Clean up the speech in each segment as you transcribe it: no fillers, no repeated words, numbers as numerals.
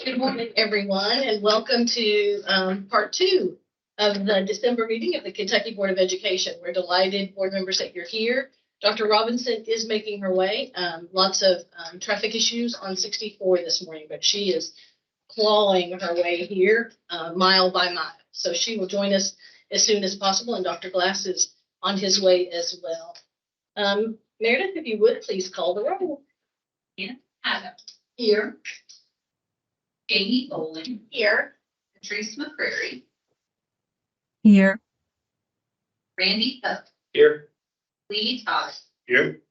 Good morning, everyone, and welcome to part 2 of the December meeting of the Kentucky Board of Education. We're delighted, board members, that you're here. Dr. Robinson is making her way. Lots of traffic issues on 64 this morning, but she is clawing her way here mile by mile. So she will join us as soon as possible, and Dr. Glass is on his way as well. Meredith, if you would, please call the roll. Yeah, Adam. Here. Jamie Bolin. Here. Patrice McCrary. Here. Randy Cook. Here. Lee Todd. Here.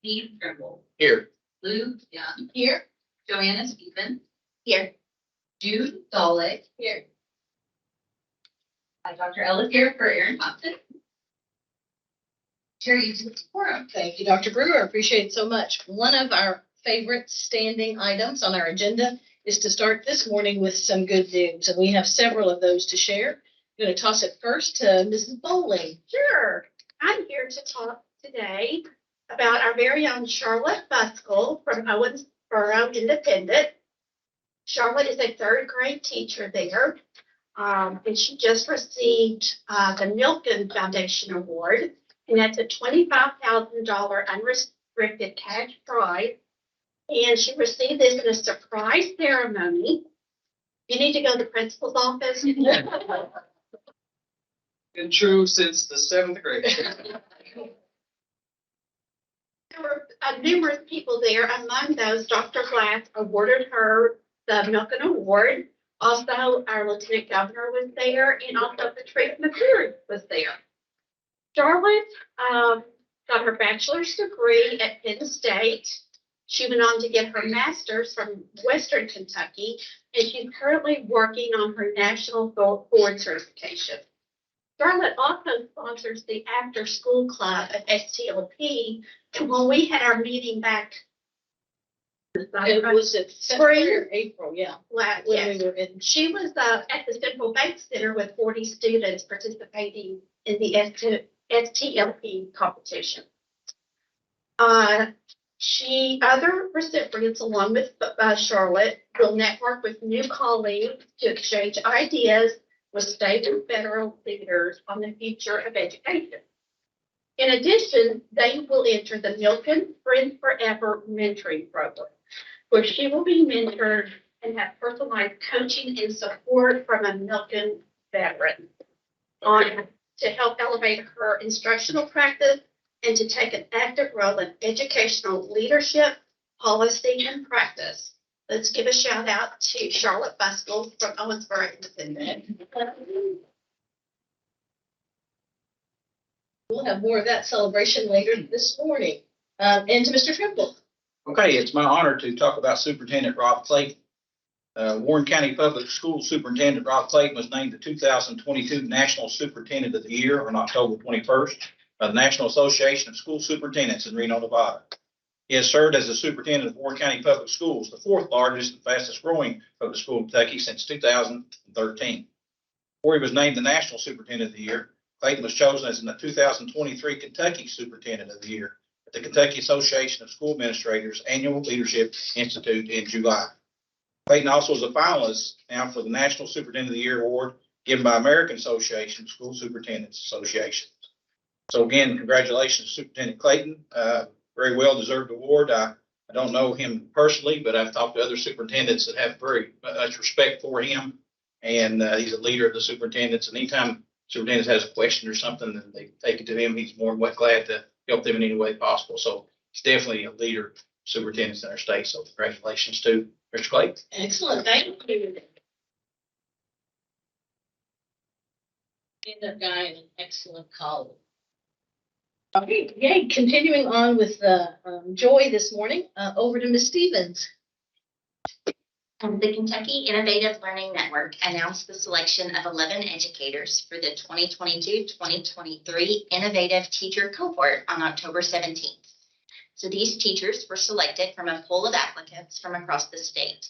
Steve Trimble. Here. Lou Young. Here. Joanna Stephen. Here. Jude Dolick. Here. Dr. Ellis here for Aaron Thompson. Terry, you took the forum. Thank you, Dr. Brewer. I appreciate it so much. One of our favorite standing items on our agenda is to start this morning with some good news, and we have several of those to share. I'm going to toss it first to Mrs. Bowling. Sure. I'm here to talk today about our very own Charlotte Buskell from Owensboro Independent. Charlotte is a third grade teacher there, and she just received the Milken Foundation Award, and that's a $25,000 unrestricted cash prize. And she received this in a surprise ceremony. You need to go to the principal's office. Been true since the 7th grade. There were numerous people there. Among those, Dr. Glass awarded her the Milken Award. Also, our Lieutenant Governor was there, and also Patrice McCrary was there. Charlotte got her bachelor's degree at Penn State. She went on to get her master's from Western Kentucky, and she's currently working on her national board certification. Charlotte also sponsors the After School Club at STLP, and when we had our meeting back, It was at spring or April, yeah. yes, she was at the Central Bank Center with 40 students participating in the STLP competition. Other recipients, along with Charlotte, will network with new colleagues to exchange ideas with state and federal leaders on the future of education. In addition, they will enter the Milken Friends Forever mentoring program, where she will be mentored and have personalized coaching and support from a Milken veteran to help elevate her instructional practice and to take an active role in educational leadership, policy, and practice. Let's give a shout out to Charlotte Buskell from Owensboro Independent. We'll have more of that celebration later this morning. And to Mr. Trimble. Okay, it's my honor to talk about Superintendent Rob Clayton. Warren County Public Schools Superintendent Rob Clayton was named the 2022 National Superintendent of the Year on October 21st by the National Association of School Superintendents in Reno, Nevada. He has served as the superintendent of Warren County Public Schools, the fourth largest and fastest growing public school in Kentucky since 2013. Before he was named the National Superintendent of the Year, Clayton was chosen as the 2023 Kentucky Superintendent of the Year at the Kentucky Association of School Administrators Annual Leadership Institute in July. Clayton also is a finalist now for the National Superintendent of the Year Award given by American Association of School Superintendents Association. So again, congratulations, Superintendent Clayton. Very well-deserved award. I don't know him personally, but I've talked to other superintendents that have very much respect for him. And he's a leader of the superintendents. And anytime superintendent has a question or something, then they take it to him. He's more than glad to help them in any way possible. So he's definitely a leader of superintendents in our state. So congratulations to Mr. Clayton. Excellent. Thank you. Stand-up guy and an excellent colleague. Okay, yay. Continuing on with Joy this morning, over to Ms. Stevens. The Kentucky Innovative Learning Network announced the selection of 11 educators for the 2022-2023 Innovative Teacher Cohort on October 17th. So these teachers were selected from a pool of applicants from across the state.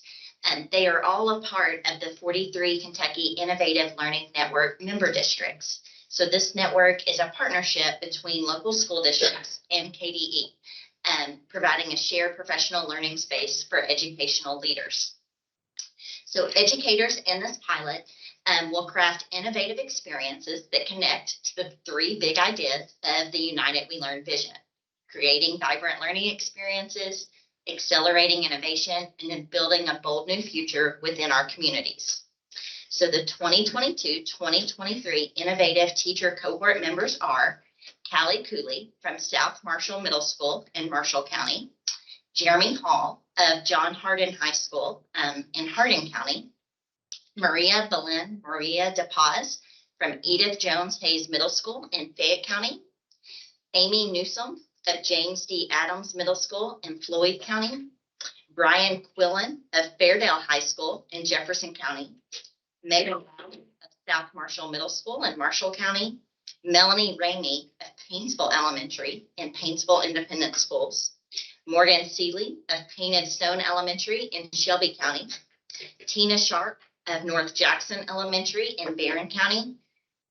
And they are all a part of the 43 Kentucky Innovative Learning Network member districts. So this network is a partnership between local school districts and KBE, providing a shared professional learning space for educational leaders. So educators in this pilot will craft innovative experiences that connect to the three big ideas of the United We Learn vision: creating vibrant learning experiences, accelerating innovation, and then building a bold new future within our communities. So the 2022-2023 innovative teacher cohort members are Callie Cooley from South Marshall Middle School in Marshall County, Jeremy Hall of John Hardin High School in Hardin County, Maria DePaz from Edith Jones Hayes Middle School in Fayette County, Amy Newsom of James D. Adams Middle School in Floyd County, Brian Quillen of Fairdale High School in Jefferson County, Megan Brown of South Marshall Middle School in Marshall County, Melanie Ramey of Painesville Elementary in Painesville Independent Schools, Morgan Seeley of Painted Stone Elementary in Shelby County, Tina Sharp of North Jackson Elementary in Barron County,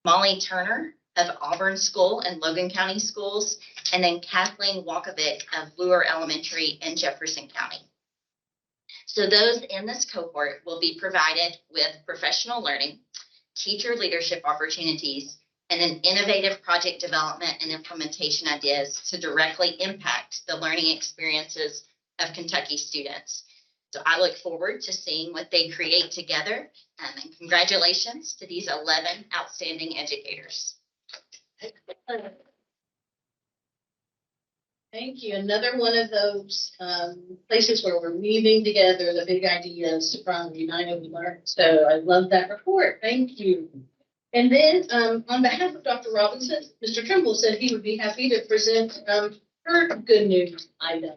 Molly Turner of Auburn School and Logan County Schools, and then Kathleen Walkovic of Lure Elementary in Jefferson County. So those in this cohort will be provided with professional learning, teacher leadership opportunities, and then innovative project development and implementation ideas to directly impact the learning experiences of Kentucky students. So I look forward to seeing what they create together, and congratulations to these 11 outstanding educators. Thank you. Another one of those places where we're weaving together the big ideas from United We Learn. So I love that report. Thank you. And then on behalf of Dr. Robinson, Mr. Trimble said he would be happy to present her good news item.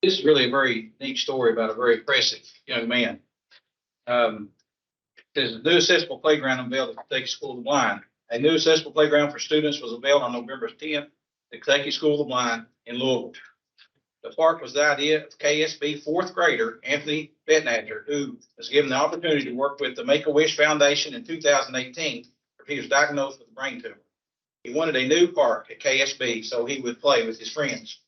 This is really a very neat story about a very impressive young man. There's a new accessible playground unveiled at Kentucky School of the Blind. A new accessible playground for students was unveiled on November 10th at Kentucky School of the Blind in Louisville. The park was the idea of KSB fourth grader Anthony Bettnacher, who was given the opportunity to work with the Make-A-Wish Foundation in 2018. He was diagnosed with a brain tumor. He wanted a new park at KSB so he would play with his friends.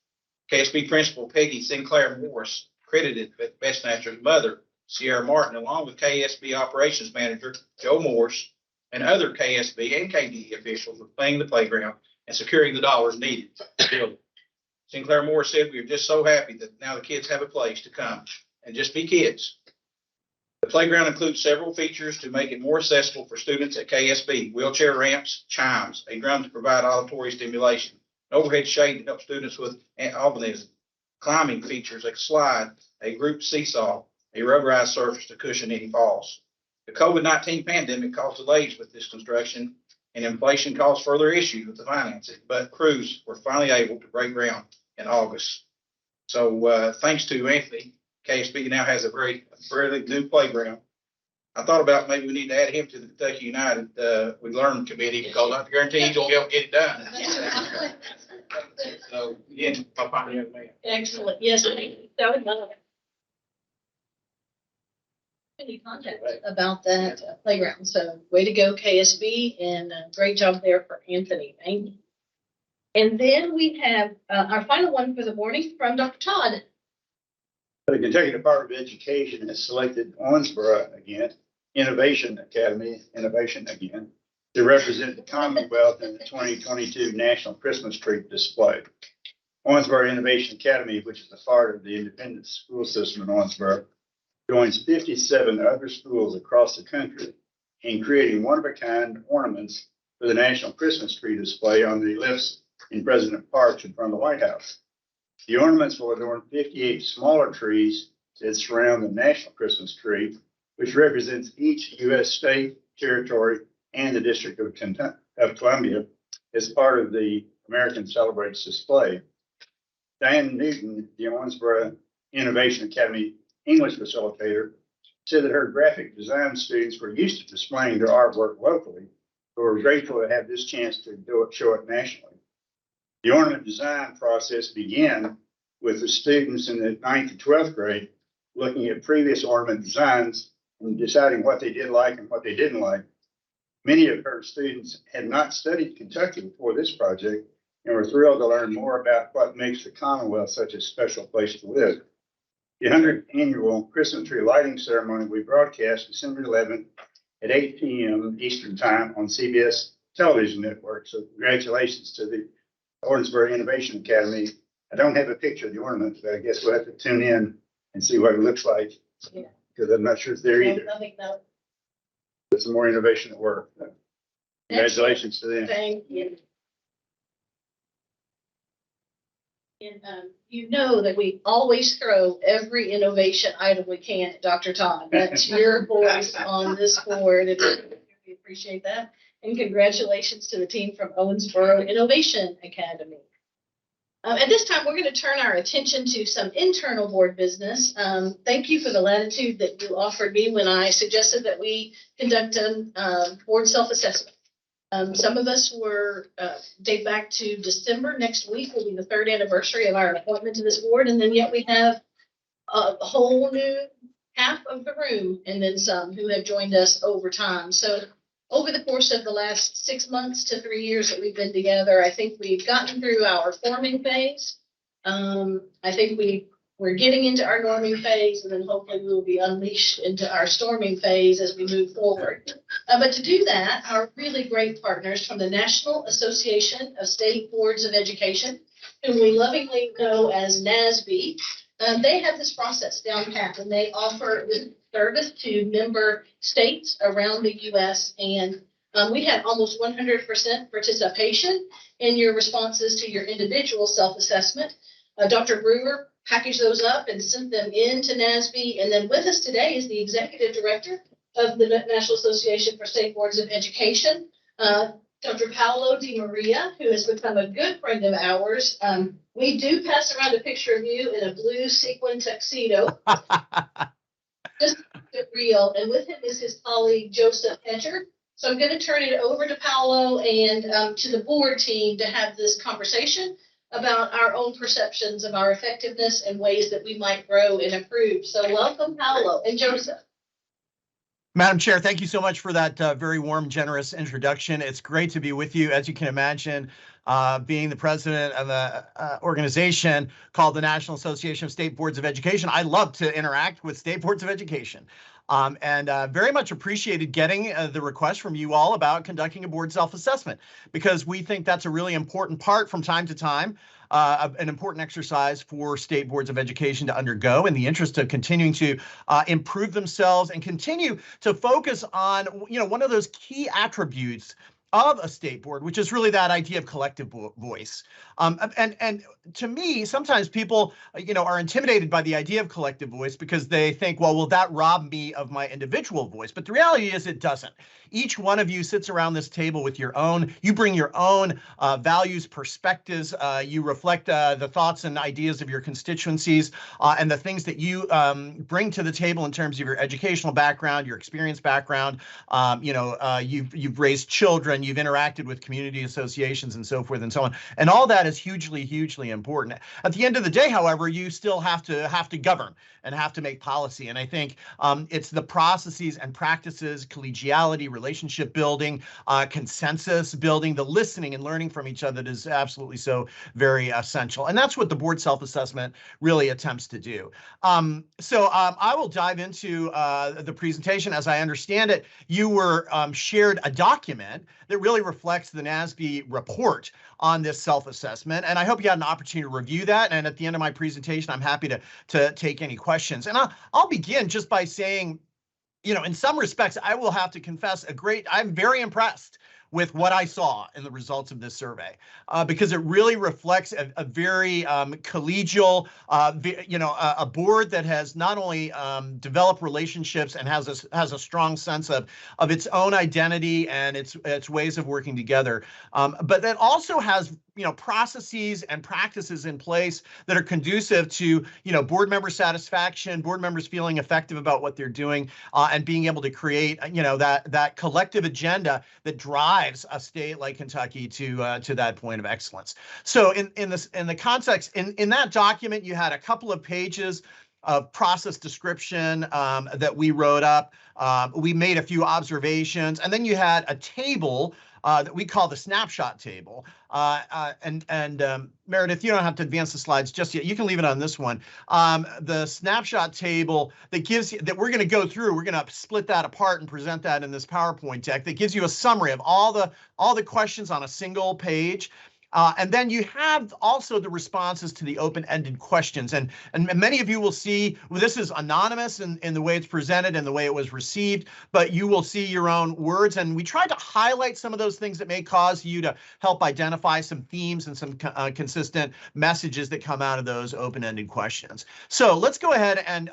KSB principal Peggy Sinclair Morris credited Bettnacher's mother, Sierra Martin, along with KSB operations manager Joe Morse and other KSB and KBE officials with playing the playground and securing the dollars needed to build it. Sinclair Morris said, "We are just so happy that now the kids have a place to come and just be kids." The playground includes several features to make it more accessible for students at KSB: wheelchair ramps, chimes, a drum to provide auditory stimulation, an overhead shade to help students with albinism, climbing features, a slide, a group seesaw, a rubberized surface to cushion any falls. The COVID-19 pandemic caused delays with this construction, and inflation caused further issues with the financing, but crews were finally able to break ground in August. So thanks to Anthony, KSB now has a very new playground. I thought about maybe we need to add him to the Kentucky United We Learn committee, because I guarantee he's gonna be able to get it done. So again, my fine young man. Excellent. Yes, that would love it. Any contact about that playground. So way to go, KSB, and great job there for Anthony. Thank you. And then we have our final one for the morning from Dr. Todd. The Kentucky Department of Education has selected Owensboro again, Innovation again, to represent the Commonwealth in the 2022 National Christmas Tree Display. Owensboro Innovation Academy, which is the part of the independent school system in Owensboro, joins 57 other schools across the country in creating one-of-a-kind ornaments for the National Christmas Tree Display on the lifts in President Parks in front of the White House. The ornaments will adorn 58 smaller trees that surround the National Christmas Tree, which represents each U.S. state, territory, and the District of Columbia as part of the American Celebrates display. Diane Newton, the Owensboro Innovation Academy English facilitator, said that her graphic design students were used to displaying their artwork locally, but were grateful to have this chance to show it nationally. The ornament design process began with the students in the 9th to 12th grade looking at previous ornament designs and deciding what they did like and what they didn't like. Many of her students had not studied Kentucky before this project and were thrilled to learn more about what makes the Commonwealth such a special place to live. The 100th annual Christmas tree lighting ceremony will be broadcast December 11th at 8 p.m. Eastern Time on CBS Television Network. So congratulations to the Owensboro Innovation Academy. I don't have a picture of the ornament, but I guess we'll have to tune in and see what it looks like. Yeah. Because I'm not sure it's there either. Nothing, no. There's some more innovation at work. Congratulations to them. Thank you. And you know that we always throw every innovation item we can at Dr. Todd. That's your voice on this board, and we appreciate that. And congratulations to the team from Owensboro Innovation Academy. At this time, we're going to turn our attention to some internal board business. Thank you for the latitude that you offered me when I suggested that we conduct a board self-assessment. Some of us were date back to December. Next week will be the 3rd anniversary of our appointment to this board, and then yet we have a whole new half of the room and then some who have joined us over time. So over the course of the last 6 months to 3 years that we've been together, I think we've gotten through our forming phase. I think we're getting into our norming phase, and then hopefully we will be unleashed into our storming phase as we move forward. But to do that, our really great partners from the National Association of State Boards of Education, whom we lovingly know as NASB, they have this process down pat, and they offer this service to member states around the U.S. And we had almost 100% participation in your responses to your individual self-assessment. Dr. Brewer packaged those up and sent them in to NASB. And then with us today is the executive director of the National Association for State Boards of Education, Dr. Paolo Di Maria, who has become a good friend of ours. We do pass around a picture of you in a blue sequin tuxedo. Just real. And with him is his colleague, Joseph Hedger. So I'm going to turn it over to Paolo and to the board team to have this conversation about our own perceptions of our effectiveness and ways that we might grow and improve. So welcome, Paolo and Joseph. Madam Chair, thank you so much for that very warm, generous introduction. It's great to be with you. As you can imagine, being the president of an organization called the National Association of State Boards of Education, I love to interact with state boards of education. And very much appreciated getting the request from you all about conducting a board self-assessment, because we think that's a really important part from time to time, an important exercise for state boards of education to undergo in the interest of continuing to improve themselves and continue to focus on, one of those key attributes of a state board, which is really that idea of collective voice. And to me, sometimes people, are intimidated by the idea of collective voice because they think, well, will that rob me of my individual voice? But the reality is it doesn't. Each one of you sits around this table with you bring your own values, perspectives, you reflect the thoughts and ideas of your constituencies and the things that you bring to the table in terms of your educational background, your experience background. You've raised children, you've interacted with community associations and so forth and so on. And all that is hugely, hugely important. At the end of the day, however, you still have to govern and have to make policy. And I think it's the processes and practices, collegiality, relationship building, consensus building, the listening and learning from each other that is absolutely so very essential. And that's what the board self-assessment really attempts to do. So I will dive into the presentation. As I understand it, you were shared a document that really reflects the NASB report on this self-assessment. And I hope you had an opportunity to review that. And at the end of my presentation, I'm happy to take any questions. And I'll begin just by saying, in some respects, I will have to confess I'm very impressed with what I saw in the results of this survey, because it really reflects a very collegial, a board that has not only developed relationships and has a strong sense of its own identity and its ways of working together, but that also has processes and practices in place that are conducive to board member satisfaction, board members feeling effective about what they're doing, and being able to create that collective agenda that drives a state like Kentucky to that point of excellence. So in the context in that document, you had a couple of pages process description that we wrote up. We made a few observations, and then you had a table that we call the snapshot table. Meredith, you don't have to advance the slides just yet. You can leave it on this one. The snapshot table that gives you, that we're going to go through, we're going to split that apart and present that in this PowerPoint deck that gives you a summary of all the questions on a single page. And then you have also the responses to the open-ended questions. And many of you will see, well, this is anonymous in the way it's presented and the way it was received, but you will see your own words. And we tried to highlight some of those things that may cause you to help identify some themes and some consistent messages that come out of those open-ended questions. So let's go ahead and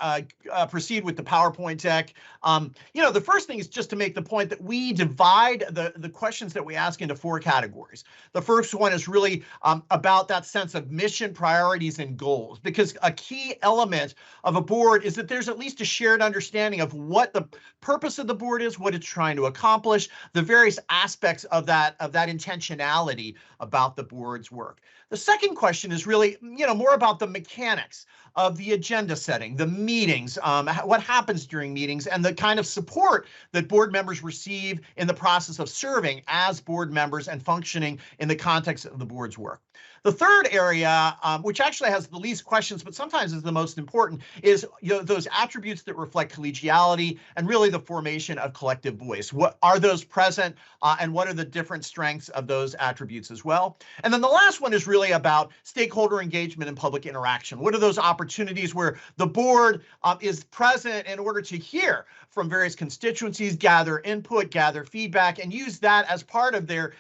proceed with the PowerPoint deck. The first thing is just to make the point that we divide the questions that we ask into 4 categories. The first one is really about that sense of mission, priorities, and goals, because a key element of a board is that there's at least a shared understanding of what the purpose of the board is, what it's trying to accomplish, the various aspects of that intentionality about the board's work. The second question is really, more about the mechanics of the agenda setting, the meetings, what happens during meetings, and the kind of support that board members receive in the process of serving as board members and functioning in the context of the board's work. The third area, which actually has the least questions, but sometimes is the most important, is those attributes that reflect collegiality and really the formation of collective voice. What are those present, and what are the different strengths of those attributes as well? And then the last one is really about stakeholder engagement and public interaction. What are those opportunities where the board is present in order to hear from various constituencies, gather input, gather feedback, and use that as part of their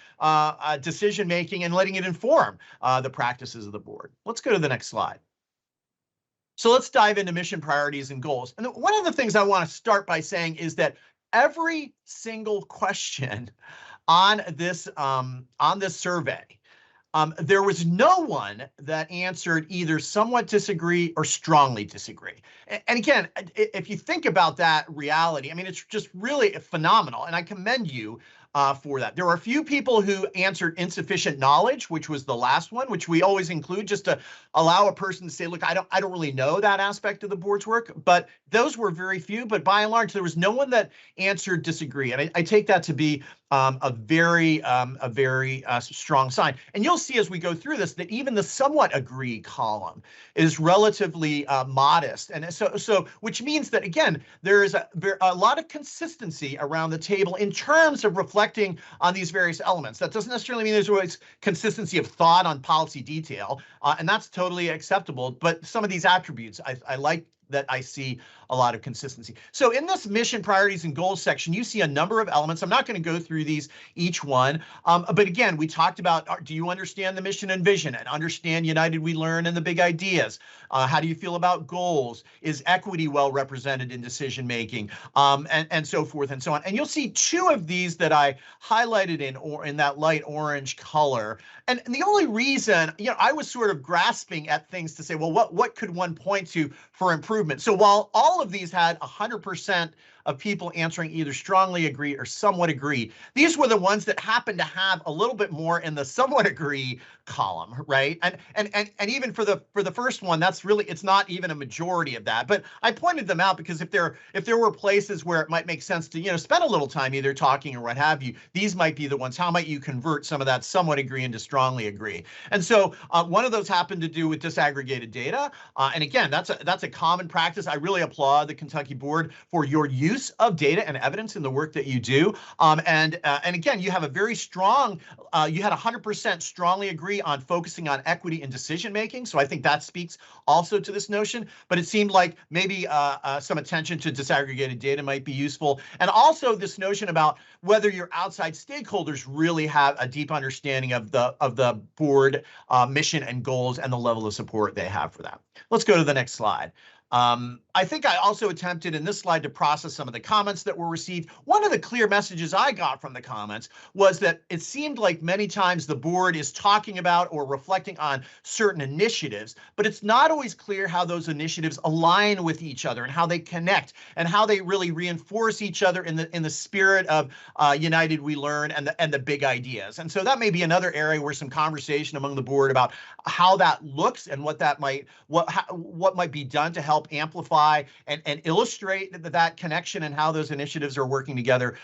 decision making and letting it inform the practices of the board. Let's go to the next slide. So let's dive into mission, priorities, and goals. And one of the things I want to start by saying is that every single question on this survey, there was no one that answered either somewhat disagree or strongly disagree. And again, if you think about that reality, I mean, it's just really phenomenal, and I commend you for that. There were a few people who answered insufficient knowledge, which was the last one, which we always include just to allow a person to say, look, I don't really know that aspect of the board's work, but those were very few. But by and large, there was no one that answered disagree. And I take that to be a very strong sign. And you'll see as we go through this that even the somewhat agree column is relatively modest. And so which means that, again, there is a lot of consistency around the table in terms of reflecting on these various elements. That doesn't necessarily mean there's always consistency of thought on policy detail, and that's totally acceptable. But some of these attributes, I like that I see a lot of consistency. So in this mission, priorities, and goals section, you see a number of elements. I'm not going to go through these each one, but again, we talked about, do you understand the mission and vision and understand United We Learn and the big ideas? How do you feel about goals? Is equity well represented in decision making? And so forth and so on. And you'll see 2 of these that I highlighted in that light orange color. And the only reason, I was sort of grasping at things to say, well, what could one point to for improvement? So while all of these had 100% of people answering either strongly agree or somewhat agree, these were the ones that happened to have a little bit more in the somewhat agree column, right? And even for the first one, that's really, it's not even a majority of that. But I pointed them out because if there were places where it might make sense to spend a little time either talking or what have you, these might be the ones. How might you convert some of that somewhat agree into strongly agree? And so one of those happened to do with disaggregated data. And again, that's a common practice. I really applaud the Kentucky Board for your use of data and evidence in the work that you do. And again, you have a very strong, you had 100% strongly agree on focusing on equity in decision making. So I think that speaks also to this notion, but it seemed like maybe some attention to disaggregated data might be useful. And also this notion about whether your outside stakeholders really have a deep understanding of the board mission and goals and the level of support they have for that. Let's go to the next slide. I think I also attempted in this slide to process some of the comments that were received. One of the clear messages I got from the comments was that it seemed like many times the board is talking about or reflecting on certain initiatives, but it's not always clear how those initiatives align with each other and how they connect and how they really reinforce each other in the spirit of United We Learn and the big ideas. And so that may be another area where some conversation among the board about how that looks and what might be done to help help amplify and illustrate that connection and how those initiatives are working together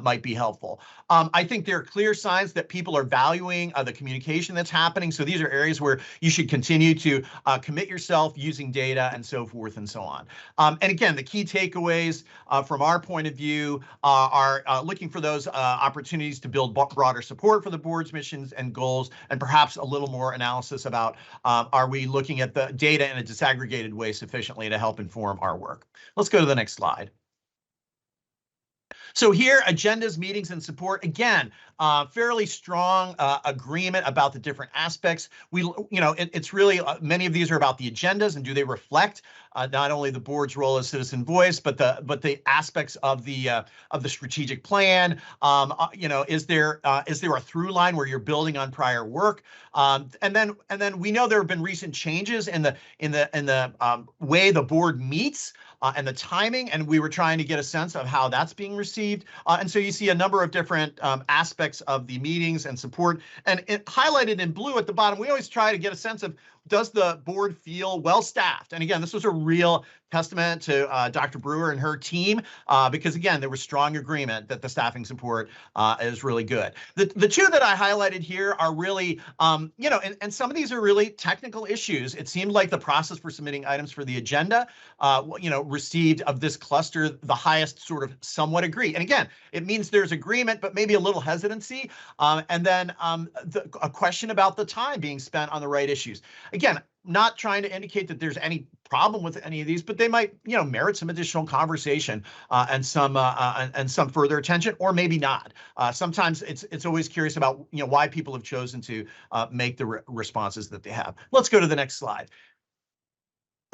might be helpful. I think there are clear signs that people are valuing the communication that's happening. So these are areas where you should continue to commit yourself using data and so forth and so on. And again, the key takeaways from our point of view are looking for those opportunities to build broader support for the board's missions and goals, and perhaps a little more analysis about are we looking at the data in a disaggregated way sufficiently to help inform our work. Let's go to the next slide. So here, agendas, meetings, and support. Again, fairly strong agreement about the different aspects. It's really many of these are about the agendas and do they reflect not only the board's role as citizen voice, but the aspects of the strategic plan. Is there a through line where you're building on prior work? And then we know there have been recent changes in the way the board meets. And the timing, and we were trying to get a sense of how that's being received. And so you see a number of different aspects of the meetings and support, and it highlighted in blue at the bottom. We always try to get a sense of, does the board feel well staffed? And again, this was a real testament to Dr. Brewer and her team, because again, there was strong agreement that the staffing support is really good. The two that I highlighted here are really, and some of these are really technical issues. It seemed like the process for submitting items for the agenda, received of this cluster the highest sort of somewhat agree. And again, it means there's agreement, but maybe a little hesitancy. And then a question about the time being spent on the right issues. Again, not trying to indicate that there's any problem with any of these, but they might, merit some additional conversation and some further attention, or maybe not. Sometimes it's always curious about why people have chosen to make the responses that they have. Let's go to the next slide.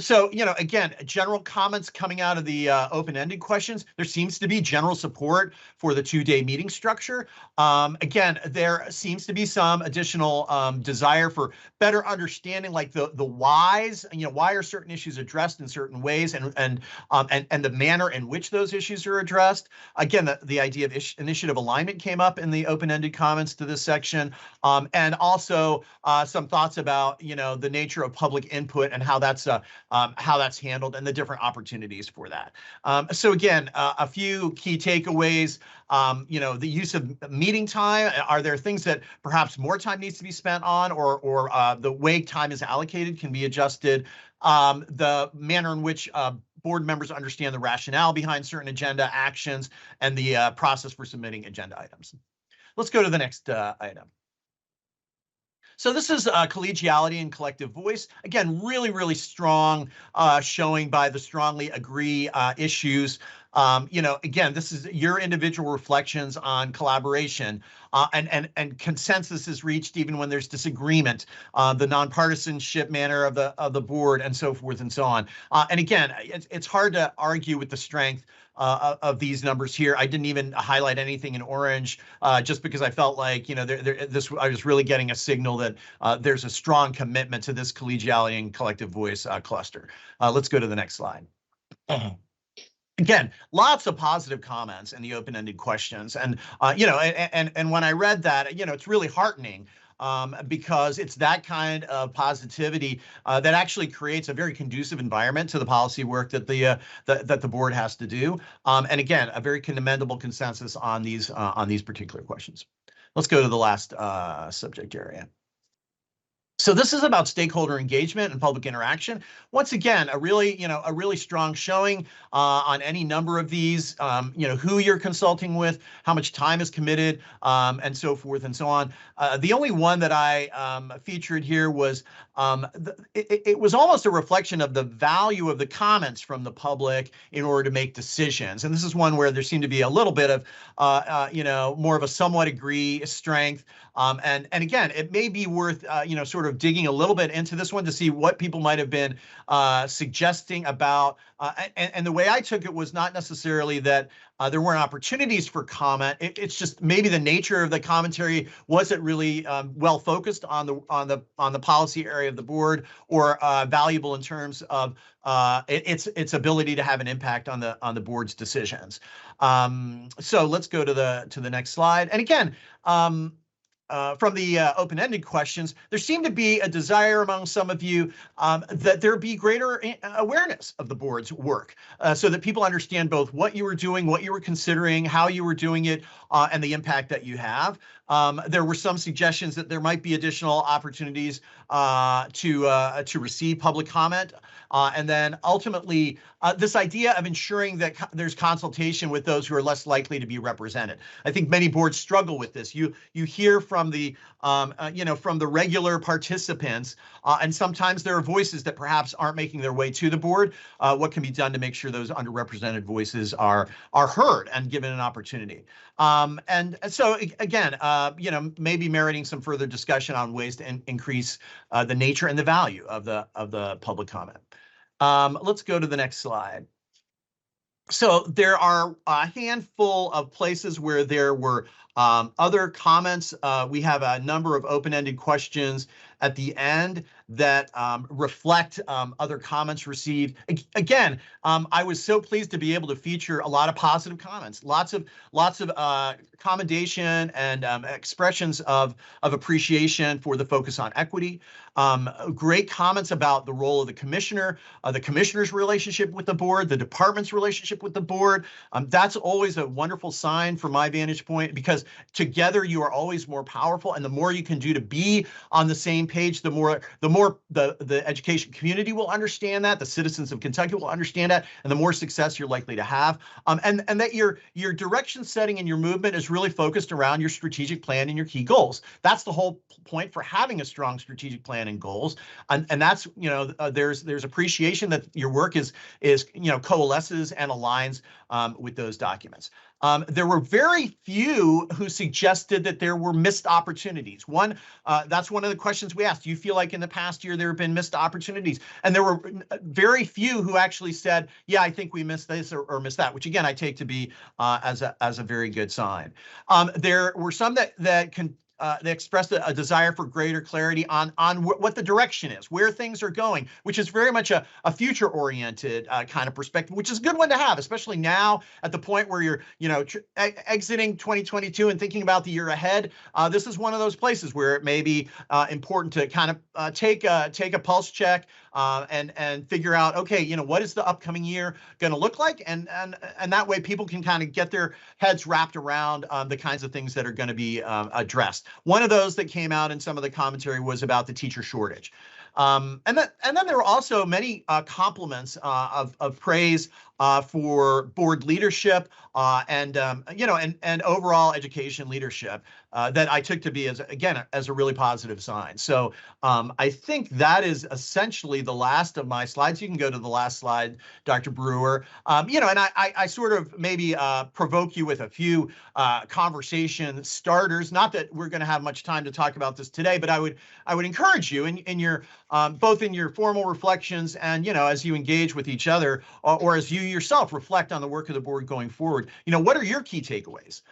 So, again, general comments coming out of the open-ended questions. There seems to be general support for the two-day meeting structure. Again, there seems to be some additional desire for better understanding, like the whys. Why are certain issues addressed in certain ways, and the manner in which those issues are addressed. Again, the idea of initiative alignment came up in the open-ended comments to this section, and also some thoughts about the nature of public input and how that's handled and the different opportunities for that. So again, a few key takeaways. The use of meeting time. Are there things that perhaps more time needs to be spent on, or the way time is allocated can be adjusted? The manner in which board members understand the rationale behind certain agenda actions, and the process for submitting agenda items. Let's go to the next item. So this is collegiality and collective voice. Again, really, really strong showing by the strongly agree issues. Again, this is your individual reflections on collaboration, and consensus is reached even when there's disagreement, the nonpartisanship manner of the board, and so forth and so on. And again, it's hard to argue with the strength of these numbers here. I didn't even highlight anything in orange, just because I felt like, I was really getting a signal that there's a strong commitment to this collegiality and collective voice cluster. Let's go to the next slide. Again, lots of positive comments in the open-ended questions, and and when I read that, it's really heartening. Because it's that kind of positivity that actually creates a very conducive environment to the policy work that the board has to do. And again, a very commendable consensus on these particular questions. Let's go to the last subject area. So this is about stakeholder engagement and public interaction. Once again, a really strong showing on any number of these, who you're consulting with, how much time is committed, and so forth and so on. The only one that I featured here was, it was almost a reflection of the value of the comments from the public in order to make decisions. And this is one where there seemed to be a little bit of, more of a somewhat agree strength. And again, it may be worth, sort of digging a little bit into this one to see what people might have been suggesting about. And the way I took it was not necessarily that there weren't opportunities for comment. It's just maybe the nature of the commentary wasn't really well focused on the policy area of the board, or valuable in terms of its ability to have an impact on the board's decisions. So let's go to the next slide. And again, open-ended questions, there seemed to be a desire among some of you that there be greater awareness of the board's work, so that people understand both what you were doing, what you were considering, how you were doing it, and the impact that you have. There were some suggestions that there might be additional opportunities to receive public comment, and then ultimately this idea of ensuring that there's consultation with those who are less likely to be represented. I think many boards struggle with this. You hear from the from the regular participants, and sometimes there are voices that perhaps aren't making their way to the board. What can be done to make sure those underrepresented voices are heard and given an opportunity? And so again, maybe meriting some further discussion on ways to increase the nature and the value of the public comment. Let's go to the next slide. So there are a handful of places where there were other comments. We have a number of open-ended questions at the end that reflect other comments received. Again, I was so pleased to be able to feature a lot of positive comments, lots of commendation and expressions of appreciation for the focus on equity. Great comments about the role of the commissioner's relationship with the board, the department's relationship with the board. That's always a wonderful sign from my vantage point, because together you are always more powerful, and the more you can do to be on the same page, the more the education community will understand that, the citizens of Kentucky will understand that, and the more success you're likely to have. And that your direction setting and your movement is really focused around your strategic plan and your key goals. That's the whole point for having a strong strategic plan and goals. And that's, there's appreciation that your work is coalesces and aligns with those documents. There were very few who suggested that there were missed opportunities. That's one of the questions we asked. Do you feel like in the past year there have been missed opportunities? And there were very few who actually said, yeah, I think we missed this or missed that, which again, I take to be as a very good sign. There were some that they expressed a desire for greater clarity on what the direction is, where things are going, which is very much a future-oriented kind of perspective, which is a good one to have, especially now at the point where you're, exiting 2022 and thinking about the year ahead. This is one of those places where it may be important to kind of take a pulse check and figure out, okay, what is the upcoming year going to look like, and that way people can kind of get their heads wrapped around the kinds of things that are going to be addressed. One of those that came out in some of the commentary was about the teacher shortage. And then there were also many compliments of praise for board leadership and overall education leadership that I took to be as a really positive sign. So I think that is essentially the last of my slides. You can go to the last slide, Dr. Brewer. And I sort of maybe provoke you with a few conversation starters. Not that we're going to have much time to talk about this today, but I would encourage you in your both in your formal reflections and as you engage with each other, or as you yourself reflect on the work of the board going forward. What are your key takeaways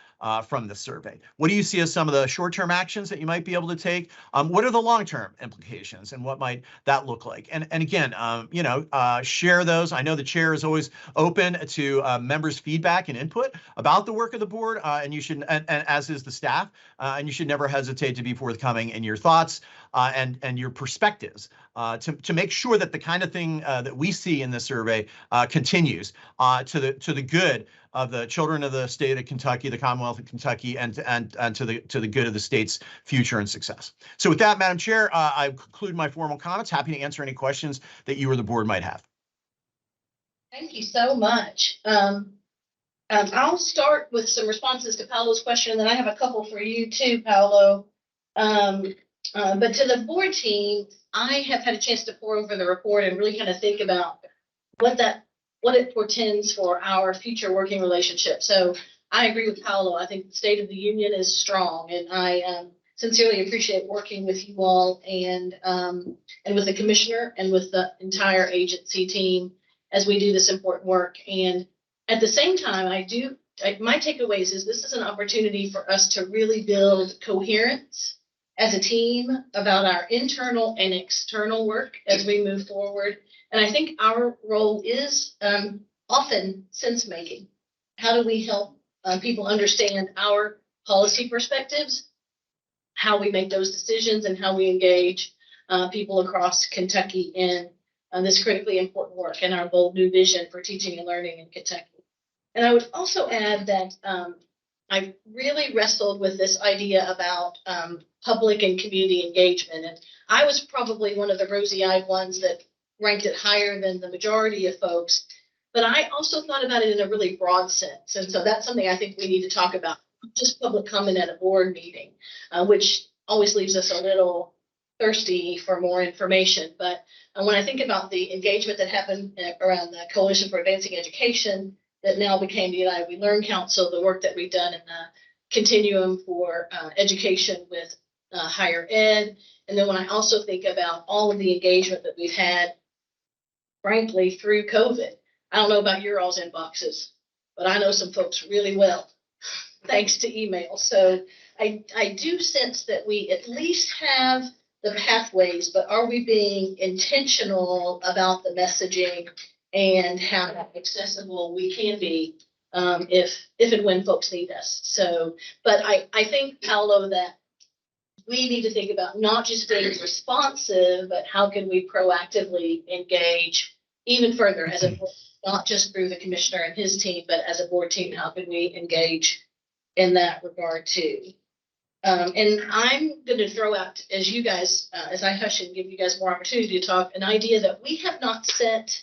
from this survey? What do you see as some of the short-term actions that you might be able to take? What are the long-term implications, and what might that look like? And again, share those. I know the chair is always open to members' feedback and input about the work of the board, and you should, and as is the staff, and you should never hesitate to be forthcoming in your thoughts and your perspectives to make sure that the kind of thing that we see in this survey continues to the good of the children of the state of Kentucky, the Commonwealth of Kentucky, and to the good of the state's future and success. So with that, Madam Chair, I conclude my formal comments. Happy to answer any questions that you or the board might have. Thank you so much. I'll start with some responses to Paolo's question, and then I have a couple for you too, Paolo. But to the board team, I have had a chance to pore over the report and really kind of think about what it portends for our future working relationship. So I agree with Paolo. I think the State of the Union is strong, and I sincerely appreciate working with you all and with the commissioner and with the entire agency team as we do this important work. And at the same time, my takeaways is this is an opportunity for us to really build coherence as a team about our internal and external work as we move forward. And I think our role is often sense making. How do we help people understand our policy perspectives? how we make those decisions and how we engage people across Kentucky in this critically important work and our bold new vision for teaching and learning in Kentucky. And I would also add that I really wrestled with this idea about public and community engagement. And I was probably one of the rosy-eyed ones that ranked it higher than the majority of folks. But I also thought about it in a really broad sense. And so that's something I think we need to talk about, just public comment at a board meeting, which always leaves us a little thirsty for more information. But when I think about the engagement that happened around the Coalition for Advancing Education, that now became the United We Learn Council, the work that we've done in the continuum for education with higher ed. And then when I also think about all of the engagement that we've had, frankly, through COVID. I don't know about your all's inboxes, but I know some folks really well, thanks to email. So I do sense that we at least have the pathways, but are we being intentional about the messaging and how accessible we can be if and when folks need us? So, but I think, Paolo, that we need to think about not just being responsive, but how can we proactively engage even further as a board, not just through the commissioner and his team, but as a board team, how can we engage in that regard too? And I'm going to throw out, as you guys, as I hush and give you guys more opportunity to talk, an idea that we have not set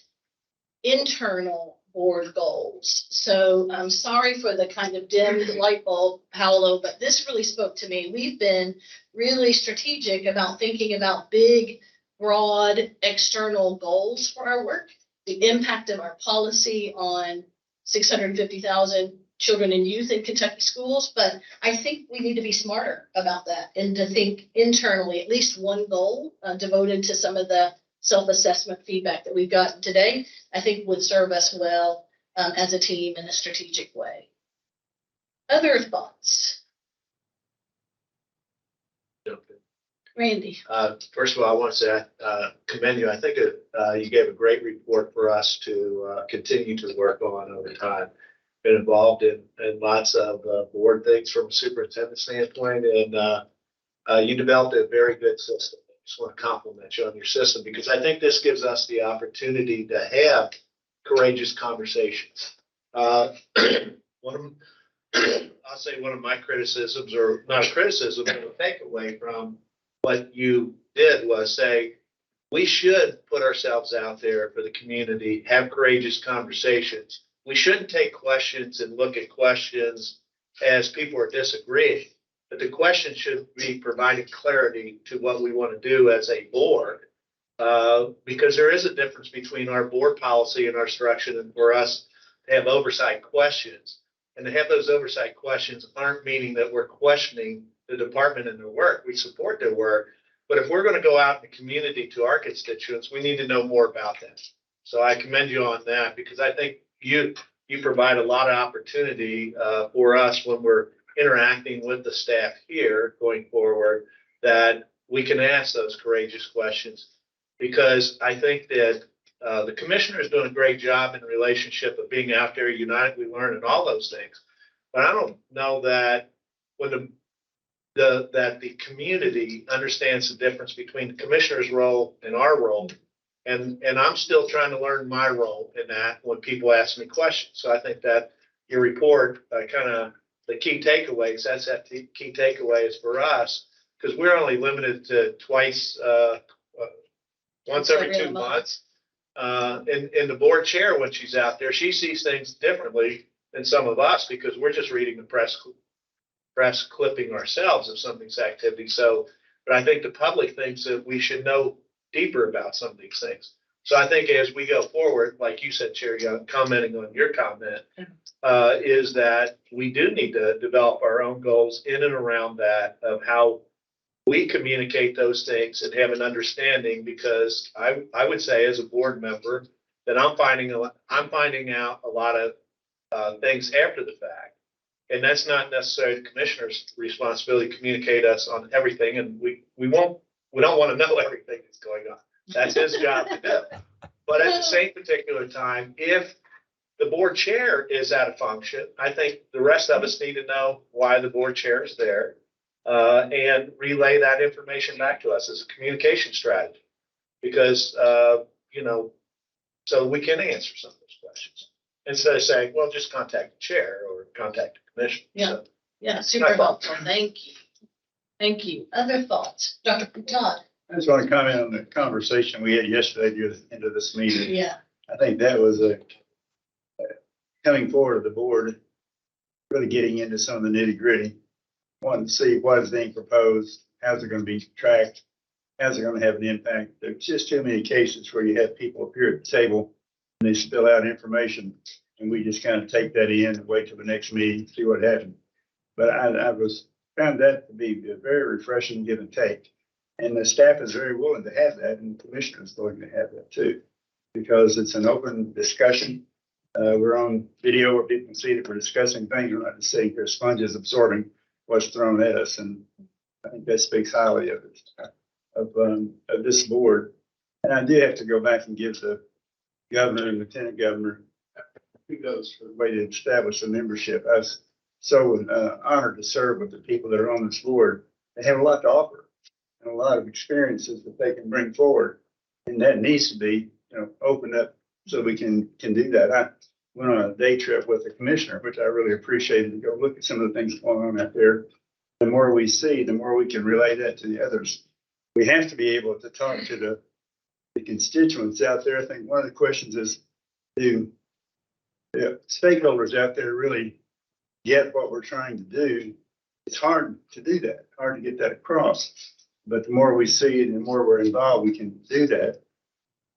internal board goals. So I'm sorry for the kind of dimmed light bulb, Paolo, but this really spoke to me. We've been really strategic about thinking about big, broad, external goals for our work, the impact of our policy on 650,000 children and youth in Kentucky schools. But I think we need to be smarter about that and to think internally, at least one goal devoted to some of the self-assessment feedback that we've gotten today, I think would serve us well as a team in a strategic way. Other thoughts? Randy. First of all, I want to say I commend you. I think you gave a great report for us to continue to work on over time. Been involved in lots of board things from a superintendent standpoint, and you developed a very good system. I just want to compliment you on your system because I think this gives us the opportunity to have courageous conversations. I'll say one of my criticisms, or not a criticism, but a takeaway from what you did was say, we should put ourselves out there for the community, have courageous conversations. We shouldn't take questions and look at questions as people are disagreeing, but the question should be providing clarity to what we want to do as a board, because there is a difference between our board policy and our structure, and for us to have oversight questions. And to have those oversight questions aren't meaning that we're questioning the department and their work. We support their work. But if we're going to go out in the community to our constituents, we need to know more about them. So I commend you on that because I think you provide a lot of opportunity for us when we're interacting with the staff here going forward, that we can ask those courageous questions. Because I think that the commissioner is doing a great job in the relationship of being out there, united we learn, and all those things. But I don't know that when that the community understands the difference between the commissioner's role and our role. And I'm still trying to learn my role in that when people ask me questions. So I think that your report, kind of the key takeaways, that's that key takeaways for us, because we're only limited to once every 2 months. And the board chair, when she's out there, she sees things differently than some of us because we're just reading the press clipping ourselves of something's activity. So, but I think the public thinks that we should know deeper about some of these things. So I think as we go forward, like you said, Chair Young, commenting on your comment, is that we do need to develop our own goals in and around that of how we communicate those things and have an understanding, because I would say as a board member that I'm finding out a lot of things after the fact. And that's not necessarily the commissioner's responsibility to communicate us on everything. And we don't want to know everything that's going on. That's his job to do. But at the same particular time, if the board chair is out of function, I think the rest of us need to know why the board chair is there. and relay that information back to us as a communication strategy. Because, so we can answer some of those questions instead of saying, well, just contact the chair or contact the commissioner. Yeah. So, Yeah, super helpful. Thank you. Thank you. Other thoughts? Dr. Todd? I just want to comment on the conversation we had yesterday near the end of this meeting. Yeah. I think that was coming forward of the board, really getting into some of the nitty gritty. Wanting to see what is being proposed, how's it going to be tracked, how's it going to have an impact. There's just too many cases where you have people appear at the table and they spill out information and we just kind of take that in and wait till the next meeting, see what happens. But I found that to be a very refreshing give and take. And the staff is very willing to have that, and the commissioner is willing to have that too, because it's an open discussion. We're on video where people can see that we're discussing things. We're not just sitting here sponges absorbing what's thrown at us. And I think that speaks highly of this board. And I do have to go back and give the governor and lieutenant governor kudos for the way they established the membership. I was so honored to serve with the people that are on this board. They have a lot to offer and a lot of experiences that they can bring forward. And that needs to be, opened up so we can do that. I went on a day trip with the commissioner, which I really appreciated, to go look at some of the things going on out there. The more we see, the more we can relay that to the others. We have to be able to talk to the constituents out there. I think one of the questions is, do the stakeholders out there really get what we're trying to do? It's hard to do that, hard to get that across. But the more we see it and the more we're involved, we can do that.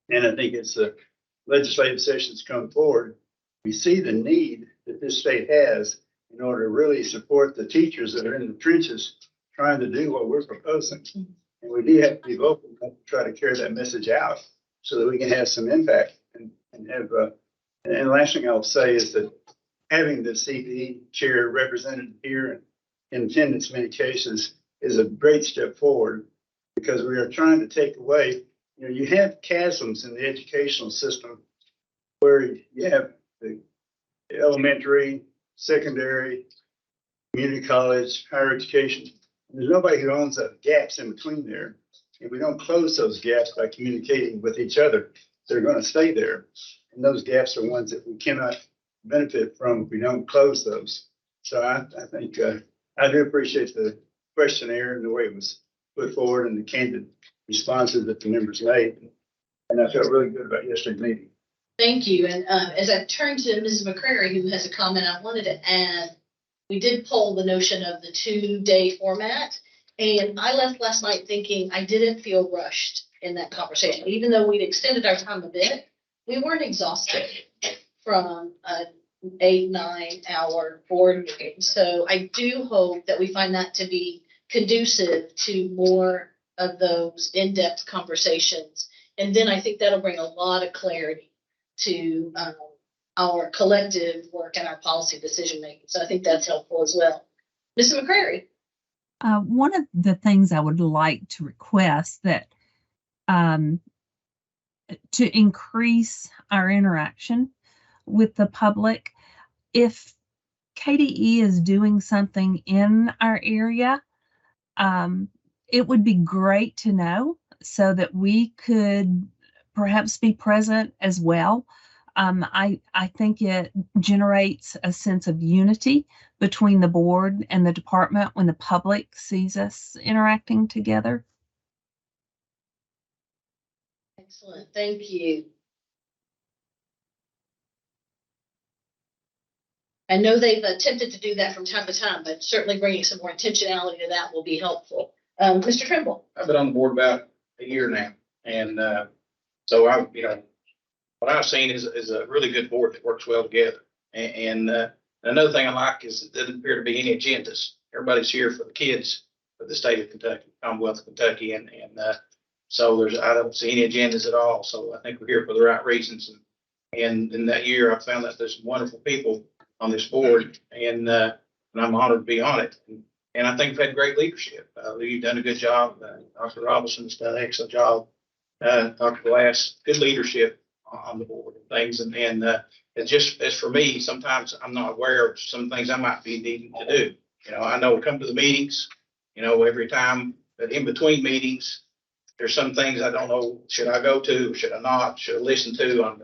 And I think as the legislative sessions come forward, we see the need that this state has in order to really support the teachers that are in the trenches trying to do what we're proposing. And we do have to be vocal enough to try to carry that message out so that we can have some impact and have, and the last thing I'll say is that having the CPE chair represented here and in attendance in many cases is a great step forward, because we are trying to take away, you have chasms in the educational system where you have the elementary, secondary, community college, higher education. There's nobody who owns up gaps in between there. If we don't close those gaps by communicating with each other, they're going to stay there. And those gaps are ones that we cannot benefit from if we don't close those. So I think I do appreciate the questionnaire and the way it was put forward and the candid responses that the members made. And I felt really good about yesterday's meeting. Thank you. And as I turn to Mrs. McCrary, who has a comment, I wanted to add, we did poll the notion of the 2-day format. And I left last night thinking I didn't feel rushed in that conversation. Even though we'd extended our time a bit, we weren't exhausted from an 8-9 hour board meeting. So I do hope that we find that to be conducive to more of those in-depth conversations. And then I think that'll bring a lot of clarity to our collective work and our policy decision making. So I think that's helpful as well. Mrs. McCrary. One of the things I would like to request that to increase our interaction with the public, if KDE is doing something in our area, it would be great to know so that we could perhaps be present as well. I think it generates a sense of unity between the board and the department when the public sees us interacting together. Excellent. Thank you. I know they've attempted to do that from time to time, but certainly bringing some more intentionality to that will be helpful. Mr. Trimble. I've been on the board about a year now. And so what I've seen is a really good board that works well together. And another thing I like is it doesn't appear to be any agendas. Everybody's here for the kids of the state of Kentucky, Commonwealth of Kentucky. And so I don't see any agendas at all. So I think we're here for the right reasons. And in that year, I found that there's some wonderful people on this board, and I'm honored to be on it. And I think we've had great leadership. You've done a good job. Dr. Robinson's done an excellent job. Dr. Glass, good leadership on the board and things. And it's just, as for me, sometimes I'm not aware of some things I might be needing to do. I know come to the meetings, every time in between meetings, there's some things I don't know, should I go to, should I not, should I listen to on,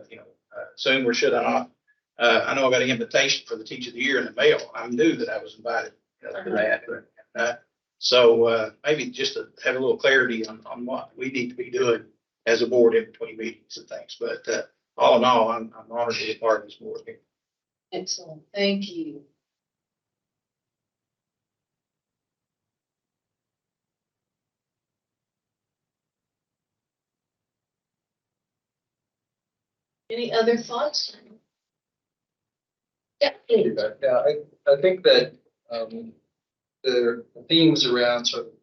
Zoom or should I not? I know I got an invitation for the Teacher of the Year in the mail. I knew that I was invited to that. So maybe just to have a little clarity on what we need to be doing as a board in between meetings and things. But all in all, I'm honored to be a part of this board. Excellent. Thank you. Any other thoughts? Yeah, please. Yeah, I think that the themes around sort of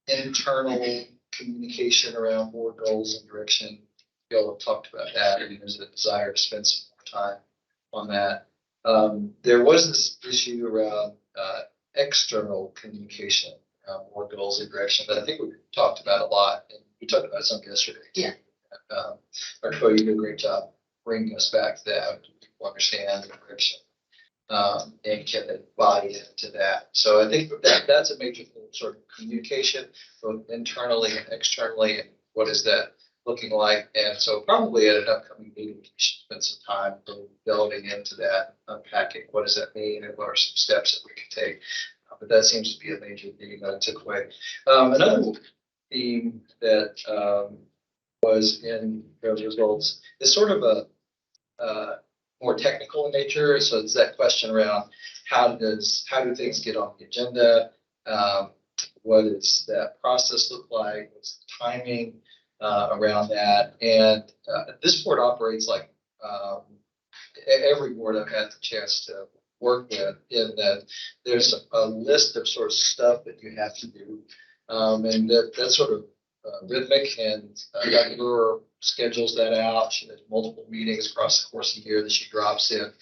internal communication around board goals and direction, you all have talked about that, and there's a desire to spend some more time on that. There was this issue around external communication, board goals and direction, but I think we talked about a lot, and we talked about some yesterday. Yeah. Dr. you did a great job bringing us back to that. People understand the direction. And can buy into that. So I think that's a major thing, sort of communication, both internally and externally, and what is that looking like? And so probably at an upcoming meeting, we should spend some time delving into that, unpacking what does that mean and what are some steps that we can take. But that seems to be a major theme that I took away. Another theme that was in those results is sort of a more technical in nature. So it's that question around how do things get on the agenda? What does that process look like? What's the timing around that? And this board operates like every board I've had the chance to work with, in that there's a list of sort of stuff that you have to do. And that's sort of rhythmic, and Dr. Brewer schedules that out. She has multiple meetings across the course of the year that she drops in.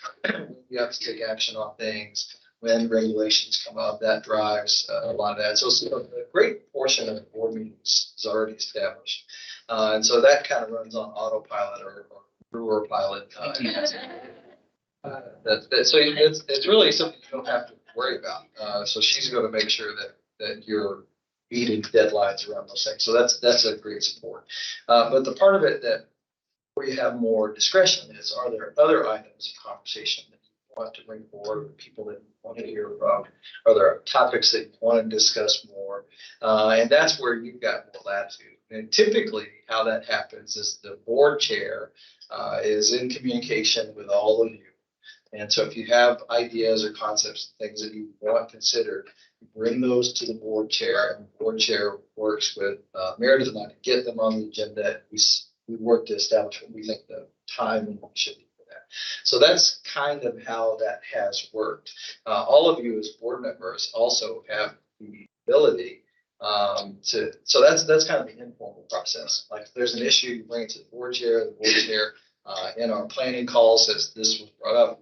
You have to take action on things when regulations come up. That drives a lot of that. So a great portion of the board meetings is already established. And so that kind of runs on autopilot or Brewer pilot. So it's really something you don't have to worry about. So she's going to make sure that you're meeting deadlines around those things. So that's a great support. But the part of it that where you have more discretion is, are there other items of conversation that you want to bring forward with people that you want to hear about? Are there topics that you want to discuss more? And that's where you've got more latitude. And typically how that happens is the board chair is in communication with all of you. And so if you have ideas or concepts, things that you want considered, bring those to the board chair, and the board chair works with Meredith and I to get them on the agenda. We work to establish what we think the time and should be for that. So that's kind of how that has worked. All of you as board members also have the ability so that's kind of the informal process. Like if there's an issue, you bring it to the board chair. The board chair in our planning call says this was brought up.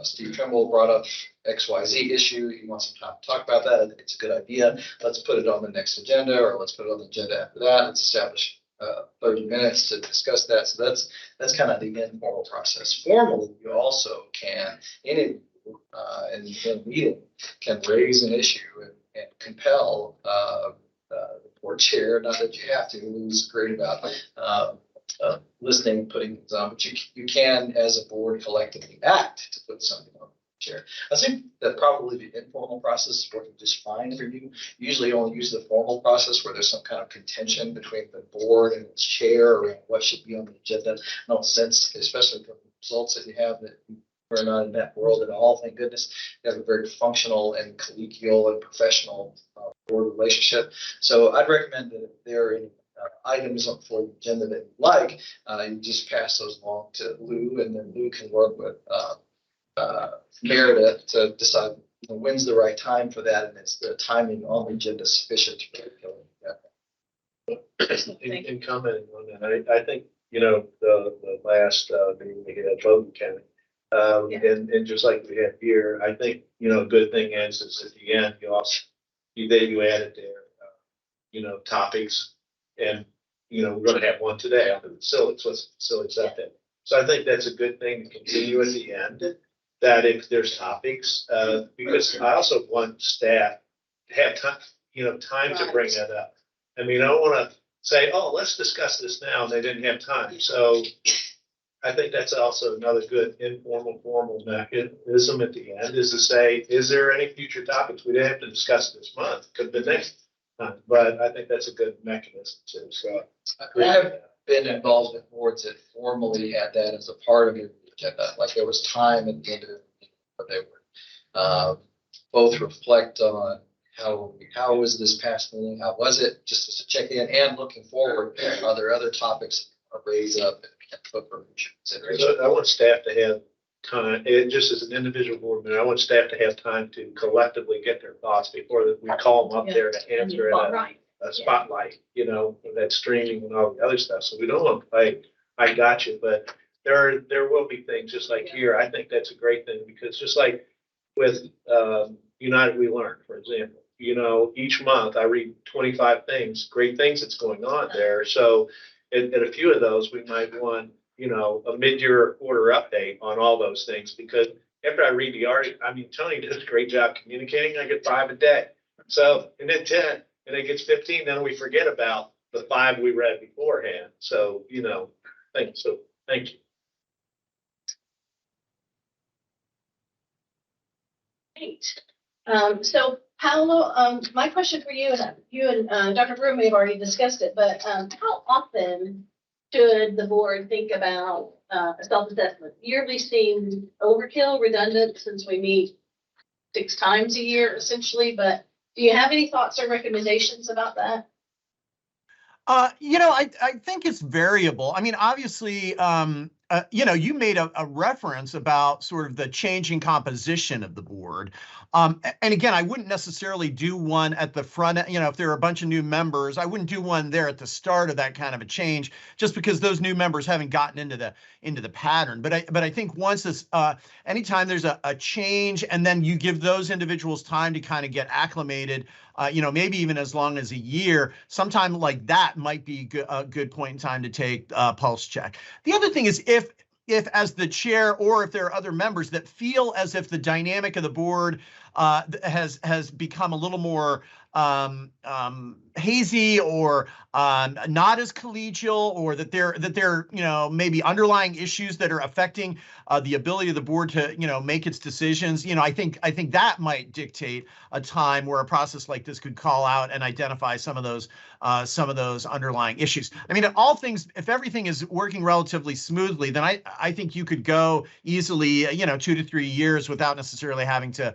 Steve Trimble brought up XYZ issue. He wants some time to talk about that. I think it's a good idea. Let's put it on the next agenda, or let's put it on the agenda after that. Let's establish 30 minutes to discuss that. So that's kind of the informal process. Formally, you also can, in a meeting, can raise an issue and compel the board chair. Not that you have to. Who's great about listening, putting things on, but you can, as a board, collectively act to put something on the chair. I think that probably the informal process is working just fine for you. Usually only use the formal process where there's some kind of contention between the board and its chair around what should be on the agenda. I don't sense, especially from the results that you have, that we're not in that world at all, thank goodness. You have a very functional and collegial and professional board relationship. So I'd recommend that if there are any items up for the agenda that you like, you just pass those along to Lou, and then Lou can work with Meredith to decide when's the right time for that, and is the timing on the agenda sufficient to really go into that. In commenting on that, I think, the last meeting we had at Logan County, and just like we had here, I think, a good thing is at the end, you added there, topics. And, we're going to have one today on the facilities. What's facilities out there? So I think that's a good thing to continue at the end, that if there's topics, because I also want staff to have time, time to Right. bring that up. I mean, I don't want to say, oh, let's discuss this now, and they didn't have time. So I think that's also another good informal, formal mechanism at the end, is to say, is there any future topics? We didn't have to discuss this month, could be next time, but I think that's a good mechanism too, so. I have been involved in boards that formally had that as a part of their agenda, like there was time at the end of the meeting where they would both reflect on how was this past meeting, how was it, just as a check-in, and looking forward, are there other topics to raise up and put for future consideration? I want staff to have time, and just as an individual board member, I want staff to have time to collectively get their thoughts before we call them up there to answer Right. a spotlight, that streaming and all the other stuff. So we don't want to play, I got you, but there will be things just like here. I think that's a great thing, because just like with United We Learn, for example, each month I read 25 things, great things that's going on there. So in a few of those, we might want, a mid-year quarter update on all those things, because after I read the article, I mean, Tony does a great job communicating. I get 5 a day. So, and then 10, and it gets 15, then we forget about the 5 we read beforehand. So, thank you. Great. So Paolo, my question for you, and Dr. Brewer may have already discussed it, but how often should the board think about a self-assessment? Yearly seems overkill, redundant, since we meet 6 times a year essentially, but do you have any thoughts or recommendations about that? I think it's variable. I mean, obviously, you made a reference about sort of the changing composition of the board. And again, I wouldn't necessarily do one at the front, if there are a bunch of new members, I wouldn't do one there at the start of that kind of a change, just because those new members haven't gotten into the pattern. But I think once this, anytime there's a change, and then you give those individuals time to kind of get acclimated, maybe even as long as a year, sometime like that might be a good point in time to take a pulse check. The other thing is if as the chair, or if there are other members that feel as if the dynamic of the board has become a little more hazy, or not as collegial, or that there maybe underlying issues that are affecting the ability of the board to make its decisions. I think that might dictate a time where a process like this could call out and identify some of those underlying issues. I mean, if everything is working relatively smoothly, then I think you could go easily 2 to 3 years without necessarily having to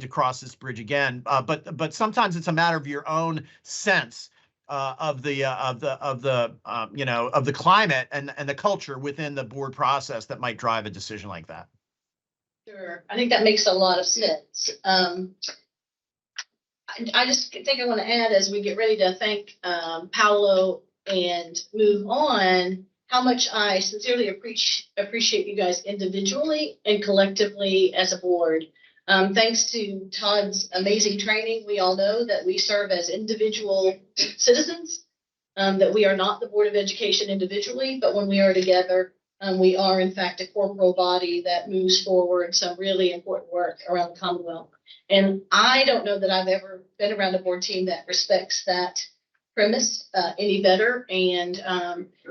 cross this bridge again. But sometimes it's a matter of your own sense of the climate and the culture within the board process that might drive a decision like that. Sure, I think that makes a lot of sense. I just think I want to add, as we get ready to thank Paolo and move on, how much I sincerely appreciate you guys individually and collectively as a board. Thanks to Todd's amazing training, we all know that we serve as individual citizens, that we are not the Board of Education individually, but when we are together, we are in fact a corporal body that moves forward some really important work around the Commonwealth. And I don't know that I've ever been around a board team that respects that premise any better. And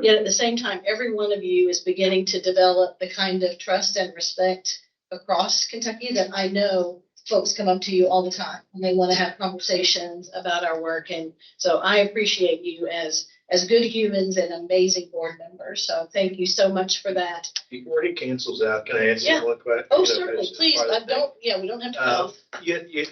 yet at the same time, every one of you is beginning to develop the kind of trust and respect across Kentucky that I know folks come up to you all the time and they want to have conversations about our work. And so I appreciate you as good humans and amazing board members. So thank you so much for that. Before he cancels out, can I ask Yeah. you one question? Oh, certainly, please. We don't have to go.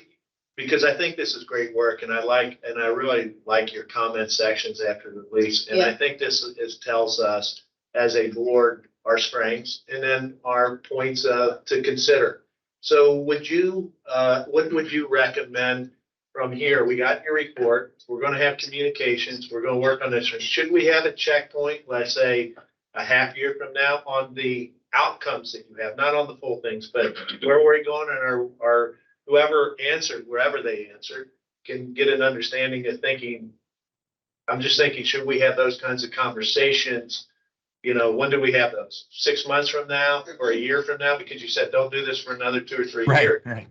Because I think this is great work, and I really like your comment sections after the release. And I think this tells us as a board our strengths and then our points to consider. So what would you recommend from here? We got your report. We're going to have communications. We're going to work on this. Should we have a checkpoint, let's say a half year from now, on the outcomes that you have, not on the full things, but where we're going, and our whoever answered, wherever they answered, can get an understanding of thinking. I'm just thinking, should we have those kinds of conversations? When do we have those? 6 months from now or a year from now? Because you said don't do this for another 2 or 3 years. Right.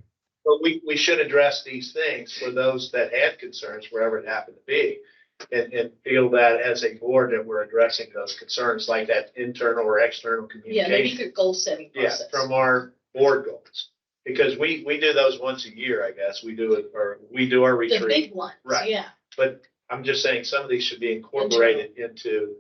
But we should address these things for those that had concerns, wherever it happened to be. And feel that as a board that we're addressing those concerns, like that internal or external Yeah, maybe communication. through goal setting Yeah, process. from our board goals. Because we do those once a year, I guess. We do it, or we do our The retreat. big ones, Right. yeah. But I'm just saying some of these should be incorporated into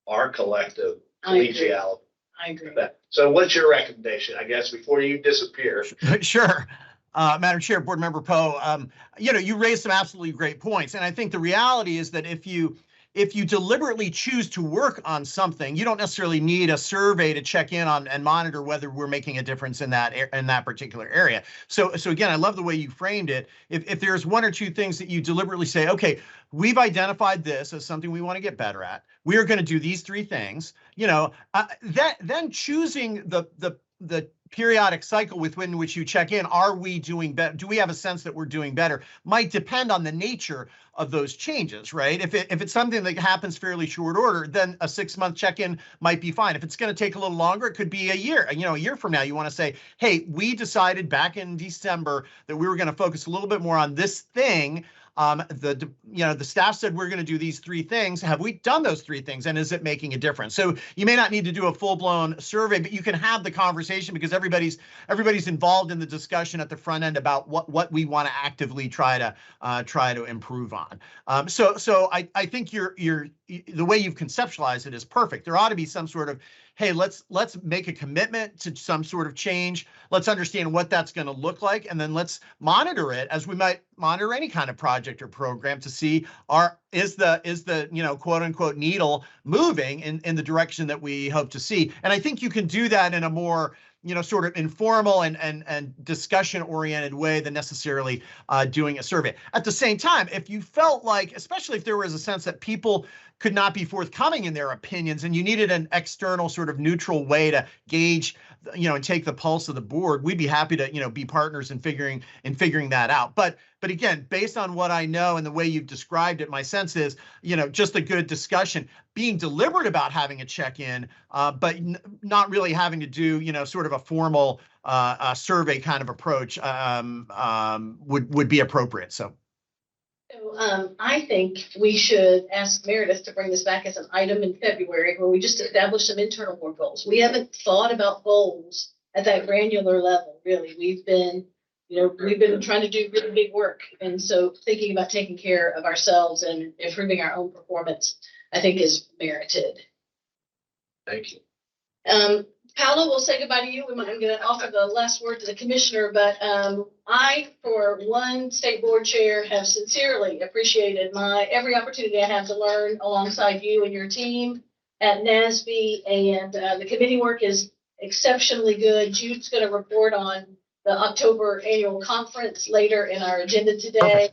our collective I agree. collegiality. I agree. So what's your recommendation, I guess, before you disappear? Sure. Madam Chair, Board Member Poe, you raised some absolutely great points. And I think the reality is that if you deliberately choose to work on something, you don't necessarily need a survey to check in on and monitor whether we're making a difference in that particular area. So again, I love the way you framed it. If there's one or two things that you deliberately say, okay, we've identified this as something we want to get better at. We are going to do these three things. Then choosing the periodic cycle within which you check in, are we doing better? Do we have a sense that we're doing better? Might depend on the nature of those changes, right? If it's something that happens fairly short order, then a 6-month check-in might be fine. If it's going to take a little longer, it could be a year. A year from now, you want to say, hey, we decided back in December that we were going to focus a little bit more on this thing. The staff said we're going to do these three things. Have we done those three things, and is it making a difference? So you may not need to do a full-blown survey, but you can have the conversation because everybody's involved in the discussion at the front end about what we want to actively try to improve on. So I think the way you've conceptualized it is perfect. There ought to be some sort of, hey, let's make a commitment to some sort of change. Let's understand what that's going to look like, and then let's monitor it as we might monitor any kind of project or program to see is the quote unquote needle moving in the direction that we hope to see. And I think you can do that in a more sort of informal and discussion oriented way than necessarily doing a survey. At the same time, if you felt like, especially if there was a sense that people could not be forthcoming in their opinions and you needed an external sort of neutral way to gauge, and take the pulse of the board, we'd be happy to, be partners in figuring that out. But again, based on what I know and the way you've described it, my sense is, just a good discussion, being deliberate about having a check-in, but not really having to do, sort of a formal survey kind of approach would be appropriate. So I think we should ask Meredith to bring this back as an item in February where we just establish some internal board goals. We haven't thought about goals at that granular level, really. We've been trying to do really big work. And so thinking about taking care of ourselves and improving our own performance, I think is merited. Thank you. Paolo, we'll say goodbye to you. I'm going to offer the last word to the commissioner, but I, for one state board chair, have sincerely appreciated every opportunity I have to learn alongside you and your team at NASB, and the committee work is exceptionally good. Jude's going to report on the October annual conference later in our agenda today.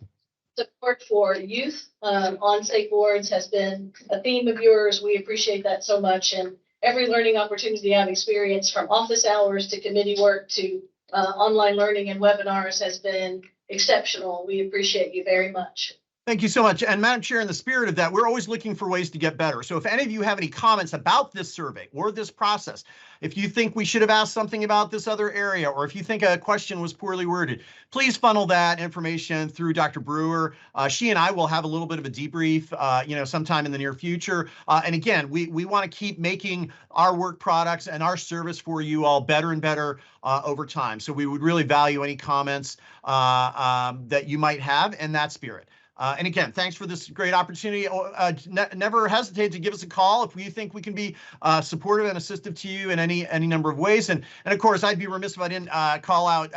Support for youth on state boards has been a theme of yours. We appreciate that so much, and every learning opportunity I've experienced, from office hours to committee work to online learning and webinars, has been exceptional. We appreciate you very much. Thank you so much. And Madam Chair, in the spirit of that, we're always looking for ways to get better. So if any of you have any comments about this survey or this process, if you think we should have asked something about this other area, or if you think a question was poorly worded, please funnel that information through Dr. Brewer. She and I will have a little bit of a debrief, sometime in the near future. And again, we want to keep making our work products and our service for you all better and better over time. So we would really value any comments that you might have in that spirit. And again, thanks for this great opportunity. Never hesitate to give us a call if you think we can be supportive and assistive to you in any number of ways. And of course, I'd be remiss if I didn't call out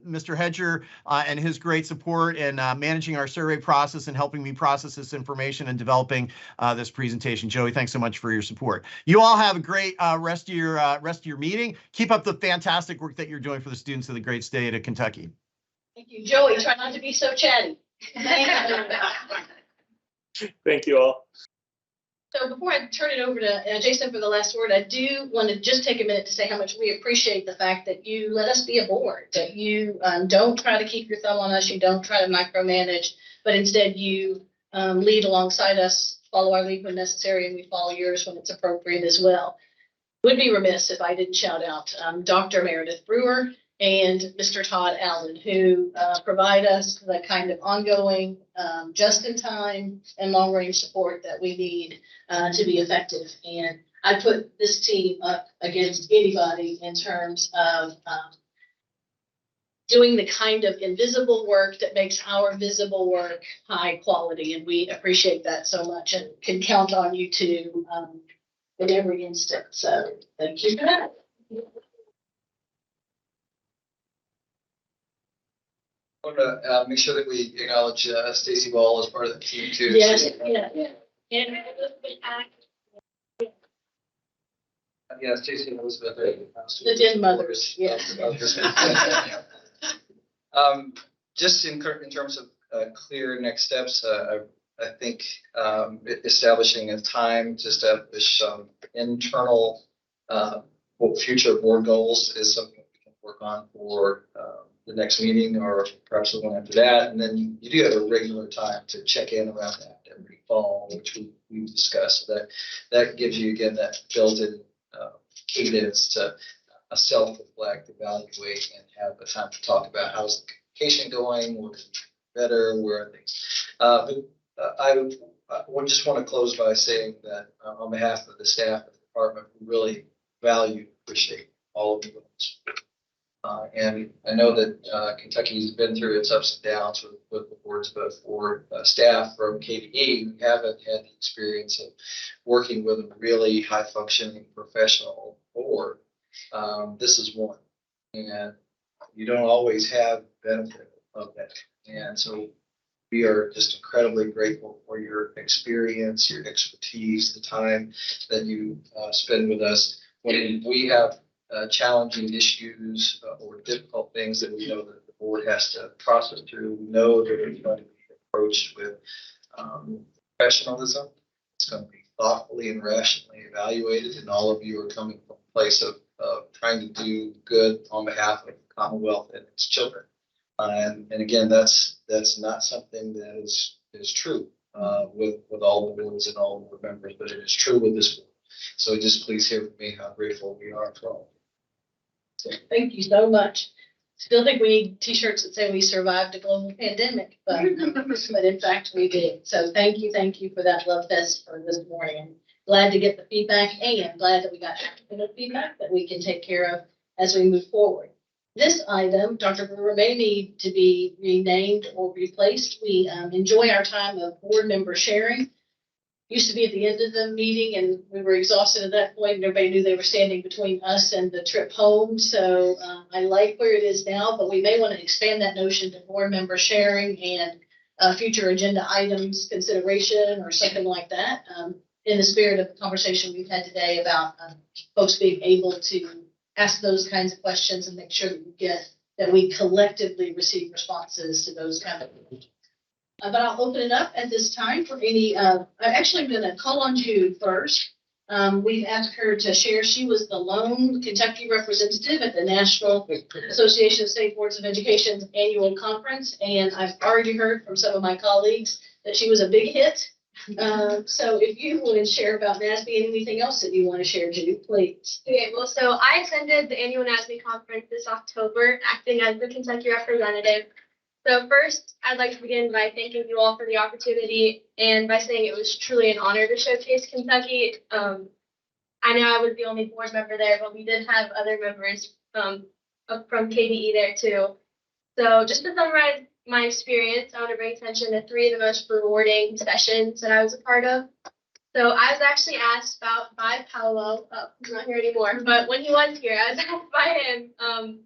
Mr. Hedger and his great support in managing our survey process and helping me process this information and developing this presentation. Joey, thanks so much for your support. You all have a great rest of your meeting. Keep up the fantastic work that you're doing for the students of the great state of Kentucky. Thank you, Joey. Try not to be so chatty. Thank you all. So before I turn it over to Jason for the last word, I do want to just take a minute to say how much we appreciate the fact that you let us be a board, that you don't try to keep your thumb on us, you don't try to micromanage, but instead you lead alongside us, follow our lead when necessary, and we follow yours when it's appropriate as well. Would be remiss if I didn't shout out Dr. Meredith Brewer and Mr. Todd Allen, who provide us the kind of ongoing, just-in-time and long-range support that we need to be effective. And I put this team up against anybody in terms of doing the kind of invisible work that makes our visible work high quality. And we appreciate that so much and can count on you to in every instant. So thank you for that. I want to make sure that we acknowledge Stacy Ball as part of the team too. Yes, yeah. And Yeah, Stacy and Elizabeth. the Den mothers, yes. Just in terms of clear next steps, I think establishing a time to establish some internal future board goals is something we can work on for the next meeting or perhaps the one after that. And then you do have a regular time to check in around that every fall, which we've discussed. So that gives you, again, that built-in cadence to self-reflect, evaluate, and have a time to talk about how's the communication going, what is better, where are things. I would just want to close by saying that on behalf of the staff of the department, we really appreciate all of you. And I know that Kentucky's been through its ups and downs with the boards, but for staff from KBE, we haven't had the experience of working with a really high functioning professional board. This is one, and you don't always have benefit of that. And so we are just incredibly grateful for your experience, your expertise, the time that you spend with us. When we have challenging issues or difficult things that we know that the board has to process through, we know that it's going to be approached with professionalism. It's going to be thoughtfully and rationally evaluated, and all of you are coming from a place of trying to do good on behalf of the Commonwealth and its children. And again, that's not something that is true with all the boards and all the members, but it is true with this board. So just please hear from me how grateful we are for all. Thank you so much. Still think we need t-shirts that say we survived a global pandemic, but in fact we did. So thank you for that love fest for this morning. Glad to get the feedback and glad that we got actionable feedback that we can take care of as we move forward. This item, Dr. Brewer, may need to be renamed or replaced. We enjoy our time of board member sharing. Used to be at the end of the meeting and we were exhausted at that point and everybody knew they were standing between us and the trip home. So I like where it is now, but we may want to expand that notion to board member sharing and future agenda items consideration or something like that. In the spirit of the conversation we've had today about folks being able to ask those kinds of questions and make sure that we collectively receive responses to those kind of questions. But I'll open it up at this time for any, I'm actually going to call on Jude first. We've asked her to share. She was the lone Kentucky representative at the National Association of State Boards of Education's annual conference. And I've already heard from some of my colleagues that she was a big hit. So if you would share about NASB and anything else that you want to share, Jude, please. Okay, well, so I attended the annual NASB conference this October, acting as the Kentucky representative. So first, I'd like to begin by thanking you all for the opportunity and by saying it was truly an honor to showcase Kentucky. I know I was the only board member there, but we did have other members from KBE there too. So just to summarize my experience, I want to bring attention to 3 of the most rewarding sessions that I was a part of. So I was actually asked by Paolo, he's not here anymore, but when he was here, I was asked by him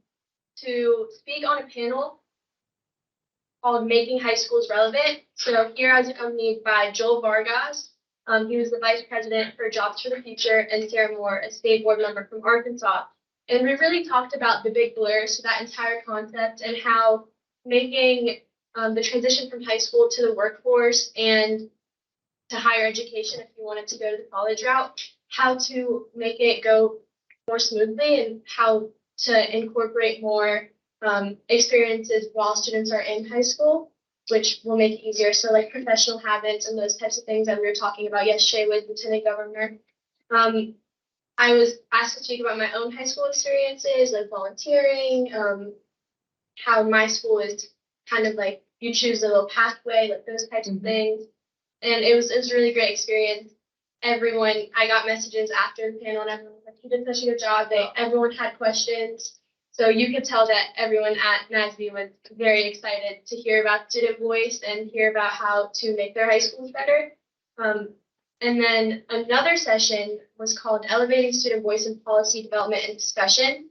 to speak on a panel called Making High Schools Relevant. So here I was accompanied by Joel Vargas. He was the vice president for Jobs for the Future, and Sarah Moore, a state board member from Arkansas. And we really talked about the big blurs to that entire concept and how making the transition from high school to the workforce and to higher education, if you wanted to go to the college route, how to make it go more smoothly and how to incorporate more experiences while students are in high school, which will make it easier. So like professional habits and those types of things that we were talking about yesterday with Lieutenant Governor. I was asked to speak about my own high school experiences, like volunteering, how my school is kind of like you choose a little pathway, like those types of things. And it was a really great experience. I got messages after the panel and everyone was like, you did such a good job. Everyone had questions. So you could tell that everyone at NASB was very excited to hear about student voice and hear about how to make their high schools better. And then another session was called Elevating Student Voice in Policy Development and Discussion.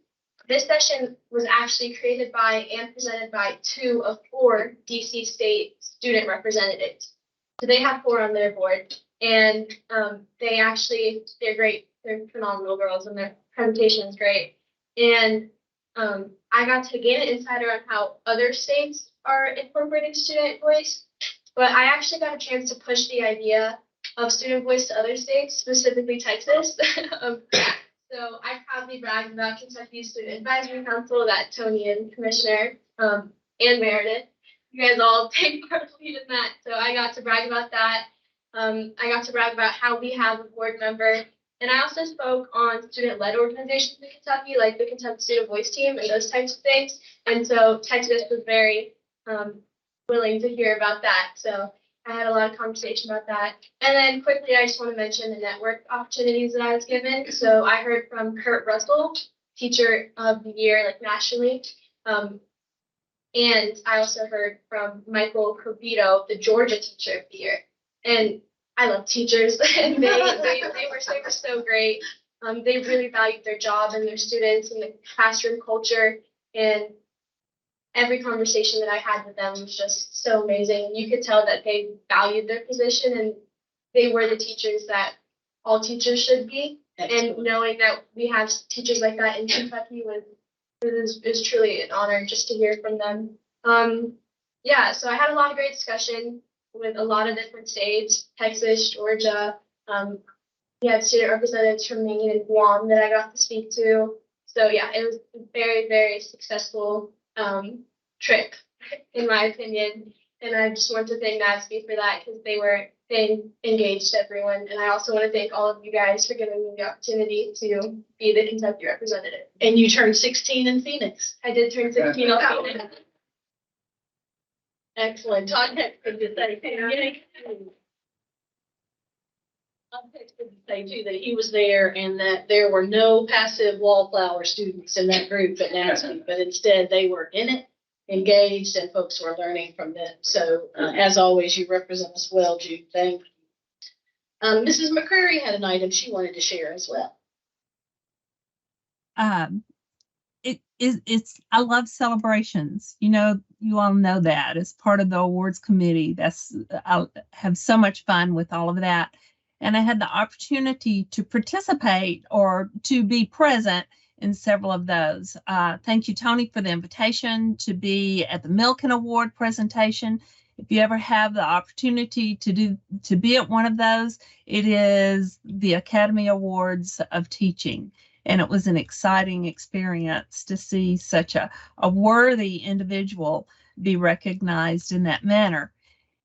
This session was actually created by and presented by 2 of 4 DC State student representatives. So they have 4 on their board, and they're great. They're phenomenal girls, and their presentation is great. And I got to gain an insider on how other states are incorporating student voice, but I actually got a chance to push the idea of student voice to other states, specifically Texas. So I proudly bragged about Kentucky's Student Advisory Council that Tony and Commissioner and Meredith, you guys all take part of the lead in that. So I got to brag about that. I got to brag about how we have a board member. And I also spoke on student-led organizations in Kentucky, like the Kentucky Student Voice Team and those types of things. And so Texas was very willing to hear about that. So I had a lot of conversation about that. And then quickly, I just want to mention the network opportunities that I was given. So I heard from Kurt Russell, Teacher of the Year, like nationally. And I also heard from Michael Covito, the Georgia Teacher of the Year. And I love teachers, and they were so great. They really valued their job and their students and the classroom culture. And every conversation that I had with them was just so amazing. You could tell that they valued their position, and they were the teachers that all teachers should be. Excellent. And knowing that we have teachers like that in Kentucky was truly an honor just to hear from them. So I had a lot of great discussion with a lot of different states, Texas, Georgia. We had student representatives from Maine and Guam that I got to speak to. So yeah, it was a very, very successful trip, in my opinion. And I just want to thank NASB for that because they engaged everyone. And I also want to thank all of you guys for giving me the opportunity to be the Kentucky representative. And you turned 16 in Phoenix. I did turn 16 in Phoenix. Excellent. Todd texted to say, too, that he was there and that there were no passive wallflower students in that group at NASB, but instead they were in it, engaged, and folks were learning from them. So as always, you represent us well, Jude. Thank you. Mrs. McCreary had an item she wanted to share as well. I love celebrations. You all know that as part of the awards committee. I have so much fun with all of that. And I had the opportunity to participate or to be present in several of those. Thank you, Tony, for the invitation to be at the Milken Award presentation. If you ever have the opportunity to be at one of those, it is the Academy Awards of Teaching. And it was an exciting experience to see such a worthy individual be recognized in that manner.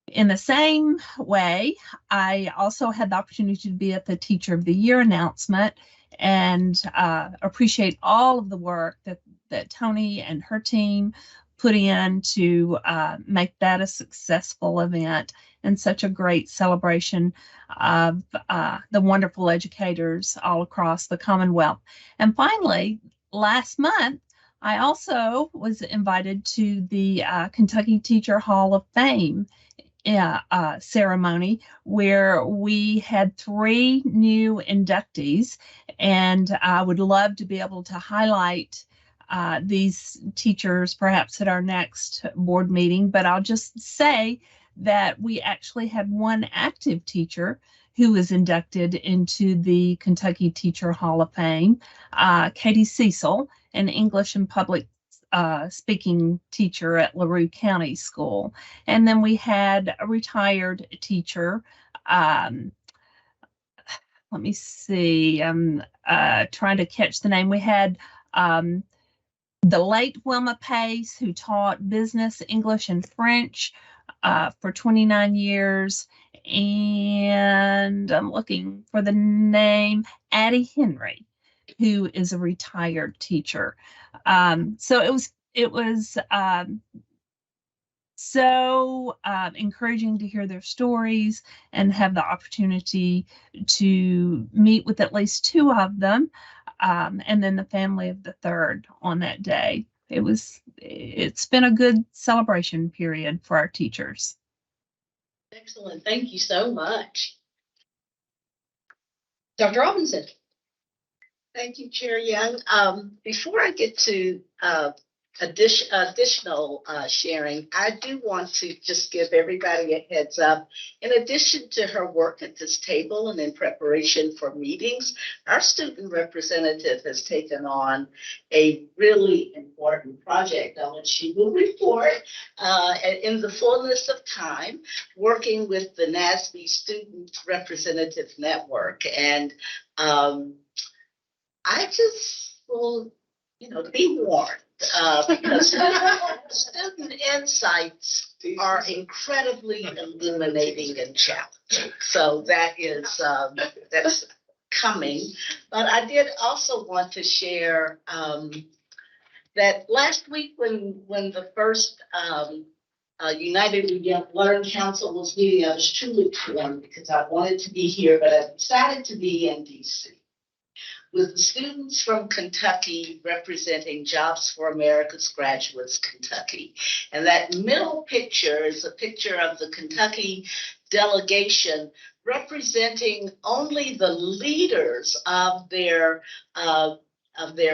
In the same way, I also had the opportunity to be at the Teacher of the Year announcement and appreciate all of the work that Tony and her team put in to make that a successful event and such a great celebration of the wonderful educators all across the Commonwealth. And finally, last month, I also was invited to the Kentucky Teacher Hall of Fame ceremony where we had 3 new inductees, and I would love to be able to highlight these teachers perhaps at our next board meeting, but I'll just say that we actually had one active teacher who was inducted into the Kentucky Teacher Hall of Fame, Katie Cecil, an English and public speaking teacher at LaRue County School. And then we had a retired teacher. Let me see, I'm trying to catch the name. We had the late Wilma Pace, who taught business, English, and French for 29 years. And I'm looking for the name, Addie Henry, who is a retired teacher. So it was so encouraging to hear their stories and have the opportunity to meet with at least two of them, and then the family of the third on that day. It's been a good celebration period for our teachers. Excellent. Thank you so much. Dr. Robinson. Thank you, Chair Young. Before I get to additional sharing, I do want to just give everybody a heads up. In addition to her work at this table and in preparation for meetings, our student representative has taken on a really important project on which she will report in the fullness of time, working with the NASB Student Representative Network. And I just will, be warned because student insights are incredibly illuminating and challenging. So that is that's coming. But I did also want to share that last week when the first United We Young Learn Council was meeting, I was truly torn because I wanted to be here, but I decided to be in DC with the students from Kentucky representing Jobs for America's Graduates Kentucky. And that middle picture is a picture of the Kentucky delegation representing only the leaders of their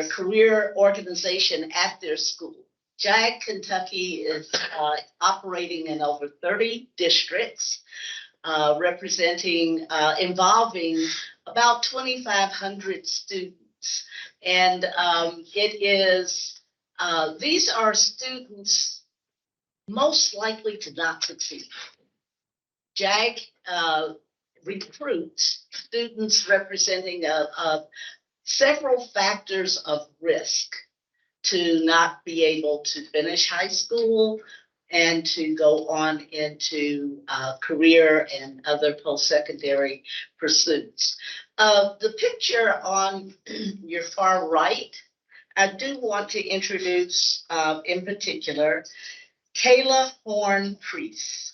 career organization at their school. JAG Kentucky is operating in over 30 districts, involving about 2,500 students. And these are students most likely to not succeed. JAG recruits students representing several factors of risk to not be able to finish high school and to go on into career and other post-secondary pursuits. The picture on your far right, I do want to introduce in particular Kayla Horn-Priest.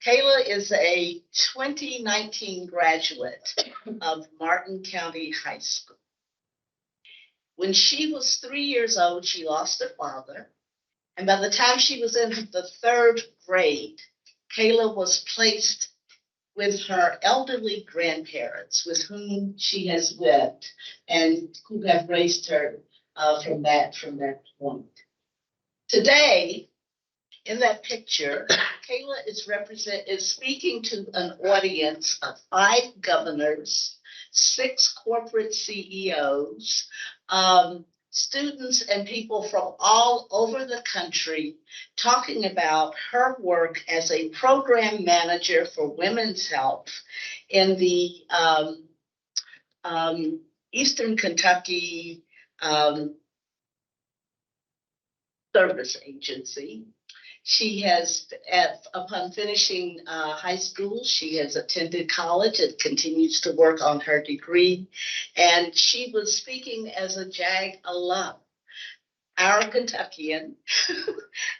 Kayla is a 2019 graduate of Martin County High School. When she was 3 years old, she lost her father. And by the time she was in the third grade, Kayla was placed with her elderly grandparents with whom she has lived and who have raised her from that point. Today, in that picture, Kayla is speaking to an audience of 5 governors, 6 corporate CEOs, students and people from all over the country, talking about her work as a program manager for women's health in the Eastern Kentucky Service Agency. She has, upon finishing high school, she has attended college and continues to work on her degree. And she was speaking as a JAG alum, our Kentuckian,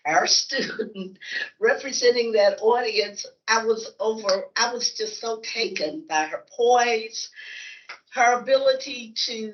our student, representing that audience. I was just so taken by her poise, her ability to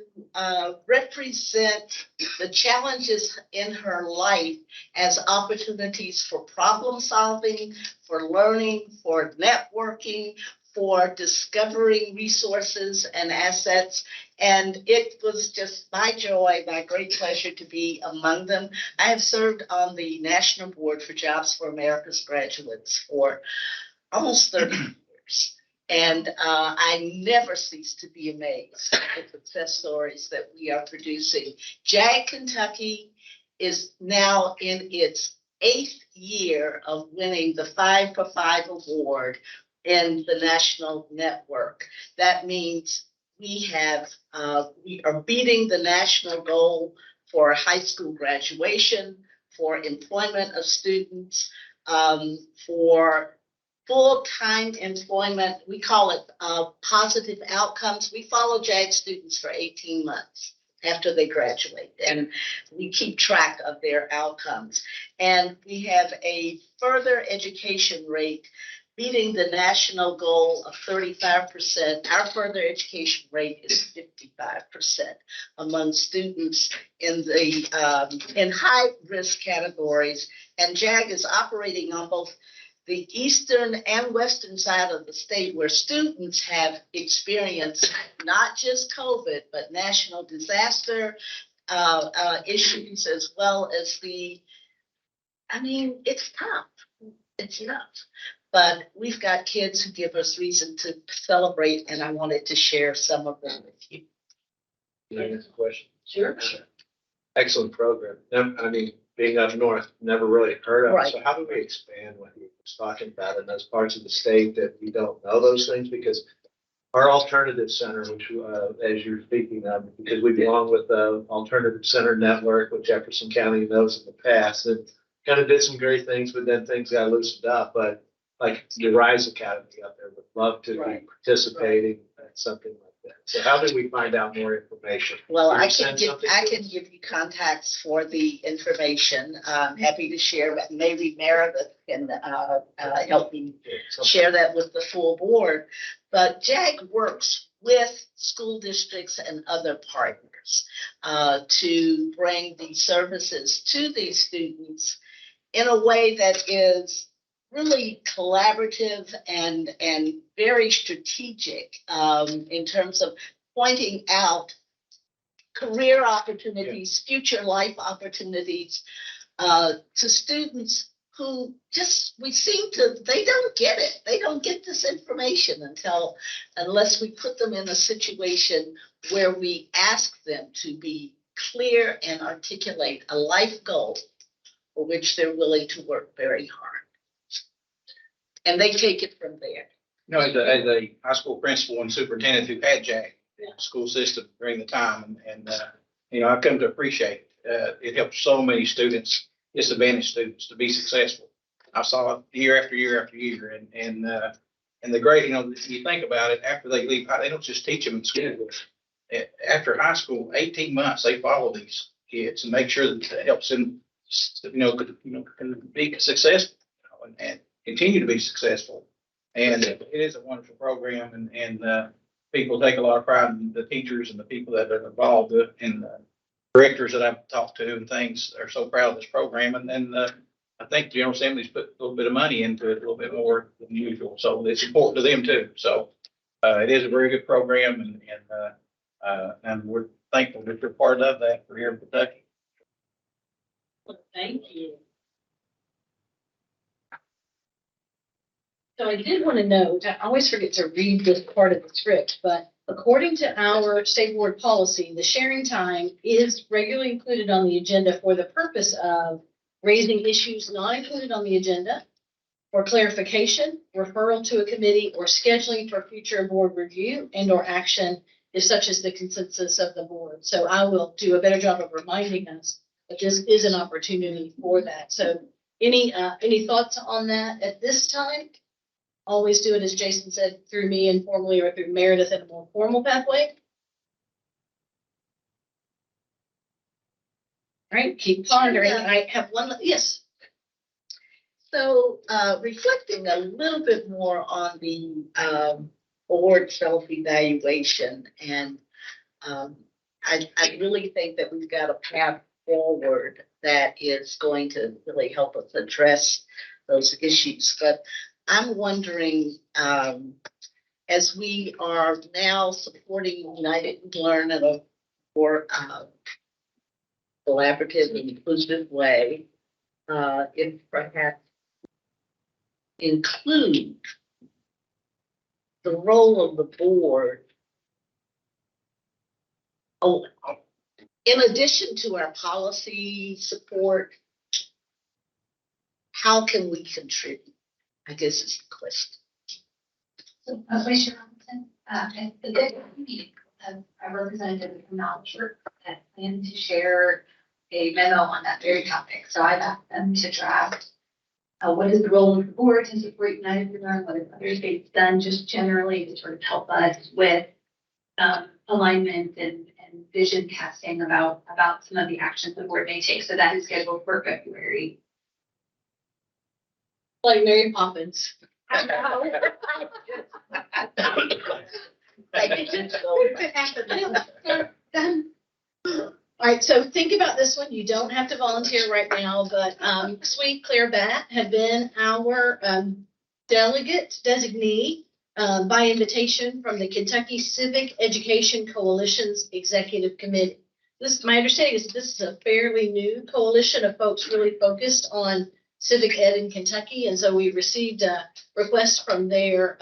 represent the challenges in her life as opportunities for problem solving, for learning, for networking, for discovering resources and assets. And it was just my joy, my great pleasure to be among them. I have served on the National Board for Jobs for America's Graduates for almost 30 years. And I never cease to be amazed at the success stories that we are producing. JAG Kentucky is now in its 8th year of winning the 5 for 5 award in the national network. That means we are beating the national goal for high school graduation, for employment of students, for full-time employment. We call it positive outcomes. We follow JAG students for 18 months. after they graduate. And we keep track of their outcomes. And we have a further education rate meeting the national goal of 35%. Our further education rate is 55% among students in the in high risk categories. And JAG is operating on both the eastern and western side of the state, where students have experienced not just COVID, but national disaster issues, as well as it's tough. It's tough. But we've got kids who give us reason to celebrate, and I wanted to share some of them with you. Can I ask a question? Sure. Excellent program. I mean, being up north, never really heard of it. Right. So how do we expand what you was talking about in those parts of the state that we don't know those things? Because our alternative center, which, as you're speaking of, because we belong with the Alternative Center Network, which Jefferson County knows in the past, and kind of did some great things, but then things got loosened up. But like the Rise Academy up there would love to be participating in something like that. So how do we find out more information? Well, Can you I send something can to us? give you contacts for the information. I'm happy to share that. Maybe Meredith can help me share that with the full board. But JAG works with school districts and other partners to bring these services to these students in a way that is really collaborative and very strategic in terms of pointing out career opportunities, future life opportunities to students who they don't get it. They don't get this information unless we put them in a situation where we ask them to be clear and articulate a life goal for which they're willing to work very hard. And they take it from there. You know, as a high school principal and superintendent who had JAG in the school system during the time, and I've come to appreciate it. It helps so many students, disadvantaged students, to be successful. I saw it year after year after year, and the great, you think about it, after they leave, they don't just teach them in school. After high school, 18 months, they follow these kids and make sure that it helps them, can be successful, and continue to be successful. And it is a wonderful program, and people take a lot of pride in the teachers and the people that are involved, and the directors that I've talked to and things are so proud of this program. And I think the General Assembly's put a little bit of money into it, a little bit more than usual. So it's important to them too. So it is a very good program, and we're thankful that we're part of that for here in Kentucky. Well, thank you. So I did want to note, I always forget to read this part of the script, but according to our state board policy, the sharing time is regularly included on the agenda for the purpose of raising issues not included on the agenda, for clarification, referral to a committee, or scheduling for future board review and or action if such is the consensus of the board. So I will do a better job of reminding us that this is an opportunity for that. So any thoughts on that at this time? Always do it, as Jason said, through me informally or through Meredith in a more formal pathway. All right, keep pondering. I have one, yes. So reflecting a little bit more on the board self-evaluation, and I really think that we've got a path forward that is going to really help us address those issues. But I'm wondering, as we are now supporting United We Learn in a more collaborative and inclusive way, if perhaps include the role of the board. Oh, in addition to our policy support, how can we contribute? I guess is the question. So, Vice Chair Robinson, at the good meeting, a representative from Knowledge Work that planned to share a memo on that very topic. So I've asked them to draft what is the role of the board to support United We Learn, what have other states done just generally to sort of help us with alignment and vision casting about some of the actions the board may take. So that is scheduled for February. Like Mary Poppins. I know. All right, so think about this one. You don't have to volunteer right now, but sweet Claire Batt had been our delegate designee by invitation from the Kentucky Civic Education Coalition's Executive Committee. My understanding is that this is a fairly new coalition of folks really focused on civic ed in Kentucky, and so we received a request from their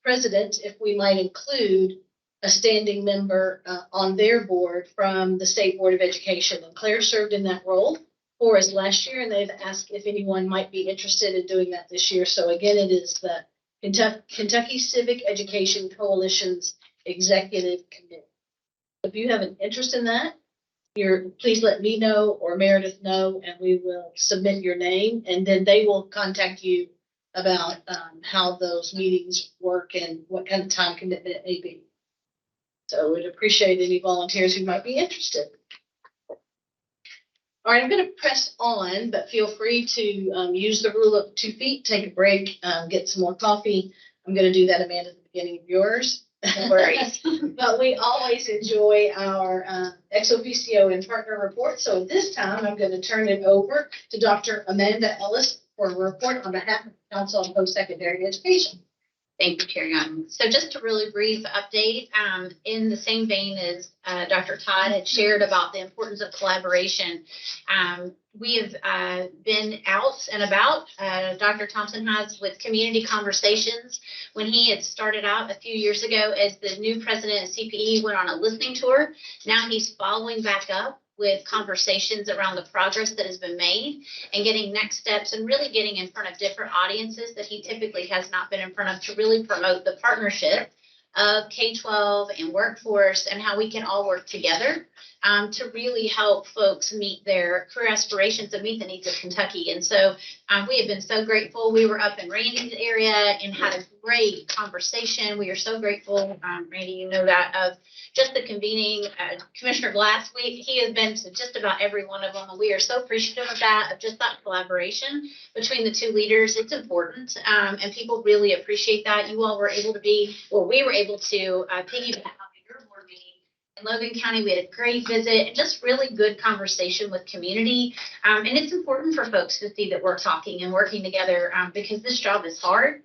president if we might include a standing member on their board from the State Board of Education. And Claire served in that role for us last year, and they've asked if anyone might be interested in doing that this year. So again, it is the Kentucky Civic Education Coalition's Executive Committee. If you have an interest in that, please let me know or Meredith know, and we will submit your name, and then they will contact you about how those meetings work and what kind of time commitment it may be. So we'd appreciate any volunteers who might be interested. All right, I'm going to press on, but feel free to use the rule of 2 feet, take a break, get some more coffee. I'm going to do that, Amanda, at the beginning of yours. No worries. But we always enjoy our ex officio and partner report. So this time I'm going to turn it over to Dr. Amanda Ellis for a report on behalf of the Council on Post-Secondary Education. Thank you, Chair Young. So just a really brief update, in the same vein as Dr. Todd had shared about the importance of collaboration. We have been out and about, Dr. Thompson has, with community conversations. When he had started out a few years ago as the new president of CPE, went on a listening tour. Now he's following back up with conversations around the progress that has been made and getting next steps and really getting in front of different audiences that he typically has not been in front of to really promote the partnership of K-12 and workforce and how we can all work together to really help folks meet their career aspirations and meet the needs of Kentucky. And so we have been so grateful. We were up in Randy's area and had a great conversation. We are so grateful, Randy, you know that, of just the convening. Commissioner last week, he has been to just about every one of them. And we are so appreciative of that, of just that collaboration between the two leaders. It's important, and people really appreciate that. You all were able to be, well, we were able to piggyback on your board meeting in Logan County. We had a great visit and just really good conversation with community. And it's important for folks to see that we're talking and working together because this job is hard.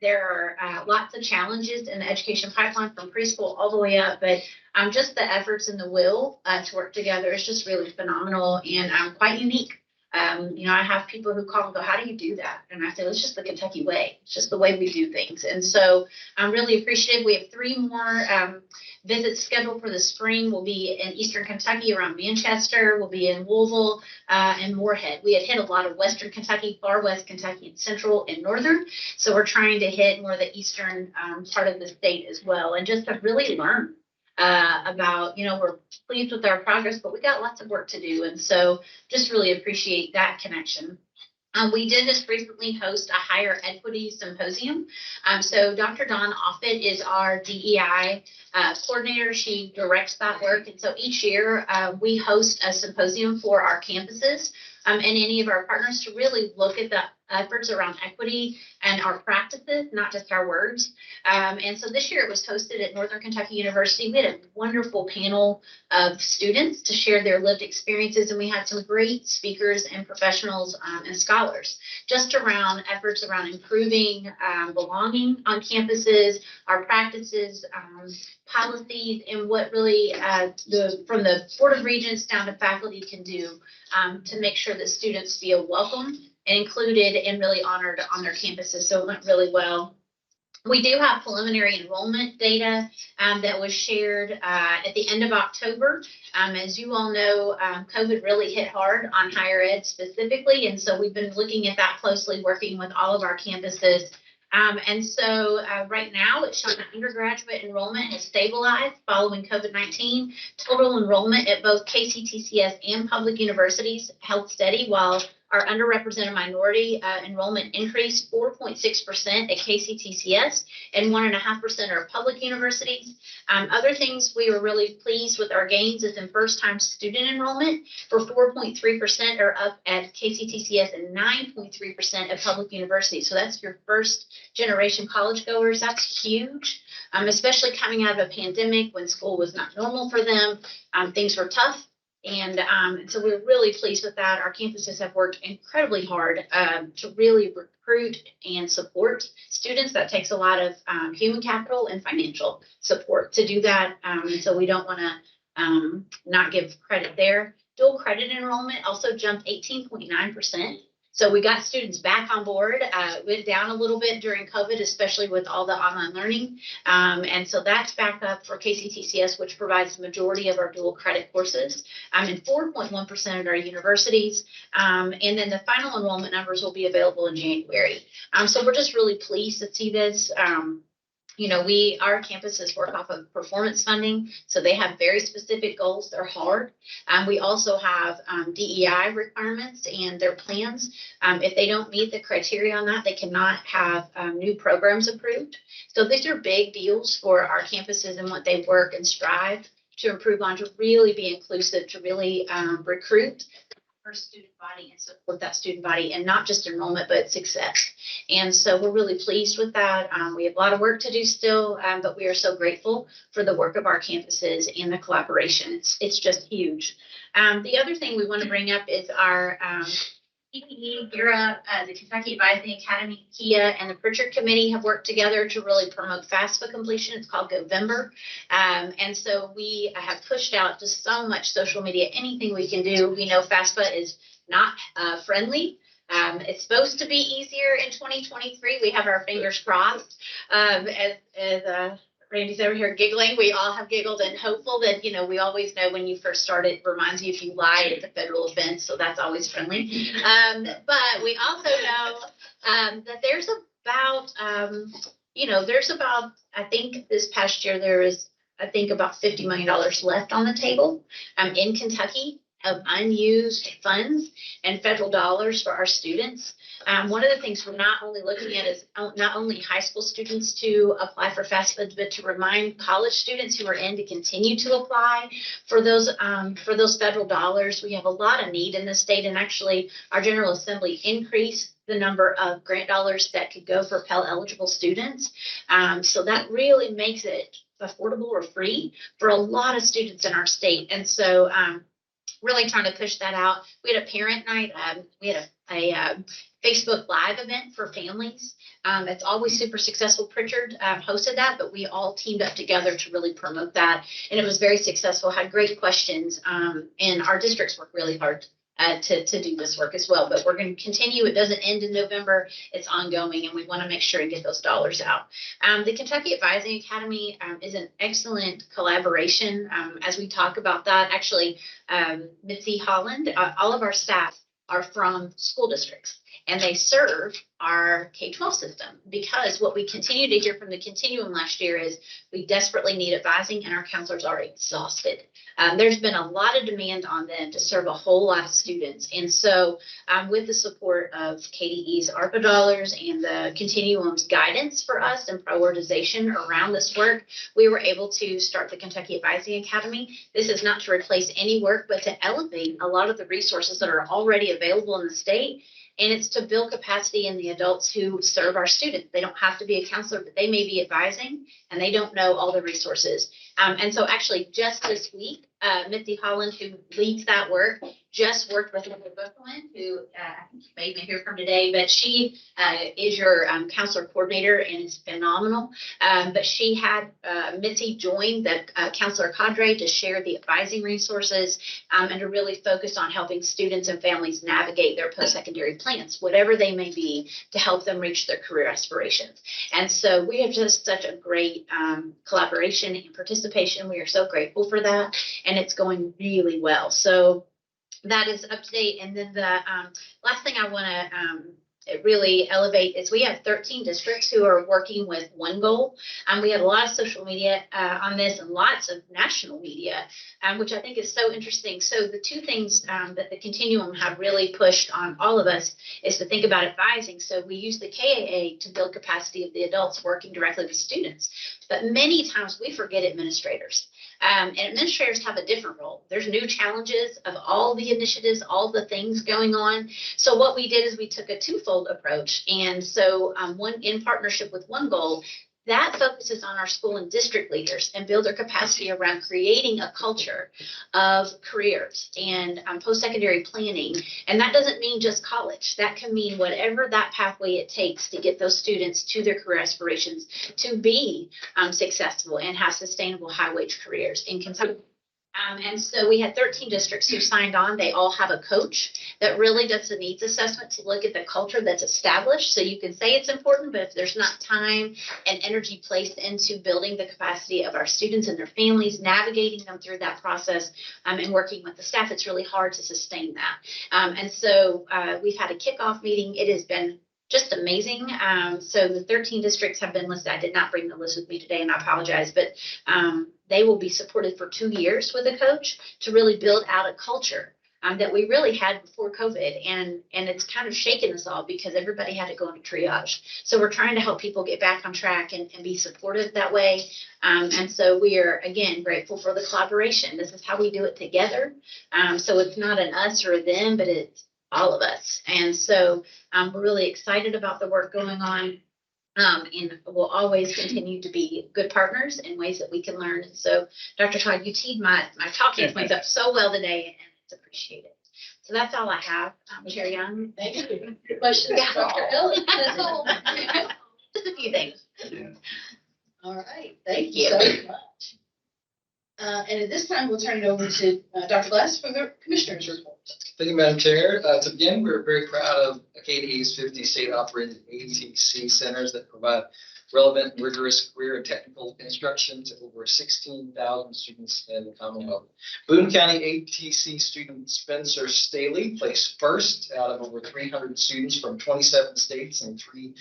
There are lots of challenges in the education pipeline from preschool all the way up, but just the efforts and the will to work together is just really phenomenal and quite unique. I have people who call and go, how do you do that? And I say, it's just the Kentucky way. It's just the way we do things. And so I'm really appreciative. We have 3 more visits scheduled for the spring. We'll be in Eastern Kentucky around Manchester. We'll be in Louisville and Moorhead. We had hit a lot of Western Kentucky, far West Kentucky, and Central and Northern. So we're trying to hit more of the Eastern part of the state as well. And just to really learn about, we're pleased with our progress, but we got lots of work to do. And so just really appreciate that connection. We did just recently host a higher equity symposium. So Dr. Dawn Offit is our DEI coordinator. She directs that work. And so each year we host a symposium for our campuses and any of our partners to really look at the efforts around equity and our practices, not just our words. And so this year it was hosted at Northern Kentucky University. We had a wonderful panel of students to share their lived experiences, and we had some great speakers and professionals and scholars just around efforts around improving belonging on campuses, our practices, policies, and what really from the Board of Regents down to faculty can do to make sure that students feel welcome and included and really honored on their campuses. So it went really well. We do have preliminary enrollment data that was shared at the end of October. As you all know, COVID really hit hard on higher ed specifically. And so we've been looking at that closely, working with all of our campuses. And so right now it's showing that undergraduate enrollment has stabilized following COVID-19. Total enrollment at both KCTCS and public universities held steady, while Our underrepresented minority enrollment increased 4.6% at KCTCS and 1.5% at our public universities. Other things we were really pleased with our gains is in first-time student enrollment for 4.3% are up at KCTCS and 9.3% at public universities. So that's your first generation college goers. That's huge, especially coming out of a pandemic when school was not normal for them. Things were tough. And so we're really pleased with that. Our campuses have worked incredibly hard to really recruit and support students. That takes a lot of human capital and financial support to do that. So we don't want to not give credit there. Dual credit enrollment also jumped 18.9%. So we got students back on board. Went down a little bit during COVID, especially with all the online learning. And so that's back up for KCTCS, which provides the majority of our dual credit courses, and 4.1% at our universities. And then the final enrollment numbers will be available in January. So we're just really pleased to see this. Our campuses work off of performance funding, so they have very specific goals. They're hard. We also have DEI requirements and their plans. If they don't meet the criteria on that, they cannot have new programs approved. So these are big deals for our campuses and what they work and strive to improve on, to really be inclusive, to really recruit our student body and support that student body, and not just enrollment, but success. And so we're really pleased with that. We have a lot of work to do still, but we are so grateful for the work of our campuses and the collaboration. It's just huge. The other thing we want to bring up is our KBE, GERA, the Kentucky Advising Academy, KIA, and the Pritchard Committee have worked together to really promote FAFSA completion. It's called Govember. And so we have pushed out just so much social media, anything we can do. We know FAFSA is not friendly. It's supposed to be easier in 2023. We have our fingers crossed. As Randy's over here giggling. We all have giggled and hopeful that, we always know when you first start, it reminds you if you lie at the federal event. So that's always friendly. But we also know that there's about, I think this past year, there is, about $50 million left on the table in Kentucky of unused funds and federal dollars for our students. One of the things we're not only looking at is not only high school students to apply for FAFSA, but to remind college students who are in to continue to apply for those federal dollars. We have a lot of need in the state, and actually our General Assembly increased the number of grant dollars that could go for Pell eligible students. So that really makes it affordable or free for a lot of students in our state. And so really trying to push that out. We had a parent night. We had a Facebook Live event for families. It's always super successful. Pritchard hosted that, but we all teamed up together to really promote that. And it was very successful, had great questions. And our districts work really hard to do this work as well. But we're going to continue. It doesn't end in November. It's ongoing, and we want to make sure and get those dollars out. The Kentucky Advising Academy is an excellent collaboration. As we talk about that, actually, Mitzi Holland, all of our staff are from school districts, and they serve our K-12 system, because what we continue to hear from the continuum last year is we desperately need advising, and our counselors are exhausted. There's been a lot of demand on them to serve a whole lot of students. And so with the support of KDE's ARPA dollars and the continuum's guidance for us and prioritization around this work, we were able to start the Kentucky Advising Academy. This is not to replace any work, but to elevate a lot of the resources that are already available in the state. And it's to build capacity in the adults who serve our students. They don't have to be a counselor, but they may be advising, and they don't know all the resources. And so actually just this week, Mitzi Holland, who leads that work, just worked with Linda Bucklin, who I think you may even hear from today, but she is your counselor coordinator and is phenomenal. But she had Mitzi join the counselor cadre to share the advising resources and to really focus on helping students and families navigate their post-secondary plans, whatever they may be, to help them reach their career aspirations. And so we have just such a great collaboration and participation. We are so grateful for that, and it's going really well. So that is up to date. And then the last thing I want to it really elevates. We have 13 districts who are working with one goal. We have a lot of social media on this and lots of national media, which I think is so interesting. So the two things that the Continuum have really pushed on all of us is to think about advising. So we use the KAA to build capacity of the adults working directly with students. But many times we forget administrators. And administrators have a different role. There's new challenges of all the initiatives, all the things going on. So what we did is we took a twofold approach. And so one in partnership with One Goal, that focuses on our school and district leaders and build their capacity around creating a culture of careers and post-secondary planning. And that doesn't mean just college. That can mean whatever that pathway it takes to get those students to their career aspirations to be successful and have sustainable high-wage careers in Kentucky. And so we had 13 districts who signed on. They all have a coach that really does the needs assessment to look at the culture that's established. So you can say it's important, but if there's not time and energy placed into building the capacity of our students and their families, navigating them through that process and working with the staff, it's really hard to sustain that. And so we've had a kickoff meeting. It has been just amazing. So the 13 districts have been listed. I did not bring the list with me today, and I apologize, but they will be supported for 2 years with a coach to really build out a culture that we really had before COVID. And it's kind of shaken us all because everybody had to go into triage. So we're trying to help people get back on track and be supportive that way. And so we are, again, grateful for the collaboration. This is how we do it together. So it's not an us or a them, but it's all of us. And so we're really excited about the work going on. And we'll always continue to be good partners in ways that we can learn. And so, Dr. Todd, you teed my talking points up so well today, and it's appreciated. So that's all I have. Chair Young. Thank you. Questions, Dr. Hill? That's all. Just a few things. All right, thank you so much. And at this time, we'll turn it over to Dr. Glass for the Commissioner's report. Thank you, Madam Chair. To begin, we're very proud of KDE's 50 state-operated ATC centers that provide relevant, rigorous career and technical instruction to over 16,000 students in the Commonwealth. Boone County ATC student Spencer Staley placed first out of over 300 students from 27 states and 3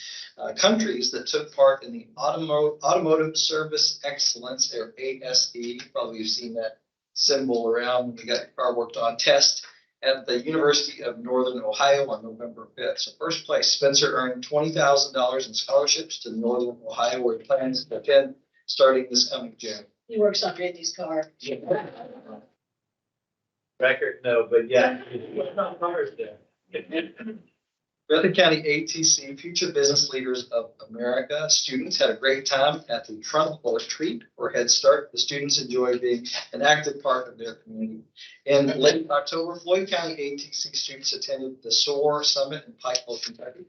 countries that took part in the Automotive Service Excellence, or ASE. Probably you've seen that symbol around when we got your car worked on test at the University of Northern Ohio on November 5th. So first place, Spencer earned $20,000 in scholarships to Northern Ohio, where he plans to attend starting this coming June. He works on Randy's car. Record, no, but yeah. Cars there. Breathitt County ATC Future Business Leaders of America students had a great time at the Trunk or Treat or Head Start. The students enjoyed being an active part of their community. In late October, Floyd County ATC students attended the SOAR Summit in Pikeville, Kentucky.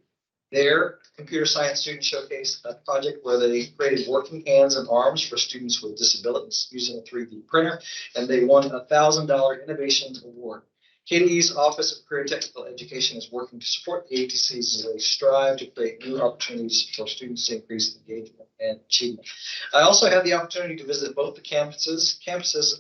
Their computer science students showcased a project where they created working hands and arms for students with disabilities using a 3D printer, and they won a $1,000 Innovation Award. KDE's Office of Career and Technical Education is working to support the ATCs as they strive to create new opportunities for students to increase engagement and achievement. I also had the opportunity to visit both the campuses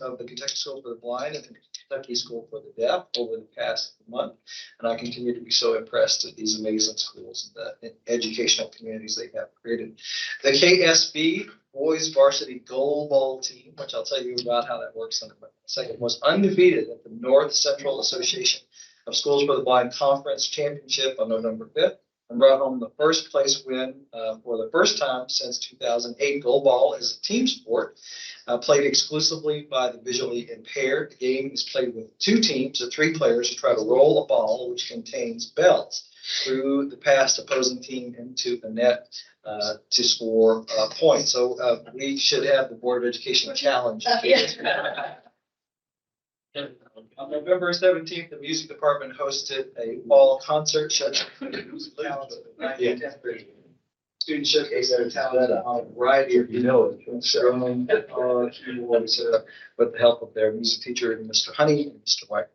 of the Kentucky School for the Blind and the Kentucky School for the Deaf over the past month, and I continue to be so impressed with these amazing schools and the educational communities they have created. The KSB Boys Varsity Goal Ball team, which I'll tell you about how that works in a second, was undefeated at the North Central Association of Schools for the Blind Conference Championship on November 5th and brought home the first place win for the first time since 2008. Goal ball is a team sport played exclusively by the visually impaired. The game is played with 2 teams of 3 players who try to roll a ball which contains bells through the past opposing team into the net to score points. So we should have the Board of Education challenge. On November 17th, the music department hosted a fall concert showcase. Students showcased their talent on a variety of instruments, guitar, keyboard, etc., with the help of their music teacher, Mr. Honey and Mr. White.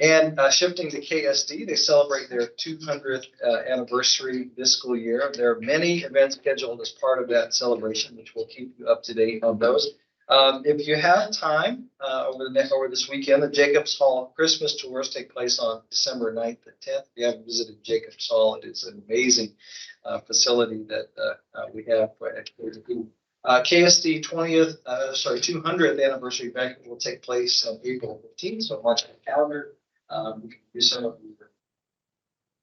And shifting to KSD, they celebrate their 200th anniversary this school year. There are many events scheduled as part of that celebration, which will keep you up to date on those. If you have time, over this weekend, the Jacobs Hall Christmas tours take place on December 9th and 10th. If you haven't visited Jacobs Hall, it is an amazing facility that we have at KBE. KSD 200th anniversary banquet will take place on April 15th, so mark the calendar. You can do some of your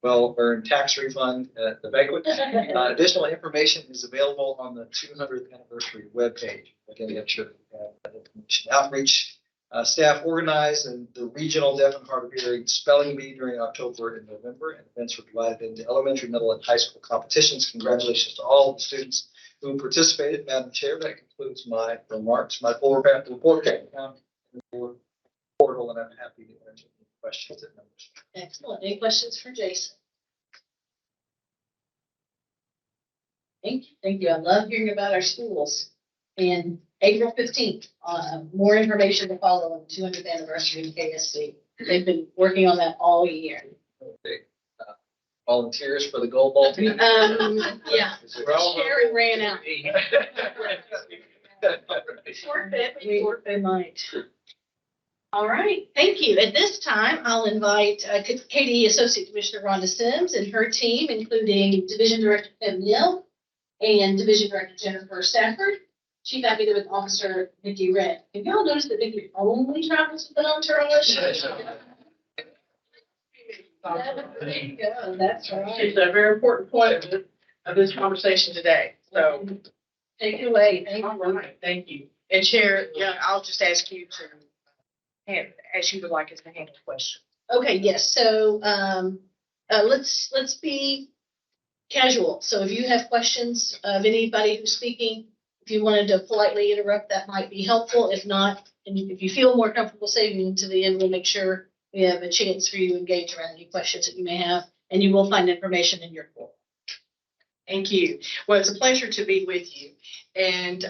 well-earned tax refund at the banquet. Additional information is available on the 200th anniversary webpage. Again, I'm sure you have that information. Outreach staff organized and the regional deaf and hard of hearing spelling bee during October and November, and events were divided into elementary, middle, and high school competitions. Congratulations to all the students who participated. Madam Chair, that concludes my remarks. My report came down in the portal, and I'm happy to answer any questions that members. Excellent. Any questions for Jason? Thank you. I love hearing about our schools. And April 15th, more information to follow on the 200th anniversary of KSC. They've been working on that all year. Okay. Volunteers for the goal ball team? Yeah. Sharon ran out. Forfeit might. All right, thank you. At this time, I'll invite KDE Associate Commissioner Rhonda Sims and her team, including Division Director Tim Neal and Division Director Jennifer Stafford, Chief Academic Officer Vicki Red. Have y'all noticed that Vicki only travels with an entourage? There you go. That's right. It's a very important point of this conversation today. So Take it away. all right, thank you. And Chair, yeah, I'll just ask you to as you would like us to handle the question. Okay, yes, so, let's be casual. So if you have questions of anybody who's speaking, if you wanted to politely interrupt, that might be helpful. If not, and if you feel more comfortable saving to the end, we'll make sure we have a chance for you to engage around any questions that you may have, and you will find information in your report. Thank you. Well, it's a pleasure to be with you. And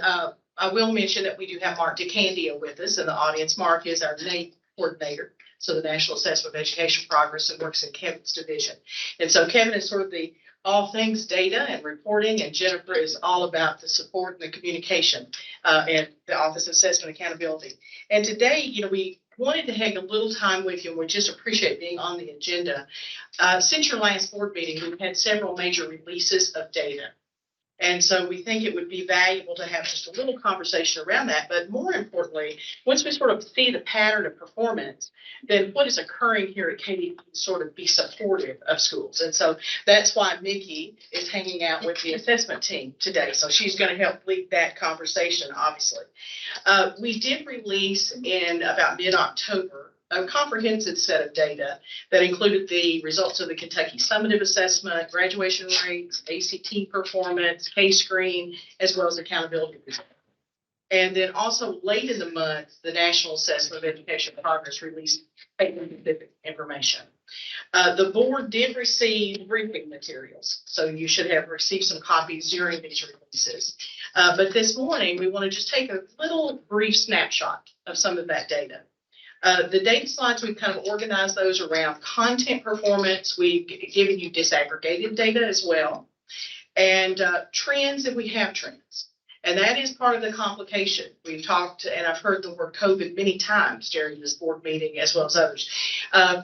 I will mention that we do have Mark DeCandia with us in the audience. Mark is our NAEP coordinator, so the National Assessment of Education Progress, and works in Kevin's division. And so Kevin is sort of the all things data and reporting, and Jennifer is all about the support and the communication and the Office of Assessment Accountability. And today, we wanted to take a little time with you, and we just appreciate being on the agenda. Since your last board meeting, we've had several major releases of data. And so we think it would be valuable to have just a little conversation around that. But more importantly, once we sort of see the pattern of performance, then what is occurring here at KBE can sort of be supportive of schools. And so that's why Mickey is hanging out with the assessment team today. So she's going to help lead that conversation, obviously. We did release in about mid-October a comprehensive set of data that included the results of the Kentucky Summative Assessment, graduation rates, ACT performance, K-Screen, as well as accountability results. And then also late in the month, the National Assessment of Education Progress released specific information. The board did receive briefing materials, so you should have received some copies during these releases. But this morning, we want to just take a little brief snapshot of some of that data. The data slides, we've kind of organized those around content performance. We've given you disaggregated data as well. And trends, if we have trends. And that is part of the complication. We've talked, and I've heard the word COVID many times during this board meeting, as well as others.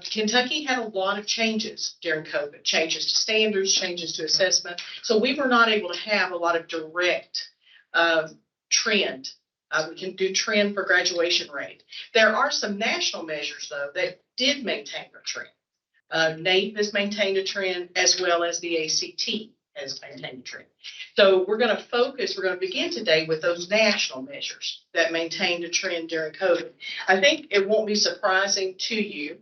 Kentucky had a lot of changes during COVID, changes to standards, changes to assessment. So we were not able to have a lot of direct trend. We can do trend for graduation rate. There are some national measures, though, that did maintain a trend. NAEP has maintained a trend, as well as the ACT has maintained a trend. So we're going to begin today with those national measures that maintained a trend during COVID. I think it won't be surprising to you,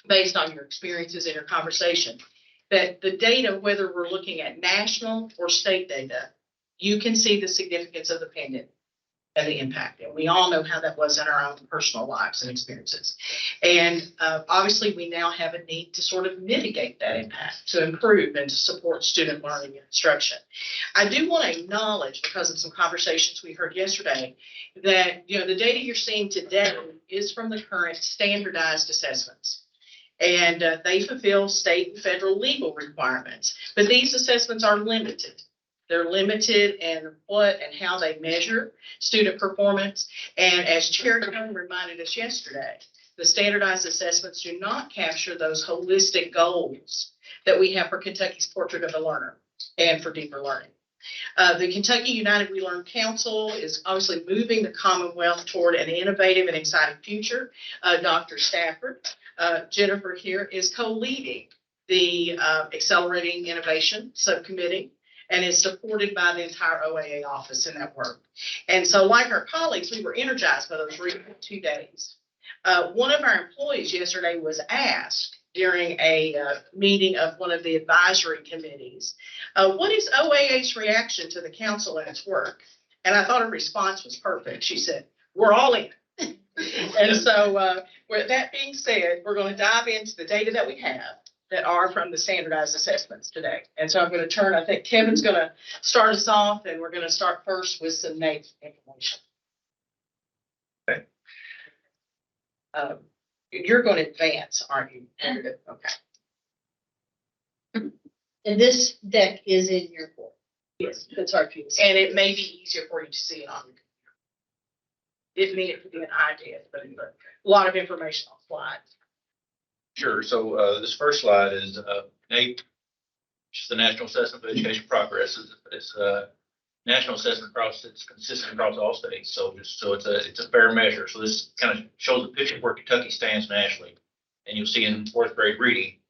based on your experiences and your conversation, that the data, whether we're looking at national or state data, you can see the significance of the pandemic and the impact. And we all know how that was in our own personal lives and experiences. And obviously, we now have a need to sort of mitigate that impact, to improve and to support student learning and instruction. I do want to acknowledge, because of some conversations we heard yesterday, that the data you're seeing today is from the current standardized assessments. And they fulfill state and federal legal requirements. But these assessments are limited. They're limited in what and how they measure student performance. And as Chair Young reminded us yesterday, the standardized assessments do not capture those holistic goals that we have for Kentucky's Portrait of a Learner and for deeper learning. The Kentucky United We Learn Council is obviously moving the Commonwealth toward an innovative and exciting future. Dr. Stafford, Jennifer here, is co-leading the Accelerating Innovation Subcommittee and is supported by the entire OAA office in that work. And so like our colleagues, we were energized by those recent 2 days. One of our employees yesterday was asked during a meeting of one of the advisory committees, what is OAA's reaction to the council and its work? And I thought her response was perfect. She said, we're all in. And so with that being said, we're going to dive into the data that we have that are from the standardized assessments today. And so I'm going to turn, I think Kevin's going to start us off, and we're going to start first with some NAEP information. Okay. You're going to advance, aren't you? Okay. And this deck is in your board. Yes, that's hard for you to see. And it may be easier for you to see it on your computer. Didn't mean it to be an idea, but a lot of information on slides. Sure. So this first slide is NAEP, which is the National Assessment of Education Progress. It's national assessment process. It's consistent across all states. So it's a fair measure. So this kind of shows a picture of where Kentucky stands nationally. And you'll see in 4th grade reading,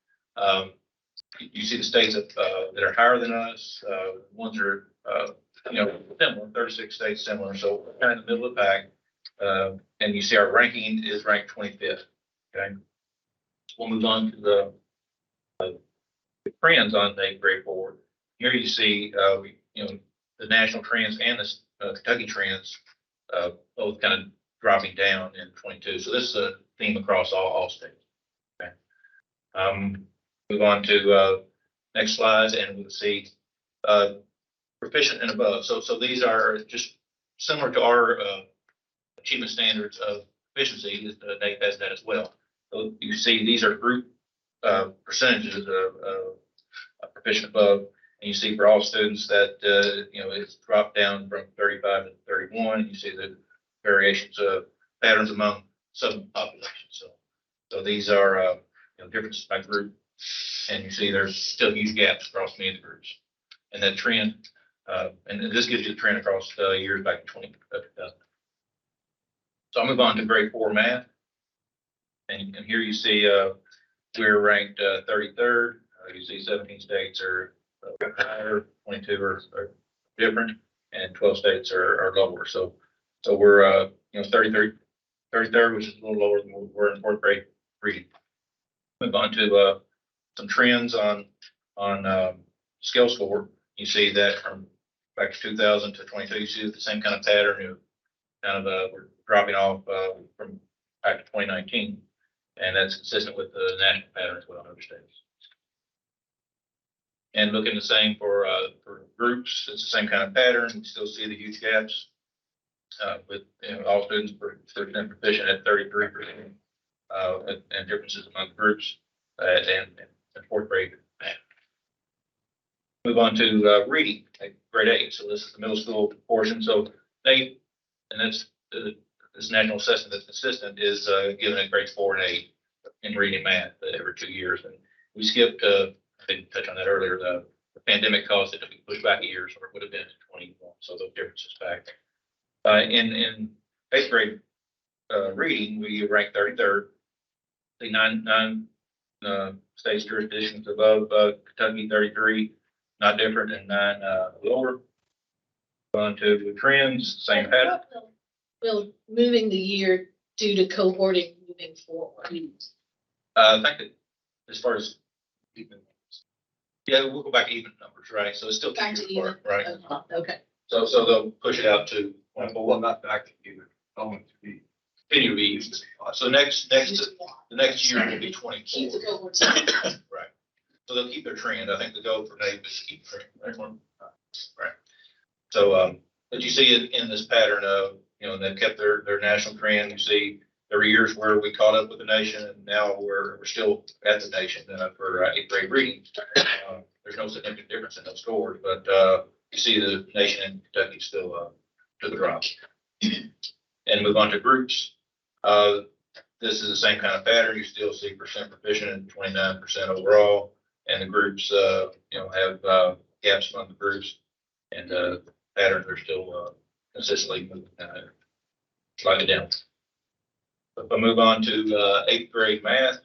you see the states that are higher than us. Ones that are similar. 36 states similar. So we're kind of in the middle of the pack. And you see our ranking is ranked 25th. Okay. We'll move on to the trends on the grade board. Here you see, the national trends and the Kentucky trends both kind of dropping down in 22. So this is a theme across all states. Okay. Move on to next slide, and we'll see proficient and above. So these are just similar to our achievement standards of proficiency. NAEP has that as well. So you see these are group percentages of proficient above, and you see for all students that it's dropped down from 35 to 31. And you see the variations of patterns among subpopulations. So these are differences by group, and you see there's still huge gaps across many of the groups. And that trend, and this gives you the trend across years back to 20. So I'll move on to grade 4 math. And here you see we're ranked 33rd. You see 17 states are higher, 22 are different, and 12 states are lower. So we're 33rd, which is a little lower than we were in 4th grade reading. Move on to some trends on scale score. You see that from back to 2000 to 22, you see the same kind of pattern. We're dropping off from back to 2019. And that's consistent with the national pattern as well in other states. And looking the same for groups, it's the same kind of pattern. We still see the huge gaps with all students proficient at 33%, and differences among groups and 4th grade. Move on to reading at grade 8. So this is the middle school portion. So NAEP, and that's this national assessment that's consistent, is given at grades 4 and 8 in reading and math every 2 years. And we skipped, I didn't touch on that earlier, the pandemic caused it to be pushed back a year, so it would have been to 21. So those differences back. In 8th grade reading, we ranked 33rd. The nine states jurisdictions above Kentucky, 33, not different, and 9 lower. On to the trends, same pattern. Well, moving the year due to cohorting moving forward. I think that as far as even, we'll go back to even numbers, right? So it's still 2 Back years to even. apart, right? Okay. So they'll push it out to, Well, not back to even, only to be. continue to be used. So the next year will be 24. Keep the cohorts. Right. So they'll keep their trend. I think the goal for NAEP is to keep the trend. Right. So, but you see it in this pattern of, they've kept their national trend. You see there were years where we caught up with the nation, and now we're still at the nation for 8th grade reading. There's no significant difference in those scores, but you see the nation in Kentucky still to the right. And move on to groups. This is the same kind of pattern. You still see percent proficient and 29% overall. And the groups, have gaps among the groups. And patterns are still consistently moving slightly down. If I move on to 8th grade math,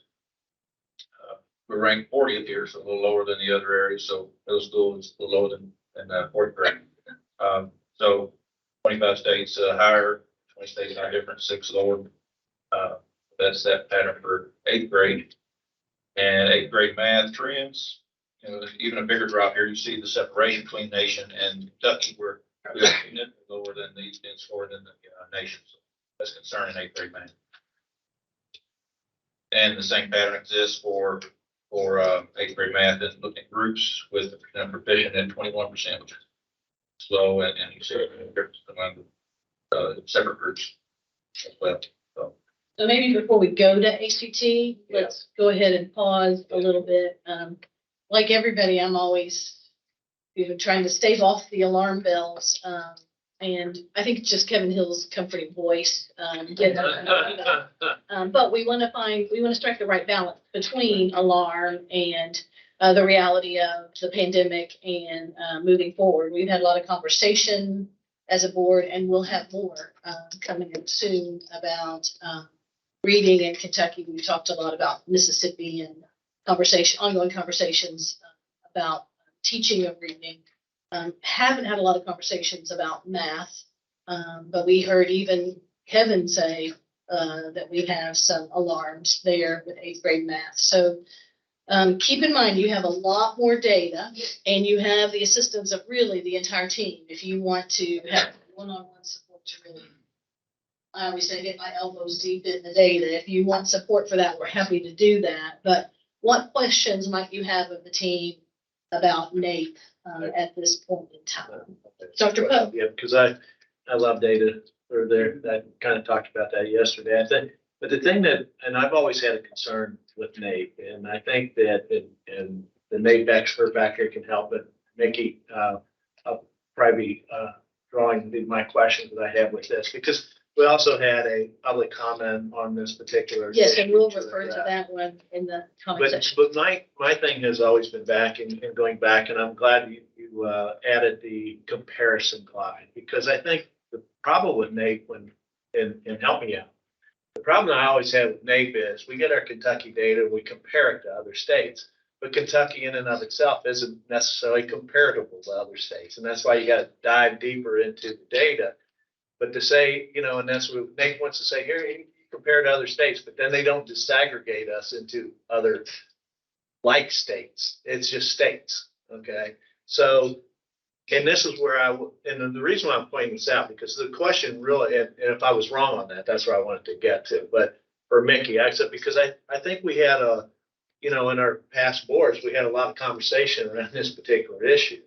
we're ranked 40th here, so a little lower than the other areas. So middle school is a little lower than 4th grade. So 25 states higher, 20 states high difference, 6 lower. That's that pattern for 8th grade. And 8th grade math trends, even a bigger drop here. You see the separation between nation and Kentucky, where we are significantly lower than the score than the nation. So that's concerning 8th grade math. And the same pattern exists for 8th grade math and looking at groups with percent proficient at 21%, which is slow, and you see a difference among separate groups as well. So maybe before we go to ACT, let's go ahead and pause a little bit. Like everybody, I'm always trying to stave off the alarm bells. And I think it's just Kevin Hill's comforting voice. But we want to strike the right balance between alarm and the reality of the pandemic and moving forward. We've had a lot of conversation as a board, and we'll have more coming in soon about reading in Kentucky. We talked a lot about Mississippi and ongoing conversations about teaching of reading. Haven't had a lot of conversations about math, but we heard even Kevin say that we have some alarms there with 8th grade math. So keep in mind, you have a lot more data, and you have the assistance of really the entire team. If you want to have one-on-one support to really, I always say, get my elbows deep in the data. If you want support for that, we're happy to do that. But what questions might you have of the team about NAEP at this point in time? Dr. Poe? Yeah, because I love data. I kind of talked about that yesterday. I think, but the thing and I've always had a concern with NAEP, and I think that, and the NAEP expert back here can help, but Mickey, I'll probably be drawing my questions that I have with this, because we also had a public comment on this particular. Yes, and we'll refer to that one in the comment section. But my thing has always been back and going back, and I'm glad you added the comparison glide, because I think the problem with NAEP, and help me out, the problem I always have with NAEP is we get our Kentucky data, we compare it to other states, but Kentucky in and of itself isn't necessarily comparable to other states, and that's why you got to dive deeper into the data. But to say, and that's what NAEP wants to say here, you compare to other states, but then they don't disaggregate us into other like states. It's just states. Okay. So, and this is where and the reason why I'm pointing this out, because the question really, and if I was wrong on that, that's where I wanted to get to. But for Mickey, I said, because I think we had in our past boards, we had a lot of conversation around this particular issue.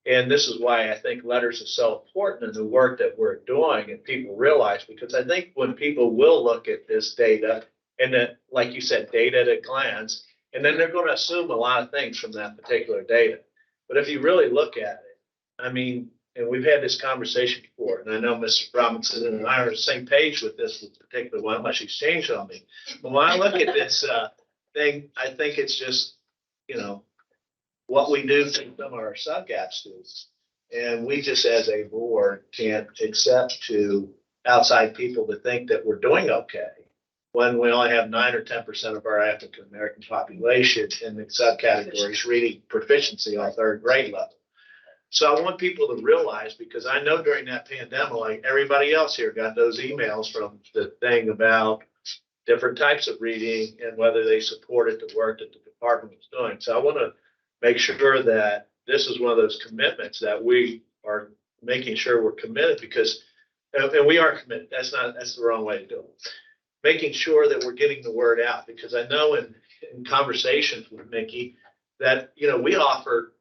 And this is why I think letters are so important in the work that we're doing, and people realize, because I think when people will look at this data, and that, like you said, data at a glance, and then they're going to assume a lot of things from that particular data. But if you really look at it, I mean, and we've had this conversation before, and I know Mr. Robinson and I are on the same page with this particular one, unless she's changed on me. But when I look at this thing, I think it's just, what we do to some of our sub-gap students. And we just, as a board, can't accept to outside people to think that we're doing okay when we only have 9 or 10% of our African American population in the subcategories reading proficiency on 3rd grade level. So I want people to realize, because I know during that pandemic, like everybody else here got those emails from the thing about different types of reading and whether they supported the work that the department was doing. So I want to make sure that this is one of those commitments that we are making sure we're committed, because, and we are committed. That's the wrong way to do it. Making sure that we're getting the word out, because I know in conversations with Mickey that, we offer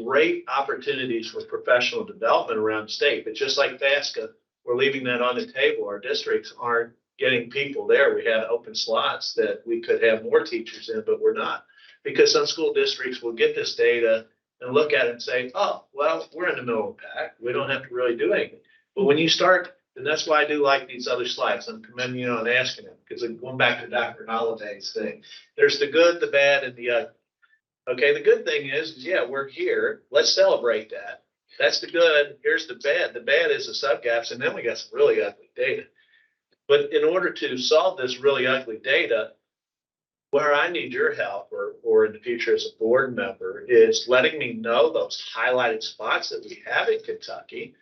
great opportunities for professional development around the state, but just like FAFSA, we're leaving that on the table. Our districts aren't getting people there. We had open slots that we could have more teachers in, but we're not. Because some school districts will get this data and look at it and say, oh, well, we're in the middle of the pack. We don't have to really do anything. But when you start, and that's why I do like these other slides. I'm commending you on asking them, because going back to Dr. Holliday's thing, there's the good, the bad, and the ugly. Okay, the good thing is, yeah, we're here. Let's celebrate that. That's the good. Here's the bad. The bad is the sub gaps, and then we got some really ugly data. But in order to solve this really ugly data, where I need your help, or in the future as a board member, is letting me know those highlighted spots that we have in Kentucky.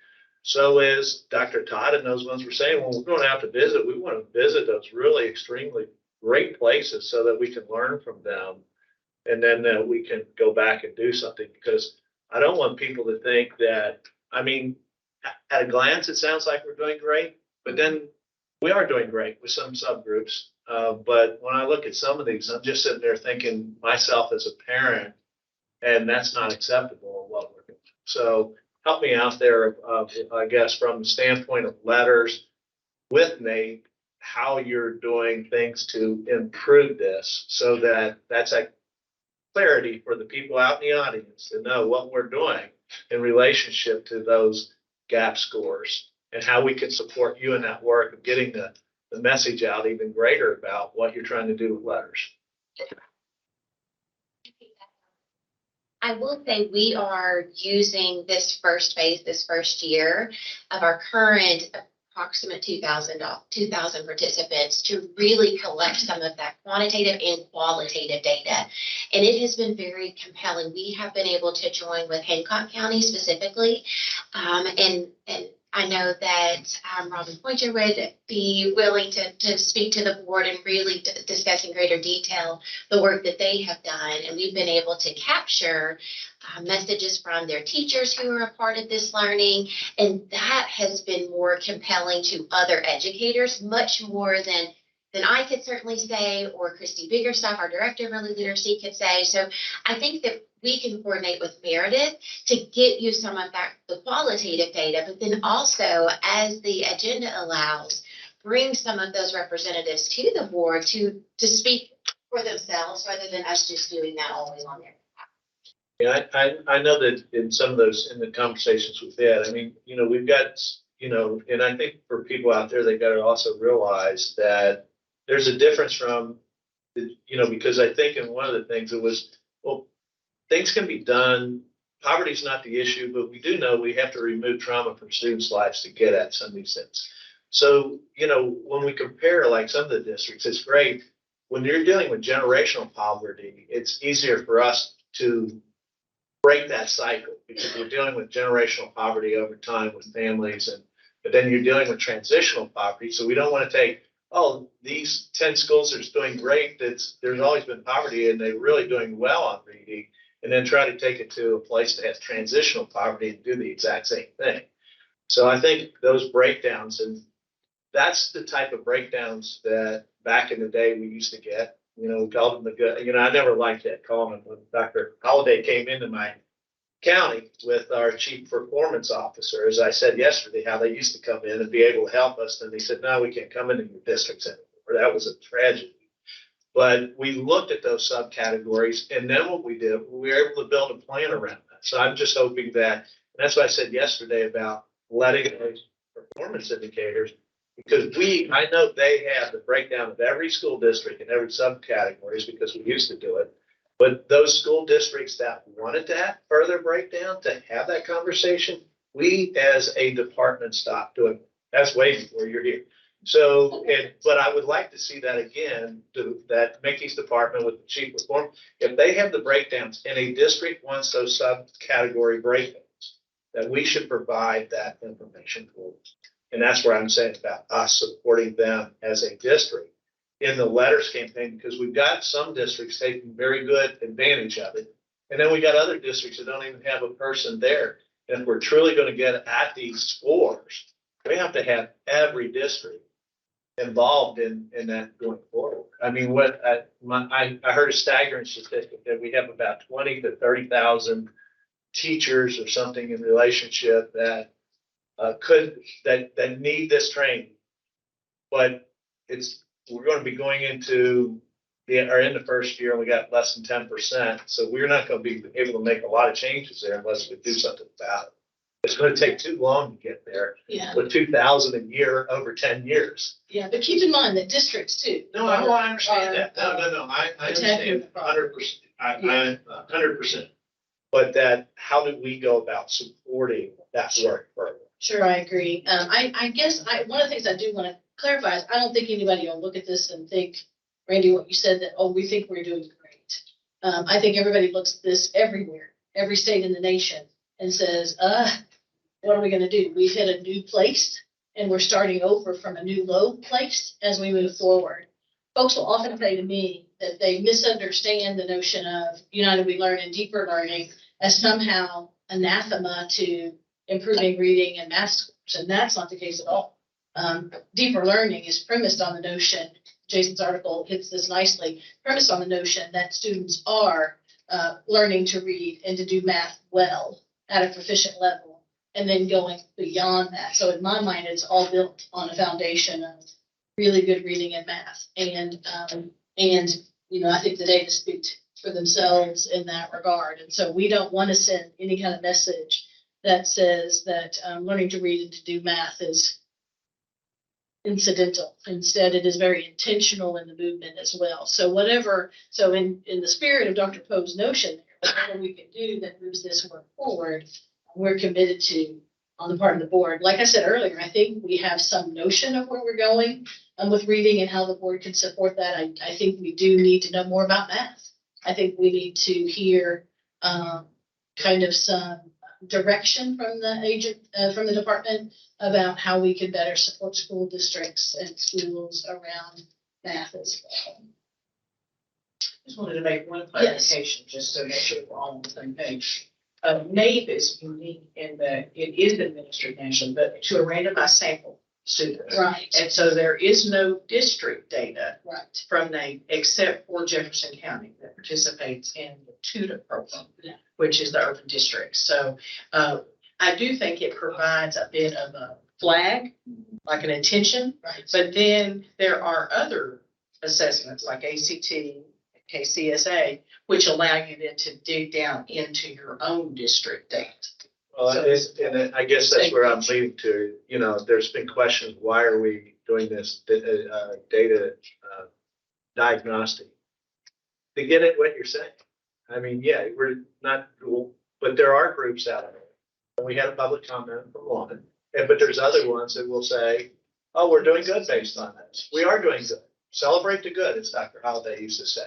So as Dr. Todd and those ones were saying, when we're going out to visit, we want to visit those really extremely great places so that we can learn from them. And then we can go back and do something, because I don't want people to think that, I mean, at a glance, it sounds like we're doing great, but then we are doing great with some subgroups. But when I look at some of these, I'm just sitting there thinking myself as a parent, and that's not acceptable in what we're doing. So help me out there, I guess, from the standpoint of letters with Nate, how you're doing things to improve this, so that that's a clarity for the people out in the audience to know what we're doing in relationship to those gap scores, and how we can support you in that work of getting the message out even greater about what you're trying to do with letters. I will say we are using this first phase, this first year of our current approximate 2,000 participants to really collect some of that quantitative and qualitative data. And it has been very compelling. We have been able to join with Hancock County specifically. And I know that Robin Pointer would be willing to speak to the board and really discuss in greater detail the work that they have done. And we've been able to capture messages from their teachers who are a part of this learning. And that has been more compelling to other educators, much more than I could certainly say, or Christy Biggerstaff, our director of early literacy, could say. So I think that we can coordinate with Meredith to get you some of that, the qualitative data, but then also, as the agenda allows, bring some of those representatives to the board to speak for themselves, rather than us just doing that always on there. Yeah, I know that in some of those, in the conversations we've had, I mean, we've got, and I think for people out there, they've got to also realize that there's a difference from, because I think in one of the things it was, well, things can be done. Poverty is not the issue, but we do know we have to remove trauma from students' lives to get at some of these things. So, when we compare like some of the districts, it's great. When you're dealing with generational poverty, it's easier for us to break that cycle, because we're dealing with generational poverty over time with families, but then you're dealing with transitional poverty. So we don't want to take, oh, these 10 schools are doing great. There's always been poverty and they're really doing well on reading, and then try to take it to a place that has transitional poverty and do the exact same thing. So I think those breakdowns, and that's the type of breakdowns that back in the day we used to get. We called them the good. I never liked that calling when Dr. Holliday came into my county with our chief performance officer. As I said yesterday, how they used to come in and be able to help us. And they said, no, we can't come into your districts anymore. That was a tragedy. But we looked at those subcategories, and then what we did, we were able to build a plan around that. So I'm just hoping that, and that's what I said yesterday about letting those performance indicators, because I know they have the breakdown of every school district and every subcategories, because we used to do it. But those school districts that wanted to have further breakdown, to have that conversation, we as a department stopped doing it. That's way before you're here. So, but I would like to see that again, that Mickey's department with the chief reform, if they have the breakdowns and a district wants those subcategory breakdowns, that we should provide that information for them. And that's where I'm saying about us supporting them as a district in the letters campaign, because we've got some districts taking very good advantage of it. And then we got other districts that don't even have a person there. And if we're truly going to get at these scores, we have to have every district involved in that going forward. I mean, I heard a staggering statistic that we have about 20 to 30,000 teachers or something in relationship that that need this training, but we're going to be going into are in the first year and we got less than 10%. So we're not going to be able to make a lot of changes there unless we do something about it. It's going to take too long to get there Yeah, with 2,000 a year over 10 years. yeah, but keep in mind that districts too. No, I understand that. No, I attacking understand the problem. 100%. I 100%. But that, how do we go about supporting that work further? Sure, I agree. I guess one of the things I do want to clarify is I don't think anybody will look at this and think, Randy, what you said that, oh, we think we're doing great. I think everybody looks at this everywhere, every state in the nation and says, what are we going to do? We've hit a new place and we're starting over from a new low place as we move forward. Folks will often say to me that they misunderstand the notion of United We Learn and deeper learning as somehow anathema to improving reading and math scores, and that's not the case at all. Deeper learning is premised on the notion, Jason's article hits this nicely, premised on the notion that students are learning to read and to do math well at a proficient level, and then going beyond that. So in my mind, it's all built on a foundation of really good reading and math. And I think the data speak for themselves in that regard. And so we don't want to send any kind of message that says that learning to read and to do math is incidental. Instead, it is very intentional in the movement as well. So in the spirit of Dr. Poe's notion, whatever we can do that moves this work forward, we're committed to on the part of the board. Like I said earlier, I think we have some notion of where we're going with reading and how the board can support that. I think we do need to know more about math. I think we need to hear kind of some direction from the agent, from the department about how we can better support school districts and schools around math as well. Just wanted to make one clarification, just to make sure we're all on the same page. NAEP is unique in that it is administered nationally, but to a randomized sample students. Right. And so there is no district data Right. from NAEP except for Jefferson County that participates in the TUDA program, Yeah. which is the urban district. So I do think it provides a bit of a flag, like an intention, Right. but then there are other assessments like ACT, KCSA, which allow you then to dig down into your own district data. Well, I guess that's where I'm leading to. There's been questions, why are we doing this data diagnostic? To get at what you're saying. I mean, yeah, we're not cool, but there are groups out there. And we had a public comment from one, but there's other ones that will say, oh, we're doing good based on this. We are doing good. Celebrate the good, as Dr. Holliday used to say.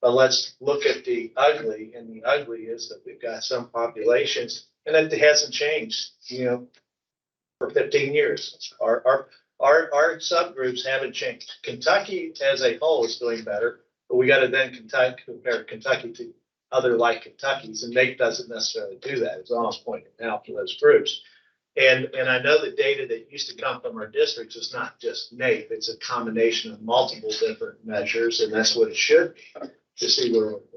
But let's look at the ugly, and the ugly is that we've got some populations, and it hasn't changed, for 15 years. Our subgroups haven't changed. Kentucky as a whole is doing better, but we got to then compare Kentucky to other like Kentuckies, and NAEP doesn't necessarily do that. It's almost pointing out to those groups. And I know the data that used to come from our districts is not just NAEP, it's a combination of multiple different measures, and that's what it should be to see where we're going.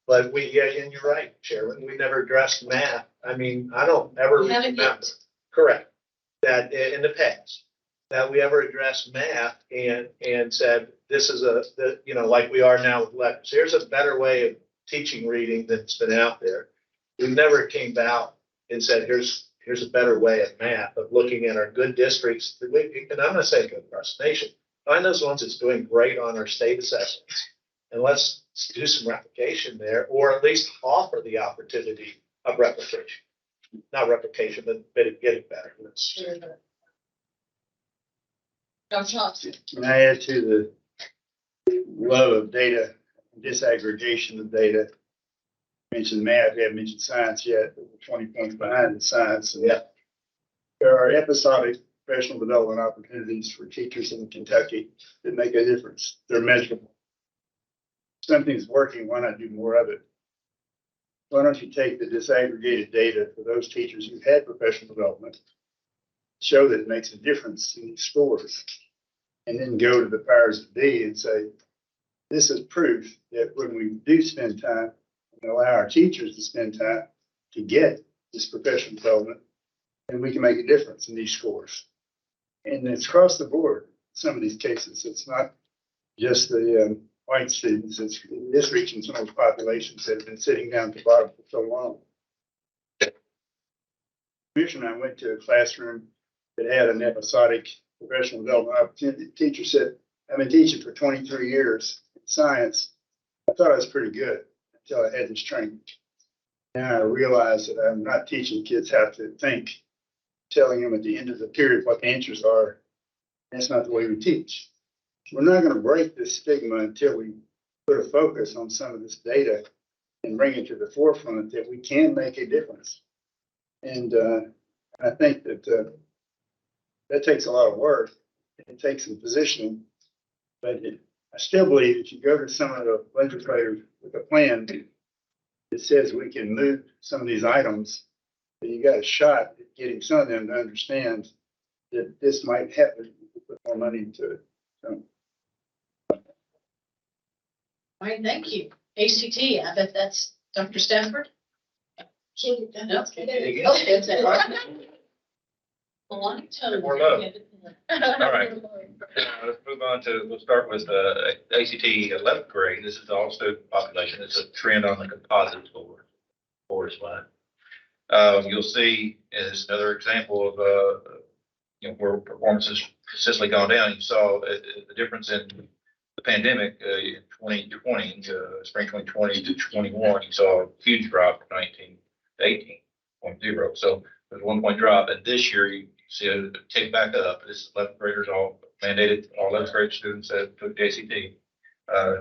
But and you're right, Chairman, we never addressed math. I mean, I don't ever remember, correct, that in the past, that we ever addressed math and said, this is like we are now with letters. Here's a better way of teaching reading that's been out there. We never came out and said, here's a better way of math, of looking at our good districts. And I'm not saying good across the nation. Find those ones that's doing great on our state assessments. And let's do some replication there, or at least offer the opportunity of replication. Not replication, but getting better. Dr. Johnson. Can I add to the love of data, disaggregation of data? Mentioned math, we haven't mentioned science yet, but we're 20 points behind in science. And there are episodic professional development opportunities for teachers in Kentucky that make a difference. They're measurable. Something's working, why not do more of it? Why don't you take the disaggregated data for those teachers who've had professional development, show that it makes a difference in scores, and then go to the powers that be and say, this is proof that when we do spend time and allow our teachers to spend time to get this professional development, and we can make a difference in these scores. And it's across the board, some of these cases. It's not just the white students. It's reaching some of those populations that have been sitting down at the bottom for so long. Commissioner, I went to a classroom that had an episodic professional development opportunity. The teacher said, I've been teaching for 23 years in science. I thought I was pretty good until I had this training. Now I realize that I'm not teaching kids how to think, telling them at the end of the period what the answers are. That's not the way we teach. We're not going to break this stigma until we put a focus on some of this data and bring it to the forefront that we can make a difference. And I think that that takes a lot of work. It takes some positioning, but I still believe that you go to some of the legislators with a plan that says we can move some of these items, that you got a shot at getting some of them to understand that this might happen if we put more money into it. So. All right, thank you. ACT, I bet that's Dr. Stafford. She- No, there you go. It's a hard- Melania. More love. All right. Let's move on to, we'll start with ACT 11th grade. This is all student population. It's a trend on the composite score. Four is fine. You'll see is another example of where performance has consistently gone down. You saw the difference in the pandemic in 2020, spring 2020 to 21. You saw a huge drop from 19 to 18.0. So there's a 1 point drop, and this year you see a tick back up. This is 11th graders all mandated, all 11th grade students that took the ACT.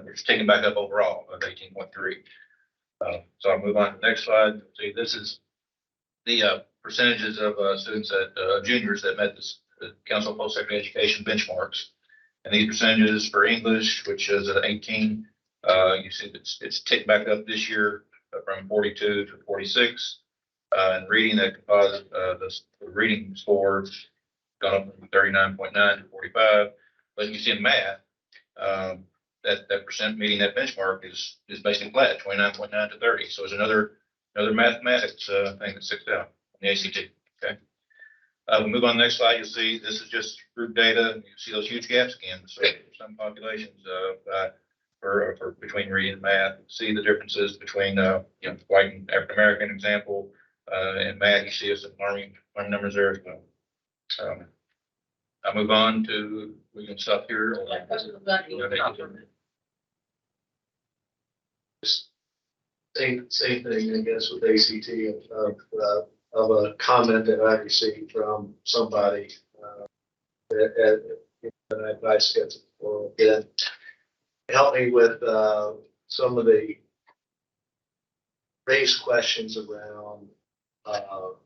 It's ticking back up overall of 18.3. So I'll move on to the next slide. See, this is the percentages of students that juniors that met the Council of Post-Secondary Education benchmarks. And these percentages for English, which is at 18, you see it's ticked back up this year from 42 to 46. And reading that composite, the reading score gone up from 39.9 to 45. But you see in math, that percent meeting that benchmark is basically flat, 29.9 to 30. So it's another mathematics thing that sticks out on the ACT. Okay. We'll move on to the next slide. You'll see this is just group data. You see those huge gaps again. So some populations for between reading and math. See the differences between white and African American example. In math, you see some alarming numbers there. I'll move on to, we can stop here. Same thing, I guess, with ACT of a comment that I received from somebody that advice gets for it. Help me with some of the raised questions around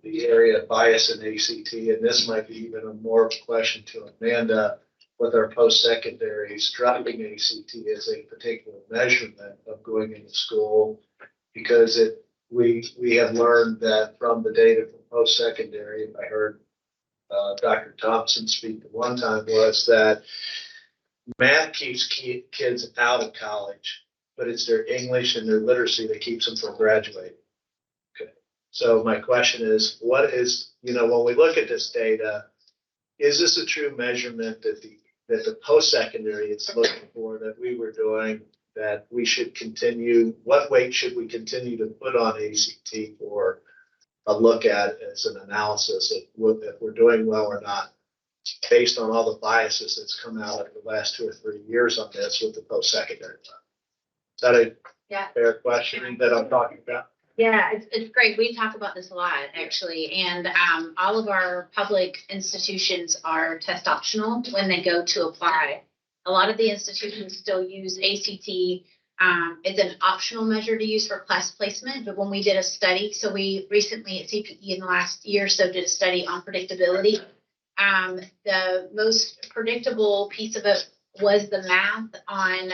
the area of bias in ACT, and this might be even a more of a question to Amanda with our post-secondaries, dropping ACT as a particular measurement of going into school, because we have learned that from the data from post-secondary, and I heard Dr. Thompson speak at one time, was that math keeps kids out of college, but it's their English and their literacy that keeps them from graduating. Okay. So my question is, what is, when we look at this data, is this a true measurement that the post-secondary is looking for, that we were doing, that we should continue? What weight should we continue to put on ACT for a look at as an analysis of if we're doing well or not, based on all the biases that's come out of the last 2 or 3 years on this with the post-secondary? Is that a fair question that I'm talking about? Yeah, it's great. We talk about this a lot, actually. And all of our public institutions are test optional when they go to apply. A lot of the institutions still use ACT. It's an optional measure to use for class placement. But when we did a study, so we recently at CPE in the last year or so did a study on predictability. The most predictable piece of it was the math on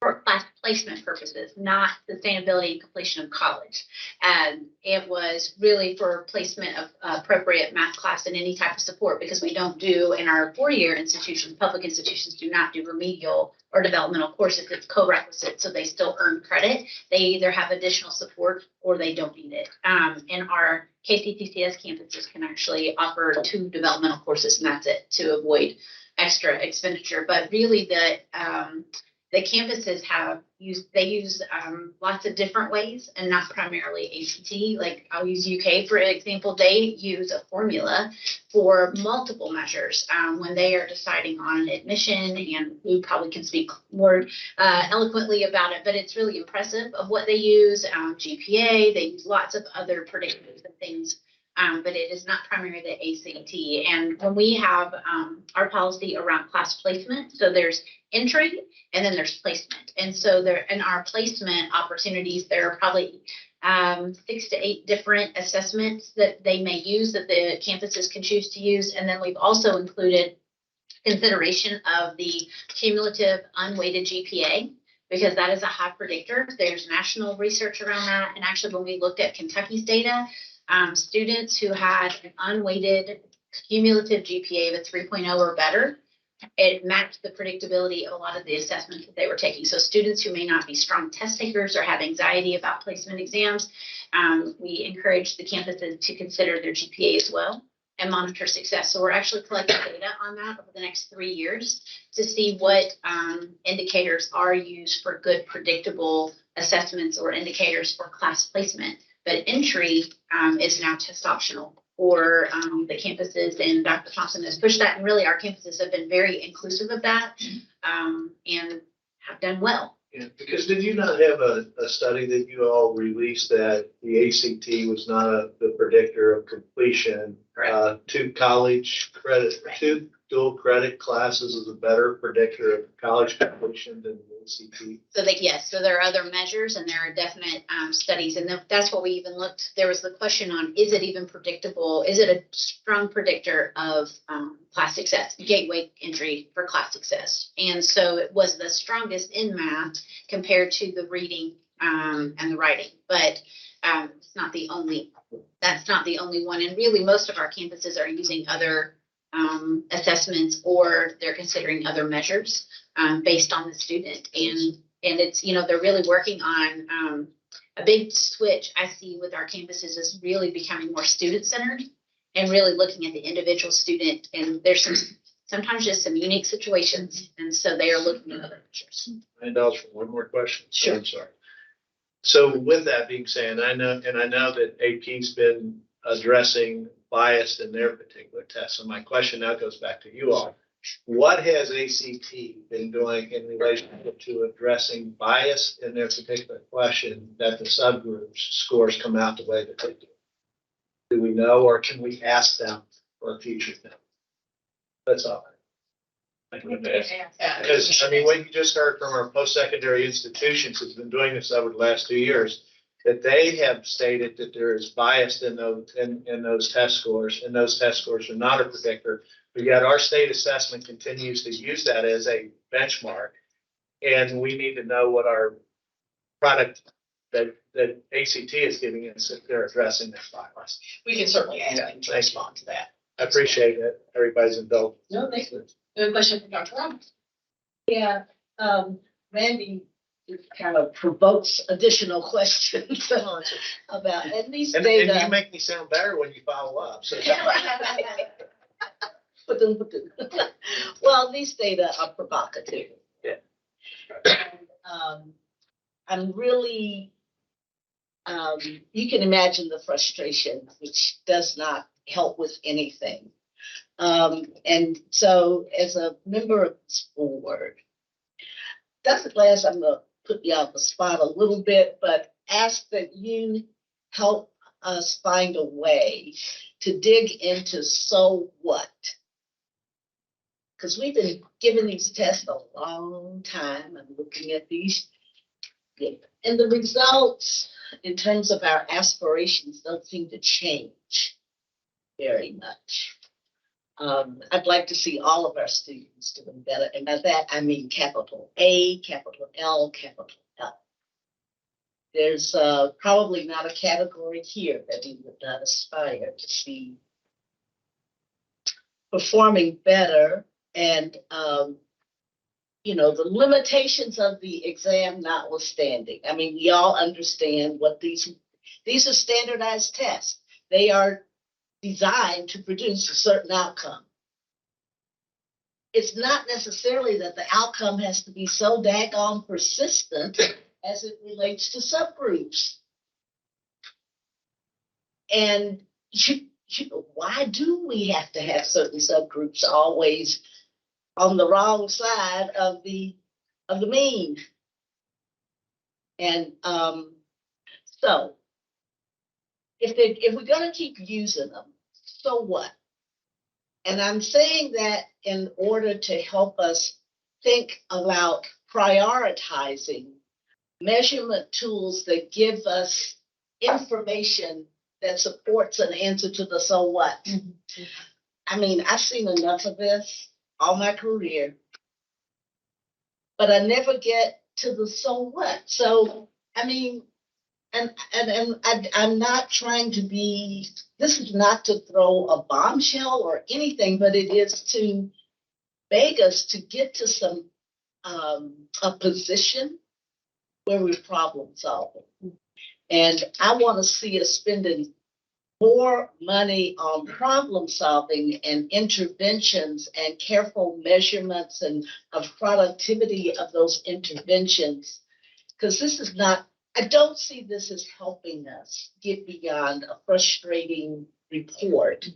for class placement purposes, not sustainability and completion of college. And it was really for placement of appropriate math class and any type of support, because we don't do in our 4-year institutions, public institutions do not do remedial or developmental courses. It's co-requisite, so they still earn credit. They either have additional support or they don't need it. And our KCTCS campuses can actually offer 2 developmental courses, and that's it, to avoid extra expenditure. But really the campuses they use lots of different ways and not primarily ACT. Like I'll use UK for example, they use a formula for multiple measures when they are deciding on an admission, and we probably can speak more eloquently about it, but it's really impressive of what they use. GPA, they use lots of other predictors and things. But it is not primarily the ACT. And when we have our policy around class placement, so there's entry and then there's placement. And so there in our placement opportunities, there are probably 6 to 8 different assessments that they may use that the campuses can choose to use. And then we've also included consideration of the cumulative unweighted GPA, because that is a high predictor. There's national research around that. And actually, when we looked at Kentucky's data, students who had an unweighted cumulative GPA of a 3.0 or better, it matched the predictability of a lot of the assessments that they were taking. So students who may not be strong test takers or have anxiety about placement exams, we encourage the campuses to consider their GPA as well and monitor success. So we're actually collecting data on that over the next 3 years to see what indicators are used for good predictable assessments or indicators for class placement. But entry is now test optional for the campuses, and Dr. Thompson has pushed that. And really, our campuses have been very inclusive of that and have done well. Yeah, because did you not have a study that you all released that the ACT was not the predictor of completion? To college credit, to dual credit classes is a better predictor of college completion than the ACT. So there are other measures and there are definite studies, and that's what we even looked. There was the question on, is it even predictable? Is it a strong predictor of class success, gateway entry for class success? And so it was the strongest in math compared to the reading and the writing, but it's not the only. That's not the only one. And really, most of our campuses are using other assessments, or they're considering other measures based on the student. And it's, they're really working on a big switch I see with our campuses is really becoming more student-centered and really looking at the individual student. And there's sometimes just some unique situations. And so they are looking at other measures. I indulge for one more question. Sure. I'm sorry. So with that being said, I know that AP's been addressing bias in their particular test. So my question now goes back to you all. What has ACT been doing in relationship to addressing bias in their particular question that the subgroups scores come out the way that they do? Do we know, or can we ask them for a future thing? That's all. Because, what you just heard from our post-secondary institutions has been doing this over the last 2 years, that they have stated that there is bias in those test scores, and those test scores are not a predictor. But yet our state assessment continues to use that as a benchmark, and we need to know what our product that ACT is giving us if they're addressing this bias. We can certainly ask them to respond to that. I appreciate it. Everybody's indulged. No, thank you. Good question for Dr. Roberts. Yeah, Randy kind of provokes additional questions about, and these And data. you make me sound better when you follow up. So Well, these data are provocative. Yeah. And, I'm really, you can imagine the frustration, which does not help with anything. And so as a member of this board, Dr. Glass, I'm going to put you on the spot a little bit, but ask that you help us find a way to dig into so what. Because we've been giving these tests a long time and looking at these. And the results in terms of our aspirations don't seem to change very much. I'd like to see all of our students doing better. And by that, I mean capital A, capital L, capital L. There's probably not a category here that we would not aspire to see performing better. And, the limitations of the exam notwithstanding. We all understand what these are standardized tests. They are designed to produce a certain outcome. it's not necessarily that the outcome has to be so daggone persistent as it relates to subgroups. And why do we have to have certain subgroups always on the wrong side of the mean? And so if we're gonna keep using them, so what? And I'm saying that in order to help us think about prioritizing measurement tools that give us information that supports an answer to the so what. I mean, I've seen enough of this all my career, but I never get to the so what. So, I mean, I'm not trying to be, this is not to throw a bombshell or anything, but it is to beg us to get to some, a position where we're problem solving. And I want to see us spending more money on problem solving and interventions and careful measurements and of productivity of those interventions. Because this is not, I don't see this as helping us get beyond a frustrating report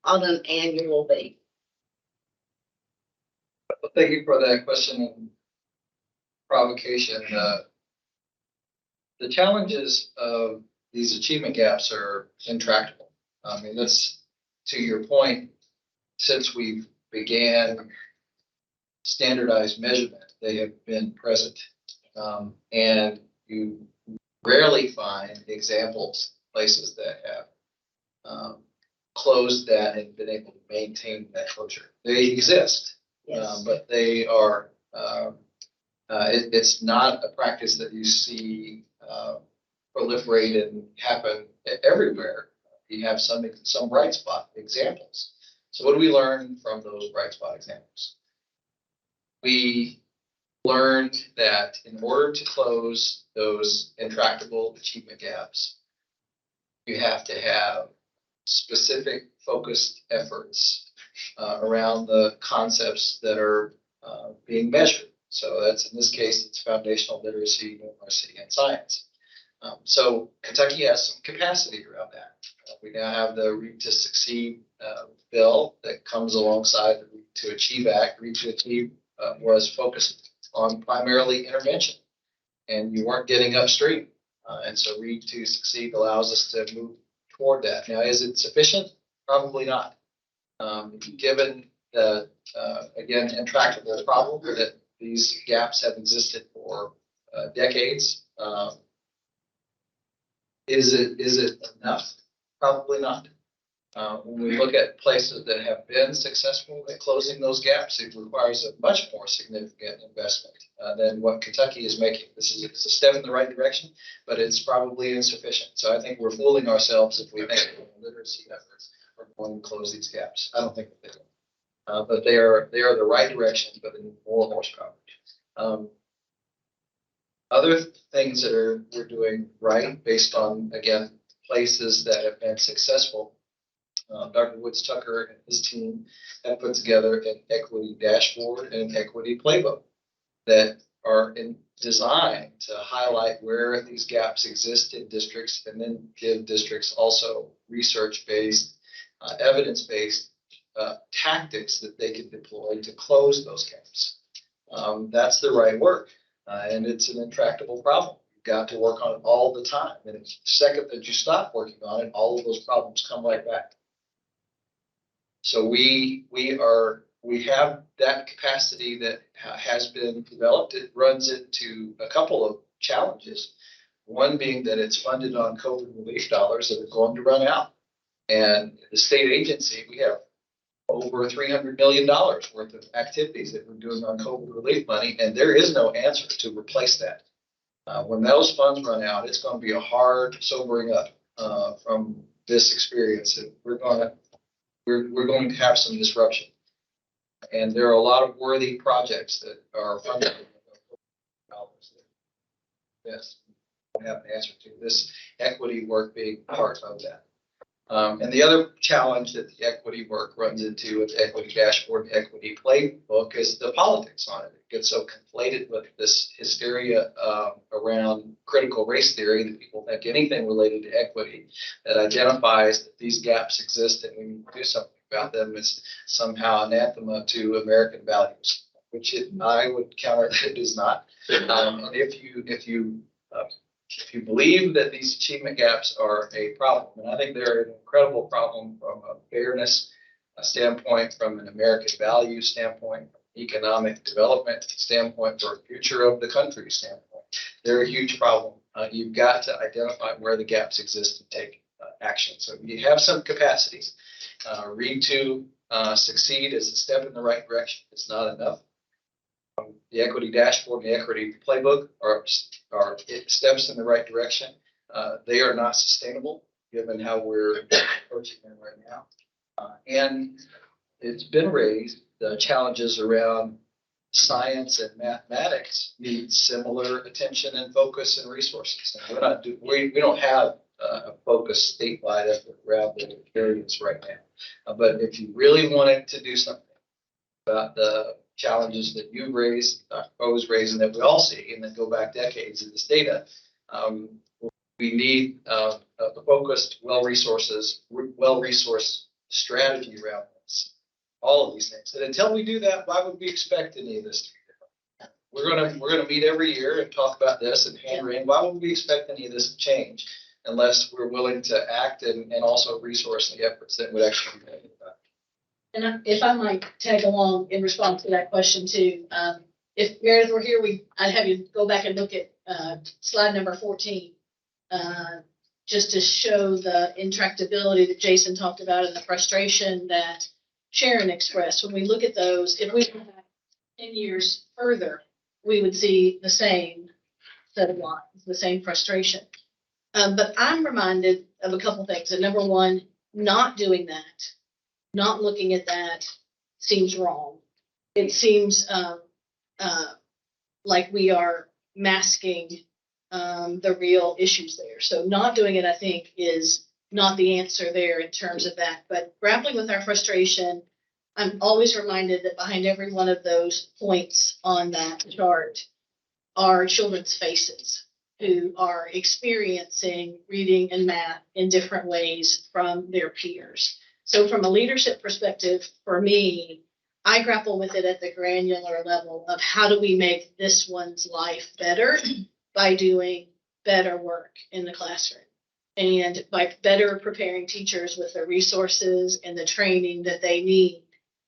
on an annual basis. Thank you for that question and provocation. The challenges of these achievement gaps are intractable. I mean, that's to your point, since we began standardized measurement, they have been present. And you rarely find examples, places that have closed that and been able to maintain that closure. They exist, Yes. but they are, it's not a practice that you see proliferate and happen everywhere. You have some bright spot examples. So what do we learn from those bright spot examples? We learned that in order to close those intractable achievement gaps, you have to have specific focused efforts around the concepts that are being measured. So that's, in this case, it's foundational literacy, numeracy, and science. So Kentucky has some capacity around that. We now have the Read to Succeed bill that comes alongside the Read to Achieve Act. Read to Achieve was focused on primarily intervention, and you weren't getting upstream. And so Read to Succeed allows us to move toward that. Now, is it sufficient? Probably not. Given the, again, intractable problem that these gaps have existed for decades, is it enough? Probably not. When we look at places that have been successful at closing those gaps, it requires a much more significant investment than what Kentucky is making. This is a step in the right direction, but it's probably insufficient. So I think we're fooling ourselves if we think literacy efforts are going to close these gaps. I don't think that they will. But they are the right direction, but in more horsepower. Other things that we're doing right based on, again, places that have been successful. Dr. Woods Tucker and his team have put together an equity dashboard and an equity playbook that are designed to highlight where these gaps exist in districts, and then give districts also research-based, evidence-based tactics that they can deploy to close those gaps. That's the right work, and it's an intractable problem. You've got to work on it all the time, and the second that you stop working on it, all of those problems come right back. So we have that capacity that has been developed. It runs into a couple of challenges. One being that it's funded on COVID relief dollars that are going to run out. And the state agency, we have over $300 million worth of activities that we're doing on COVID relief money, and there is no answer to replace that. When those funds run out, it's going to be a hard sobering up from this experience. And we're going to have some disruption. And there are a lot of worthy projects that are funded. Yes, I have an answer to this equity work being part of that. And the other challenge that the equity work runs into with the equity dashboard, and equity playbook is the politics on it. It gets so conflated with this hysteria around critical race theory that people think anything related to equity that identifies that these gaps exist and we need to do something about them is somehow anathema to American values, which I would counter that it is not. And if you believe that these achievement gaps are a problem, and I think they're an incredible problem from a fairness standpoint, from an American value standpoint, economic development standpoint, for a future of the country standpoint, they're a huge problem. You've got to identify where the gaps exist and take action. So you have some capacities. Read to succeed is a step in the right direction. It's not enough. The equity dashboard and the equity playbook are steps in the right direction. They are not sustainable given how we're approaching them right now. And it's been raised, the challenges around science and mathematics need similar attention and focus and resources. And we don't have a focus statewide effort around the areas right now. But if you really wanted to do something about the challenges that you raised, Bo's raised, and that we all see, and that go back decades in this data, we need a focused, well-resourced strategy around this, all of these things. And until we do that, why would we expect any of this to be different? We're gonna meet every year and talk about this and hand wring. Why would we expect any of this to change unless we're willing to act and also resource the efforts that would actually be made about it? And if I might tag along in response to that question too, if Meredith were here, I'd have you go back and look at slide number 14, just to show the intractability that Jason talked about and the frustration that Sharon expressed. When we look at those, if we went back 10 years further, we would see the same set of lines, the same frustration. But I'm reminded of a couple things. And number one, not doing that, not looking at that seems wrong. It seems like we are masking the real issues there. So not doing it, I think, is not the answer there in terms of that. But grappling with our frustration, I'm always reminded that behind every one of those points on that chart are children's faces who are experiencing reading and math in different ways from their peers. So from a leadership perspective, for me, I grapple with it at the granular level of how do we make this one's life better by doing better work in the classroom and by better preparing teachers with the resources and the training that they need.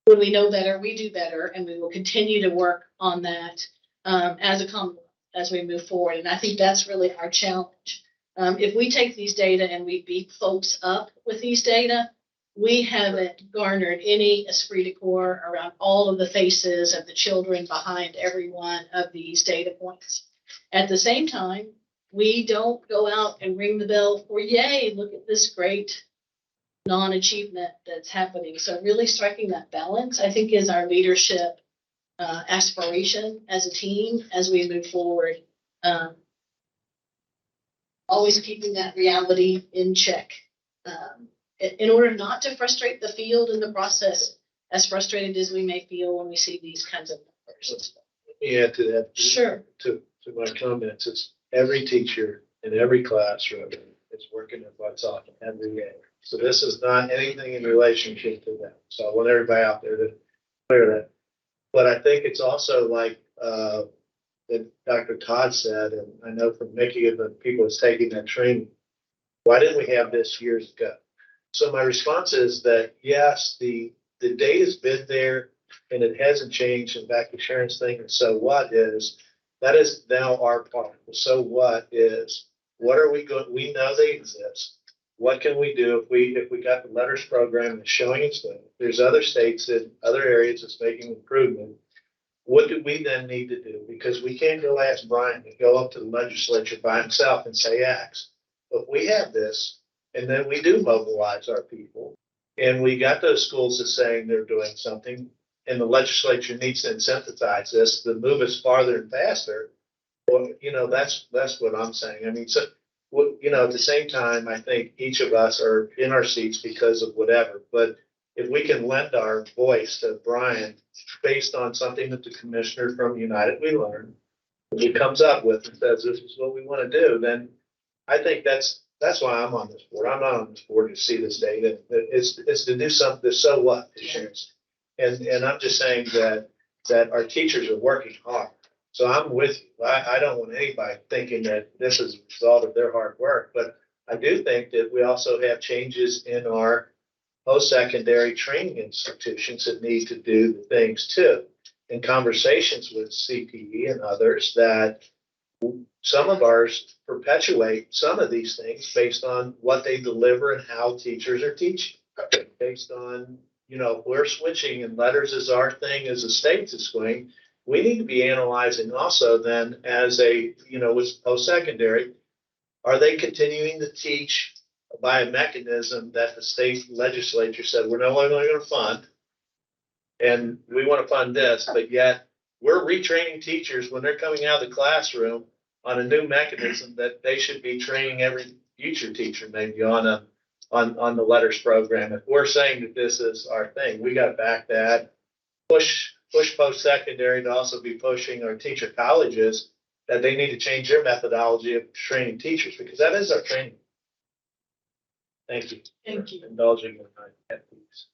When we know better, we do better, and we will continue to work on that as a Commonwealth as we move forward. And I think that's really our challenge. If we take these data and we beat folks up with these data, we haven't garnered any esprit de corps around all of the faces of the children behind every one of these data points. At the same time, we don't go out and ring the bell for, yay, look at this great non-achievement that's happening. So really striking that balance, I think, is our leadership aspiration as a team as we move forward. Always keeping that reality in check. In order not to frustrate the field in the process, as frustrated as we may feel when we see these kinds of numbers. Yeah, to that. Sure. To my comments, it's every teacher in every classroom is working their butts off every day. So this is not anything in relationship to them. So I want everybody out there to clear that. But I think it's also like that Dr. Todd said, and I know from Mickey and the people that's taking that training, why didn't we have this years ago? So my response is that, yes, the data's been there and it hasn't changed. And back to Sharon's thing, and so what is, that is now our part. So what is, what are we going, we know they exist. What can we do if we got the letters program that's showing its thing? There's other states in other areas that's making improvement. What do we then need to do? Because we can't go ask Brian to go up to the legislature by himself and say X. But we have this, and then we do mobilize our people. And we got those schools that saying they're doing something, and the legislature needs to incentivize this to move us farther and faster. Well, you know, that's what I'm saying. I mean, so what, you know, at the same time, I think each of us are in our seats because of whatever, but if we can lend our voice to Brian based on something that the commissioner from United We Learn, he comes up with and says, this is what we want to do, then I think that's why I'm on this board. I'm not on this board to see this data. It's to do something, so what, issues. And I'm just saying that our teachers are working hard. So I'm with you. I don't want anybody thinking that this is a result of their hard work, but I do think that we also have changes in our post-secondary training institutions that need to do the things too. In conversations with CPE and others, that some of ours perpetuate some of these things based on what they deliver and how teachers are teaching. Based on, you know, we're switching and letters is our thing as a state is going. We need to be analyzing also then as a, you know, with post-secondary, are they continuing to teach by a mechanism that the state legislature said, we're no longer going to fund, and we want to fund this, but yet we're retraining teachers when they're coming out of the classroom on a new mechanism that they should be training every future teacher maybe on the letters program. If we're saying that this is our thing, we got to back that, push post-secondary to also be pushing our teacher colleges that they need to change their methodology of training teachers, because that is our training. Thank you. Thank you. Indulging in my pet peeves.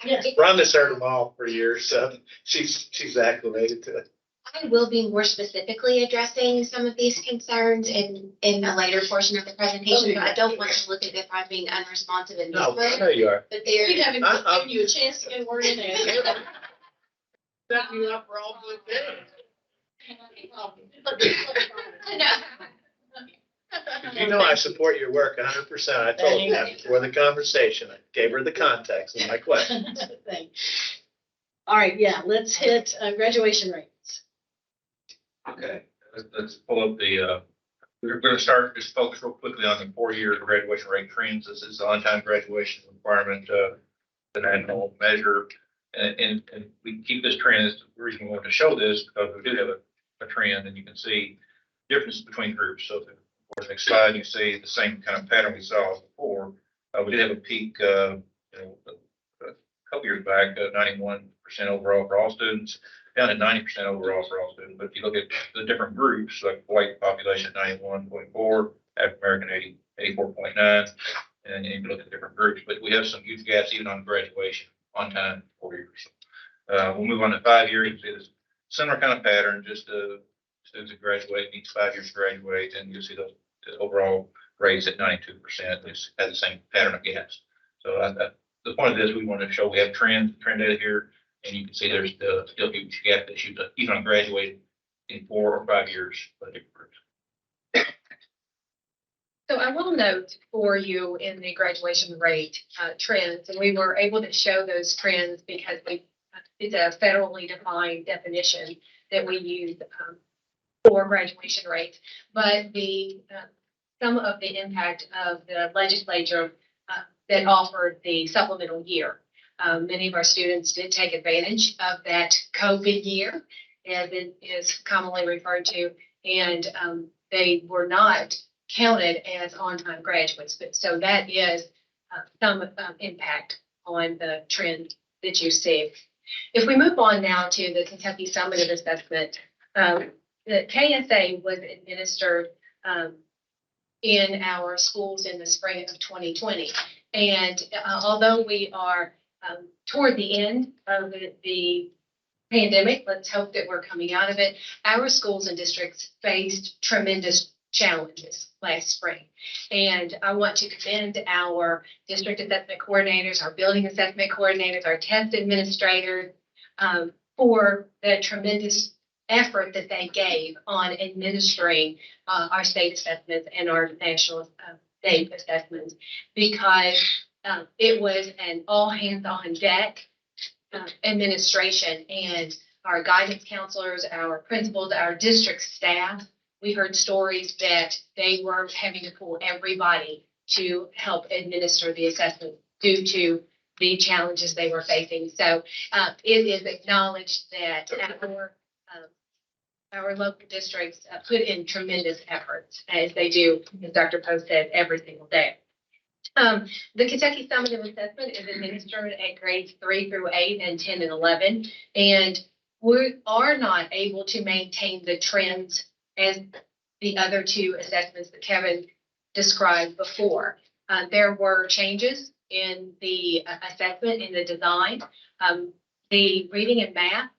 Yes. Rhonda's heard them all for years, so she's acclimated to it. I will be more specifically addressing some of these concerns in a later portion of the presentation, but I don't want to look as if I'm being unresponsive in this No, way. there you are. But there, We haven't given you a chance to get a word in there. Setting you up for all good things. You know I support your work 100%. I told you that before the conversation. I gave her the context of my question. Thanks. All right, yeah, let's hit graduation rates. Okay, let's pull up we're going to start, just focus real quickly on the 4-year graduation rate trends. This is the on-time graduation requirement, the national measure. And we keep this trend. The reason we want to show this because we do have a trend, and you can see differences between groups. So for the next slide, you see the same kind of pattern we saw before. We did have a peak, a couple years back, 91% overall for all students, down to 90% overall for all students. But if you look at the different groups, like white population 91.4, African American 84.9, and you can look at different groups. But we have some huge gaps even on graduation on time 4 years. We'll move on to 5 years. You see this similar kind of pattern, just students that graduate, needs 5 years to graduate, and you'll see the overall rates at 92%. It's had the same pattern of gaps. So the point of this, we want to show we have trend data here, and you can see there's still huge gap issues, even on graduating in 4 or 5 years by different groups. So I will note for you in the graduation rate trends, and we were able to show those trends because it's a federally defined definition that we use for graduation rates. But some of the impact of the legislature that offered the supplemental year. Many of our students did take advantage of that COVID year, as it is commonly referred to, and they were not counted as on-time graduates. But so that is some impact on the trend that you see. If we move on now to the Kentucky Summative Assessment, the KSA was administered in our schools in the spring of 2020. And although we are toward the end of the pandemic, let's hope that we're coming out of it, our schools and districts faced tremendous challenges last spring. And I want to commend our district assessment coordinators, our building assessment coordinators, our test administrators for the tremendous effort that they gave on administering our state assessments and our national state assessments, because it was an all hands on deck administration, and our guidance counselors, our principals, our district staff, we heard stories that they were having to pull everybody to help administer the assessment due to the challenges they were facing. So it is acknowledged that our our local districts put in tremendous efforts, as they do, as Dr. Post said, every single day. The Kentucky Summative Assessment is administered at grades 3 through 8 and 10 and 11. And we are not able to maintain the trends as the other two assessments that Kevin described before. There were changes in the assessment, in the design. The reading and math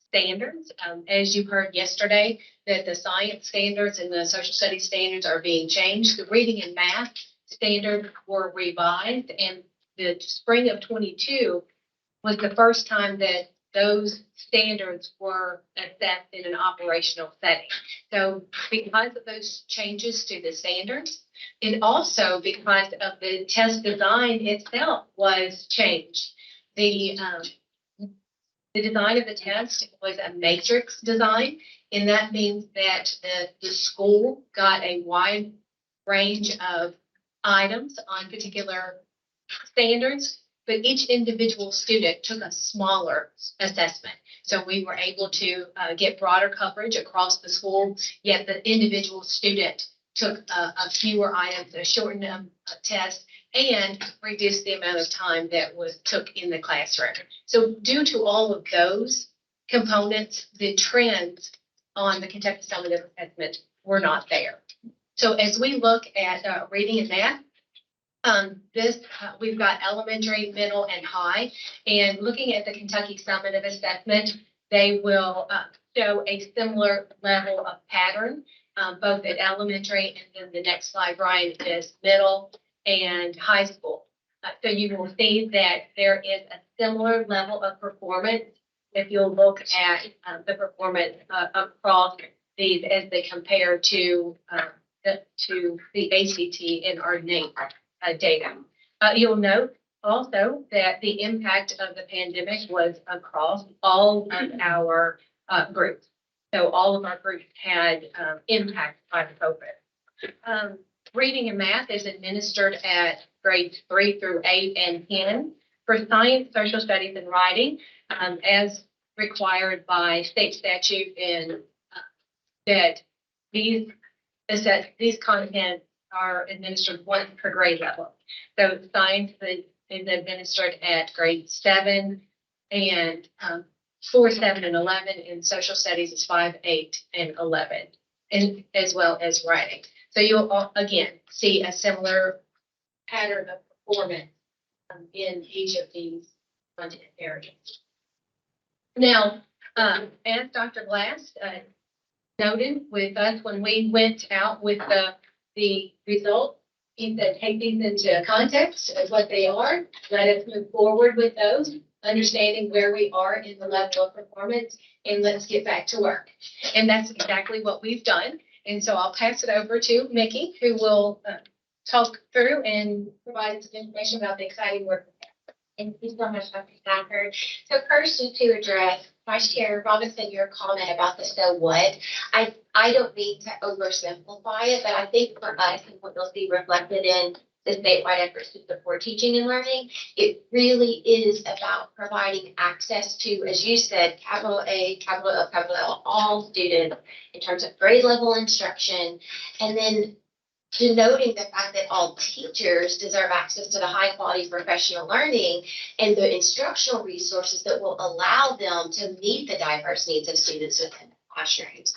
standards, as you heard yesterday, that the science standards and the social studies standards are being changed. The reading and math standards were revised, and the spring of 22 was the first time that those standards were assessed in an operational setting. So because of those changes to the standards, and also because of the test design itself was changed. The design of the test was a matrix design, and that means that the school got a wide range of items on particular standards, but each individual student took a smaller assessment. So we were able to get broader coverage across the school, yet the individual student took a fewer items, a shortened test, and reduced the amount of time that was took in the classroom. So due to all of those components, the trends on the Kentucky Summative Assessment were not there. So as we look at reading and math, we've got elementary, middle, and high. And looking at the Kentucky Summative Assessment, they will show a similar level of pattern, both at elementary, and then the next slide, Brian, is middle and high school. So you will see that there is a similar level of performance if you'll look at the performance across these as they compare to the ACT and our NAEP data. You'll note also that the impact of the pandemic was across all of our groups. So all of our groups had impact by the COVID. Reading and math is administered at grades 3 through 8 and 10. For science, social studies, and writing, as required by state statute, and that these contents are administered once per grade level. So science is administered at grade 7 and 4, 7, and 11, and social studies is 5, 8, and 11, and as well as writing. So you'll again see a similar pattern of performance in each of these content areas. Now, as Dr. Glass noted with us when we went out with the results, he said, take these into context of what they are. Let us move forward with those, understanding where we are in the level of performance, and let's get back to work. And that's exactly what we've done. And so I'll pass it over to Mickey, who will talk through and provide some information about the exciting work. Thank you so much, Dr. Stafford. So first, just to address Vice Chair Robinson, your comment about the so what, I don't mean to oversimplify it, but I think for us, and what you'll see reflected in the statewide efforts to support teaching and learning, it really is about providing access to, as you said, capital A, capital L, capital L, all students in terms of grade level instruction, and then denoting the fact that all teachers deserve access to the high quality professional learning and the instructional resources that will allow them to meet the diverse needs of students within the classrooms.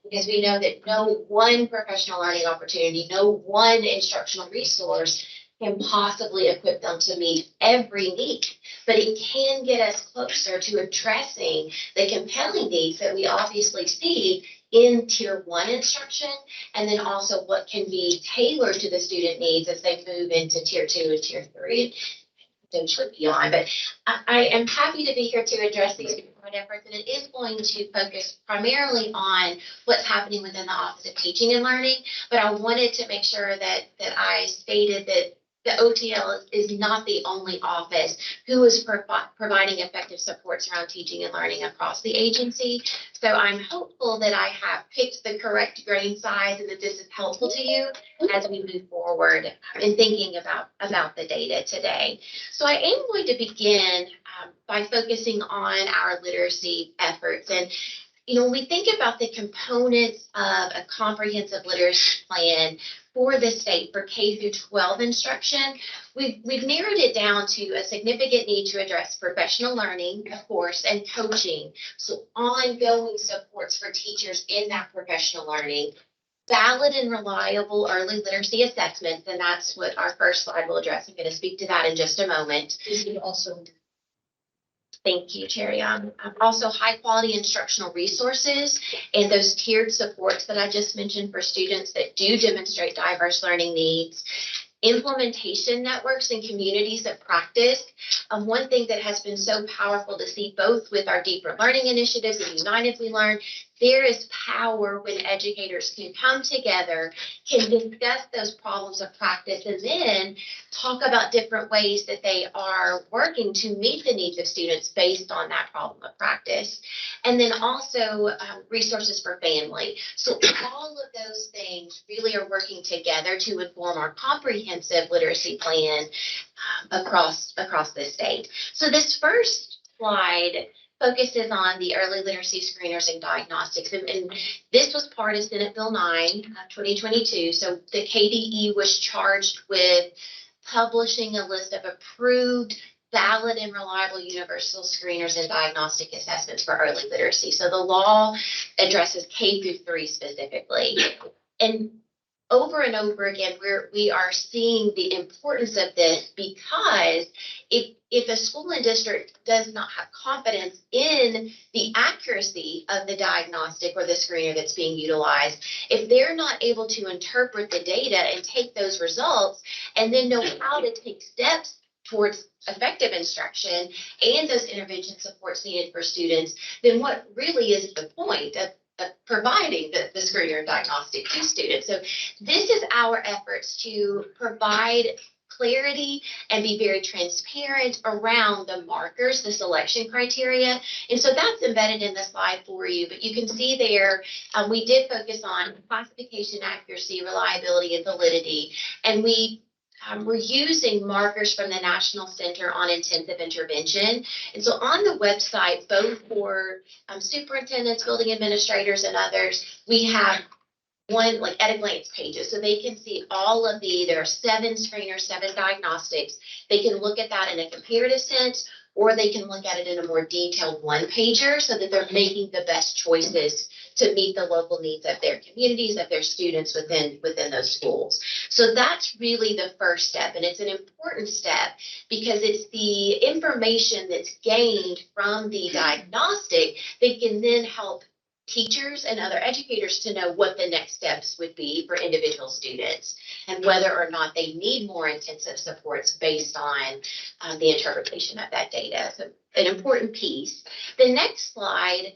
Because we know that no one professional learning opportunity, no one instructional resource can possibly equip them to meet every need, but it can get us closer to addressing the compelling needs that we obviously see in Tier 1 instruction, and then also what can be tailored to the student needs as they move into Tier 2 and Tier 3, potentially beyond. But I am happy to be here to address these efforts, and it is going to focus primarily on what's happening within the Office of Teaching and Learning, but I wanted to make sure that I stated that the OTL is not the only office who is providing effective supports around teaching and learning across the agency. So I'm hopeful that I have picked the correct grain size and that this is helpful to you as we move forward in thinking about the data today. So I am going to begin by focusing on our literacy efforts. And when we think about the components of a comprehensive literacy plan for the state for K through 12 instruction, we've narrowed it down to a significant need to address professional learning, of course, and coaching. So ongoing supports for teachers in that professional learning, valid and reliable early literacy assessments, and that's what our first slide will address. I'm going to speak to that in just a moment. This would also Thank you, Cherry. Also, high quality instructional resources and those tiered supports that I just mentioned for students that do demonstrate diverse learning needs. Implementation networks and communities of practice. One thing that has been so powerful to see both with our deeper learning initiatives and United We Learn, there is power when educators can come together, can discuss those problems of practice, and then talk about different ways that they are working to meet the needs of students based on that problem of practice. And then also resources for family. So all of those things really are working together to inform our comprehensive literacy plan across the state. So this first slide focuses on the early literacy screeners and diagnostics. And this was part of Senate Bill 9 of 2022. So the KDE was charged with publishing a list of approved, valid, and reliable universal screeners and diagnostic assessments for early literacy. So the law addresses K through 3 specifically. And over and over again, we are seeing the importance of this because if a school and district does not have confidence in the accuracy of the diagnostic or the screener that's being utilized, if they're not able to interpret the data and take those results and then know how to take steps towards effective instruction and those intervention supports needed for students, then what really is the point of providing the screener and diagnostic to students? So this is our efforts to provide clarity and be very transparent around the markers, the selection criteria. And so that's embedded in the slide for you, but you can see there, we did focus on classification accuracy, reliability, and validity. And we're using markers from the National Center on Intensive Intervention. And so on the website, both for superintendents, building administrators, and others, we have one like at a glance pages. So they can see all of there are 7 screeners, 7 diagnostics. They can look at that in a comparative sense, or they can look at it in a more detailed one-pager so that they're making the best choices to meet the local needs of their communities, of their students within those schools. So that's really the first step, and it's an important step because it's the information that's gained from the diagnostic that can then help teachers and other educators to know what the next steps would be for individual students and whether or not they need more intensive supports based on the interpretation of that data. So an important piece. The next slide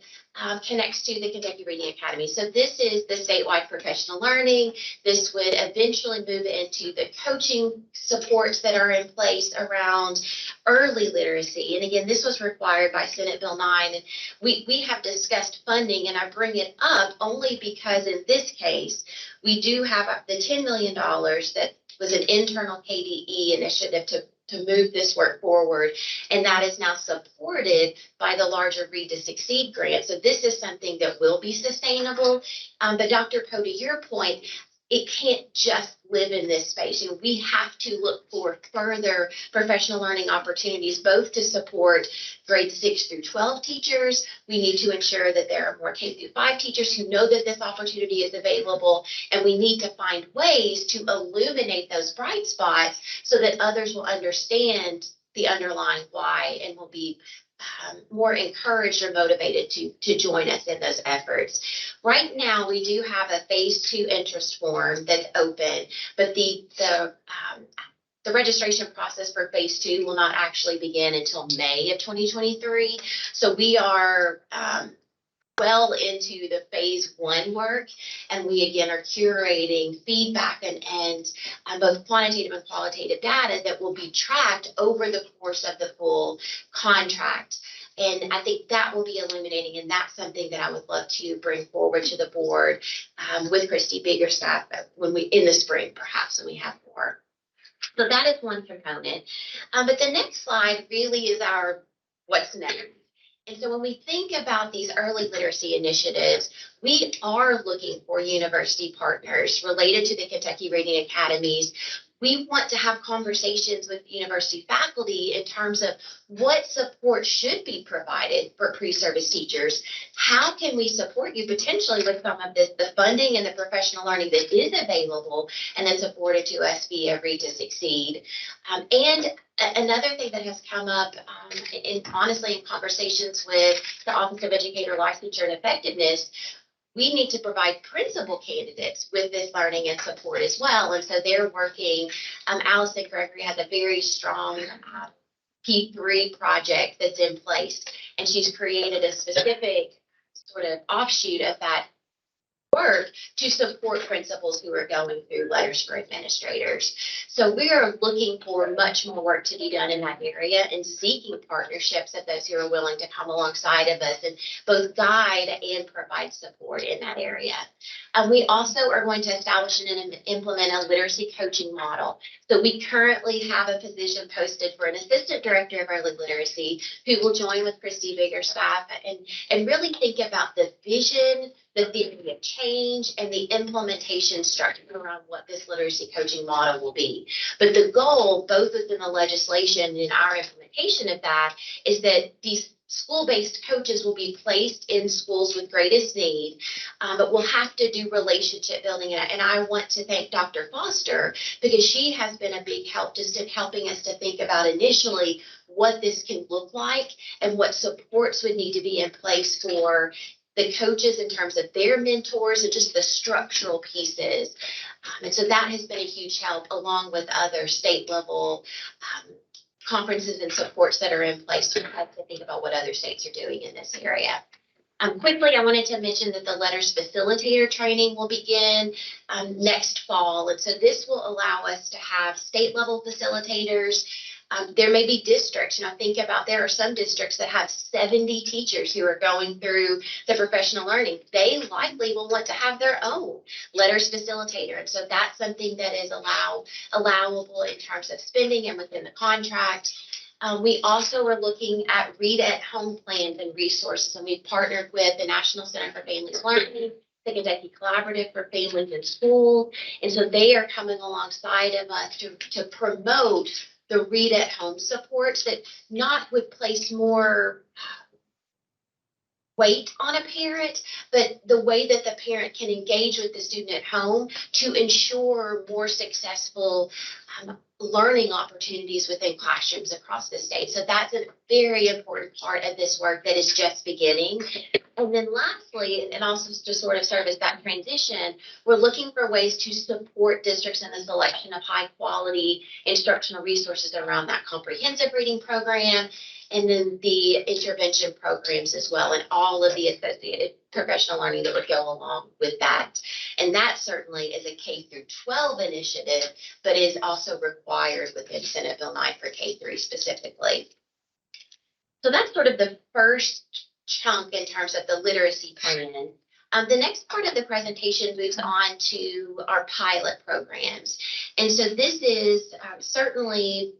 connects to the Kentucky Reading Academy. So this is the statewide professional learning. This would eventually move into the coaching supports that are in place around early literacy. And again, this was required by Senate Bill 9. And we have discussed funding, and I bring it up only because in this case, we do have the $10 million that was an internal KBE initiative to move this work forward. And that is now supported by the larger Read to Succeed grant. So this is something that will be sustainable. But Dr. Poe, to your point, it can't just live in this space. We have to look for further professional learning opportunities, both to support grades 6 through 12 teachers. We need to ensure that there are more K through 5 teachers who know that this opportunity is available, and we need to find ways to illuminate those bright spots so that others will understand the underlying why and will be more encouraged or motivated to join us in those efforts. Right now, we do have a phase 2 interest form that's open, but the registration process for phase 2 will not actually begin until May of 2023. So we are well into the phase 1 work, and we again are curating feedback and both quantitative and qualitative data that will be tracked over the course of the full contract. And I think that will be illuminating, and that's something that I would love to bring forward to the board with Christy Biggerstaff in the spring, perhaps, when we have more. So that is one component. But the next slide really is our what's next. And so when we think about these early literacy initiatives, we are looking for university partners related to the Kentucky Reading Academies. We want to have conversations with university faculty in terms of what support should be provided for pre-service teachers. How can we support you potentially with some of the funding and the professional learning that is available and that's afforded to us via Read to Succeed? And another thing that has come up, honestly, in conversations with the Office of Educator Licensure and Effectiveness, we need to provide principal candidates with this learning and support as well. And so they're working, Allison Gregory has a very strong P3 project that's in place, and she's created a specific sort of offshoot of that work to support principals who are going through letters for administrators. So we are looking for much more work to be done in that area and seeking partnerships of those who are willing to come alongside of us and both guide and provide support in that area. We also are going to establish and implement a literacy coaching model. So we currently have a position posted for an assistant director of early literacy who will join with Christy Biggerstaff and really think about the vision, the theory of change, and the implementation structure around what this literacy coaching model will be. But the goal, both within the legislation and in our implementation of that, is that these school-based coaches will be placed in schools with greatest need, but we'll have to do relationship building. And I want to thank Dr. Foster because she has been a big help just in helping us to think about initially what this can look like and what supports would need to be in place for the coaches in terms of their mentors and just the structural pieces. And so that has been a huge help along with other state level conferences and supports that are in place to think about what other states are doing in this area. Quickly, I wanted to mention that the letters facilitator training will begin next fall. And so this will allow us to have state level facilitators. There may be districts, think about there are some districts that have 70 teachers who are going through the professional learning. They likely will want to have their own letters facilitator. And so that's something that is allowable in terms of spending and within the contract. We also are looking at read at home plans and resources, and we've partnered with the National Center for Families Learning, the Kentucky Collaborative for Families in School. And so they are coming alongside of us to promote the read at home supports that not would place more weight on a parent, but the way that the parent can engage with the student at home to ensure more successful learning opportunities within classrooms across the state. So that's a very important part of this work that is just beginning. And then lastly, and also to sort of serve as that transition, we're looking for ways to support districts in the selection of high quality instructional resources around that comprehensive reading program, and then the intervention programs as well, and all of the associated professional learning that would go along with that. And that certainly is a K through 12 initiative, but is also required within Senate Bill 9 for K3 specifically. So that's sort of the first chunk in terms of the literacy plan. The next part of the presentation moves on to our pilot programs. And so this is certainly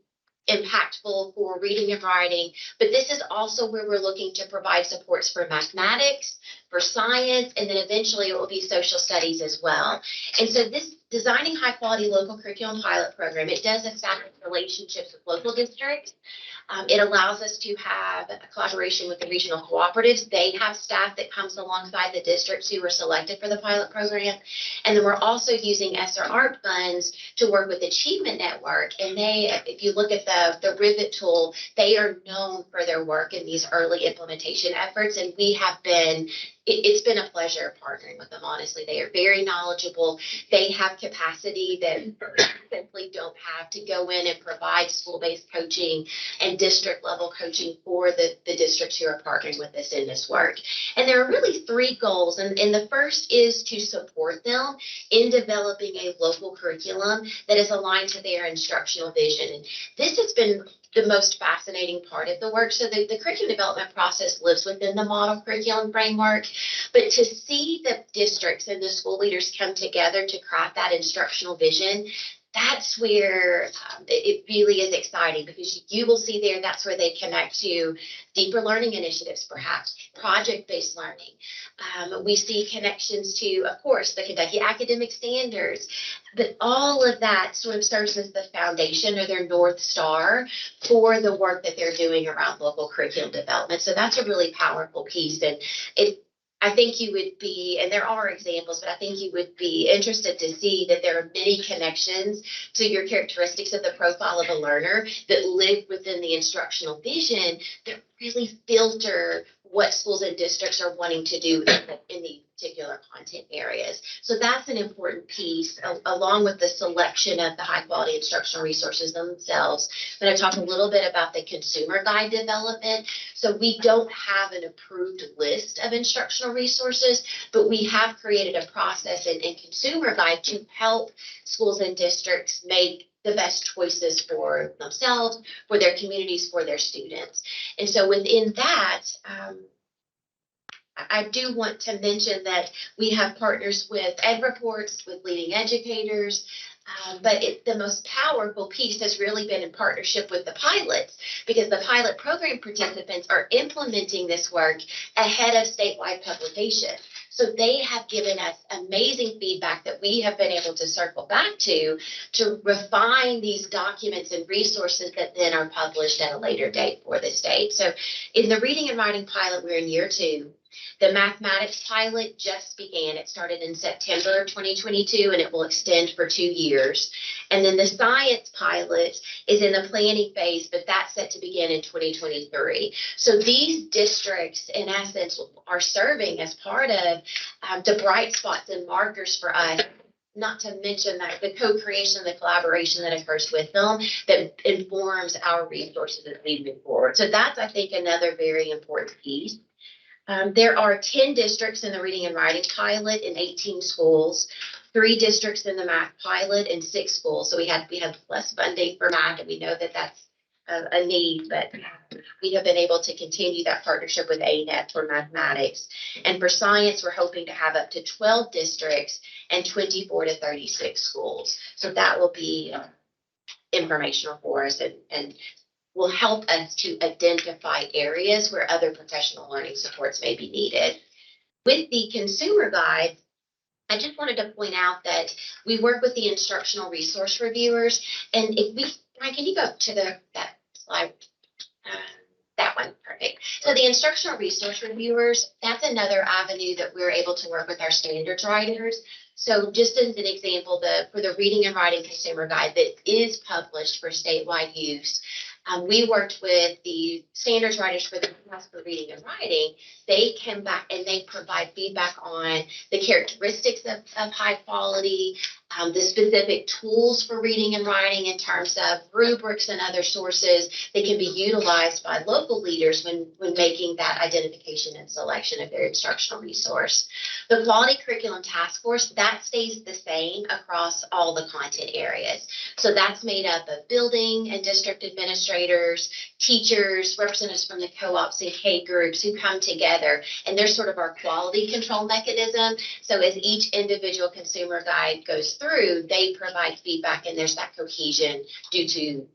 impactful for reading and writing, but this is also where we're looking to provide supports for mathematics, for science, and then eventually it will be social studies as well. And so this designing high quality local curriculum pilot program, it does establish relationships with local districts. It allows us to have a collaboration with the regional cooperatives. They have staff that comes alongside the districts who were selected for the pilot program. And then we're also using SRR funds to work with Achievement Network. And they, if you look at the Rivet tool, they are known for their work in these early implementation efforts. And we have been, it's been a pleasure partnering with them, honestly. They are very knowledgeable. They have capacity that simply don't have to go in and provide school-based coaching and district level coaching for the districts who are partnering with us in this work. And there are really three goals. And the first is to support them in developing a local curriculum that is aligned to their instructional vision. And this has been the most fascinating part of the work. So the curriculum development process lives within the model curriculum framework, but to see the districts and the school leaders come together to craft that instructional vision, that's where it really is exciting, because you will see there, that's where they connect to deeper learning initiatives, perhaps project-based learning. We see connections to, of course, the Kentucky academic standards, but all of that sort of serves as the foundation or their North Star for the work that they're doing around local curriculum development. So that's a really powerful piece. And I think you would be, and there are examples, but I think you would be interested to see that there are many connections to your characteristics of the profile of a learner that live within the instructional vision that really filter what schools and districts are wanting to do in the particular content areas. So that's an important piece, along with the selection of the high quality instructional resources themselves. I'm going to talk a little bit about the consumer guide development. So we don't have an approved list of instructional resources, but we have created a process in consumer guide to help schools and districts make the best choices for themselves, for their communities, for their students. And so within that, I do want to mention that we have partners with Ed Reports, with leading educators, but the most powerful piece has really been in partnership with the pilots, because the pilot program participants are implementing this work ahead of statewide publication. So they have given us amazing feedback that we have been able to circle back to refine these documents and resources that then are published at a later date for the state. So in the reading and writing pilot, we're in year 2. The mathematics pilot just began. It started in September 2022, and it will extend for 2 years. And then the science pilot is in the planning phase, but that's set to begin in 2023. So these districts, in essence, are serving as part of the bright spots and markers for us, not to mention that the co-creation and the collaboration that occurs with them that informs our resources as we move forward. So that's, I think, another very important piece. There are 10 districts in the reading and writing pilot in 18 schools, 3 districts in the math pilot and 6 schools. So we had less funding for math, and we know that that's a need, but we have been able to continue that partnership with ANET for mathematics. And for science, we're hoping to have up to 12 districts and 24 to 36 schools. So that will be informational for us and will help us to identify areas where other professional learning supports may be needed. With the consumer guide, I just wanted to point out that we work with the instructional resource reviewers, and if we, Brian, can you go to that slide? That one, perfect. So the instructional resource reviewers, that's another avenue that we're able to work with our standards writers. So just as an example, for the reading and writing consumer guide that is published for statewide use, we worked with the standards writers for the class for reading and writing. They come back and they provide feedback on the characteristics of high quality, the specific tools for reading and writing in terms of rubrics and other sources that can be utilized by local leaders when making that identification and selection of their instructional resource. The Quality Curriculum Task Force, that stays the same across all the content areas. So that's made up of building and district administrators, teachers, representatives from the co-ops and K groups who come together, and they're sort of our quality control mechanism. So as each individual consumer guide goes through, they provide feedback, and there's that cohesion due to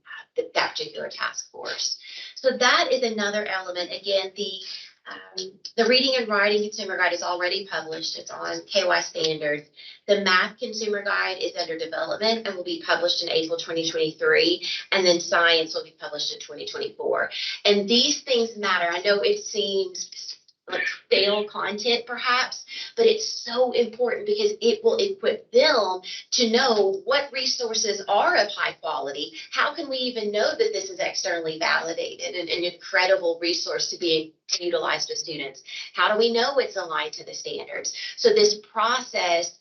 that particular task force. So that is another element. Again, the reading and writing consumer guide is already published. It's on KY standards. The math consumer guide is under development and will be published in April 2023. And then science will be published in 2024. And these things matter. I know it seems like stale content perhaps, but it's so important because it will equip them to know what resources are of high quality. How can we even know that this is externally validated and an incredible resource to be utilized with students? How do we know it's aligned to the standards? So this process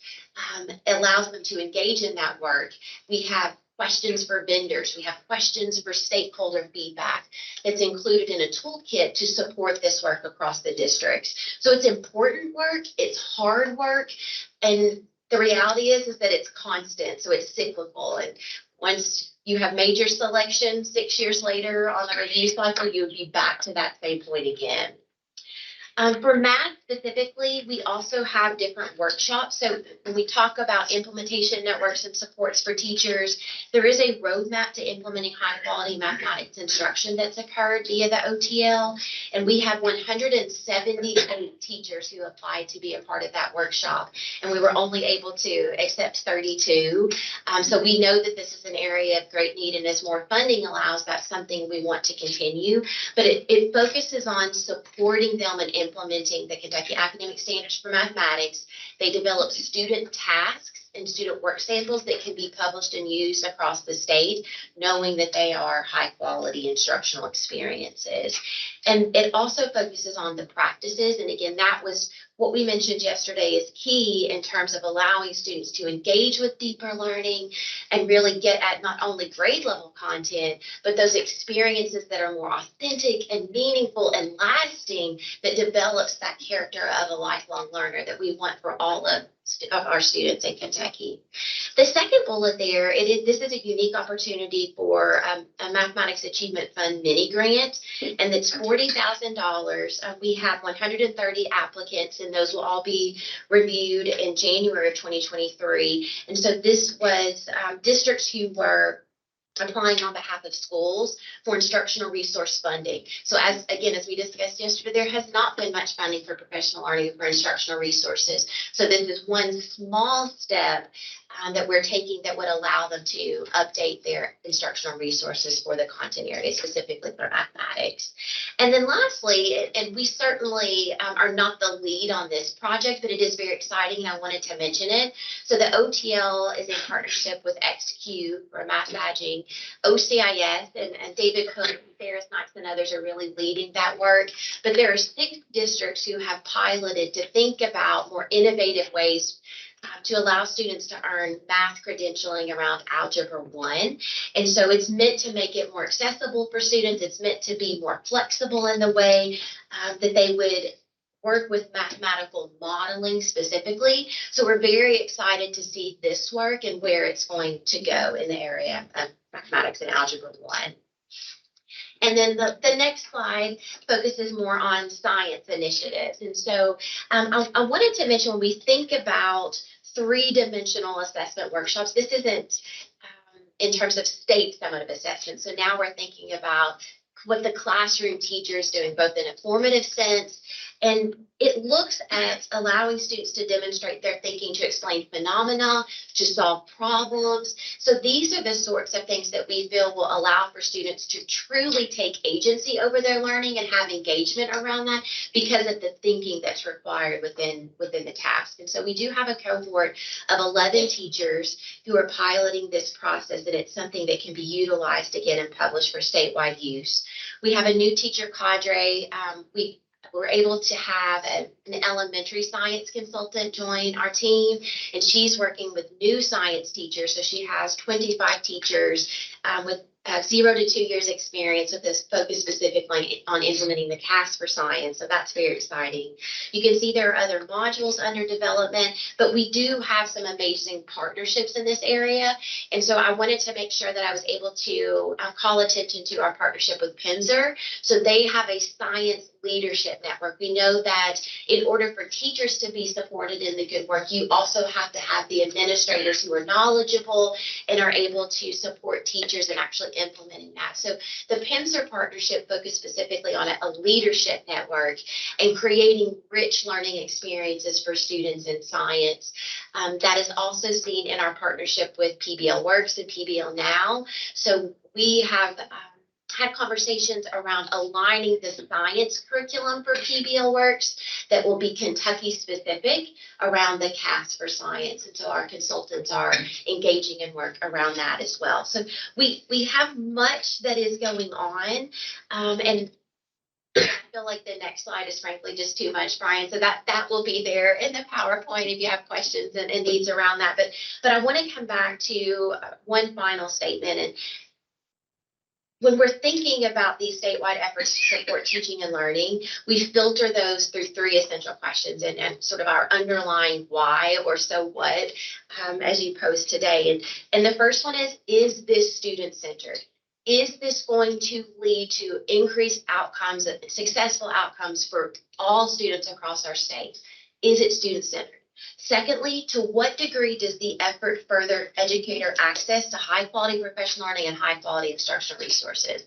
allows them to engage in that work. We have questions for vendors. We have questions for stakeholder feedback that's included in a toolkit to support this work across the districts. So it's important work, it's hard work, and the reality is that it's constant, so it's cyclical. And once you have made your selection 6 years later on a review cycle, you'll be back to that same point again. For math specifically, we also have different workshops. So when we talk about implementation networks and supports for teachers, there is a roadmap to implementing high quality mathematics instruction that's occurred via the OTL. And we have 178 teachers who applied to be a part of that workshop. And we were only able to accept 32. So we know that this is an area of great need, and as more funding allows, that's something we want to continue. But it focuses on supporting them and implementing the Kentucky Academic Standards for Mathematics. They develop student tasks and student work samples that can be published and used across the state, knowing that they are high quality instructional experiences. And it also focuses on the practices. And again, that was what we mentioned yesterday is key in terms of allowing students to engage with deeper learning and really get at not only grade level content, but those experiences that are more authentic and meaningful and lasting, that develops that character of a lifelong learner that we want for all of our students in Kentucky. The second bullet there, this is a unique opportunity for a Mathematics Achievement Fund mini grant, and it's $40,000. We have 130 applicants, and those will all be reviewed in January of 2023. And so this was districts who were applying on behalf of schools for instructional resource funding. So as we discussed yesterday, there has not been much funding for professional learning for instructional resources. So this is one small step that we're taking that would allow them to update their instructional resources for the content area, specifically for mathematics. And then lastly, and we certainly are not the lead on this project, but it is very exciting and I wanted to mention it. So the OTL is in partnership with XQ for math badging, OCIS, and David Cook, Ferris Knox, and others are really leading that work. But there are 6 districts who have piloted to think about more innovative ways to allow students to earn math credentialing around Algebra 1. And so it's meant to make it more accessible for students. It's meant to be more flexible in the way that they would work with mathematical modeling specifically. So we're very excited to see this work and where it's going to go in the area of mathematics and Algebra 1. And then the next slide focuses more on science initiatives. And so I wanted to mention, when we think about 3-dimensional assessment workshops, this isn't in terms of state summative assessment. So now we're thinking about what the classroom teacher is doing, both in a formative sense, and it looks at allowing students to demonstrate their thinking, to explain phenomena, to solve problems. So these are the sorts of things that we feel will allow for students to truly take agency over their learning and have engagement around that because of the thinking that's required within the task. And so we do have a cohort of 11 teachers who are piloting this process, and it's something that can be utilized again and published for statewide use. We have a new teacher cadre. We're able to have an elementary science consultant join our team, and she's working with new science teachers. So she has 25 teachers with 0 to 2 years experience with this focus specifically on implementing the CAS for science. So that's very exciting. You can see there are other modules under development, but we do have some amazing partnerships in this area. And so I wanted to make sure that I was able to call attention to our partnership with Pinzer. So they have a science leadership network. We know that in order for teachers to be supported in the good work, you also have to have the administrators who are knowledgeable and are able to support teachers in actually implementing that. So the Pinzer partnership focused specifically on a leadership network and creating rich learning experiences for students in science. That is also seen in our partnership with PBL Works and PBL Now. So we have had conversations around aligning the science curriculum for PBL Works that will be Kentucky specific around the CAS for science. And so our consultants are engaging in work around that as well. So we have much that is going on. And I feel like the next slide is frankly just too much, Brian. So that will be there in the PowerPoint if you have questions and needs around that. But I want to come back to one final statement. And when we're thinking about these statewide efforts to support teaching and learning, we filter those through 3 essential questions and sort of our underlying why or so what, as you posed today. And the first one is this student-centered? is this going to lead to increased outcomes, successful outcomes for all students across our state? Is it student-centered? Secondly, to what degree does the effort further educator access to high-quality professional learning and high-quality instructional resources?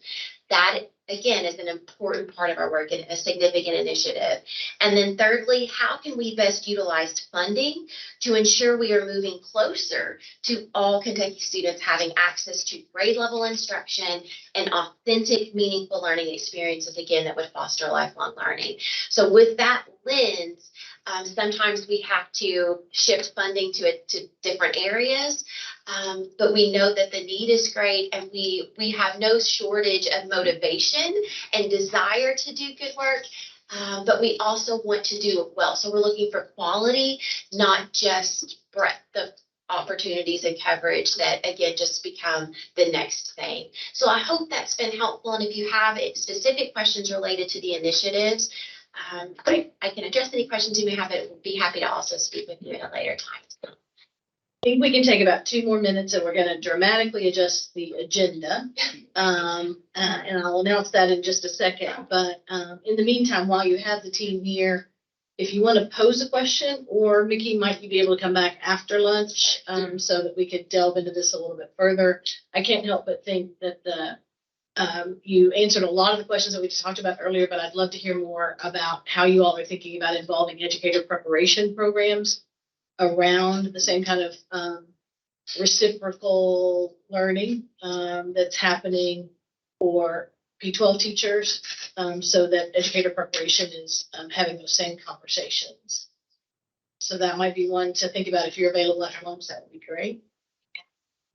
That, again, is an important part of our work and a significant initiative. And then thirdly, how can we best utilize funding to ensure we are moving closer to all Kentucky students having access to grade level instruction and authentic, meaningful learning experiences, again, that would foster lifelong learning. So with that lens, sometimes we have to shift funding to different areas, but we know that the need is great, and we have no shortage of motivation and desire to do good work, but we also want to do it well. So we're looking for quality, not just breadth of opportunities and coverage that, again, just become the next thing. So I hope that's been helpful, and if you have specific questions related to the initiatives, I can address any questions you may have, but would be happy to also speak with you at a later time. I think we can take about 2 more minutes, and we're going to dramatically adjust the agenda. And I'll announce that in just a second. But in the meantime, while you have the team here, if you want to pose a question, or Mickey, might you be able to come back after lunch so that we could delve into this a little bit further? I can't help but think that you answered a lot of the questions that we just talked about earlier, but I'd love to hear more about how you all are thinking about involving educator preparation programs around the same kind of reciprocal learning that's happening for P-12 teachers, so that educator preparation is having those same conversations. So that might be one to think about. If you're available after lunch, that would be great.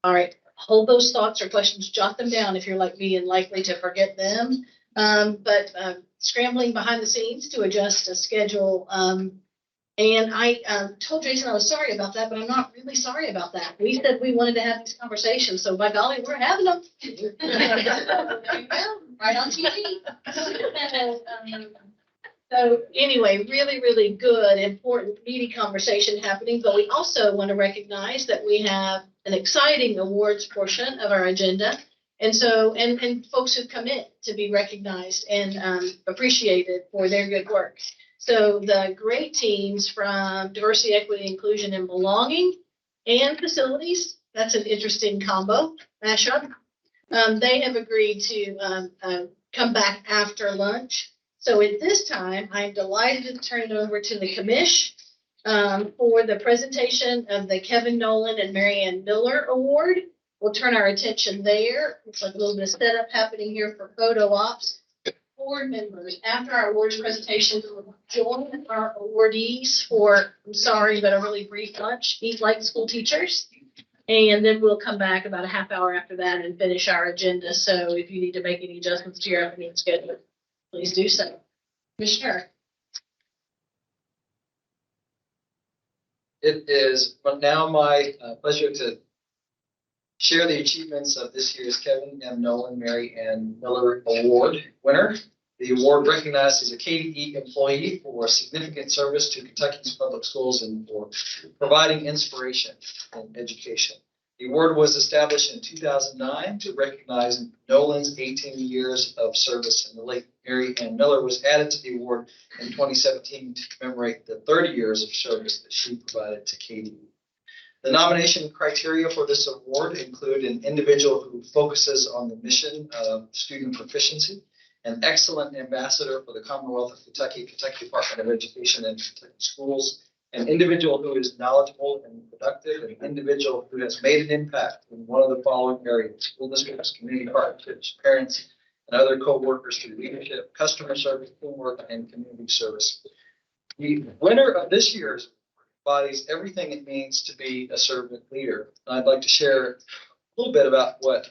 All right. Hold those thoughts or questions, jot them down if you're like me and likely to forget them. But scrambling behind the scenes to adjust a schedule. And I told Jason I was sorry about that, but I'm not really sorry about that. We said we wanted to have these conversations, so by golly, we're having them. Right on TV. So anyway, really, really good, important, meaty conversation happening, but we also want to recognize that we have an exciting awards portion of our agenda. And so, and folks who commit to be recognized and appreciated for their good work. So the great teams from diversity, equity, inclusion, and belonging and facilities, that's an interesting combo mashup. They have agreed to come back after lunch. So at this time, I'm delighted to turn it over to the commish for the presentation of the Kevin Nolan and Marianne Miller Award. We'll turn our attention there. Looks like a little bit of setup happening here for photo ops. Board members, after our awards presentation, will join our awardees for, I'm sorry, but a really brief lunch, eat like school teachers. And then we'll come back about a half hour after that and finish our agenda. So if you need to make any adjustments to your afternoon schedule, please do so. Commissioner. It is now my pleasure to share the achievements of this year's Kevin M. Nolan, Mary Ann Miller Award winner. The award recognizes a KBE employee for significant service to Kentucky's public schools and for providing inspiration in education. The award was established in 2009 to recognize Nolan's 18 years of service, and the late Mary Ann Miller was added to the award in 2017 to commemorate the 30 years of service that she provided to KBE. The nomination criteria for this award include an individual who focuses on the mission of student proficiency, an excellent ambassador for the Commonwealth of Kentucky, Kentucky Department of Education, and Kentucky schools, an individual who is knowledgeable and productive, an individual who has made an impact in one of the following areas: school districts, community partnerships, parents, and other co-workers through leadership, customer service, teamwork, and community service. The winner of this year's embodies everything it means to be a servant leader. And I'd like to share a little bit about what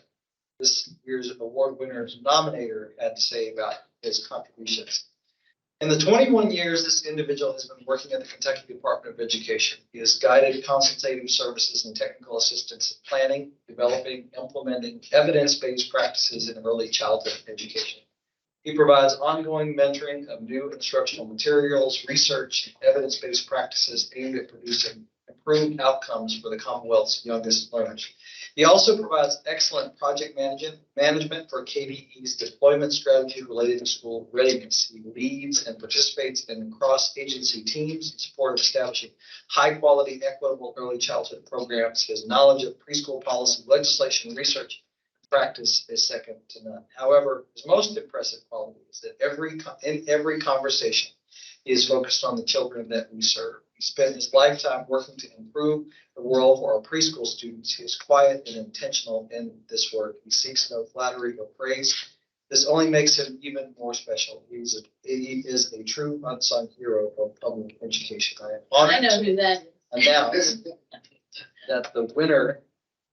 this year's award winner's nominator had to say about his contributions. In the 21 years this individual has been working at the Kentucky Department of Education, he has guided consultative services and technical assistance in planning, developing, implementing evidence-based practices in early childhood education. He provides ongoing mentoring of new instructional materials, research, and evidence-based practices aimed at producing improved outcomes for the Commonwealth's youngest learners. He also provides excellent project management for KBE's deployment strategy related to school readiness. He leads and participates in cross-agency teams in support of establishing high-quality, equitable early childhood programs. His knowledge of preschool policy, legislation, research, and practice is second to none. However, his most impressive quality is that in every conversation, he is focused on the children that we serve. He spent his lifetime working to improve the world for our preschool students. He is quiet and intentional in this work. He seeks no flattery or praise. This only makes him even more special. He is a true unsung hero of public education. I am I honored know who that is. to announce that the winner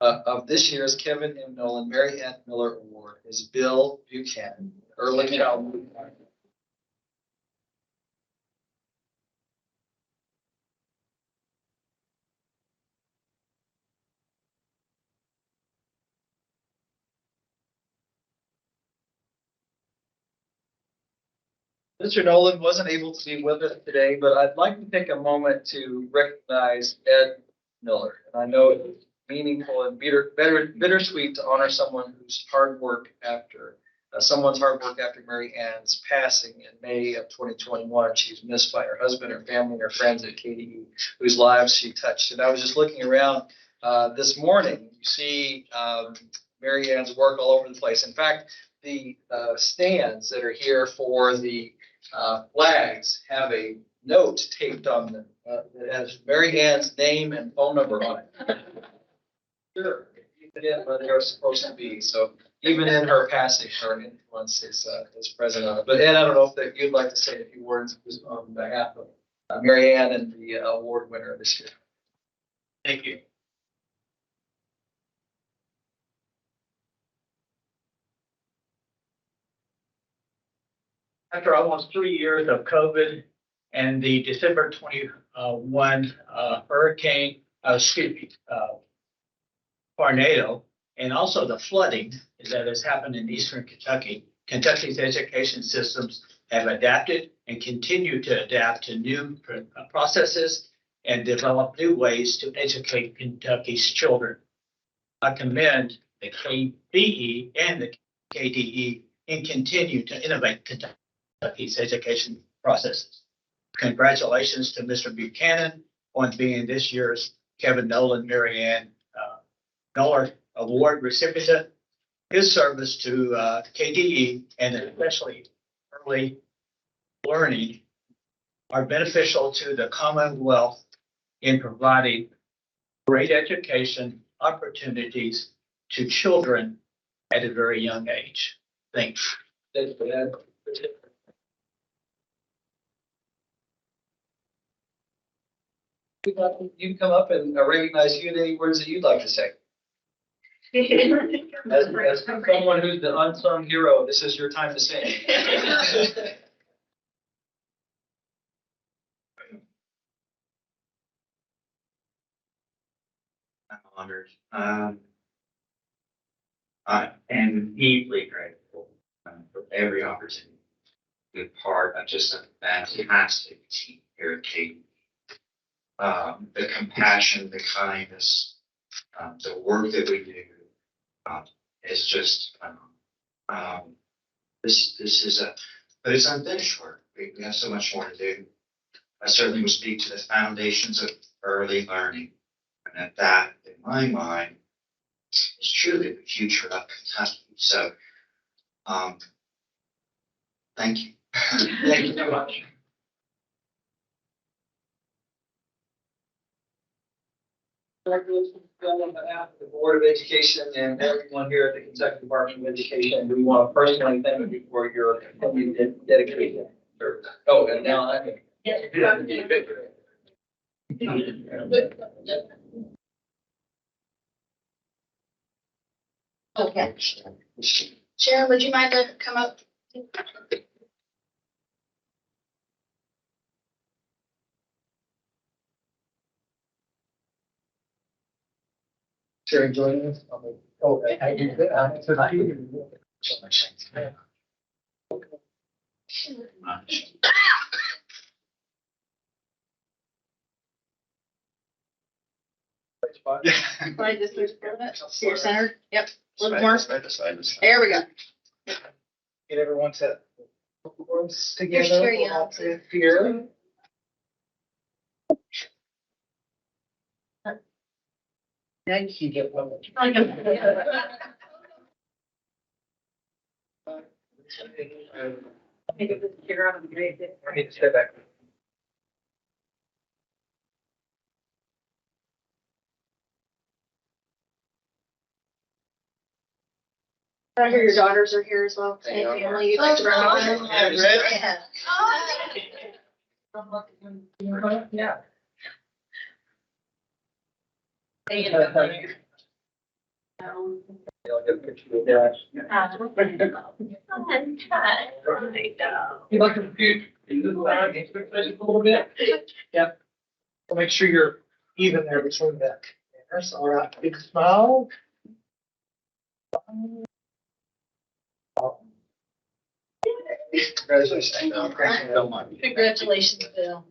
of this year's Kevin M. Nolan Mary Ann Miller Award is Bill Buchanan, early childhood. Mr. Nolan wasn't able to be with us today, but I'd like to take a moment to recognize Ed Miller. And I know it's meaningful and bittersweet to honor someone whose hard work after someone's hard work after Mary Ann's passing in May of 2021. She was missed by her husband, her family, her friends at KDE, whose lives she touched. And I was just looking around this morning. You see Mary Ann's work all over the place. In fact, the stands that are here for the flags have a note taped on them that has Mary Ann's name and phone number on it. Sure, even where they're supposed to be. So even in her passing, her influence is present on it. But Ed, I don't know if you'd like to say a few words on behalf of Mary Ann and the award winner this year. Thank you. After almost 3 years of COVID and the December 21 hurricane, tornado, and also the flooding that has happened in eastern Kentucky, Kentucky's education systems have adapted and continue to adapt to new processes and develop new ways to educate Kentucky's children. I commend the KBE and the KDE and continue to innovate Kentucky's education processes. Congratulations to Mr. Buchanan on being this year's Kevin Nolan Mary Ann Miller Award recipient. His service to KDE and especially early learning are beneficial to the Commonwealth in providing great education opportunities to children at a very young age. Thanks. You can come up and recognize you and any words that you'd like to say. As someone who's the unsung hero, this is your time to sing. I'm honored. I am deeply grateful for every opportunity to be part of just a fantastic team here at KBE. The compassion, the kindness, the work that we do is just this is but it's unfinished work. We have so much more to do. I certainly would speak to the foundations of early learning, and that, in my mind, is truly the future of Kentucky. So, thank you. Thank you so much. Congratulations on behalf of the Board of Education and everyone here at the Kentucky Department of Education. We want to personally thank you for your continued dedication. Oh, and now I. Okay. Sharon, would you mind to come up? Sharon joining us. Oh, I did that. Right, just push for that. You're centered. Yep. A little more. There we go. Get everyone to voice Here's together. Terry We'll all out. sit here. Now you can get one. I need to step back. I hear your daughters are here as well. They are. Family, you'd like to represent. Yeah. You like to do a little bit? Yep. So make sure you're even there between the ears. All right, big smile. Congratulations. Congratulations, Bill.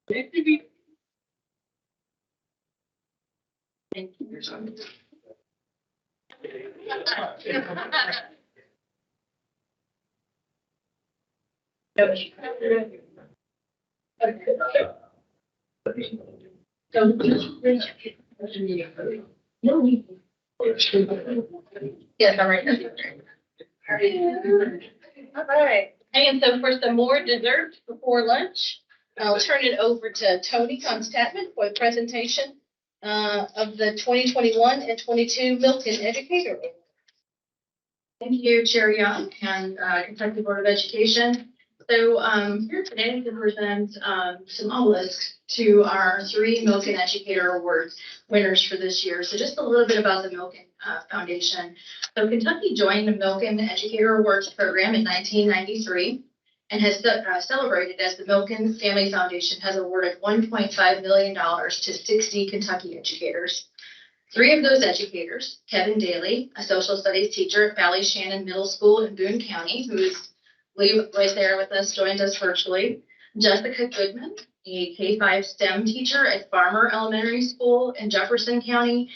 Thank you. Yes, I'm right. All right. And so for some more dessert before lunch, I'll turn it over to Tony Constatman for the presentation of the 2021 and 22 Milton Educator Award. Thank you, Chair Young and Kentucky Board of Education. So here today to present some obelisks to our 3 Milken Educator Awards winners for this year. So just a little bit about the Milken Foundation. So Kentucky joined the Milken Educator Awards program in 1993 and has celebrated as the Milken Family Foundation has awarded $1.5 million to 60 Kentucky educators. 3 of those educators, Kevin Daly, a social studies teacher at Valley Shannon Middle School in Boone County, who's right there with us, joined us virtually. Jessica Goodman, a K-5 STEM teacher at Farmer Elementary School in Jefferson County.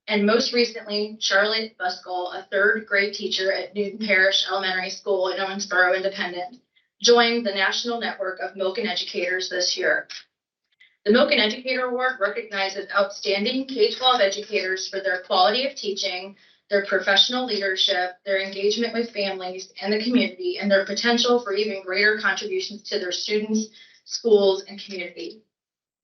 And most recently, Charlotte Buskell, a 3rd grade teacher at Newton Parish Elementary School in Owensboro Independent, joined the national network of Milken educators this year. The Milken Educator Award recognizes outstanding K-12 educators for their quality of teaching, their professional leadership, their engagement with families and the community, and their potential for even greater contributions to their students, schools, and community.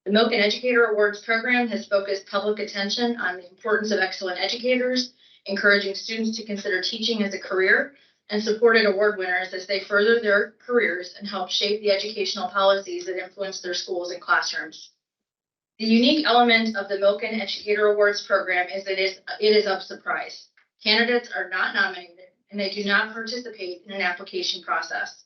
The Milken Educator Awards program has focused public attention on the importance of excellent educators, encouraging students to consider teaching as a career, and supported award winners as they further their careers and help shape the educational policies that influence their schools and classrooms. The unique element of the Milken Educator Awards program is that it is of surprise. Candidates are not nominated and they do not participate in an application process.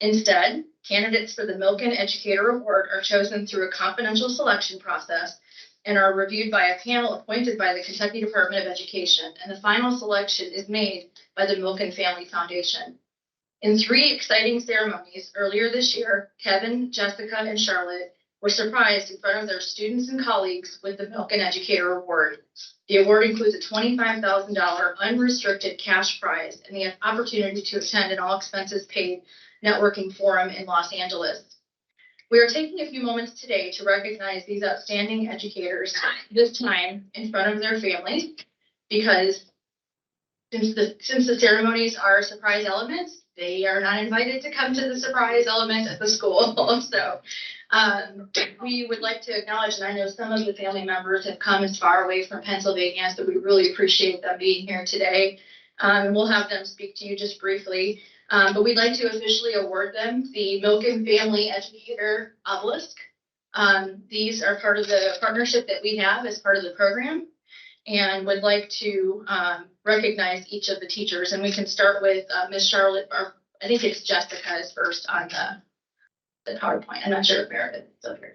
Instead, candidates for the Milken Educator Award are chosen through a confidential selection process and are reviewed by a panel appointed by the Kentucky Department of Education, and the final selection is made by the Milken Family Foundation. In 3 exciting ceremonies earlier this year, Kevin, Jessica, and Charlotte were surprised in front of their students and colleagues with the Milken Educator Award. The award includes a $25,000 unrestricted cash prize and the opportunity to attend an all expenses paid networking forum in Los Angeles. We are taking a few moments today to recognize these outstanding educators, this time in front of their families, because since the ceremonies are surprise elements, they are not invited to come to the surprise element at the school. So we would like to acknowledge, and I know some of the family members have come as far away from Pennsylvania, so we really appreciate them being here today. We'll have them speak to you just briefly. But we'd like to officially award them the Milken Family Educator Obelisk. These are part of the partnership that we have as part of the program, and would like to recognize each of the teachers. And we can start with Miss Charlotte, or I think it's Jessica is first on the PowerPoint. I'm not sure if Meredith is up here.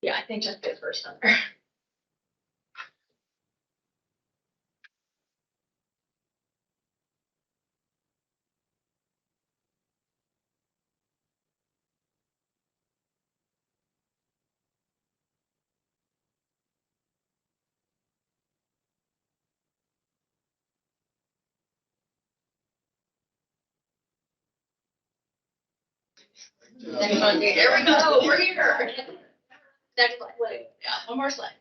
Yeah, I think Jessica is first on there. Next one, there we go, we're here. Next slide, yeah, one more slide.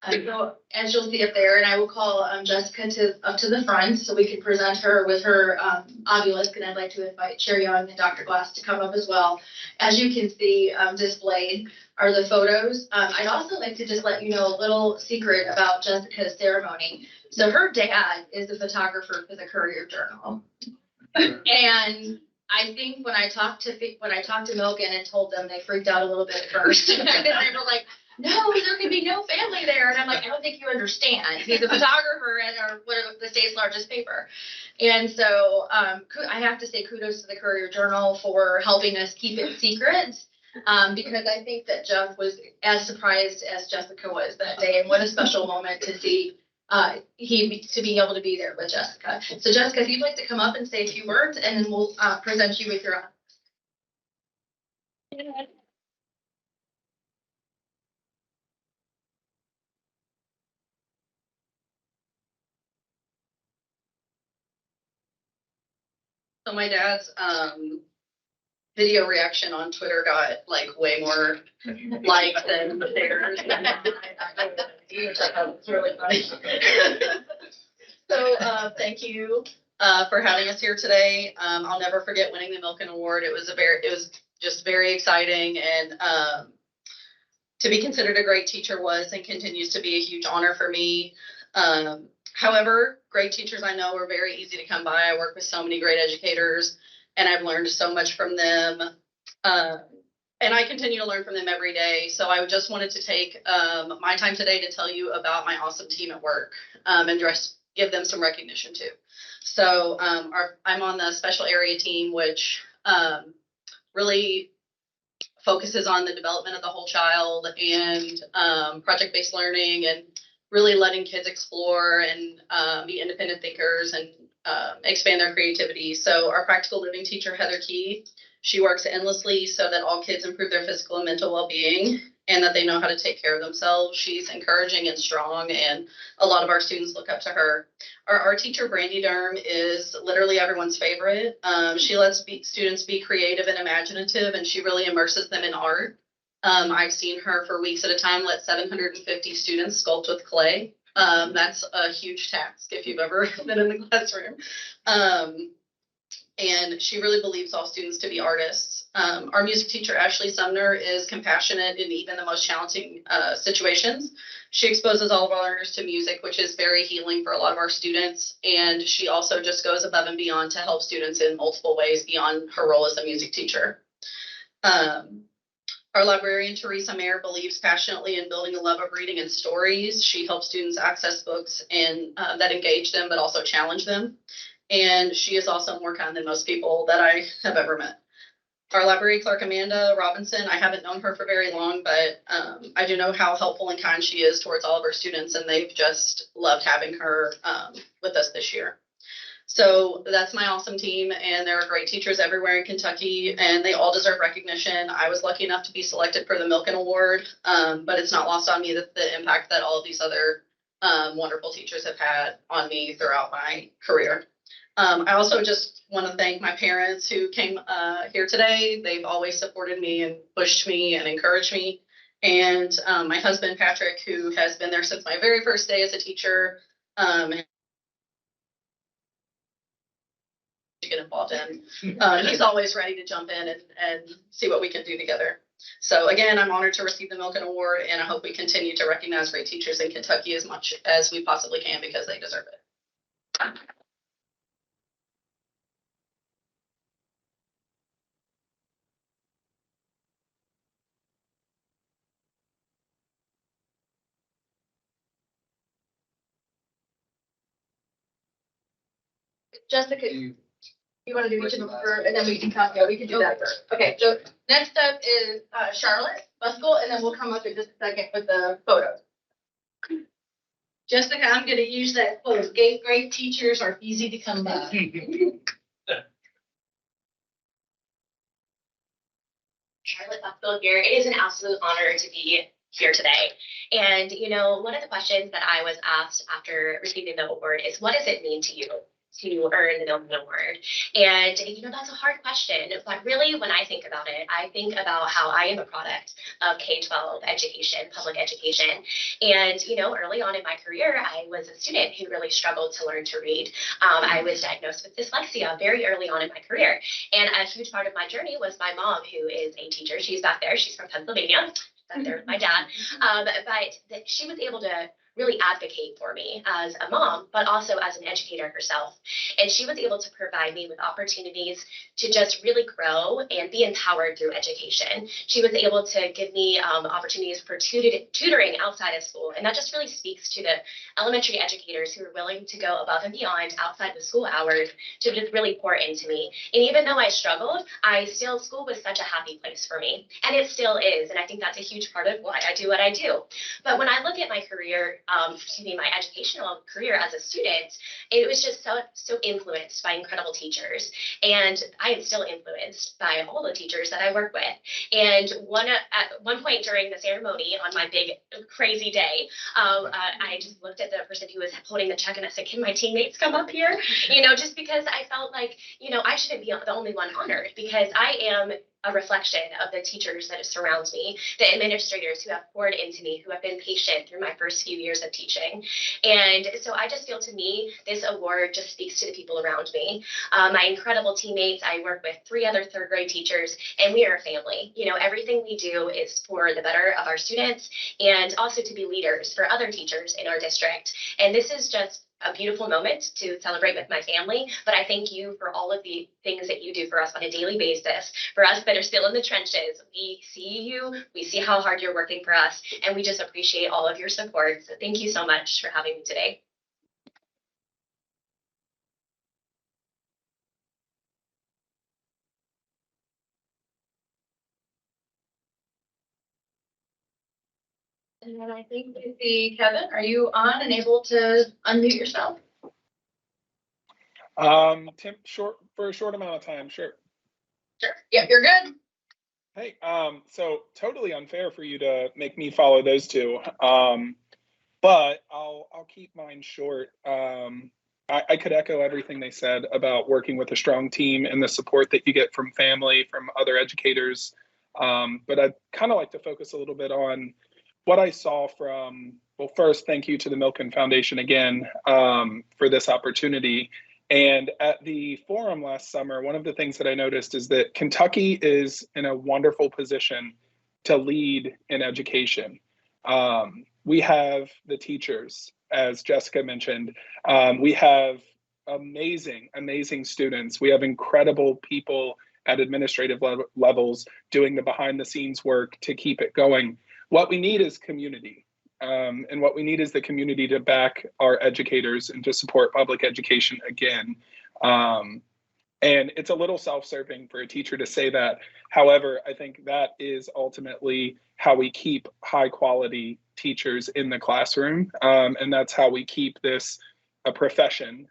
So as you'll see up there, and I will call Jessica up to the front so we can present her with her obelisk, and I'd like to invite Sherry Young and Dr. Glass to come up as well. As you can see displayed are the photos. I'd also like to just let you know a little secret about Jessica's ceremony. So her dad is a photographer for the Courier Journal. And I think when I talked to Milken and told them, they freaked out a little bit at first. They were like, no, there can be no family there. And I'm like, I don't think you understand. He's a photographer at the state's largest paper. And so I have to say kudos to the Courier Journal for helping us keep it secret. Because I think that Jeff was as surprised as Jessica was that day. And what a special moment to see to be able to be there with Jessica. So Jessica, if you'd like to come up and say a few words, and then we'll present you with your. So my dad's video reaction on Twitter got like way more likes than theirs. It's really funny. So thank you for having us here today. I'll never forget winning the Milken Award. It was just very exciting, and to be considered a great teacher was and continues to be a huge honor for me. However, great teachers I know are very easy to come by. I work with so many great educators, and I've learned so much from them. And I continue to learn from them every day. So I just wanted to take my time today to tell you about my awesome team at work and just give them some recognition too. So I'm on the special area team, which really focuses on the development of the whole child and project-based learning and really letting kids explore and be independent thinkers and expand their creativity. So our practical living teacher, Heather Key, she works endlessly so that all kids improve their physical and mental well-being and that they know how to take care of themselves. She's encouraging and strong, and a lot of our students look up to her. Our teacher, Brandy Durham, is literally everyone's favorite. She lets students be creative and imaginative, and she really immerses them in art. I've seen her for weeks at a time let 750 students sculpt with clay. That's a huge task if you've ever been in the classroom. And she really believes all students to be artists. Our music teacher, Ashley Sumner, is compassionate in even the most challenging situations. She exposes all of our learners to music, which is very healing for a lot of our students. And she also just goes above and beyond to help students in multiple ways beyond her role as a music teacher. Our librarian, Teresa Mayer, believes passionately in building a love of reading and stories. She helps students access books and that engage them, but also challenge them. And she is also more kind than most people that I have ever met. Our library clerk, Amanda Robinson, I haven't known her for very long, but I do know how helpful and kind she is towards all of our students, and they've just loved having her with us this year. So that's my awesome team, and there are great teachers everywhere in Kentucky, and they all deserve recognition. I was lucky enough to be selected for the Milken Award, but it's not lost on me that the impact that all of these other wonderful teachers have had on me throughout my career. I also just want to thank my parents who came here today. They've always supported me and pushed me and encouraged me. And my husband, Patrick, who has been there since my very first day as a teacher, to get involved in. He's always ready to jump in and see what we can do together. So again, I'm honored to receive the Milken Award, and I hope we continue to recognize great teachers in Kentucky as much as we possibly can because they deserve it. Jessica, you want to do each of them first, and then we can come, yeah, we can do that first. Okay, so next up is Charlotte Buskell, and then we'll come up in just a second with the photos. Jessica, I'm gonna use that quote, great teachers are easy to come by. Charlotte Buckfield here. It is an absolute honor to be here today. And, you know, one of the questions that I was asked after receiving the award is, what does it mean to you? to earn the Milton Award? And, that's a hard question, but really when I think about it, I think about how I am a product of K-12 education, public education. And, early on in my career, I was a student who really struggled to learn to read. I was diagnosed with dyslexia very early on in my career. And a huge part of my journey was my mom, who is a teacher. She's back there. She's from Pennsylvania. Back there with my dad. But she was able to really advocate for me as a mom, but also as an educator herself. And she was able to provide me with opportunities to just really grow and be empowered through education. She was able to give me opportunities for tutoring outside of school. And that just really speaks to the elementary educators who are willing to go above and beyond outside the school hours to just really pour into me. And even though I struggled, school was such a happy place for me. And it still is. And I think that's a huge part of why I do what I do. But when I look at my career, my educational career as a student, it was just so influenced by incredible teachers. And I am still influenced by all the teachers that I work with. And at one point during the ceremony on my big crazy day, I just looked at the person who was holding the check and I said, can my teammates come up here? Just because I felt like, I shouldn't be the only one honored, because I am a reflection of the teachers that surround me, the administrators who have poured into me, who have been patient through my first few years of teaching. And so I just feel, to me, this award just speaks to the people around me. My incredible teammates, I work with 3 other third grade teachers, and we are a family. Everything we do is for the better of our students and also to be leaders for other teachers in our district. And this is just a beautiful moment to celebrate with my family, but I thank you for all of the things that you do for us on a daily basis. For us that are still in the trenches, we see you, we see how hard you're working for us, and we just appreciate all of your support. So thank you so much for having me today. And then I think we see Kevin, are you on and able to unmute yourself? Tim, for a short amount of time, sure. Sure. Yeah, you're good. Hey, so totally unfair for you to make me follow those two. But I'll keep mine short. I could echo everything they said about working with a strong team and the support that you get from family, from other educators. But I'd kind of like to focus a little bit on what I saw from, well, first, thank you to the Milken Foundation again for this opportunity. And at the forum last summer, one of the things that I noticed is that Kentucky is in a wonderful position to lead in education. We have the teachers, as Jessica mentioned. We have amazing students. We have incredible people at administrative levels doing the behind the scenes work to keep it going. What we need is community. And what we need is the community to back our educators and to support public education again. And it's a little self-serving for a teacher to say that. However, I think that is ultimately how we keep high quality teachers in the classroom. And that's how we keep this a profession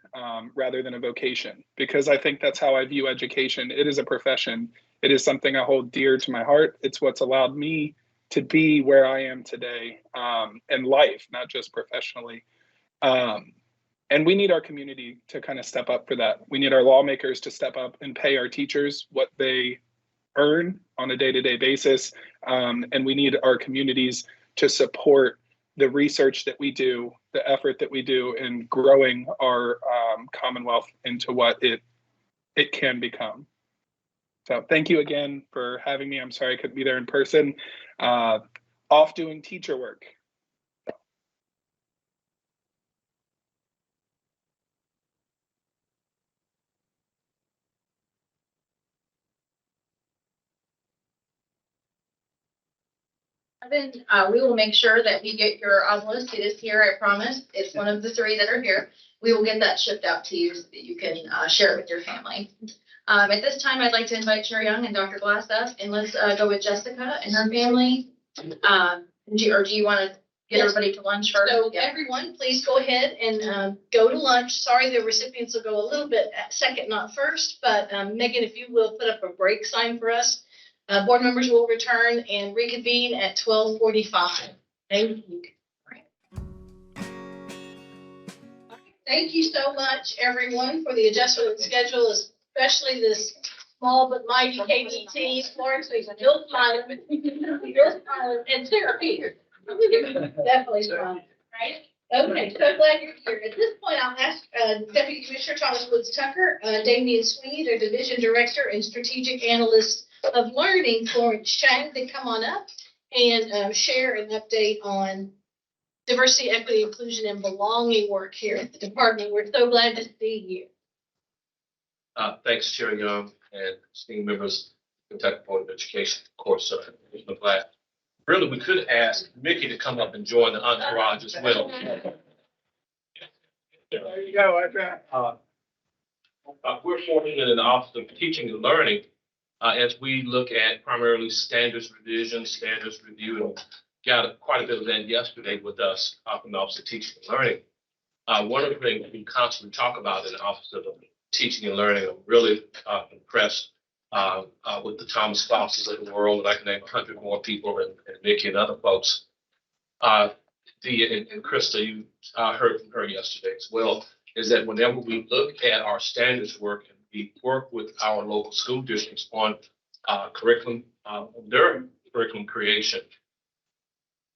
rather than a vocation, because I think that's how I view education. It is a profession. It is something I hold dear to my heart. It's what's allowed me to be where I am today in life, not just professionally. And we need our community to kind of step up for that. We need our lawmakers to step up and pay our teachers what they earn on a day-to-day basis. And we need our communities to support the research that we do, the effort that we do in growing our Commonwealth into what it can become. So thank you again for having me. I'm sorry I couldn't be there in person. Off doing teacher work. We will make sure that we get your obelisk. It is here, I promise. It's one of the 3 that are here. We will get that shipped out to you so that you can share it with your family. At this time, I'd like to invite Chair Young and Dr. Glass up, and let's go with Jessica and her family. Do you want to get everybody to lunch first? So everyone, please go ahead and go to lunch. Sorry, the recipients will go a little bit second, not first, but Megan, if you will put up a break sign for us. Board members will return and reconvene at 12:45. Thank you. Thank you so much, everyone, for the adjustment of schedule, especially this small but mighty KBE team. Florence, we've still smiling, and Sarah Peters. Definitely smiling, right? Okay, so glad you're here. At this point, I'll ask Deputy Commissioner Thomas Woods Tucker, Damian Sweeney, their Division Director and Strategic Analyst of Learning, Florence Chang, to come on up and share an update on diversity, equity, inclusion, and belonging work here at the department. We're so glad to see you. Thanks, Chair Young and esteemed members of the Kentucky Board of Education. Of course, I'm glad. Really, we could ask Mickey to come up and join the entourage as well. There you go. We're fortunate in the Office of Teaching and Learning as we look at primarily standards revision, standards review, and got quite a bit of that yesterday with us from the Office of Teaching and Learning. One of the things we constantly talk about in the Office of Teaching and Learning, I'm really impressed with the Thomas Fauces of the world, and I can name 100 more people, and Mickey and other folks. And Krista, you heard from her yesterday as well, is that whenever we look at our standards work and we work with our local school districts on curriculum, their curriculum creation,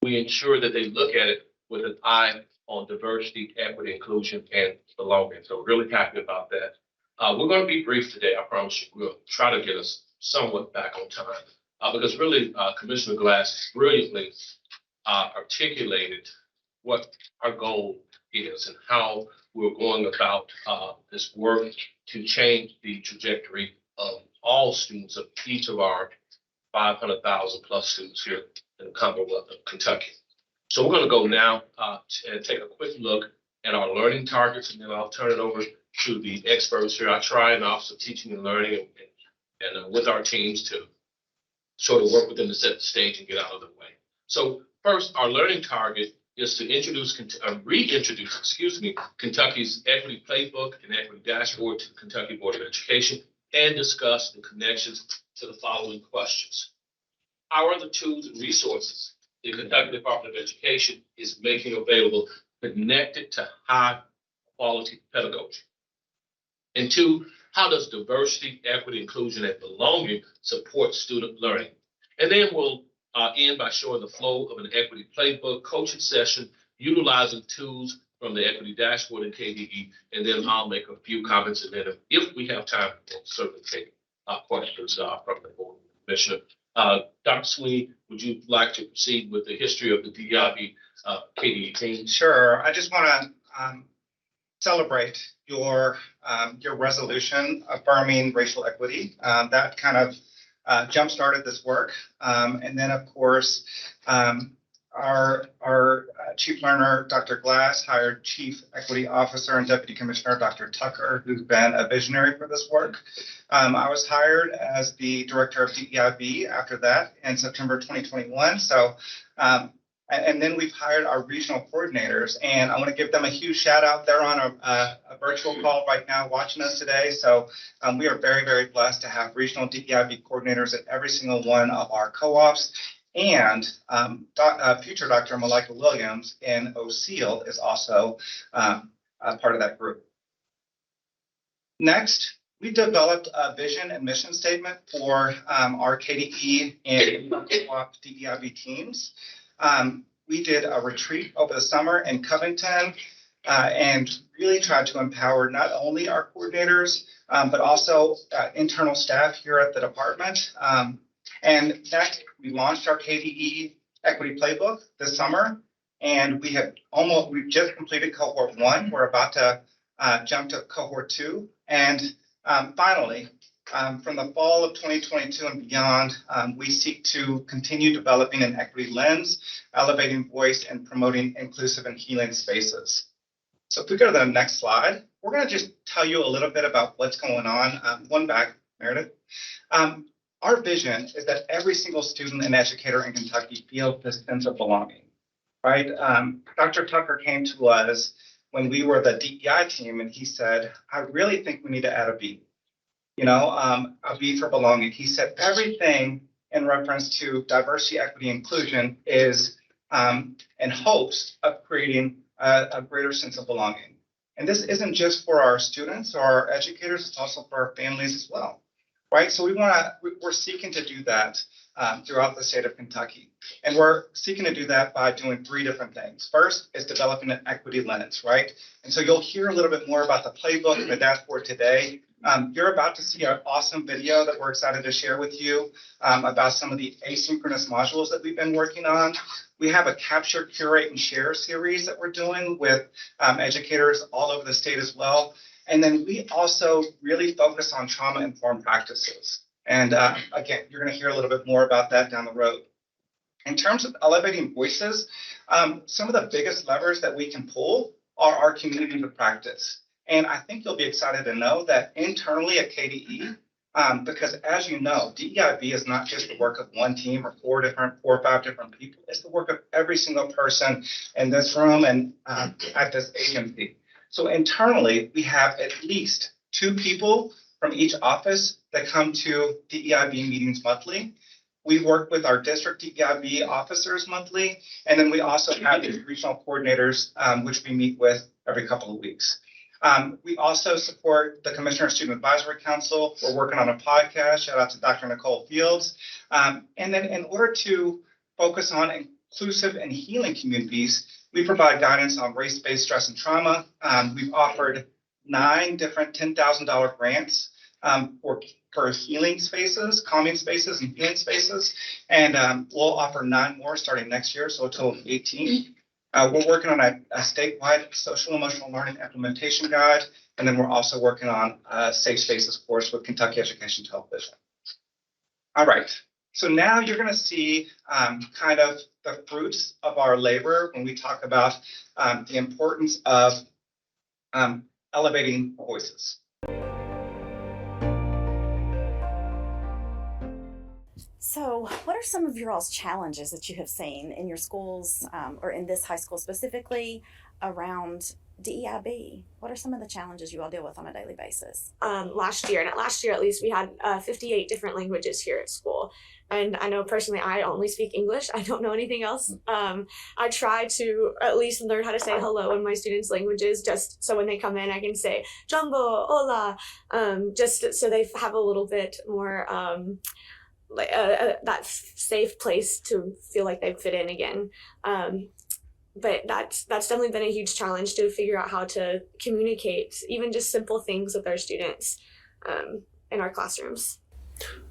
we ensure that they look at it with an eye on diversity, equity, inclusion, and belonging. So we're really happy about that. We're going to be brief today. I promise you. We'll try to get us somewhat back on time because really Commissioner Glass brilliantly articulated what our goal is and how we're going about this work to change the trajectory of all students of each of our 500,000 plus students here in the Commonwealth of Kentucky. So we're going to go now and take a quick look at our learning targets, and then I'll turn it over to the experts here. I try in the Office of Teaching and Learning and with our teams to sort of work with them to set the stage and get out of the way. So first, our learning target is to reintroduce Kentucky's Equity Playbook and Equity Dashboard to the Kentucky Board of Education and discuss the connections to the following questions. How are the tools and resources the Kentucky Department of Education is making available connected to high quality pedagogy? And two, how does diversity, equity, inclusion, and belonging support student learning? And then we'll end by showing the flow of an equity playbook coaching session, utilizing tools from the equity dashboard and KBE, and then I'll make a few comments, and then if we have time, we'll certainly take questions from the board commissioner. Dr. Sweeney, would you like to proceed with the history of the DIB KBE team? Sure. I just want to celebrate your resolution affirming racial equity. That kind of jump-started this work. And then, of course, our chief learner, Dr. Glass, hired Chief Equity Officer and Deputy Commissioner, Dr. Tucker, who's been a visionary for this work. I was hired as the Director of DEIB after that in September 2021. So, and then we've hired our regional coordinators, and I want to give them a huge shout out. They're on a virtual call right now watching us today. So we are very, very blessed to have regional DEIB coordinators at every single one of our co-ops. And future Dr. Malika Williams in O'Seal is also a part of that group. Next, we developed a vision and mission statement for our KDE and co-op DEIB teams. We did a retreat over the summer in Covington and really tried to empower not only our coordinators, but also internal staff here at the department. And next, we launched our KDE Equity Playbook this summer, and we've just completed cohort 1. We're about to jump to cohort 2. And finally, from the fall of 2022 and beyond, we seek to continue developing an equity lens, elevating voice, and promoting inclusive and healing spaces. So if we go to the next slide, we're going to just tell you a little bit about what's going on. One back, Meredith. Our vision is that every single student and educator in Kentucky feels this sense of belonging, right? Dr. Tucker came to us when we were the DEI team, and he said, I really think we need to add a B. A B for belonging. He said everything in reference to diversity, equity, inclusion is in hopes of creating a greater sense of belonging. And this isn't just for our students or our educators, it's also for our families as well, right? So we're seeking to do that throughout the state of Kentucky. And we're seeking to do that by doing 3 different things. First is developing an equity lens, right? And so you'll hear a little bit more about the playbook and the dashboard today. You're about to see an awesome video that we're excited to share with you about some of the asynchronous modules that we've been working on. We have a capture, curate, and share series that we're doing with educators all over the state as well. And then we also really focus on trauma-informed practices. And again, you're going to hear a little bit more about that down the road. In terms of elevating voices, some of the biggest levers that we can pull are our communities of practice. And I think you'll be excited to know that internally at KDE, because as you know, DEIB is not just the work of one team or 4 or 5 different people. It's the work of every single person in this room and at this agency. So internally, we have at least 2 people from each office that come to DEIB meetings monthly. We work with our district DEIB officers monthly, and then we also have these regional coordinators, which we meet with every couple of weeks. We also support the Commissioner Student Advisory Council. We're working on a podcast. Shout out to Dr. Nicole Fields. And then in order to focus on inclusive and healing communities, we provide guidance on race-based stress and trauma. We've offered 9 different $10,000 grants for healing spaces, calming spaces, and healing spaces. And we'll offer 9 more starting next year, so a total of 18. We're working on a statewide social emotional learning implementation guide. And then we're also working on a safe spaces course with Kentucky Education Television. All right. So now you're going to see kind of the fruits of our labor when we talk about the importance of elevating voices. So what are some of your all's challenges that you have seen in your schools or in this high school specifically around DEIB? What are some of the challenges you all deal with on a daily basis? Last year at least, we had 58 different languages here at school. And I know personally, I only speak English. I don't know anything else. I try to at least learn how to say hello in my students' languages, just so when they come in, I can say jumbo, hola, just so they have a little bit more that safe place to feel like they fit in again. But that's definitely been a huge challenge to figure out how to communicate even just simple things with our students in our classrooms.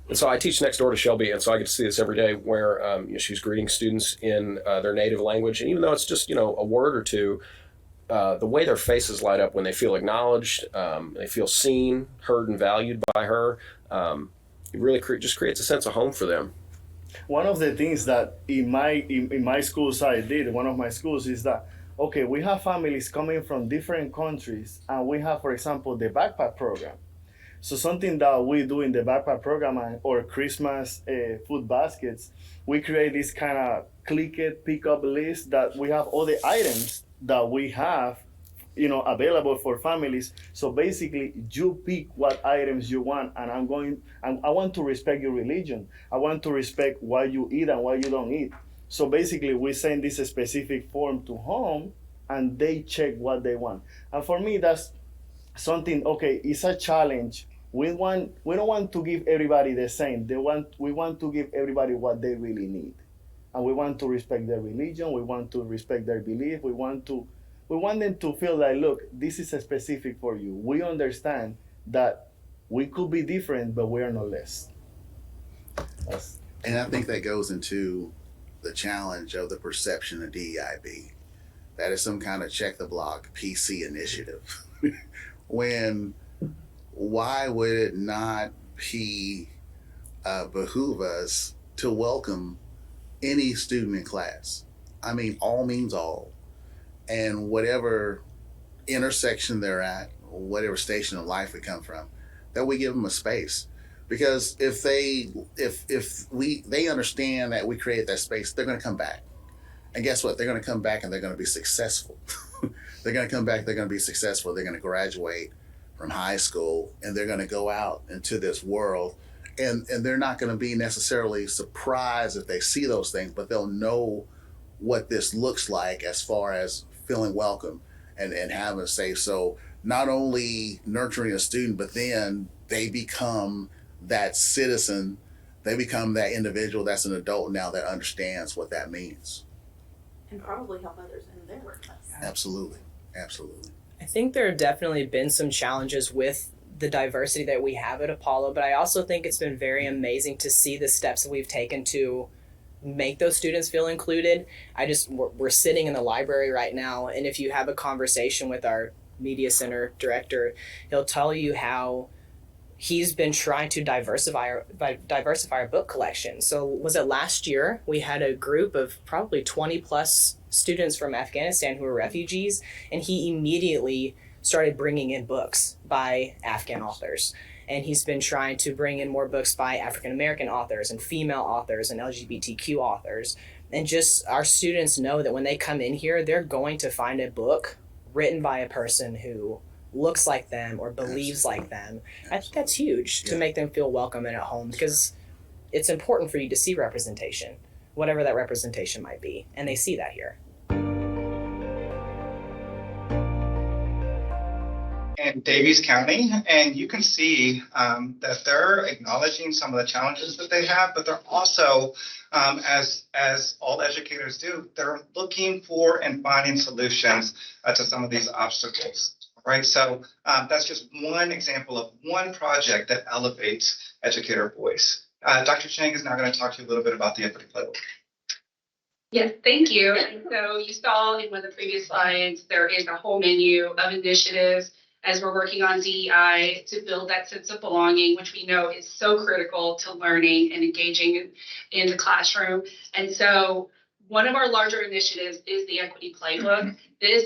And so I teach next door to Shelby, and so I get to see this every day where she's greeting students in their native language. And even though it's just, a word or two, the way their faces light up when they feel acknowledged, they feel seen, heard, and valued by her, it really just creates a sense of home for them. One of the things that in my schools I did, one of my schools, is that, okay, we have families coming from different countries, and we have, for example, the backpack program. So something that we do in the backpack program or Christmas food baskets, we create this kind of click it, pick up list that we have all the items that we have available for families. So basically, you pick what items you want, and I want to respect your religion. I want to respect what you eat and what you don't eat. So basically, we send this specific form to home, and they check what they want. And for me, that's something. Okay, it's a challenge. We don't want to give everybody the same. We want to give everybody what they really need, and we want to respect their religion. We want to respect their belief. We want them to feel like, look, this is specific for you. We understand that we could be different, but we are no less. And I think that goes into the challenge of the perception of DEIB. That is some kind of check the block PC initiative. Why would it not behoove us to welcome any student in class? I mean, all means all. And whatever intersection they're at, or whatever station of life we come from, that we give them a space. Because if they understand that we create that space, they're going to come back. And guess what? They're going to come back and they're going to be successful. They're going to come back, they're going to be successful. They're going to graduate from high school, and they're going to go out into this world. And they're not going to be necessarily surprised if they see those things, but they'll know what this looks like as far as feeling welcome and have a say. So not only nurturing a student, but then they become that citizen, they become that individual that's an adult now that understands what that means. And probably help others in their workplace. Absolutely. Absolutely. I think there have definitely been some challenges with the diversity that we have at Apollo, but I also think it's been very amazing to see the steps that we've taken to make those students feel included. We're sitting in the library right now, and if you have a conversation with our media center director, he'll tell you how he's been trying to diversify our book collection. So was it last year we had a group of probably 20 plus students from Afghanistan who were refugees, and he immediately started bringing in books by Afghan authors. And he's been trying to bring in more books by African-American authors and female authors and LGBTQ authors. And just our students know that when they come in here, they're going to find a book written by a person who looks like them or believes like them. I think that's huge to make them feel welcome and at home, because it's important for you to see representation, whatever that representation might be. And they see that here. In Davies County, and you can see that they're acknowledging some of the challenges that they have, but they're also, as all educators do, they're looking for and finding solutions to some of these obstacles. Right, so that's just one example of one project that elevates educator voice. Dr. Chang is now going to talk to you a little bit about the Equity Playbook. Yes, thank you. And so you saw in one of the previous slides, there is a whole menu of initiatives as we're working on DEI to build that sense of belonging, which we know is so critical to learning and engaging in the classroom. And so one of our larger initiatives is the Equity Playbook. This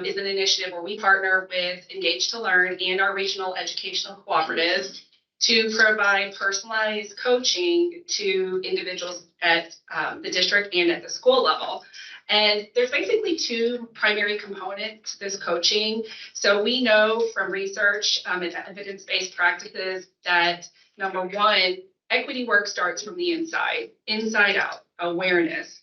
is an initiative where we partner with Engage to Learn and our regional educational cooperatives to provide personalized coaching to individuals at the district and at the school level. And there's basically two primary components to this coaching. So we know from research and evidence-based practices that number one, equity work starts from the inside out, awareness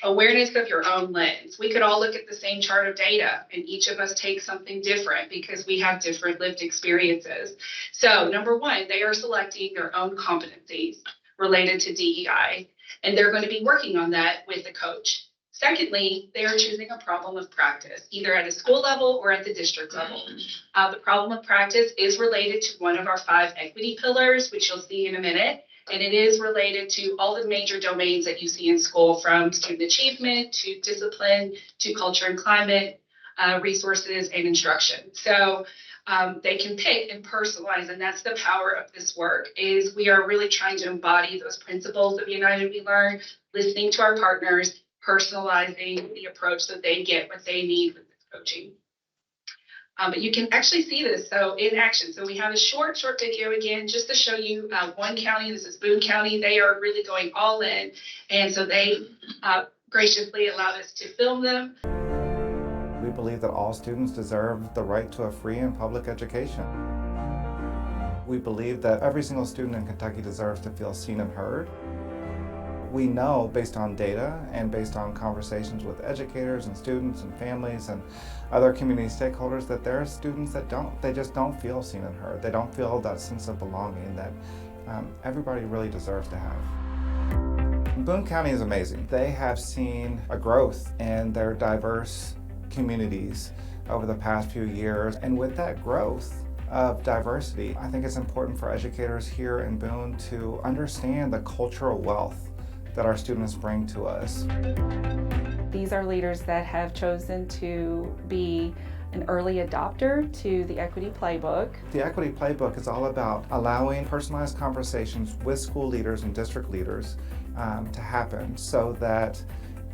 of your own lens. We could all look at the same chart of data and each of us take something different because we have different lived experiences. So number one, they are selecting their own competencies related to DEI, and they're going to be working on that with the coach. Secondly, they are choosing a problem of practice, either at a school level or at the district level. The problem of practice is related to one of our 5 equity pillars, which you'll see in a minute. And it is related to all the major domains that you see in school, from student achievement to discipline to culture and climate, resources and instruction. So they can pick and personalize, and that's the power of this work, is we are really trying to embody those principles of United We Learn, listening to our partners, personalizing the approach so they get what they need with this coaching. But you can actually see this in action. So we have a short video again, just to show you one county. This is Boone County. They are really going all in. And so they graciously allowed us to film them. We believe that all students deserve the right to a free and public education. We believe that every single student in Kentucky deserves to feel seen and heard. We know, based on data and based on conversations with educators and students and families and other community stakeholders, that there are students that they just don't feel seen and heard. They don't feel that sense of belonging that everybody really deserves to have. Boone County is amazing. They have seen a growth in their diverse communities over the past few years, and with that growth of diversity, I think it's important for educators here in Boone to understand the cultural wealth that our students bring to us. These are leaders that have chosen to be an early adopter to the Equity Playbook. The Equity Playbook is all about allowing personalized conversations with school leaders and district leaders to happen so that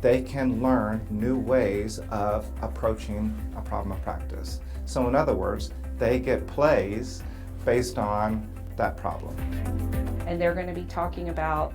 they can learn new ways of approaching a problem of practice. So in other words, they get plays based on that problem. And they're going to be talking about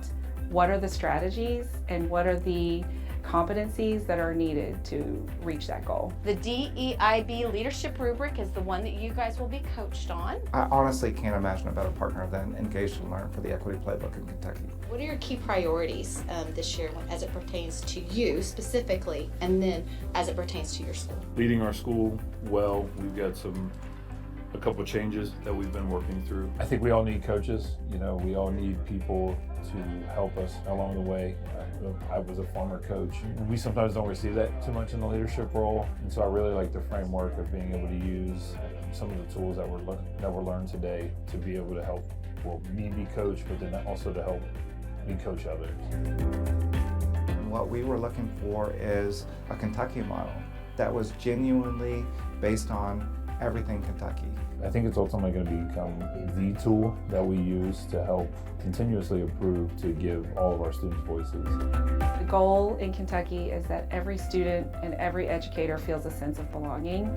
what are the strategies and what are the competencies that are needed to reach that goal. The DEIB leadership rubric is the one that you guys will be coached on. I honestly can't imagine a better partner than Engage to Learn for the Equity Playbook in Kentucky. What are your key priorities this year as it pertains to you specifically, and then as it pertains to your school? Leading our school well. We've got a couple of changes that we've been working through. I think we all need coaches. You know, we all need people to help us along the way. I was a former coach. We sometimes don't receive that too much in the leadership role, and so I really like the framework of being able to use some of the tools that were learned today to be able to help, well, me be coached, but then also to help me coach others. And what we were looking for is a Kentucky model that was genuinely based on everything Kentucky. I think it's ultimately going to become the tool that we use to help continuously improve, to give all of our students voices. The goal in Kentucky is that every student and every educator feels a sense of belonging.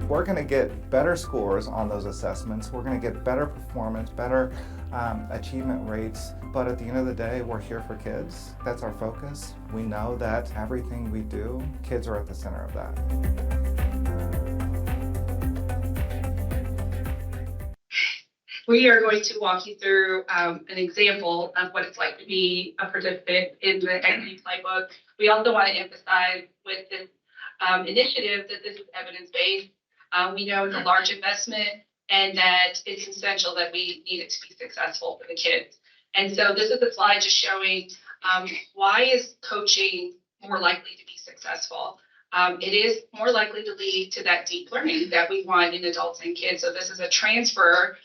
We're going to get better scores on those assessments. We're going to get better performance, better achievement rates. But at the end of the day, we're here for kids. That's our focus. We know that everything we do, kids are at the center of that. We are going to walk you through an example of what it's like to be a participant in the Equity Playbook. We also want to emphasize with this initiative that this is evidence-based. We know it's a large investment and that it's essential that we need it to be successful for the kids. And so this is a slide just showing why is coaching more likely to be successful. It is more likely to lead to that deep learning that we want in adults and kids. So this is a transfer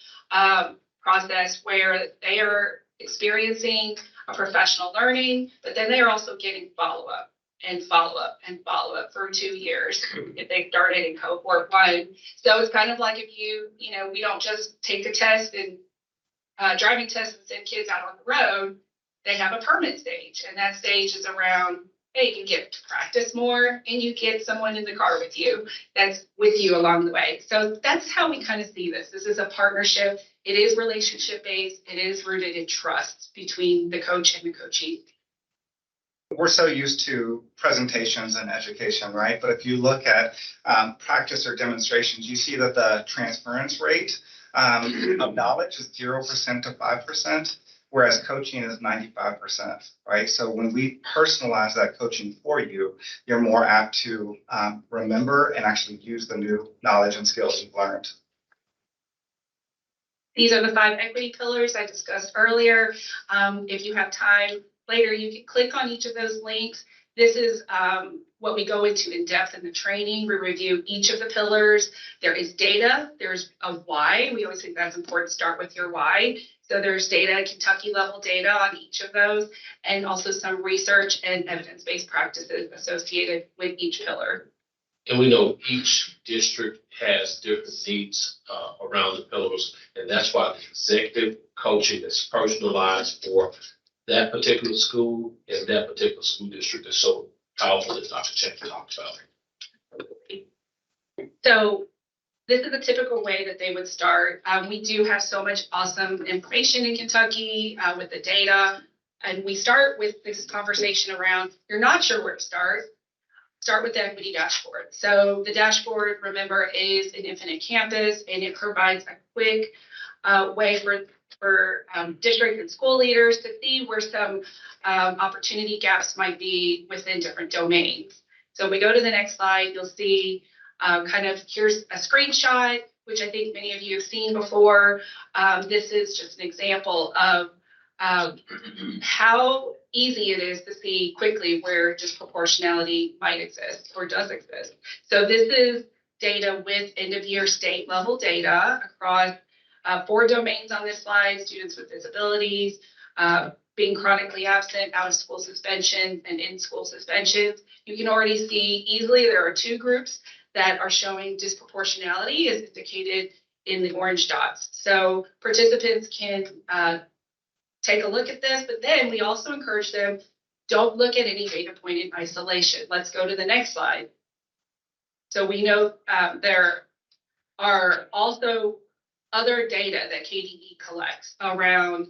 process where they are experiencing a professional learning, but then they are also getting follow-up and follow-up and follow-up for 2 years if they started in cohort 1. So it's kind of like if we don't just take a test and driving test and send kids out on the road. They have a permanent stage, and that stage is around, hey, you get to practice more and you get someone in the car with you that's with you along the way. So that's how we kind of see this. This is a partnership. It is relationship based. It is rooted in trust between the coach and the coachee. We're so used to presentations and education, right? But if you look at practice or demonstrations, you see that the transference rate of knowledge is 0% to 5%. Whereas coaching is 95%, right? So when we personalize that coaching for you, you're more apt to remember and actually use the new knowledge and skills you've learned. These are the 5 equity pillars I discussed earlier. If you have time later, you can click on each of those links. This is what we go into in depth in the training. We review each of the pillars. There is data. There's a why. We always think that's important to start with your why. So there's data, Kentucky level data on each of those, and also some research and evidence-based practices associated with each pillar. And we know each district has different needs around the pillars, and that's why the executive coaching is personalized for that particular school and that particular school district is so powerful, as Dr. Champion talked about. So this is a typical way that they would start. We do have so much awesome information in Kentucky with the data. And we start with this conversation around, you're not sure where to start with the equity dashboard. So the dashboard, remember, is an infinite campus, and it provides a quick way for district and school leaders to see where some opportunity gaps might be within different domains. So if we go to the next slide, you'll see here's a screenshot, which I think many of you have seen before. This is just an example of how easy it is to see quickly where disproportionality might exist or does exist. So this is data with end of year state level data across 4 domains on this slide: students with disabilities, being chronically absent, out of school suspensions, and in school suspensions. You can already see easily there are 2 groups that are showing disproportionality as indicated in the orange dots. So participants can take a look at this, but then we also encourage them, don't look at any data point in isolation. Let's go to the next slide. So we know there are also other data that KBE collects around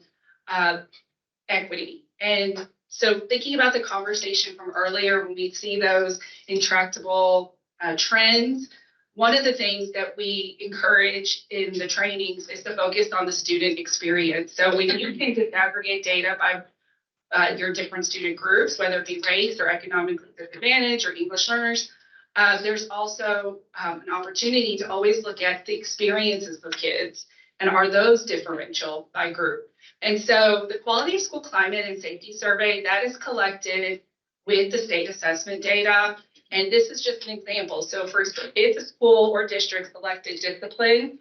equity. And So thinking about the conversation from earlier, when we see those intractable trends, one of the things that we encourage in the trainings is to focus on the student experience. So when you can disaggregate data by your different student groups, whether it be race or economically disadvantaged or English learners, there's also an opportunity to always look at the experiences of kids and are those differential by group. And so the Quality of School Climate and Safety Survey, that is collected with the state assessment data. And this is just an example. So for if a school or district selected discipline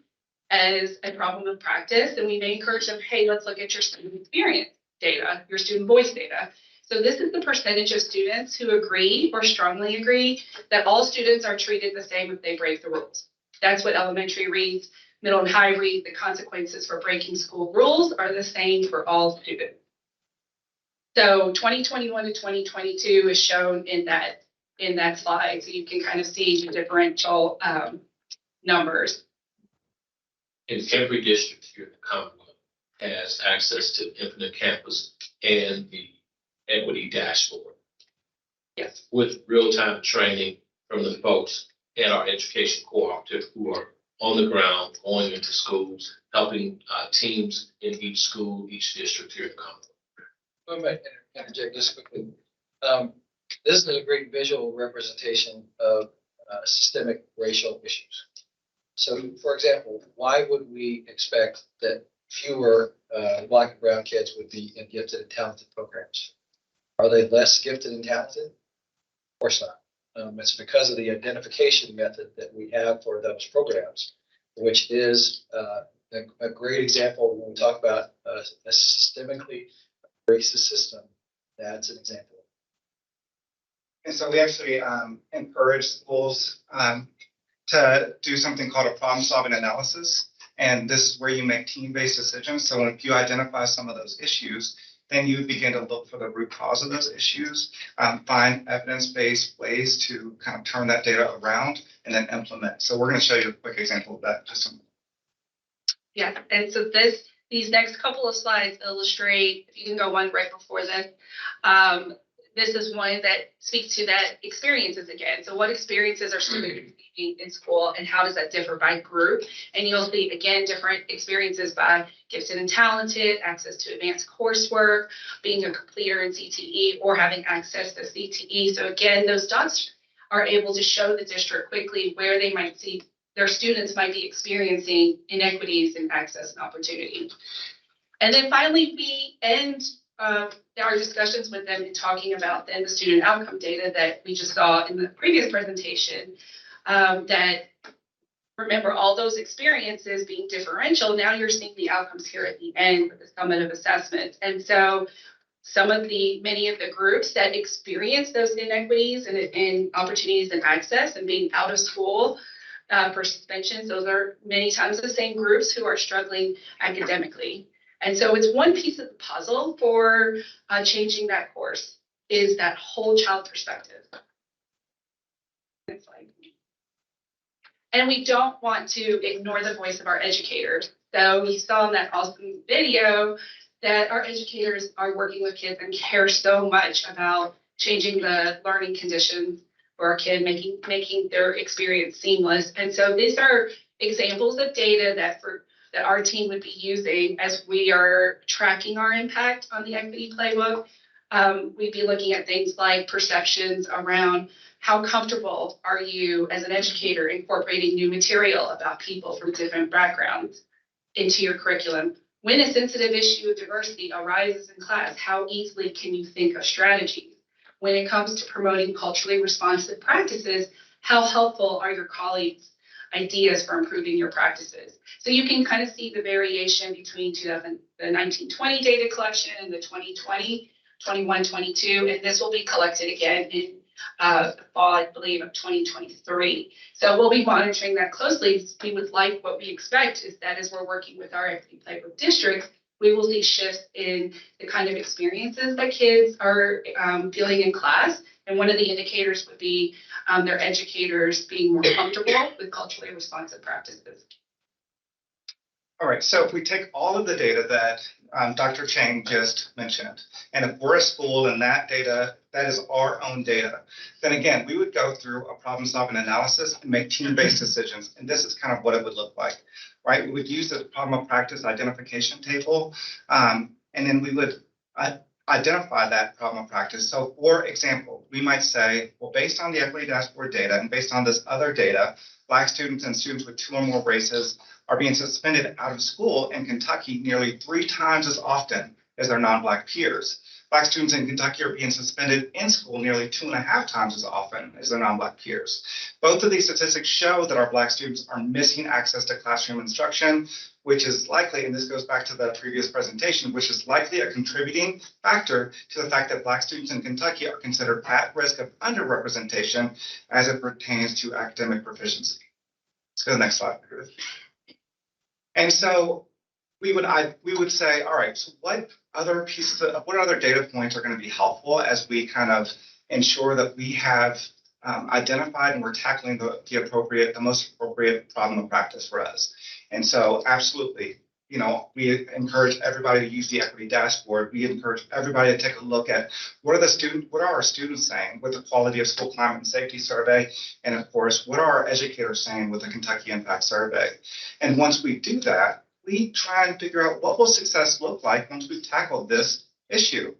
as a problem of practice, then we may encourage them, hey, let's look at your student experience data, your student voice data. So this is the percentage of students who agree or strongly agree that all students are treated the same if they break the rules. That's what elementary reads. Middle and high read, the consequences for breaking school rules are the same for all students. So 2021 to 2022 is shown in that slide. So you can kind of see the differential numbers. In every district here in the Commonwealth has access to Infinite Campus and the Equity Dashboard. Yes. With real-time training from the folks at our education cooperative who are on the ground, going into schools, helping teams in each school, each district here in the Commonwealth. I might interject just quickly. This is a great visual representation of systemic racial issues. So, for example, why would we expect that fewer Black and brown kids would be in gifted and talented programs? Are they less gifted and talented? Of course not. It's because of the identification method that we have for those programs, which is a great example when we talk about a systemically racist system. That's an example. And so we actually encourage schools to do something called a problem-solving analysis. And this is where you make team-based decisions. So if you identify some of those issues, then you begin to look for the root cause of those issues, find evidence-based ways to kind of turn that data around and then implement. So we're going to show you a quick example of that. Yeah, and so these next couple of slides illustrate, if you can go one right before this, this is one that speaks to that experiences again. So what experiences are students receiving in school and how does that differ by group? And you'll see, again, different experiences by gifted and talented, access to advanced coursework, being a completer in CTE, or having access to CTE. So again, those dots are able to show the district quickly where they might see their students might be experiencing inequities in access and opportunity. And then finally, we end our discussions with them in talking about then the student outcome data that we just saw in the previous presentation, that remember all those experiences being differential, now you're seeing the outcomes here at the end with the summative assessment. And so many of the groups that experience those inequities and opportunities and access and being out of school for suspensions, those are many times the same groups who are struggling academically. And so it's one piece of the puzzle for changing that course is that whole child perspective. Next slide. And we don't want to ignore the voice of our educators. So we saw in that awesome video that our educators are working with kids and care so much about changing the learning conditions for our kid, making their experience seamless. And so these are examples of data that our team would be using as we are tracking our impact on the equity playbook. We'd be looking at things like perceptions around how comfortable are you as an educator incorporating new material about people from different backgrounds into your curriculum. When a sensitive issue of diversity arises in class, how easily can you think of strategies? When it comes to promoting culturally responsive practices, how helpful are your colleagues' ideas for improving your practices? So you can kind of see the variation between the 1920 data collection and the 2020, 21, 22, and this will be collected again in fall, I believe, of 2023. So we'll be monitoring that closely. We would like what we expect is that as we're working with our equity playbook districts, we will see shifts in the kind of experiences that kids are feeling in class. And one of the indicators would be their educators being more comfortable with culturally responsive practices. All right, so if we take all of the data that Dr. Chang just mentioned, and if we're a school and that data, that is our own data, then again, we would go through a problem-solving analysis and make team-based decisions. And this is kind of what it would look like, right? We would use the problem of practice identification table, and then we would identify that problem of practice. So for example, we might say, well, based on the equity dashboard data and based on this other data, Black students and students with 2 or more races are being suspended out of school in Kentucky nearly 3 times as often as their non-Black peers. Black students in Kentucky are being suspended in school nearly 2.5 times as often as their non-Black peers. Both of these statistics show that our Black students are missing access to classroom instruction, which is likely, and this goes back to the previous presentation, which is likely a contributing factor to the fact that Black students in Kentucky are considered at risk of underrepresentation as it pertains to academic proficiency. Let's go to the next slide. And so we would say, all right, so what other data points are going to be helpful as we kind of ensure that we have identified and we're tackling the most appropriate problem of practice for us? And so absolutely, we encourage everybody to use the equity dashboard. We encourage everybody to take a look at what are our students saying with the quality of school climate and safety survey, and of course, what are our educators saying with the Kentucky Impact Survey. And once we do that, we try and figure out what will success look like once we've tackled this issue,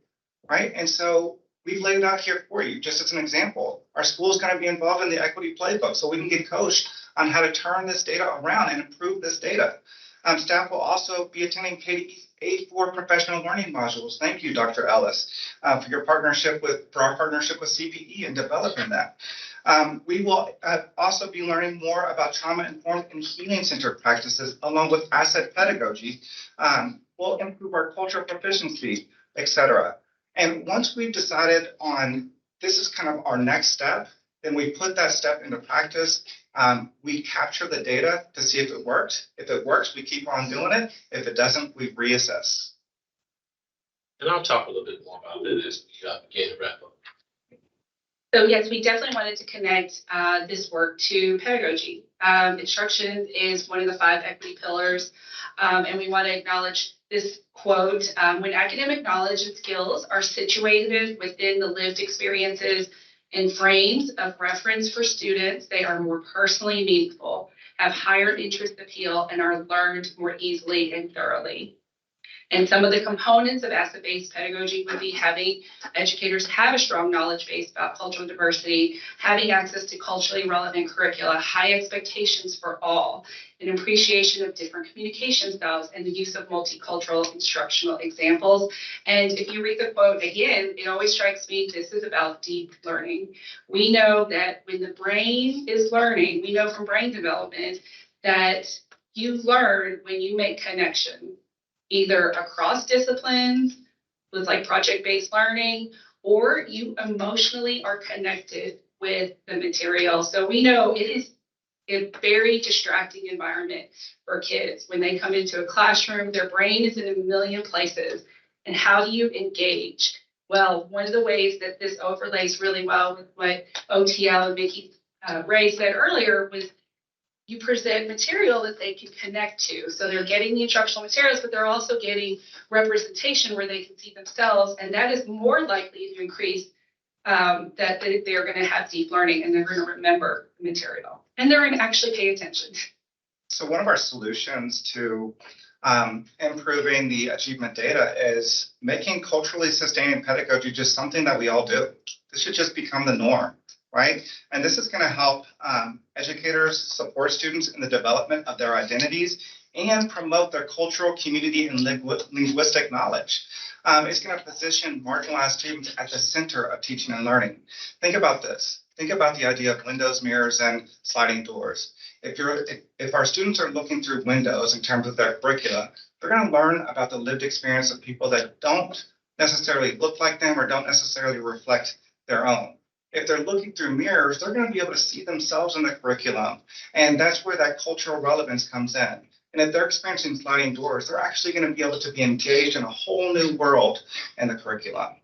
right? And so we've laid it out here for you, just as an example. Our school is going to be involved in the equity playbook so we can get coached on how to turn this data around and improve this data. Staff will also be attending KBE's A4 professional learning modules. Thank you, Dr. Ellis, for our partnership with CBE and developing that. We will also be learning more about trauma-informed and healing-centered practices along with asset pedagogy. We'll improve our cultural proficiency, et cetera. And once we've decided on this is kind of our next step, then we put that step into practice. We capture the data to see if it worked. If it works, we keep on doing it. If it doesn't, we reassess. And I'll talk a little bit more about it as we begin to wrap up. So yes, we definitely wanted to connect this work to pedagogy. Instruction is one of the 5 equity pillars, and we want to acknowledge this quote, when academic knowledge and skills are situated within the lived experiences and frames of reference for students, they are more personally meaningful, have higher interest appeal, and are learned more easily and thoroughly. And some of the components of asset-based pedagogy would be having educators have a strong knowledge base about cultural diversity, having access to culturally relevant curricula, high expectations for all, an appreciation of different communication styles, and the use of multicultural instructional examples. And if you read the quote again, it always strikes me this is about deep learning. We know that when the brain is learning, we know from brain development that you learn when you make connection, either across disciplines with like project-based learning, or you emotionally are connected with the material. So we know it is a very distracting environment for kids. When they come into a classroom, their brain is in a million places. And how do you engage? Well, one of the ways that this overlays really well with what OTL and Mickey Ray said earlier was you present material that they can connect to. So they're getting the instructional materials, but they're also getting representation where they can see themselves. And that is more likely to increase that they're going to have deep learning and they're going to remember the material. And they're going to actually pay attention. So one of our solutions to improving the achievement data is making culturally sustaining pedagogy just something that we all do. This should just become the norm, right? And this is going to help educators support students in the development of their identities and promote their cultural, community, and linguistic knowledge. It's going to position marginalized students at the center of teaching and learning. Think about this. Think about the idea of windows, mirrors, and sliding doors. If our students are looking through windows in terms of their curricula, they're going to learn about the lived experience of people that don't necessarily look like them or don't necessarily reflect their own. If they're looking through mirrors, they're going to be able to see themselves in the curriculum. And that's where that cultural relevance comes in. And if they're experiencing sliding doors, they're actually going to be able to be engaged in a whole new world in the curriculum.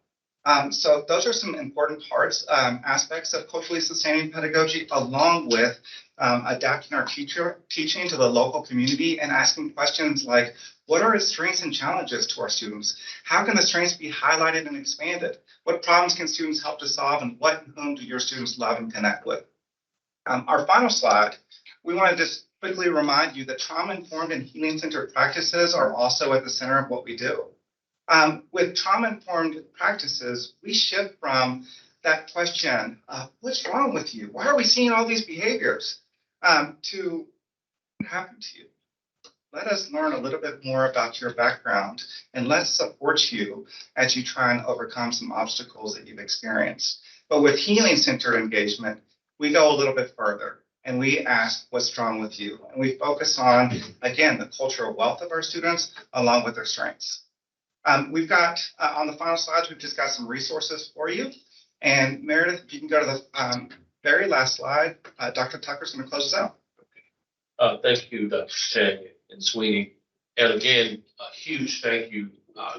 So those are some important parts, aspects of culturally sustaining pedagogy, along with adapting our teaching to the local community and asking questions like, what are its strengths and challenges to our students? How can the strengths be highlighted and expanded? What problems can students help to solve, and what and whom do your students love and connect with? Our final slide, we want to just quickly remind you that trauma-informed and healing-centered practices are also at the center of what we do. With trauma-informed practices, we shift from that question, what's wrong with you? Why are we seeing all these behaviors? To what happened to you? Let us learn a little bit more about your background, and let's support you as you try and overcome some obstacles that you've experienced. But with healing-centered engagement, we go a little bit further and we ask, what's wrong with you? And we focus on, again, the cultural wealth of our students along with their strengths. We've got, on the final slides, we've just got some resources for you. And Meredith, if you can go to the very last slide, Dr. Tucker's going to close us out. Thank you, Dr. Chang and Sweeney. And again, a huge thank you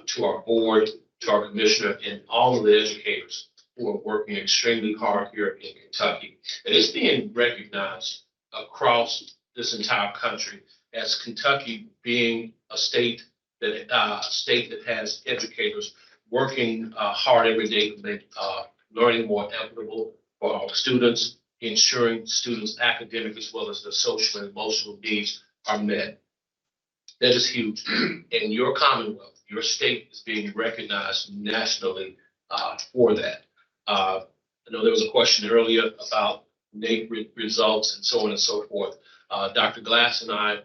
to our board, to our commissioner, and all of the educators who are working extremely hard here in Kentucky. And it's being recognized across this entire country as Kentucky being a state that has educators working hard every day to make learning more equitable for our students, ensuring students' academic as well as their social and emotional needs are met. That is huge. And your Commonwealth, your state is being recognized nationally for that. I know there was a question earlier about NAEP results and so on and so forth. Dr. Glass and I,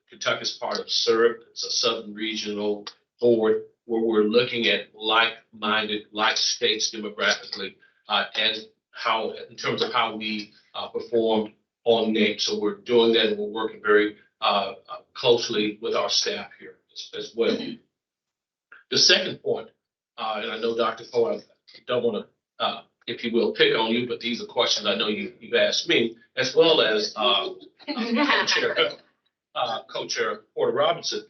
Kentucky's part of SERB, it's a Southern Regional Board where we're looking at like-minded, like states demographically, and how, in terms of how we perform on NAEP. So we're doing that, and we're working very closely with our staff here as well. The second point, and I know Dr. Poe, I don't want to, if you will, pick on you, but these are questions I know you've asked me, as well as Co-Chair Porter Robinson.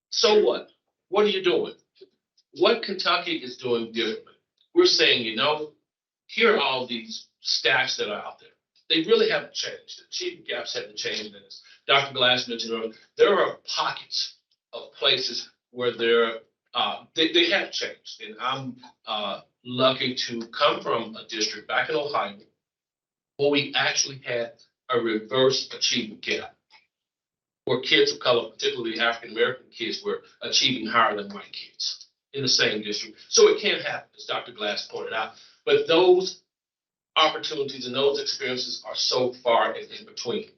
So what? What are you doing? What Kentucky is doing differently? We're saying, here are all these stats that are out there. They really haven't changed. The achievement gaps haven't changed. As Dr. Glass mentioned earlier, there are pockets of places where they have changed. And I'm lucky to come from a district back in Ohio where we actually had a reverse achievement gap, where kids of color, particularly African-American kids, were achieving higher than white kids in the same district. So it can happen, as Dr. Glass pointed out. But those opportunities and those experiences are so far in between.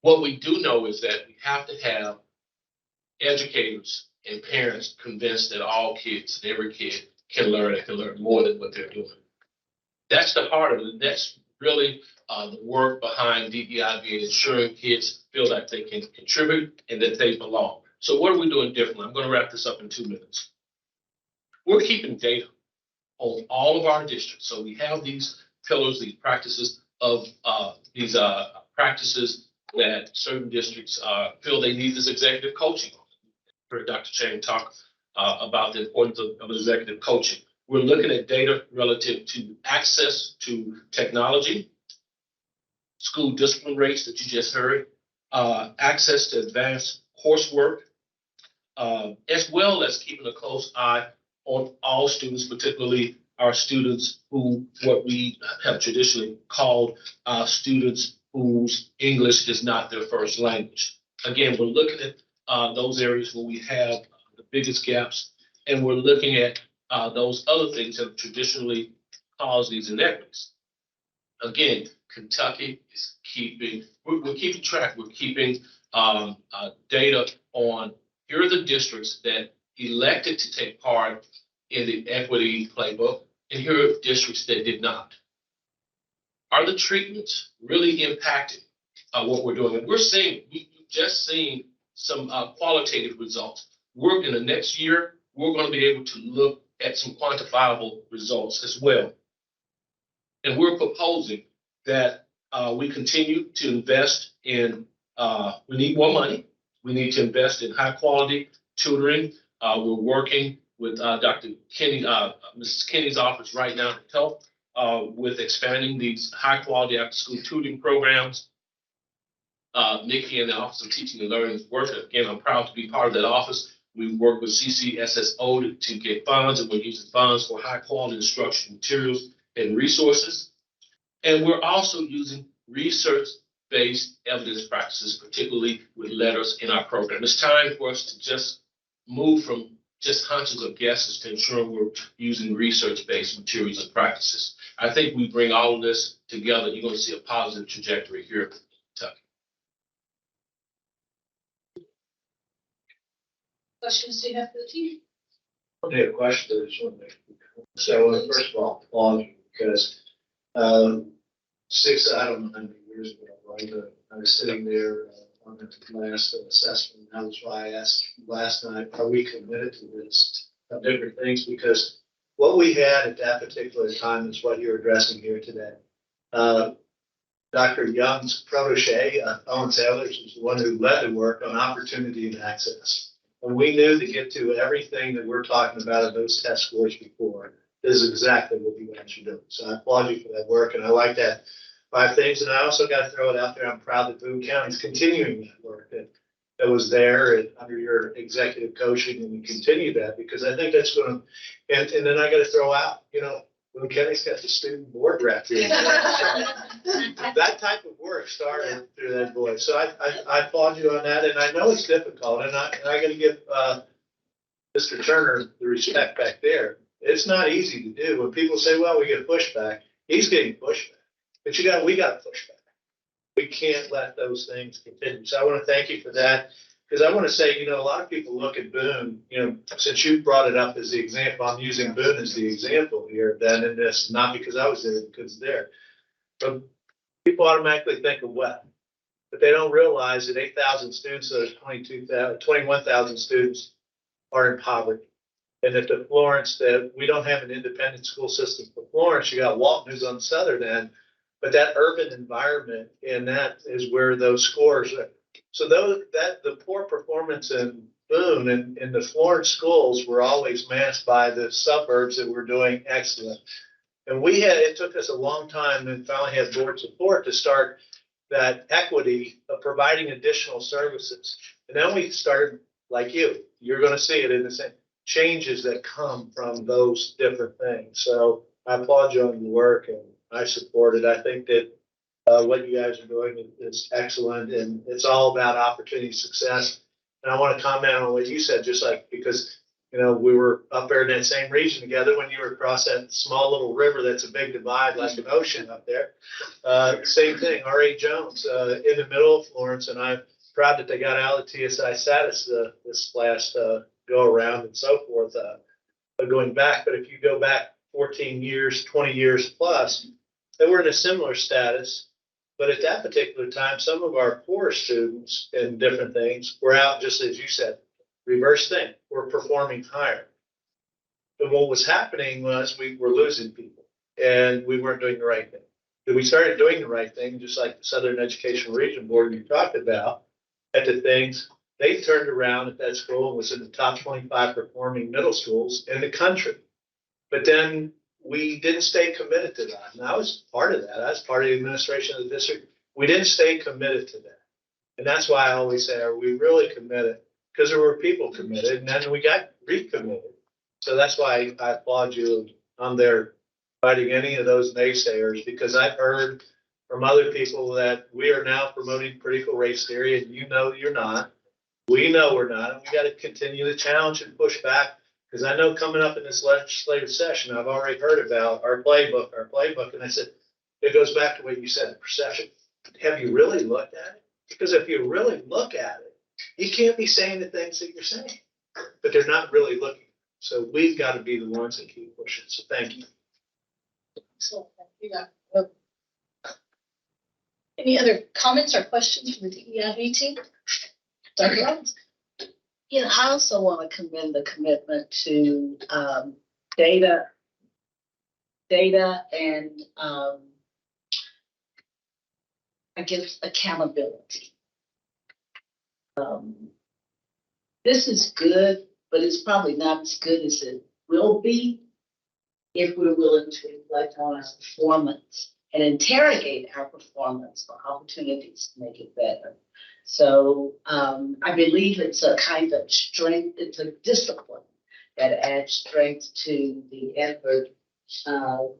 What we do know is that we have to have educators and parents convinced that all kids, every kid can learn and can learn more than what they're doing. That's the heart of it. That's really the work behind DEIB and ensuring kids feel like they can contribute and that they belong. So what are we doing differently? I'm going to wrap this up in 2 minutes. We're keeping data on all of our districts. So we have these pillars, these practices of these practices that certain districts feel they need this executive coaching. I heard Dr. Chang talk about the importance of executive coaching. We're looking at data relative to access to technology, school discipline rates that you just heard, access to advanced coursework, as well as keeping a close eye on all students, particularly our students who, what we have traditionally called students whose English is not their first language. Again, we're looking at those areas where we have the biggest gaps, and we're looking at those other things that have traditionally caused these inequities. Again, Kentucky is we're keeping track, we're keeping data on, here are the districts that elected to take part in the equity playbook, and here are districts that did not. Are the treatments really impacting what we're doing? And we've just seen some qualitative results. We're in the next year, we're going to be able to look at some quantifiable results as well. And we're proposing that we continue to invest in, we need more money. We need to invest in high quality tutoring. We're working with Dr. Kenny, Mrs. Kenny's office right now to help with expanding these high quality after school tutoring programs. Nikki and the Office of Teaching and Learning work. Again, I'm proud to be part of that office. We work with CCSSO to get funds, and we're using funds for high quality instruction materials and resources. And we're also using research-based evidence practices, particularly with letters in our program. It's time for us to just move from just hunches of guesses to ensure we're using research-based materials and practices. I think we bring all of this together, you're going to see a positive trajectory here in Kentucky. Questions do you have for the team? I have a question. I just want to make. So first of all, applaud you because I don't know how many years ago, right? I was sitting there on the last assessment. And that was why I asked last night, are we committed to this of different things? Because what we had at that particular time is what you're addressing here today. Dr. Young's protege, Owen Sailors, was the one who led the work on opportunity and access. And we knew to get to everything that we're talking about in those test scores before, this is exactly what you guys are doing. So I applaud you for that work, and I like that 5 things. And I also got to throw it out there. I'm proud that Boone County is continuing that work that was there and under your executive coaching, and we continue that because I think that's going to. And then I got to throw out, Boone County's got the student board rep here. That type of work started through that voice. So I applaud you on that, and I know it's difficult, and I got to give Mr. Turner the respect back there. It's not easy to do. When people say, "Well, we get pushback," he's getting pushback, but we got to push back. We can't let those things continue. So I want to thank you for that. Because I want to say, a lot of people look at Boone, since you brought it up as the example, I'm using Boone as the example here, then in this, not because I was there, because it's there. But people automatically think of Webb, but they don't realize that 8,000 students, so there's 21,000 students are in poverty. And that the Florence, that we don't have an independent school system for Florence, you got Walton who's on the southern end, but that urban environment, and that is where those scores are. So the poor performance in Boone and in the Florence schools were always masked by the suburbs that were doing excellent. And it took us a long time and finally had board support to start that equity of providing additional services. And then we started, like you're going to see it in the same changes that come from those different things. So I applaud you on your work and I support it. I think that what you guys are doing is excellent, and it's all about opportunity success. And I want to comment on what you said, just like because we were up there in that same region together when you were across that small little river that's a big divide like an ocean up there. Same thing, R.A. Jones in the middle of Florence, and I'm proud that they got out of TSI status this last go around and so forth going back. But if you go back 14 years, 20 years plus, they were in a similar status. But at that particular time, some of our poor students and different things were out, just as you said, reverse thing. We're performing higher. But what was happening was we were losing people and we weren't doing the right thing. But we started doing the right thing, just like the Southern Education Region Board you talked about, at the things, they turned around at that school and was in the top 25 performing middle schools in the country. But then we didn't stay committed to that. And I was part of that. I was part of the administration of the district. We didn't stay committed to that. And that's why I always say, are we really committed? Because there were people committed and then we got recommitted. So that's why I applaud you on there fighting any of those naysayers, because I've heard from other people that we are now promoting critical race theory and you're not. We know we're not. And we got to continue to challenge and push back. Because I know coming up in this legislative session, I've already heard about our playbook. And I said, it goes back to what you said, perception. Have you really looked at it? Because if you really look at it, you can't be saying the things that you're saying, but they're not really looking. So we've got to be the ones that keep pushing. So thank you. So, any other comments or questions from the DEIB team? Dr. Robbins? I also want to commend the commitment to data and I guess accountability. This is good but it's probably not as good as it will be if we're willing to reflect on our performance and interrogate our performance for opportunities to make it better. So I believe it's a kind of strength, it's a discipline that adds strength to the effort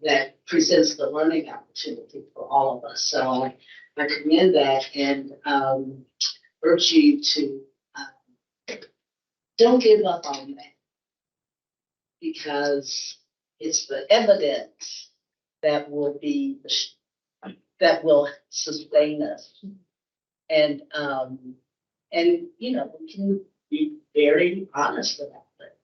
that presents the learning opportunity for all of us. So I commend that and urge you to don't give up on that, because it's the evidence that will sustain us. And you know, we can be very honest about it.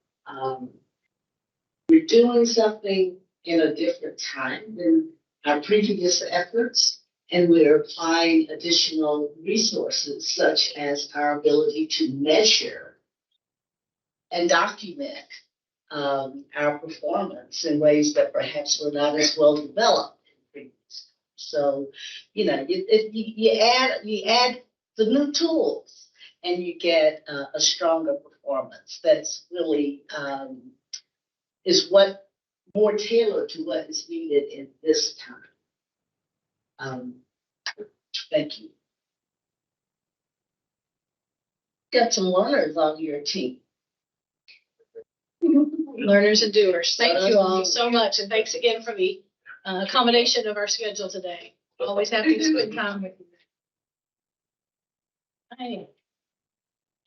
We're doing something in a different time than our previous efforts, and we're applying additional resources such as our ability to measure and document our performance in ways that perhaps were not as well developed in previous. So, you know, you add the new tools, and you get a stronger performance. That's really is what more tailored to what is needed in this time. Thank you. Got some learners on your team. Learners and doers. Thank you all so much. And thanks again for the accommodation of our schedule today. Always happy to spend time with you. Right.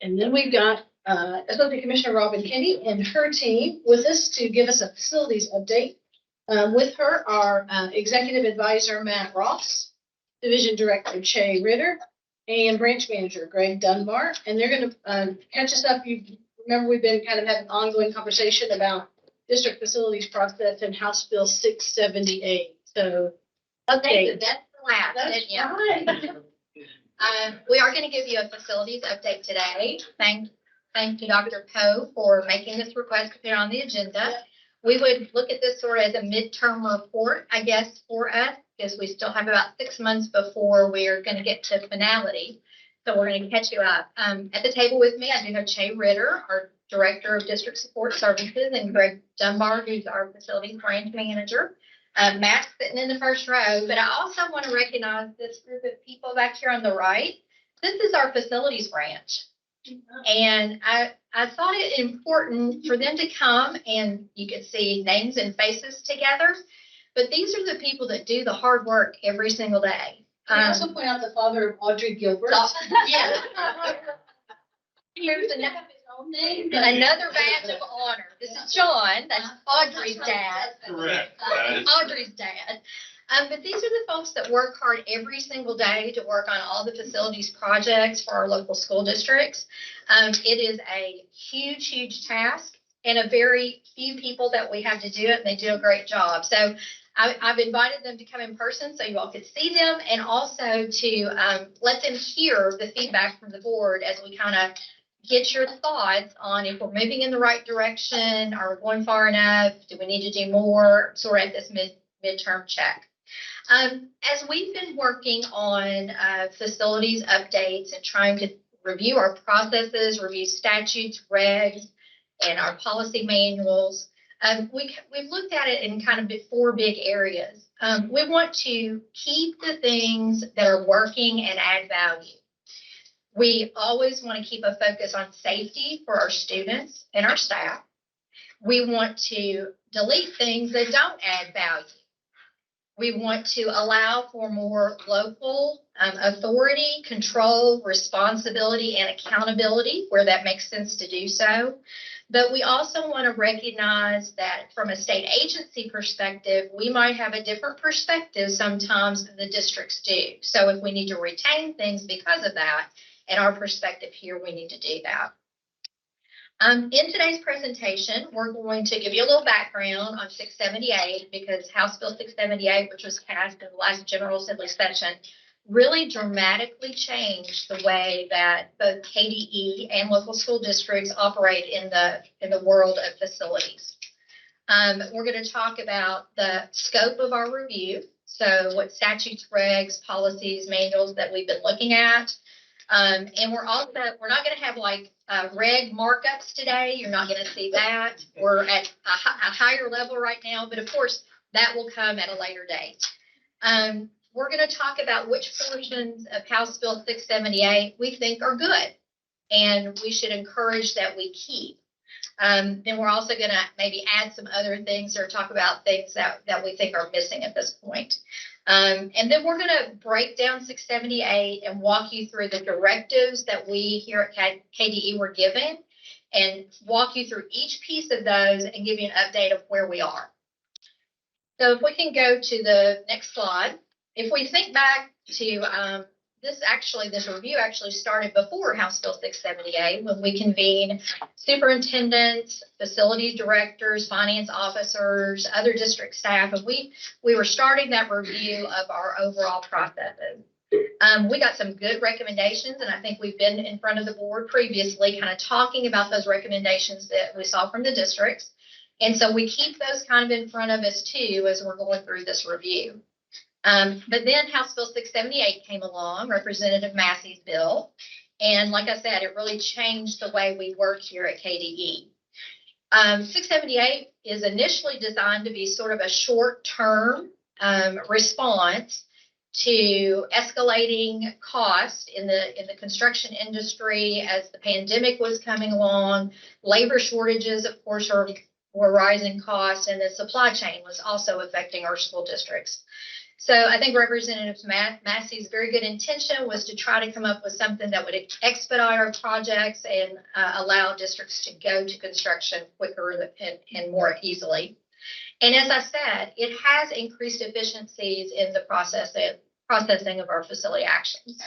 And then we've got Associate Commissioner Robin Kenney and her team with us to give us a facilities update. With her are Executive Advisor Matt Ross, Division Director Che Ritter, and Branch Manager Greg Dunbar. And they're going to catch us up. You remember we've been kind of having an ongoing conversation about district facilities process and House Bill 678. So Okay, so that's the last. That's yeah. right. We are going to give you a facilities update today. Thank you, Dr. Poe, for making this request to put on the agenda. We would look at this sort of as a midterm report, I guess, for us, because we still have about 6 months before we're going to get to finality. So we're going to catch you up. At the table with me, I do have Che Ritter, our Director of District Support Services, and Greg Dunbar, who's our Facilities Branch Manager. Matt's sitting in the first row, but I also want to recognize this group of people back here on the right. This is our facilities branch. And I thought it important for them to come, and you could see names and faces together. But these are the people that do the hard work every single day. Can I also point out the father of Audrey Gilbert? Yeah. Here's another badge of honor. This is John. That's Audrey's dad. Correct. Audrey's dad. But these are the folks that work hard every single day to work on all the facilities projects for our local school districts. It is a huge, huge task, and a very few people that we have to do it, and they do a great job. So I've invited them to come in person so you all could see them, and also to let them hear the feedback from the board as we kind of get your thoughts on if we're moving in the right direction, are we going far enough, do we need to do more, sort of at this midterm check. As we've been working on facilities updates and trying to review our processes, review statutes, regs, and our policy manuals, we've looked at it in kind of 4 big areas. We want to keep the things that are working and add value. We always want to keep a focus on safety for our students and our staff. We want to delete things that don't add value. We want to allow for more local authority, control, responsibility, and accountability where that makes sense to do so. But we also want to recognize that from a state agency perspective, we might have a different perspective sometimes than the districts do. So if we need to retain things because of that, in our perspective here, we need to do that. In today's presentation, we're going to give you a little background on 678 because House Bill 678, which was passed in the last General Assembly session, really dramatically changed the way that both KBE and local school districts operate in the world of facilities. We're going to talk about the scope of our review, so what statutes, regs, policies, manuals that we've been looking at. And we're not going to have like red markups today. You're not going to see that. We're at a higher level right now, but of course that will come at a later date. We're going to talk about which portions of House Bill 678 we think are good and we should encourage that we keep. Then we're also going to maybe add some other things or talk about things that we think are missing at this point. And then we're going to break down 678 and walk you through the directives that we here at KDE were given and walk you through each piece of those and give you an update of where we are. So if we can go to the next slide. If we think back to this review actually started before House Bill 678 when we convened superintendents, facilities directors, finance officers, other district staff, and we were starting that review of our overall processes. We got some good recommendations, and I think we've been in front of the board previously kind of talking about those recommendations that we saw from the districts. And so we keep those kind of in front of us too as we're going through this review. But then House Bill 678 came along, Representative Massey's bill. And like I said, it really changed the way we work here at KDE. 678 is initially designed to be sort of a short-term response to escalating cost in the construction industry as the pandemic was coming along. Labor shortages, of course, were rising costs, and the supply chain was also affecting our school districts. So I think Representative Massey's very good intention was to try to come up with something that would expedite our projects and allow districts to go to construction quicker and more easily. And as I said, it has increased efficiencies in the processing of our facility actions.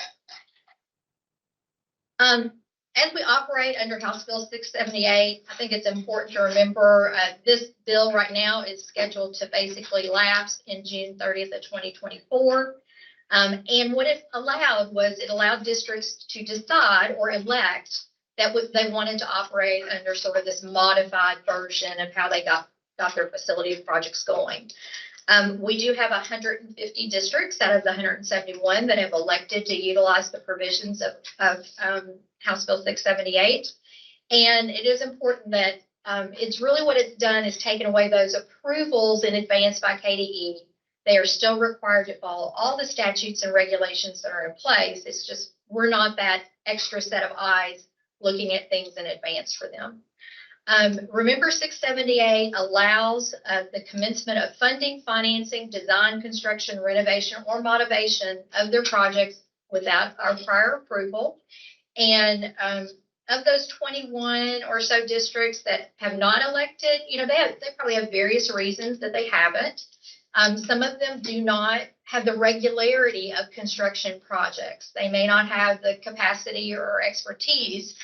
As we operate under House Bill 678, I think it's important to remember this bill right now is scheduled to basically lapse in June 30th of 2024. And what it allowed districts to decide or elect that they wanted to operate under sort of this modified version of how they got their facility projects going. We do have 150 districts out of the 171 that have elected to utilize the provisions of House Bill 678. And it is important that it's really what it's done is taken away those approvals in advance by KDE. They are still required to follow all the statutes and regulations that are in place. It's just we're not that extra set of eyes looking at things in advance for them. Remember, 678 allows the commencement of funding, financing, design, construction, renovation, or modification of their projects without our prior approval. And of those 21 or so districts that have not elected, they probably have various reasons that they haven't. Some of them do not have the regularity of construction projects. They may not have the capacity or expertise,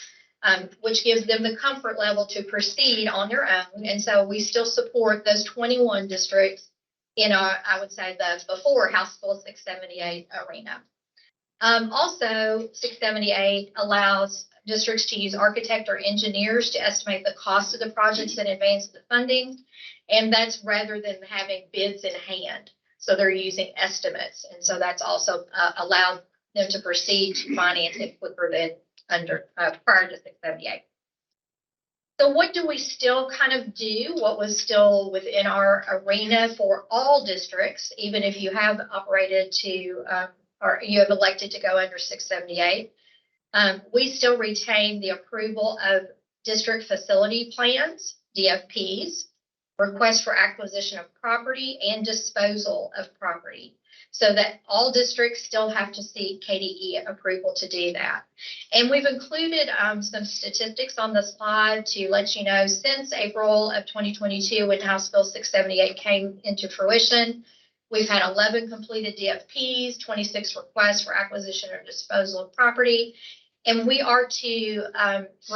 which gives them the comfort level to proceed on their own. And so we still support those 21 districts in I would say, the before House Bill 678 arena. Also, 678 allows districts to use architect or engineers to estimate the cost of the projects in advance of the funding. And that's rather than having bids in hand. So they're using estimates. And so that's also allowed them to proceed to finance it quicker than prior to 678. So what do we still kind of do? What was still within our arena for all districts, even if you have operated to or you have elected to go under 678? We still retain the approval of district facility plans, DFPs, requests for acquisition of property, and disposal of property, so that all districts still have to seek KDE approval to do that. And we've included some statistics on the slide to let you know since April of 2022, when House Bill 678 came into fruition, we've had 11 completed DFPs, 26 requests for acquisition or disposal of property, and we are to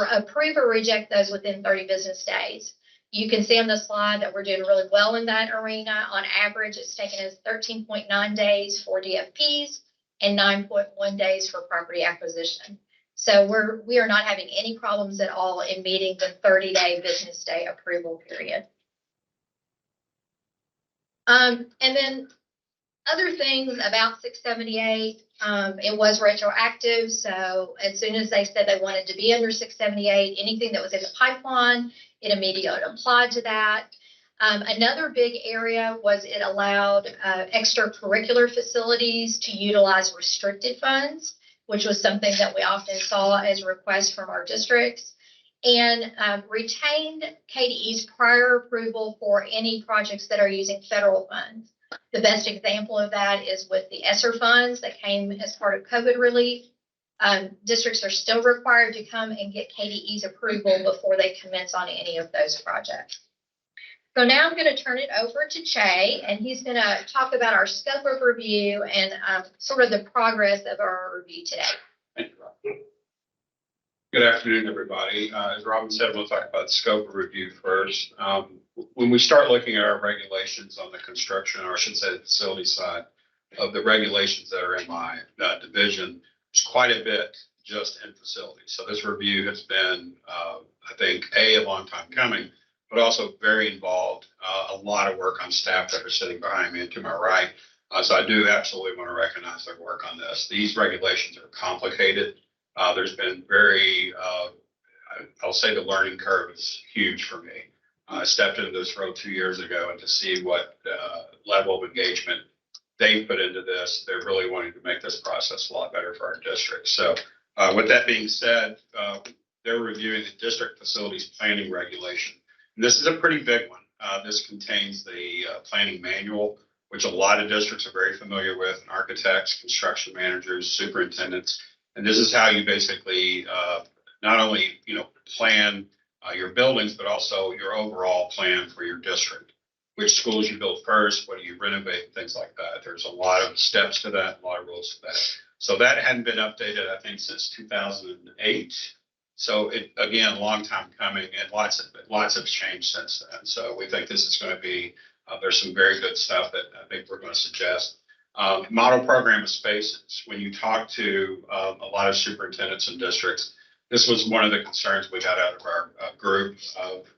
approve or reject those within 30 business days. You can see on the slide that we're doing really well in that arena. On average, it's taken us 13.9 days for DFPs and 9.1 days for property acquisition. So we are not having any problems at all in meeting the 30-day business day approval period. And then Other things about 678, it was retroactive. So as soon as they said they wanted to be under 678, anything that was in the pipeline, it immediately applied to that. Another big area was it allowed extracurricular facilities to utilize restricted funds, which was something that we often saw as requests from our districts, and retained KDE's prior approval for any projects that are using federal funds. The best example of that is with the ESSER funds that came as part of COVID relief. Districts are still required to come and get KDE's approval before they commence on any of those projects. So now I'm going to turn it over to Che, and he's going to talk about our scope of review and sort of the progress of our review today. Thank you, Rob. Good afternoon, everybody. As Robin said, we'll talk about scope of review first. When we start looking at our regulations on the construction, or I should say the facility side of the regulations that are in my division, there's quite a bit just in facilities. So this review has been, I think, a long time coming, but also very involved. A lot of work on staff that are sitting behind me and to my right. So I do absolutely want to recognize their work on this. These regulations are complicated. There's been I'll say the learning curve is huge for me. I stepped into this role 2 years ago, and to see what level of engagement they put into this, they're really wanting to make this process a lot better for our district. So with that being said, they're reviewing the district facilities planning regulation. And this is a pretty big one. This contains the planning manual, which a lot of districts are very familiar with, and architects, construction managers, superintendents. And this is how you basically not only plan your buildings, but also your overall plan for your district. Which schools you build first, what do you renovate, things like that. There's a lot of steps to that, a lot of rules to that. So that hadn't been updated, I think, since 2008. So again, a long time coming, and lots have changed since then. So we think this is going to be, there's some very good stuff that I think we're going to suggest. Model program of spaces. When you talk to a lot of superintendents and districts, this was one of the concerns we got out of our group.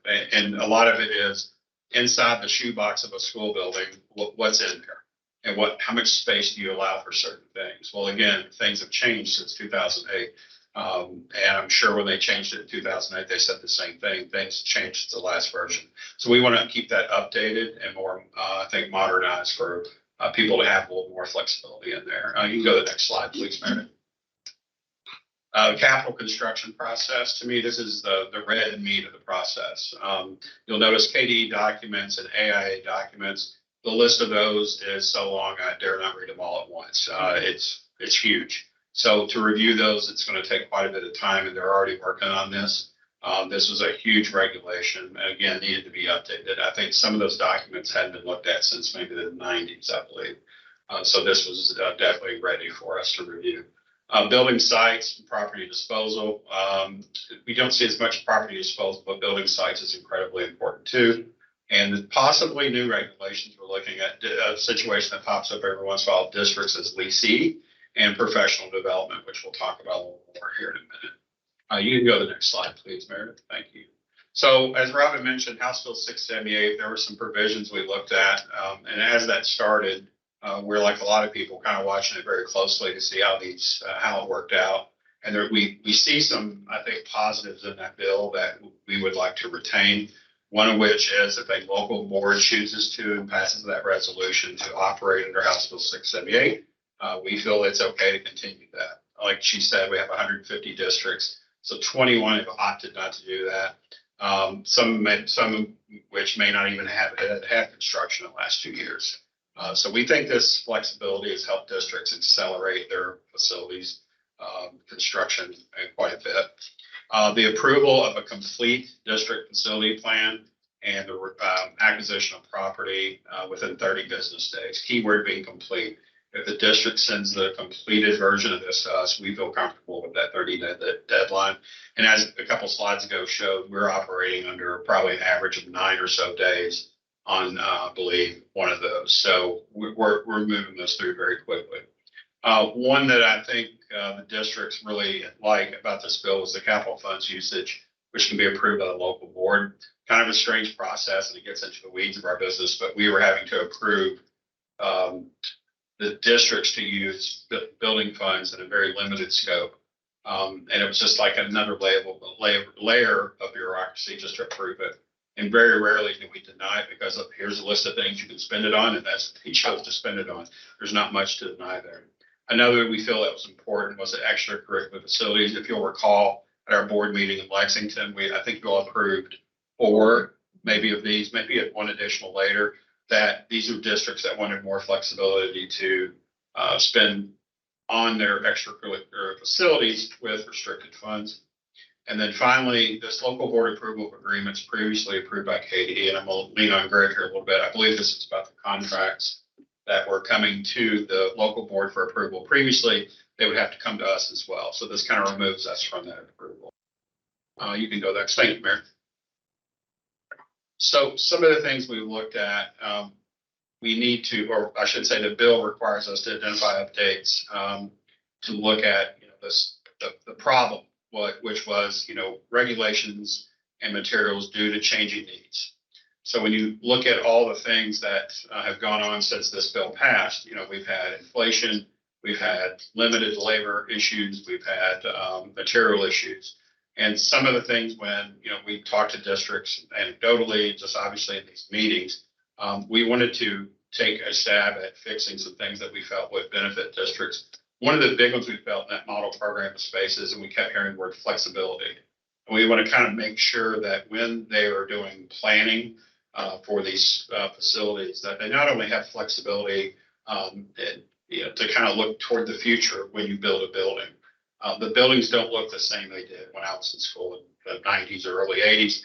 And a lot of it is inside the shoebox of a school building, what's in there, and how much space do you allow for certain things? Well, again, things have changed since 2008. And I'm sure when they changed it in 2008, they said the same thing. Things changed since the last version. So we want to keep that updated and more, I think, modernized for people to have a little more flexibility in there. You can go to the next slide, please, Meredith. Capital construction process. To me, this is the red meat of the process. You'll notice KDE documents and AIA documents. The list of those is so long, I dare not read them all at once. It's huge. So to review those, it's going to take quite a bit of time, and they're already working on this. This was a huge regulation, and again, needed to be updated. I think some of those documents hadn't been looked at since maybe the 90s, I believe. So this was definitely ready for us to review. Building sites and property disposal. We don't see as much property disposal, but building sites is incredibly important too. And possibly new regulations. We're looking at a situation that pops up every once in a while, districts as leasee and professional development, which we'll talk about a little more here in a minute. You can go to the next slide, please, Meredith. Thank you. So as Robin mentioned, House Bill 678, there were some provisions we looked at. And as that started, we're like a lot of people kind of watching it very closely to see how it worked out. And we see some, I think, positives in that bill that we would like to retain. One of which is if a local board chooses to and passes that resolution to operate under House Bill 678, we feel it's okay to continue that. Like she said, we have 150 districts, so 21 have opted not to do that. Some of which may not even have construction in the last 2 years. So we think this flexibility has helped districts accelerate their facilities construction quite a bit. The approval of a complete district facility plan and the acquisition of property within 30 business days. Keyword being complete. If the district sends the completed version of this to us, we feel comfortable with that 30-day deadline. And as a couple slides ago showed, we're operating under probably an average of 9 or so days on, I believe, one of those. So we're moving this through very quickly. One that I think the districts really like about this bill is the capital funds usage, which can be approved by the local board. Kind of a strange process, and it gets into the weeds of our business, but we were having to approve the districts to use building funds in a very limited scope. And it was just like another layer of bureaucracy just to approve it. And very rarely do we deny it because of here's a list of things you can spend it on, and that's what he chose to spend it on. There's not much to deny there. Another we feel that was important was the extracurricular facilities. If you'll recall at our board meeting in Lexington, I think you all approved 4 maybe of these, maybe one additional later, that these are districts that wanted more flexibility to spend on their extracurricular facilities with restricted funds. And then finally, this local board approval of agreements previously approved by KDE, and I'm going to lean on Greg here a little bit. I believe this is about the contracts that were coming to the local board for approval. Previously, they would have to come to us as well. So this kind of removes us from that approval. You can go next. Thank you, Mayor. So some of the things we've looked at, we need to, or I should say the bill requires us to identify updates to look at the problem, which was regulations and materials due to changing needs. So when you look at all the things that have gone on since this bill passed, we've had inflation, we've had limited labor issues, we've had material issues. And some of the things when, we talked to districts anecdotally, just obviously in these meetings, we wanted to take a stab at fixing some things that we felt would benefit districts. One of the big ones we felt in that model program spaces, and we kept hearing the word flexibility. And we want to kind of make sure that when they are doing planning for these facilities, that they not only have flexibility to kind of look toward the future when you build a building. The buildings don't look the same they did when I was in school in the 90s or early 80s.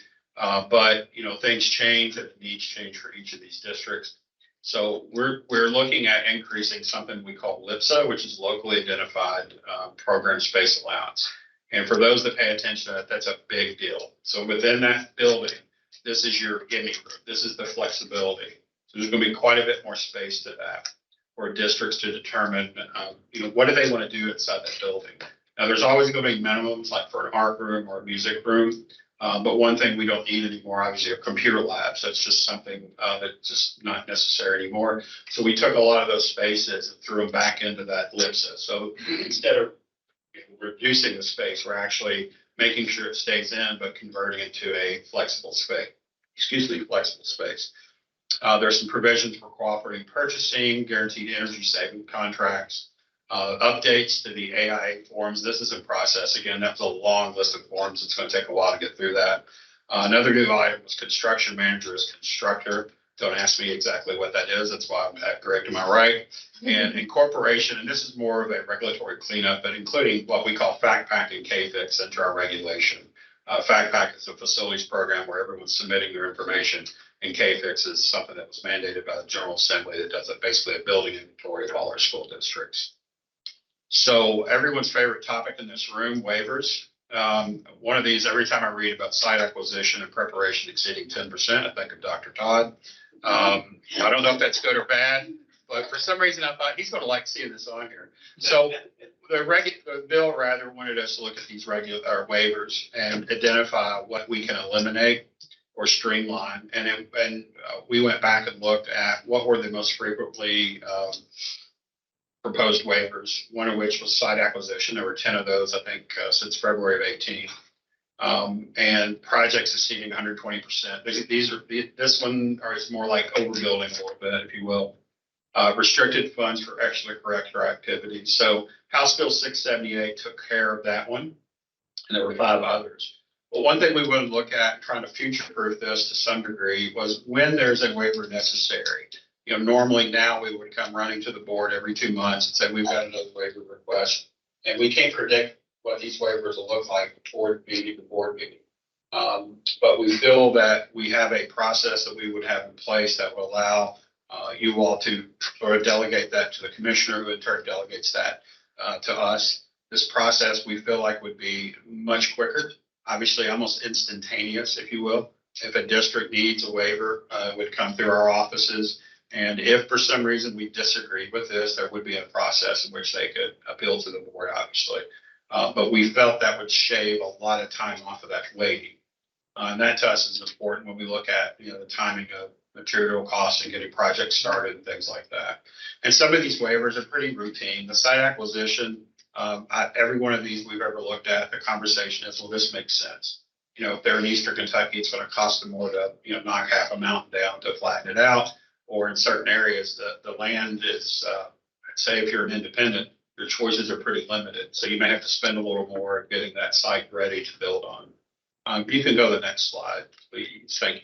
But things change and needs change for each of these districts. So we're looking at increasing something we call LIPSA, which is locally identified program space allowance. And for those that pay attention to that, that's a big deal. So within that building, this is your gimme room. This is the flexibility. So there's going to be quite a bit more space to that for districts to determine, what do they want to do inside that building. Now, there's always going to be minimums, like for an art room or a music room. But one thing we don't need anymore, obviously, are computer labs. That's just something that's just not necessary anymore. So we took a lot of those spaces and threw them back into that LIPSA. So instead of reducing the space, we're actually making sure it stays in, but converting it to a flexible space. Flexible space. There's some provisions for cooperating purchasing, guaranteed energy saving contracts, updates to the AIA forms. This is in process. Again, that's a long list of forms. It's going to take a while to get through that. Another new item was construction manager as constructor. Don't ask me exactly what that is. That's why I'm at Greg to my right. And incorporation, and this is more of a regulatory cleanup, but including what we call FACTPAC and KFIX into our regulation. FACTPAC is a facilities program where everyone's submitting their information, and KFIX is something that was mandated by the General Assembly that does basically a building inventory of all our school districts. So everyone's favorite topic in this room, waivers. One of these, every time I read about site acquisition and preparation exceeding 10%, I think of Dr. Todd. I don't know if that's good or bad, but for some reason I thought he's going to like seeing this on here. So the bill rather wanted us to look at these waivers and identify what we can eliminate or streamline. And we went back and looked at what were the most frequently proposed waivers, one of which was site acquisition. There were 10 of those, I think, since February of 18. And projects exceeding 120%. This one is more like overbuilding a little bit, if you will. Restricted funds for extracurricular activities. So House Bill 678 took care of that one, and there were 5 others. But one thing we would look at, trying to future-proof this to some degree, was when there's a waiver necessary. Normally now we would come running to the board every 2 months and say, we've got another waiver request. And we can't predict what these waivers will look like board meeting to board meeting. But we feel that we have a process that we would have in place that will allow you all to sort of delegate that to the commissioner, who in turn delegates that to us. This process we feel like would be much quicker, obviously almost instantaneous, if you will. If a district needs a waiver, it would come through our offices. And if for some reason we disagree with this, there would be a process in which they could appeal to the board, obviously. But we felt that would shave a lot of time off of that waiting. And that to us is important when we look at, the timing of material costs and getting projects started and things like that. And some of these waivers are pretty routine. The site acquisition, every one of these we've ever looked at, the conversation is, well, this makes sense. If they're in Eastern Kentucky, it's going to cost them more to, knock half a mountain down to flatten it out. Or in certain areas, the land is, say if you're an independent, your choices are pretty limited. So you may have to spend a little more getting that site ready to build on. You can go to the next slide, please. Thank you.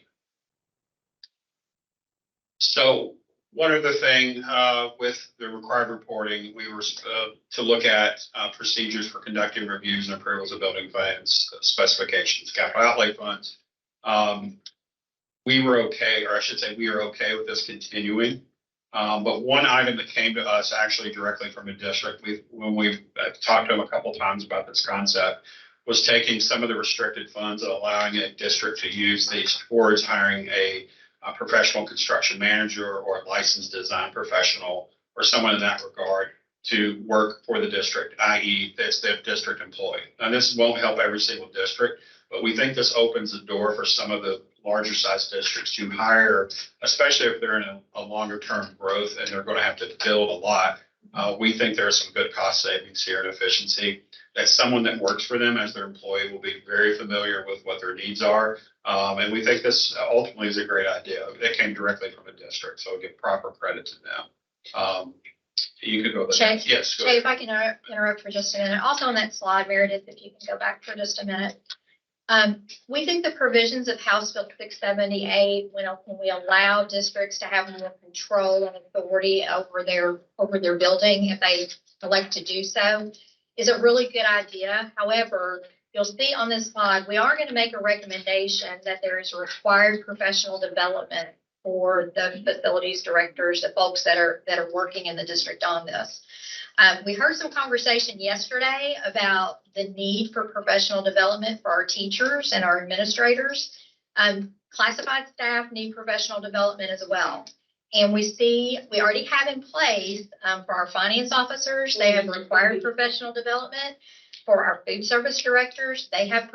So one other thing with the required reporting, we were to look at procedures for conducting reviews and approvals of building plans, specifications, capital outlay funds. We were okay, or I should say we are okay with this continuing. But one item that came to us actually directly from a district, when we've talked to them a couple times about this concept, was taking some of the restricted funds and allowing a district to use these towards hiring a professional construction manager or a licensed design professional or someone in that regard to work for the district, i.e. it's their district employee. Now, this won't help every single district, but we think this opens the door for some of the larger size districts to hire, especially if they're in a longer term growth and they're going to have to build a lot. We think there are some good cost savings here and efficiency. That someone that works for them as their employee will be very familiar with what their needs are. And we think this ultimately is a great idea. It came directly from a district, so we give proper credit to them. You could go to the Shay, next. Yes, go Shay, ahead. if I can interrupt for just a minute. Also on that slide, Meredith, if you can go back for just a minute. We think the provisions of House Bill 678, when we allow districts to have more control and authority over their building, if they elect to do so, is a really good idea. However, you'll see on this slide, we are going to make a recommendation that there is a required professional development for the facilities directors, the folks that are working in the district on this. We heard some conversation yesterday about the need for professional development for our teachers and our administrators. Classified staff need professional development as well. And we already have in place for our finance officers, they have required professional development. For our food service directors, they have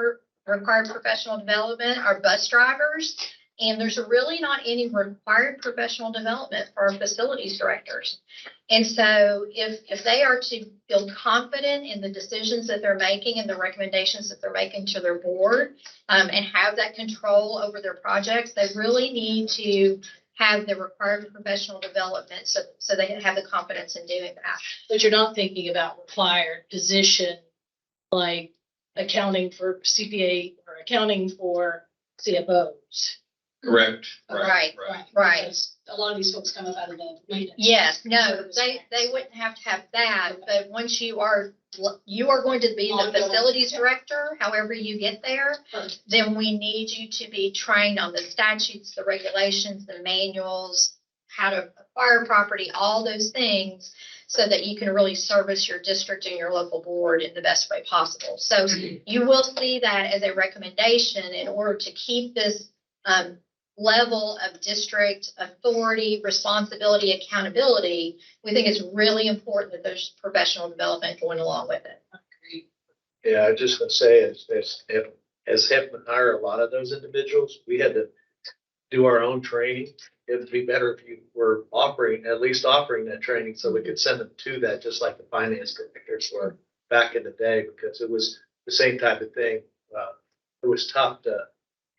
required professional development, our bus drivers. And there's really not any required professional development for our facilities directors. And so if they are to feel confident in the decisions that they're making and the recommendations that they're making to their board and have that control over their projects, they really need to have the required professional development so they have the confidence in doing that. But you're not thinking about required position like accounting for CPA or accounting for CFOs. Correct. Right. Because a lot of these folks come up out of the maintenance. Yes, no, they wouldn't have to have that, but once you are going to be the facilities director, however you get there, then we need you to be trained on the statutes, the regulations, the manuals, how to acquire property, all those things, so that you can really service your district and your local board in the best way possible. So you will see that as a recommendation in order to keep this level of district authority, responsibility, accountability. We think it's really important that there's professional development going along with it. Yeah, I just want to say, as having to hire a lot of those individuals, we had to do our own training. It would be better if you were at least offering that training so we could send them to that, just like the finance directors were back in the day, because it was the same type of thing. It was tough to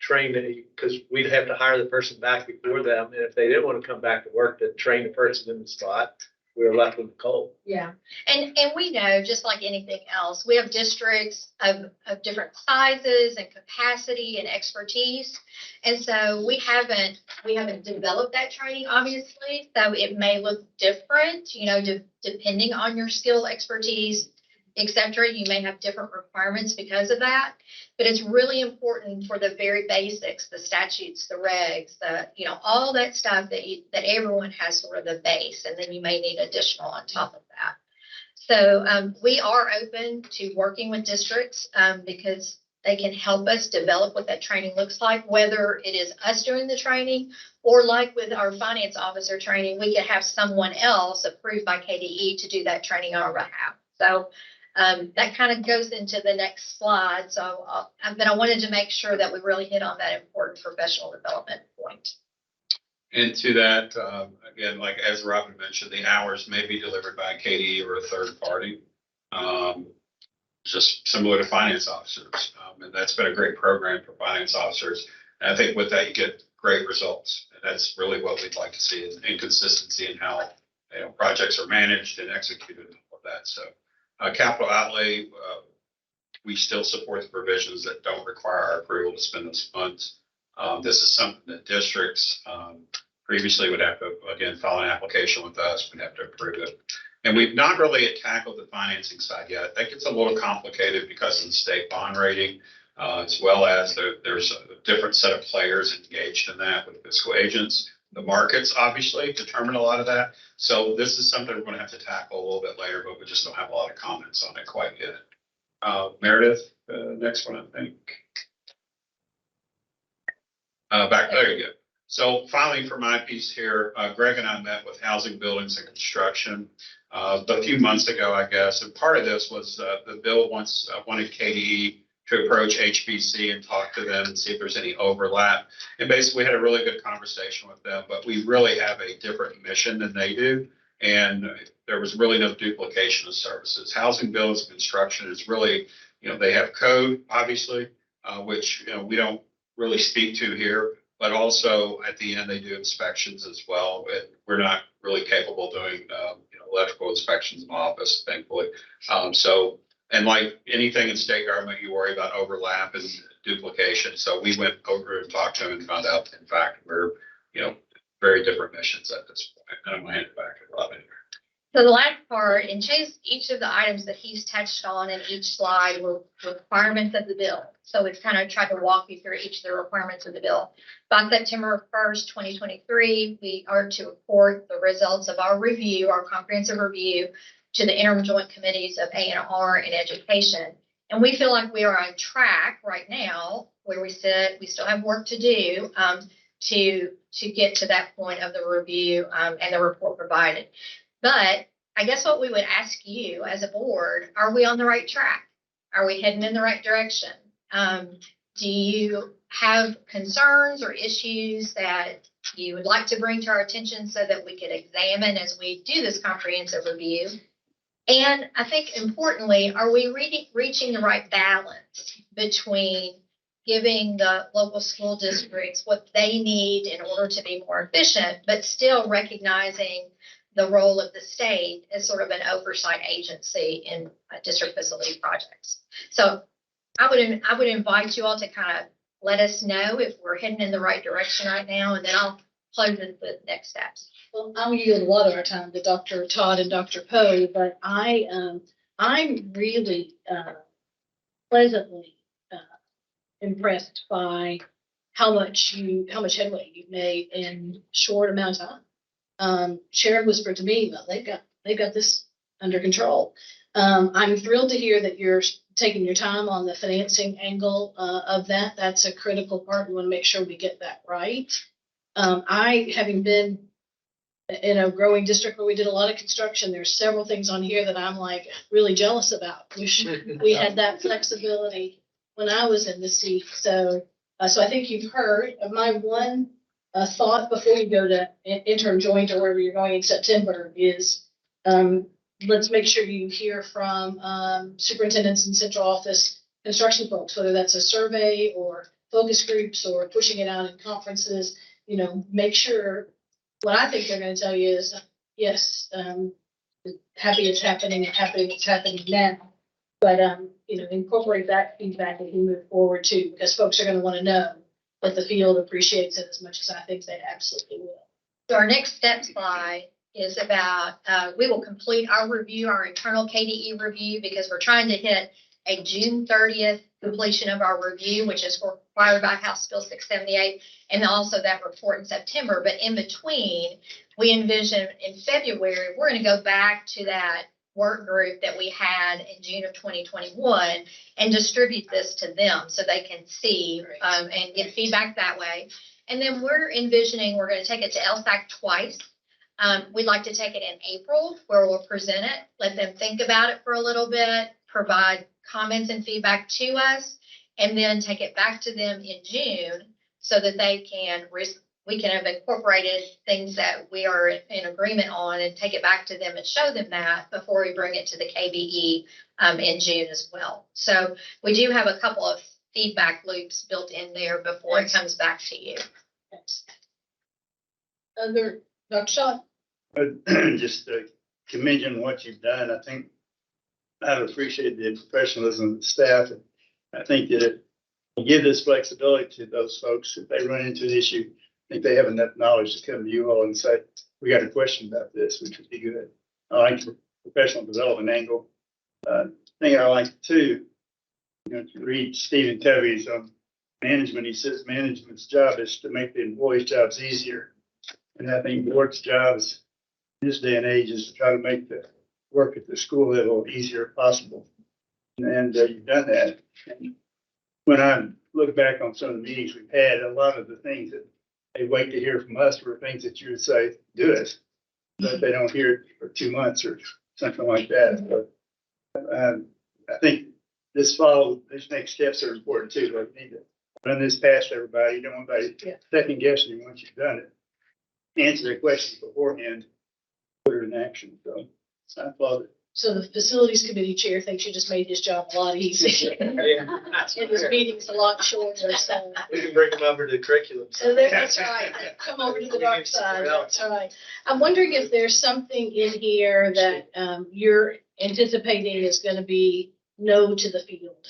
train because we'd have to hire the person back before them. And if they didn't want to come back to work, to train the person in the spot, we were left with the cold. Yeah. And we know, just like anything else, we have districts of different sizes and capacity and expertise. And so we haven't developed that training, obviously. So it may look different, depending on your skill, expertise, et cetera. You may have different requirements because of that. But it's really important for the very basics, the statutes, the regs, all that stuff that everyone has sort of the base, and then you may need additional on top of that. So we are open to working with districts because they can help us develop what that training looks like, whether it is us doing the training or like with our finance officer training, we could have someone else approved by KBE to do that training on our behalf. So That kind of goes into the next slide. So, but I wanted to make sure that we really hit on that important professional development point. And to that, again, like as Robin mentioned, the hours may be delivered by KDE or a third party. Just similar to finance officers. And that's been a great program for finance officers. And I think with that, you get great results. And that's really what we'd like to see is inconsistency in how projects are managed and executed and all of that. So capital outlay, we still support the provisions that don't require our approval to spend those funds. This is something that districts previously would have to, again, file an application with us. We'd have to approve it. And we've not really tackled the financing side yet. That gets a little complicated because of the state bond rating, as well as there's a different set of players engaged in that with fiscal agents. The markets obviously determine a lot of that. So this is something we're going to have to tackle a little bit later, but we just don't have a lot of comments on it quite yet. Meredith, next one, I think. Back there you go. So finally, for my piece here, Greg and I met with Housing, Buildings, and Construction a few months ago, I guess. And part of this was the bill wanted KDE to approach HBC and talk to them and see if there's any overlap. And basically, we had a really good conversation with them, but we really have a different mission than they do. And there was really no duplication of services. Housing, Buildings, and Construction is really, they have code, obviously, which we don't really speak to here. But also at the end, they do inspections as well. But we're not really capable of doing, electrical inspections in the office, thankfully. And like anything in state government, you worry about overlap and duplication. So we went over and talked to them and found out, in fact, we're, very different missions at this point. And I'm going to hand it back to Robin. So the last part, and Chase, each of the items that he's touched on in each slide were requirements of the bill. So it's kind of tried to walk you through each of the requirements of the bill. By September 1st, 2023, we are to report the results of our review, our comprehensive review, to the interim joint committees of A&R and Education. And we feel like we are on track right now where we said we still have work to do to get to that point of the review and the report provided. But I guess what we would ask you as a board, are we on the right track? Are we heading in the right direction? Do you have concerns or issues that you would like to bring to our attention so that we could examine as we do this comprehensive review? And I think importantly, are we reaching the right balance between giving the local school districts what they need in order to be more efficient, but still recognizing the role of the state as sort of an oversight agency in district facility projects? So I would invite you all to kind of let us know if we're heading in the right direction right now, and then I'll close it with next steps. Well, I'll yield a lot of our time to Dr. Todd and Dr. Poe, but I'm really pleasantly impressed by how much headway you've made in short amount of time. Sharon whispered to me, well, they've got this under control. I'm thrilled to hear that you're taking your time on the financing angle of that. That's a critical part. We want to make sure we get that right. Having been in a growing district where we did a lot of construction, there's several things on here that I'm like really jealous about. We had that flexibility when I was in the seat. So I think you've heard of my one thought before you go to interim joint or wherever you're going in September is let's make sure you hear from superintendents and central office construction folks, whether that's a survey or focus groups or pushing it out in conferences. Make sure. What I think they're going to tell you is, yes, happy it's happening and happy it's happening now. But, incorporate that feedback as we move forward too, because folks are going to want to know that the field appreciates it as much as I think they absolutely will. So our next step slide is about, we will complete our review, our internal KDE review, because we're trying to hit a June 30th completion of our review, which is required by House Bill 678, and also that report in September. But in between, we envision in February, we're going to go back to that work group that we had in June of 2021 and distribute this to them so they can see and get feedback that way. And then we're envisioning we're going to take it to LSAC twice. We'd like to take it in April where we'll present it, let them think about it for a little bit, provide comments and feedback to us and then take it back to them in June so that they can, we can have incorporated things that we are in agreement on and take it back to them and show them that before we bring it to the KBE in June as well. So we do have a couple of feedback loops built in there before it comes back to you. Other, Dr. Shaw? Just commend you on what you've done. I think I've appreciated the professionalism of the staff. And I think that it will give this flexibility to those folks if they run into an issue. I think they have enough knowledge to come to you all and say, we got a question about this, which would be good. I like the professional development angle. Thing I like too, to read Stephen Covey's management, he says management's job is to make the employees' jobs easier. And I think the board's jobs in this day and age is to try to make the work at the school level easier as possible. And you've done that. And when I look back on some of the meetings we've had, a lot of the things that they wait to hear from us were things that you would say, do it, but they don't hear it for 2 months or something like that. But I think these next steps are important too. Like we need to run this past everybody. You don't want anybody second guessing you once you've done it. Answer their questions beforehand, put it in action. So I applaud it. So the facilities committee chair thinks you just made his job a lot easier. And his meeting's a lot shorter, so. We can bring them over to the curriculum. So that's right. Come over to the dark side. That's right. I'm wondering if there's something in here that you're anticipating is going to be no to the field.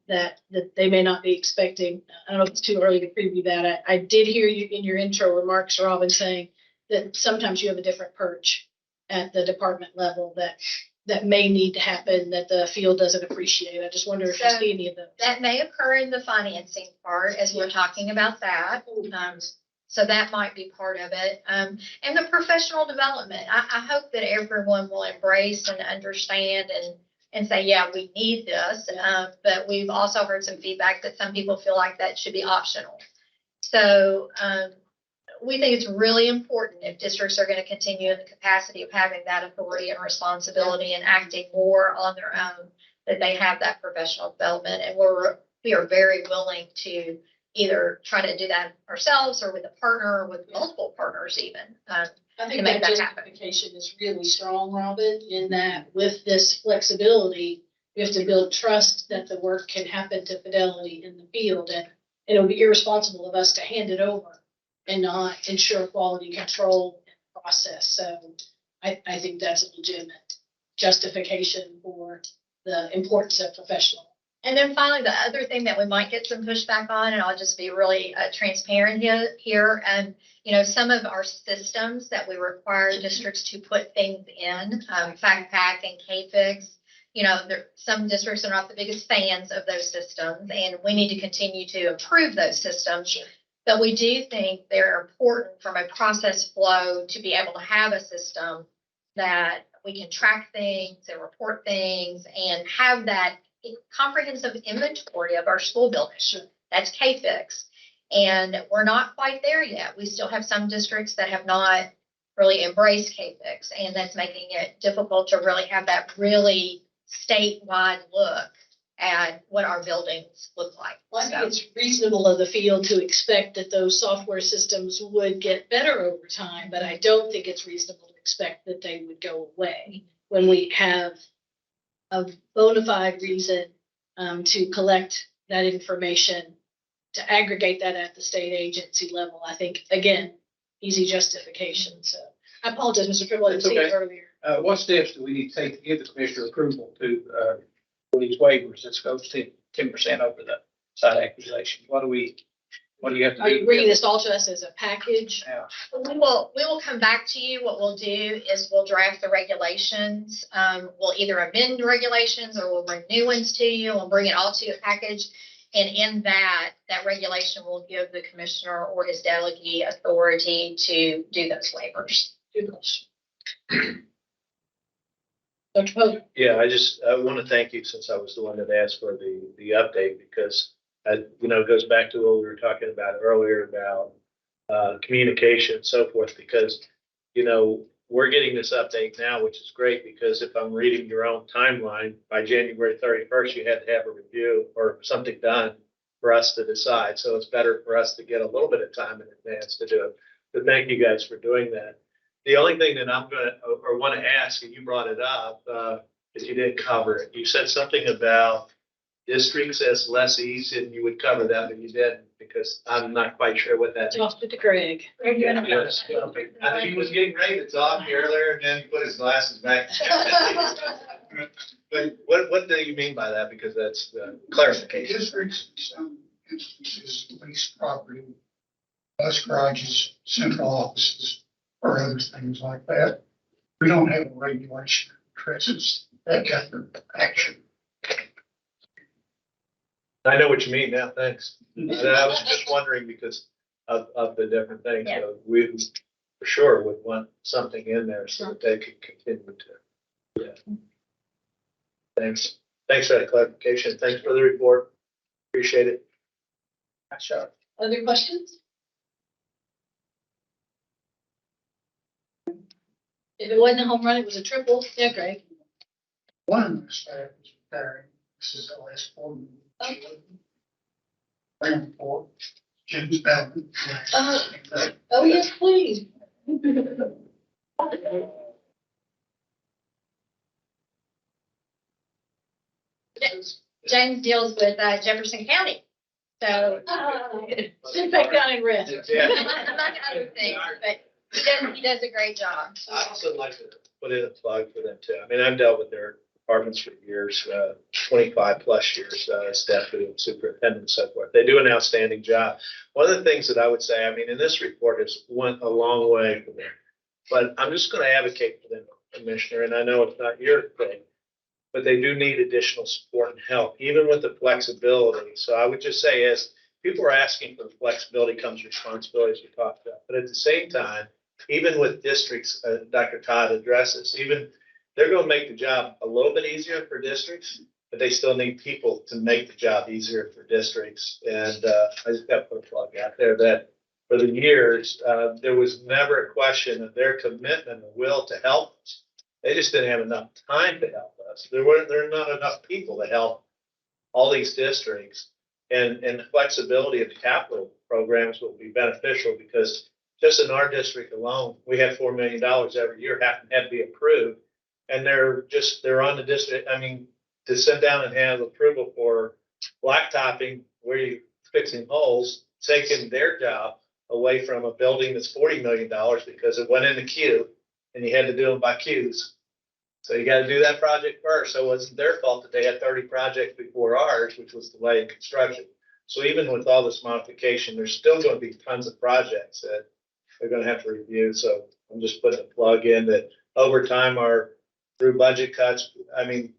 That they may not be expecting. I don't know if it's too early to preview that. I did hear you in your intro remarks, Robin, saying that sometimes you have a different perch at the department level that may need to happen that the field doesn't appreciate. I just wonder if you see any of those. That may occur in the financing part as we're talking about that. So that might be part of it. And the professional development. I hope that everyone will embrace and understand and say, yeah, we need this. But we've also heard some feedback that some people feel like that should be optional. So we think it's really important if districts are going to continue in the capacity of having that authority and responsibility and acting more on their own, that they have that professional development. And we are very willing to either try to do that ourselves or with a partner or with multiple partners even. I think that justification is really strong, Robin, in that with this flexibility, we have to build trust that the work can happen to Fidelity in the field. And it'll be irresponsible of us to hand it over and not ensure quality control in the process. So I think that's a legitimate justification for the importance of professional. And then finally, the other thing that we might get some pushback on, and I'll just be really transparent here, and some of our systems that we require districts to put things in, FactPack and KFix, some districts are not the biggest fans of those systems, and we need to continue to improve those systems. But we do think they're important from a process flow to be able to have a system that we can track things and report things and have that comprehensive inventory of our school buildings. That's KFix. And we're not quite there yet. We still have some districts that have not really embraced KFix, and that's making it difficult to really have that really statewide look at what our buildings look like. Well, I think it's reasonable of the field to expect that those software systems would get better over time, but I don't think it's reasonable to expect that they would go away when we have a bona fide reason to collect that information, to aggregate that at the state agency level. I think, again, easy justification. So I apologize, Mr. Trimble, I didn't see it earlier. What steps do we need to take to give the commissioner approval to for these waivers that goes to 10% over the site accusation? What do you have to do? Are you bringing this all to us as a package? Yeah. We will come back to you. What we'll do is we'll draft the regulations. We'll either amend the regulations or we'll bring new ones to you. We'll bring it all to a package. And in that regulation will give the commissioner or his delegate authority to do those waivers. Dr. Pope? Yeah, I want to thank you since I was the one that asked for the update because, it goes back to what we were talking about earlier about communication and so forth, because, we're getting this update now, which is great, because if I'm reading your own timeline, by January 31st, you had to have a review or something done for us to decide. So it's better for us to get a little bit of time in advance to do it. But thank you guys for doing that. The only thing that I'm gonna, or want to ask, and you brought it up, that you didn't cover it. You said something about districts as lessees, and you would cover that, but you didn't, because I'm not quite sure what that means. Toss it to Greg. Yes. I think he was getting ready to talk earlier, and then he put his glasses back. But what do you mean by that? Because that's clarification. Districts, some instances, lease property, bus garages, central offices, or other things like that. We don't have a regulation that addresses that kind of action. I know what you mean now, thanks. And I was just wondering because of the different things. Yeah. So we for sure would want something in there so that they could continue to. Yeah. Thanks. Thanks for that clarification. Thanks for the report. Appreciate it. Sure. Other questions? If it wasn't a home run, it was a triple. Yeah, Greg. One of the staff is retiring. This is the last board meeting. Bring forward Jim's Bellman. Oh, yes, please. James deals with Jefferson County. So. Sit back down and rest. Yeah. Among other things, but he does a great job. I also like to put in a plug for them too. I mean, I've dealt with their departments for years, 25 plus years, as deputy and superintendent and so forth. They do an outstanding job. One of the things that I would say, I mean, in this report has went a long way for them, but I'm just going to advocate for them, Commissioner, and I know it's not your thing, but they do need additional support and help, even with the flexibility. So I would just say, as people are asking for the flexibility comes responsibility, as we talked about. But at the same time, even with districts, Dr. Todd addresses, even they're going to make the job a little bit easier for districts, but they still need people to make the job easier for districts. And I just got to put a plug out there that for the years, there was never a question of their commitment and will to help us. They just didn't have enough time to help us. There are not enough people to help all these districts. And the flexibility of the capital programs will be beneficial, because just in our district alone, we have $4 million every year have to be approved. And they're on the district. I mean, to sit down and have approval for blacktopping where you're fixing holes, taking their job away from a building that's $40 million because it went in the queue and you had to do them by queues. So you got to do that project first. So it wasn't their fault that they had 30 projects before ours, which was delayed construction. So even with all this modification, there's still going to be tons of projects that they're going to have to review. So I'm just putting a plug in that over time, through budget cuts, I mean,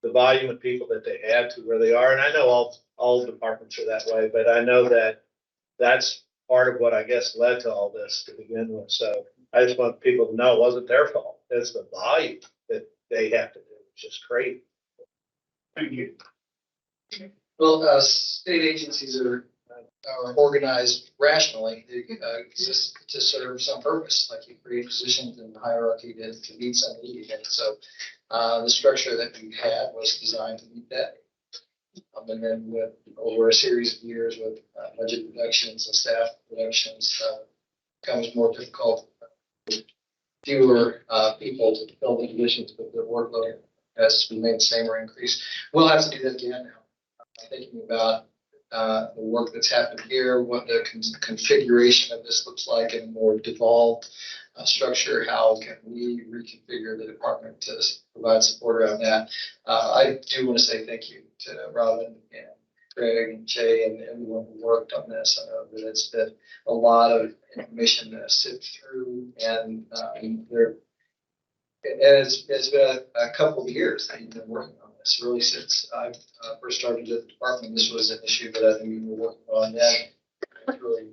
the volume of people that they add to where they are, and I know all departments are that way, but I know that that's part of what I guess led to all this to begin with. So I just want people to know it wasn't their fault. It's the volume that they have to do. It's just crazy. Thank you. Well, state agencies are organized rationally. They exist to serve some purpose, like you create positions in the hierarchy to meet some need. And so the structure that we had was designed to meet that. And then over a series of years with budget reductions and staff reductions, becomes more difficult. Fewer people to fill the positions, but the workload has remained the same or increased. We'll have to do that again now. Thinking about the work that's happened here, what the configuration of this looks like in a more devolved structure, how can we reconfigure the department to provide support around that. I do want to say thank you to Robin and Greg and Jay and everyone who worked on this. I know that it's been a lot of information to sift through, and it's been a couple of years that you've been working on this. Really, since I first started at the department, this was an issue that I think we were working on then. It's really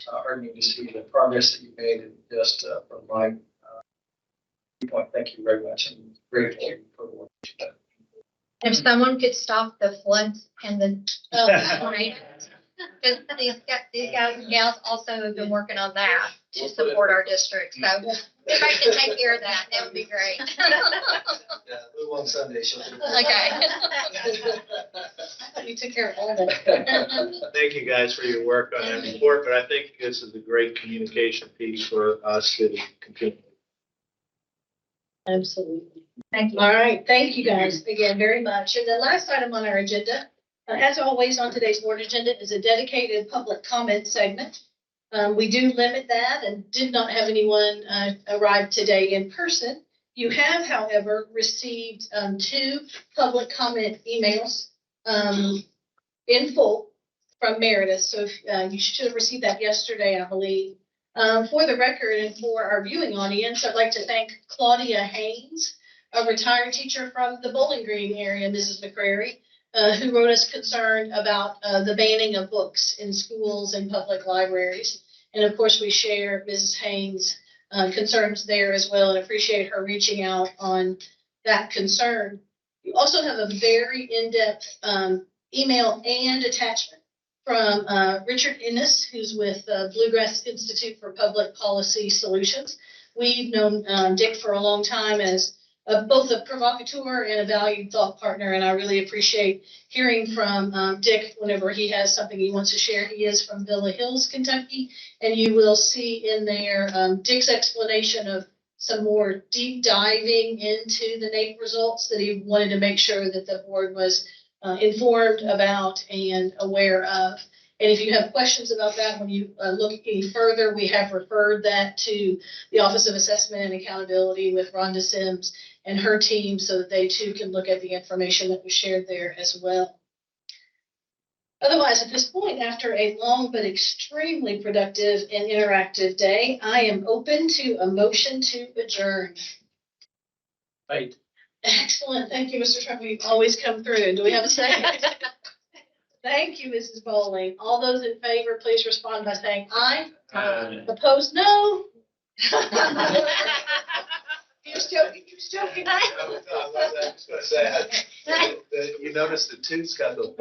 heartening to see the progress that you made, and just from my point, thank you very much, and grateful for the work you've done. If someone could stop the floods and the tornadoes, Because these guys and gals also have been working on that to support our district. So if I can take care of that, that would be great. Yeah, move on Sunday. Okay. You took care of all that. Thank you guys for your work on that report, but I think this is a great communication piece for us to continue. Absolutely. Thank you. All right, thank you guys again very much. And the last item on our agenda, as always on today's board agenda, is a dedicated public comment segment. We do limit that and did not have anyone arrive today in person. You have, however, received 2 public comment emails in full from Meredith. So you should have received that yesterday, I believe. For the record and for our viewing audience, I'd like to thank Claudia Haynes, a retired teacher from the Bowling Green area, Mrs. McCrary, who wrote us concern about the banning of books in schools and public libraries. And of course, we share Mrs. Haynes' concerns there as well and appreciate her reaching out on that concern. You also have a very in-depth email and attachment from Richard Innes, who's with Bluegrass Institute for Public Policy Solutions. We've known Dick for a long time as both a provocateur and a valued thought partner, and I really appreciate hearing from Dick whenever he has something he wants to share. He is from Villa Hills, Kentucky, and you will see in there Dick's explanation of some more deep diving into the NAEP results that he wanted to make sure that the board was informed about and aware of. And if you have questions about that, when you look any further, we have referred that to the Office of Assessment and Accountability with Rhonda Sims and her team so that they too can look at the information that was shared there as well. Otherwise, at this point, after a long but extremely productive and interactive day, I am open to a motion to adjourn. Right. Excellent. Thank you, Mr. Trump. You always come through. Do we have a second? Thank you, Mrs. Bowling. All those in favor, please respond by saying aye. Opposed, no. He was joking. He was joking. I was gonna say, you notice the two's got the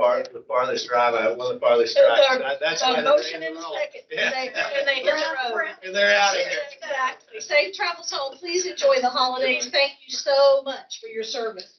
farthest drive, one of the farthest drives. That's why A motion in a second. Yeah. And they hit the road. And they're out of here. Exactly. Safe travels home. Please enjoy the holidays. Thank you so much for your service.